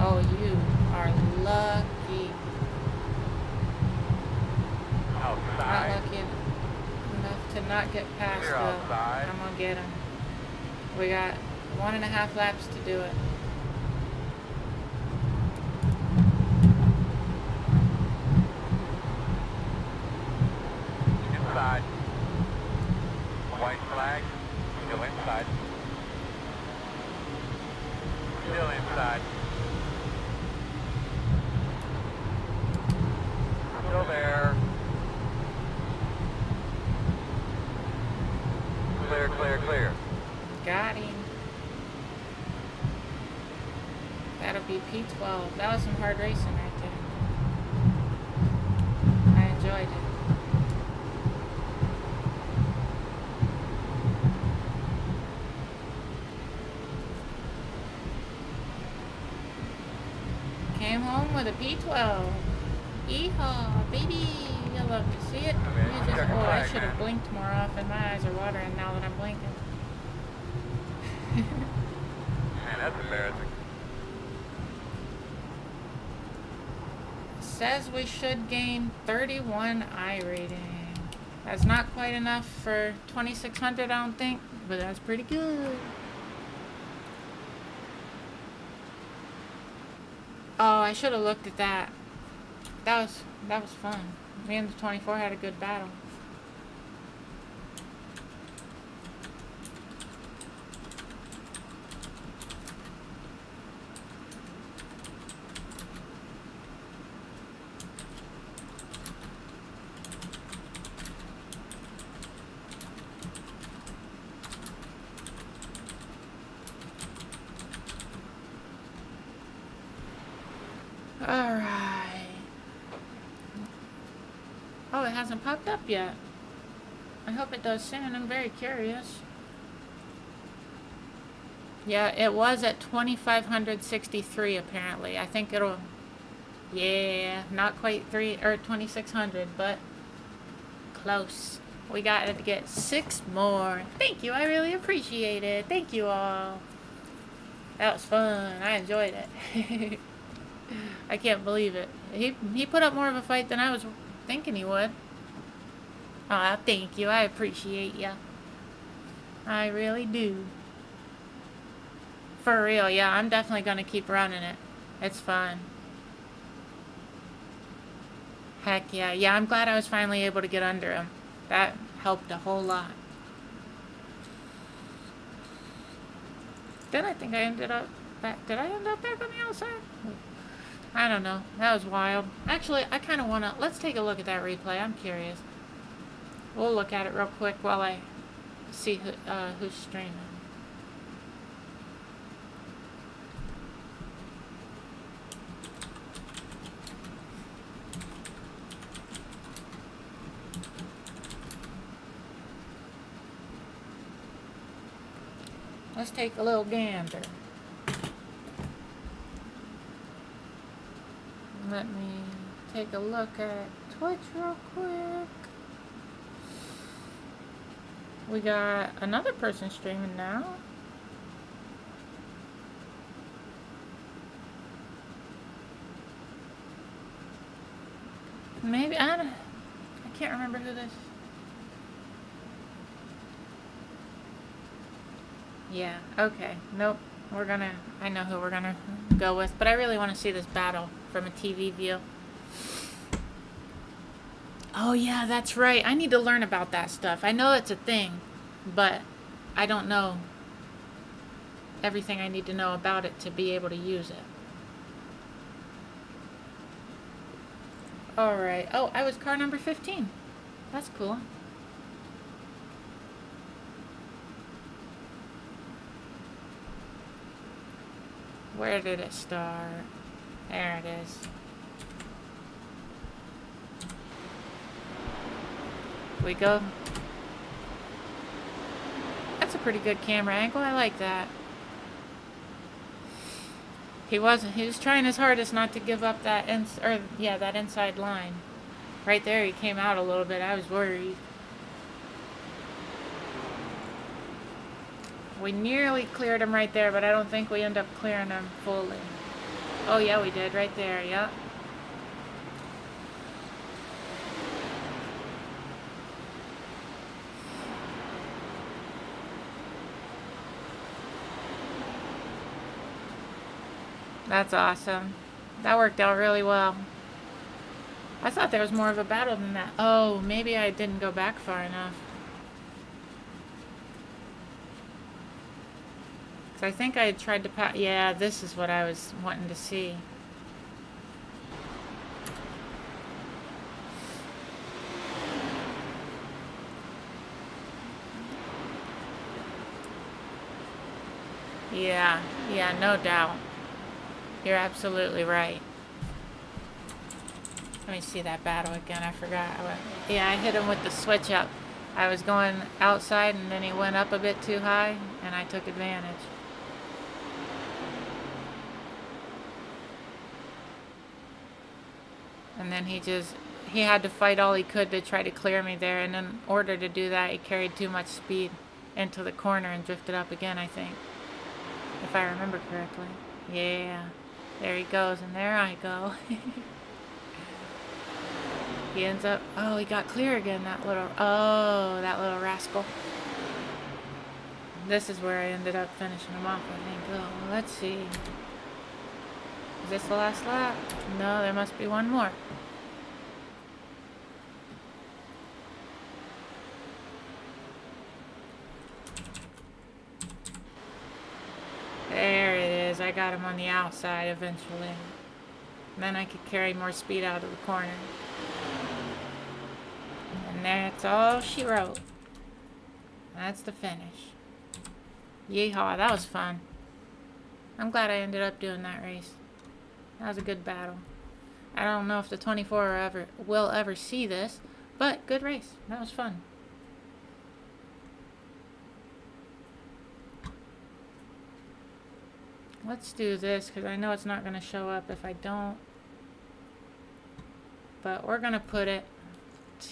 S1: Oh, you are lucky. Not
S3: Outside.
S1: lucky enough to not get past
S3: Clear
S1: the...
S3: outside.
S1: I'm gonna get him. We got 1.5 laps to do it.
S3: Inside. White flag. Still inside. Still inside. Still there. Clear, clear, clear.
S1: Got him. That'll be P12. That was some hard racing right there. I enjoyed it. Came home with a P12. Yeehaw, baby. I love to see it.
S3: Okay,
S1: You just,
S3: check the
S1: oh, I
S3: flag,
S1: should have
S3: man.
S1: blinked more often. My eyes are watering now that I'm blinking.
S3: Man, that's embarrassing.
S1: Says we should gain 31 I rating. That's not quite enough for 2600, I don't think, but that's pretty good. Oh, I should have looked at that. That was fun. Me and the 24 had a good battle. Alright. Oh, it hasn't popped up yet. I hope it does soon. I'm very curious. Yeah, it was at 2,563 apparently. I think it'll... Yeah, not quite 2,600, but close. We got to get 6 more. Thank you. I really appreciate it. Thank you all. That was fun. I enjoyed it. I can't believe it. He put up more of a fight than I was thinking he would. Oh, thank you. I appreciate ya. I really do. For real, yeah. I'm definitely gonna keep running it. It's fun. Heck yeah. Yeah, I'm glad I was finally able to get under him. That helped a whole lot. Then I think I ended up back. Did I end up back on the outside? I don't know. That was wild. Actually, I kind of want to... Let's take a look at that replay. I'm curious. We'll look at it real quick while I see who's streaming. Let's take a little gander. Let me take a look at Twitch real quick. We got another person streaming now. Maybe, I can't remember who this... Yeah, okay. Nope. I know who we're gonna go with, but I really want to see this battle from a TV view. Oh yeah, that's right. I need to learn about that stuff. I know it's a thing, but I don't know everything I need to know about it to be able to use it. Alright. Oh, I was car number 15. That's cool. Where did it start? There it is. We go. That's a pretty good camera angle. I like that. He was trying his hardest not to give up that that inside line. Right there he came out a little bit. I was worried. We nearly cleared him right there, but I don't think we end up clearing him fully. Oh yeah, we did right there. Yep. That's awesome. That worked out really well. I thought there was more of a battle than that. Oh, maybe I didn't go back far enough. So I think I had tried to pass. Yeah, this is what I was wanting to see. Yeah, no doubt. You're absolutely right. Let me see that battle again. I forgot. Yeah, I hit him with the switch up. I was going outside and then he went up a bit too high and I took advantage. And then he had to fight all he could to try to clear me there, and in order to do that he carried too much speed into the corner and drifted up again, I think. If I remember correctly. Yeah. There he goes, and there I go. He ends up... Oh, he got clear again, that little rascal. This is where I ended up finishing him off, I think. Oh, let's see. Is this the last lap? No, there must be one more. There it is. I got him on the outside eventually. And then I could carry more speed out of the corner. And that's all she wrote. That's the finish. Yeehaw, that was fun. I'm glad I ended up doing that race. That was a good battle. I don't know if the 24 will ever see this, but good race. That was fun. Let's do this, because I know it's not going to show up if I don't. But we're going to put it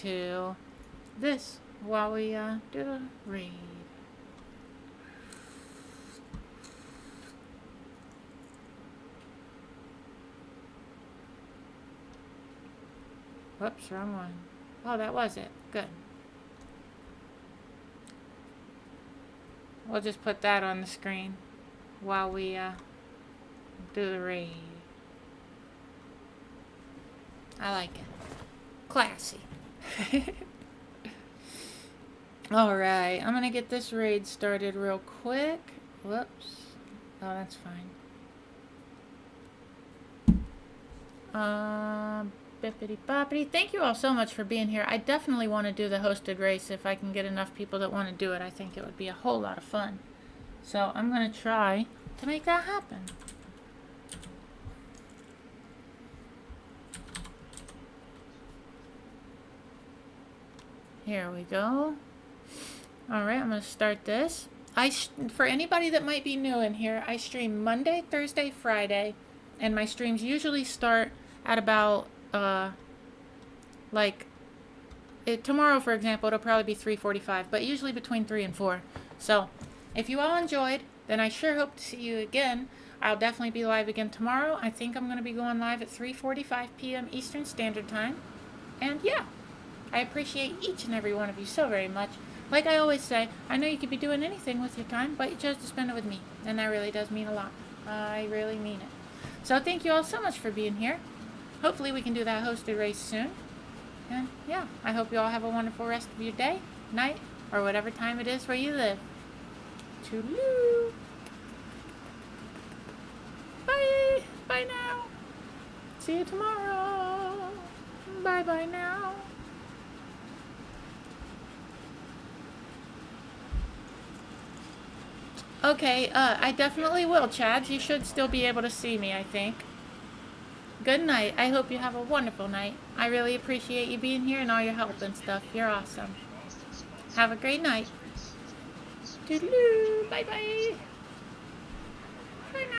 S1: to this while we do the raid. Whoops, wrong one. Oh, that was it. Good. We'll just put that on the screen while we do the raid. I like it. Classy. Alright, I'm gonna get this raid started real quick. Whoops. Oh, that's fine. Bippity boppity. Thank you all so much for being here. I definitely want to do the hosted race if I can get enough people that want to do it. I think it would be a whole lot of fun. So I'm going to try to make that happen. Here we go. Alright, I'm going to start this. For anybody that might be new in here, I stream Monday, Thursday, Friday, and my streams usually start at about tomorrow, for example, it'll probably be 3:45, but usually between 3 and 4. So if you all enjoyed, then I sure hope to see you again. I'll definitely be live again tomorrow. I think I'm going to be going live at 3:45 p.m. Eastern Standard Time. And yeah, I appreciate each and every one of you so very much. Like I always say, I know you could be doing anything with your time, but you chose to spend it with me, and that really does mean a lot. I really mean it. So thank you all so much for being here. Hopefully we can do that hosted race soon. And yeah, I hope you all have a wonderful rest of your day, night, or whatever time it is where you live. Toodaloo. Bye. Bye now. See you tomorrow. Bye bye now. Okay, I definitely will, Chad. You should still be able to see me, I think. Good night. I hope you have a wonderful night. I really appreciate you being here and all your help and stuff. You're awesome. Have a great night. Toodaloo. Bye bye.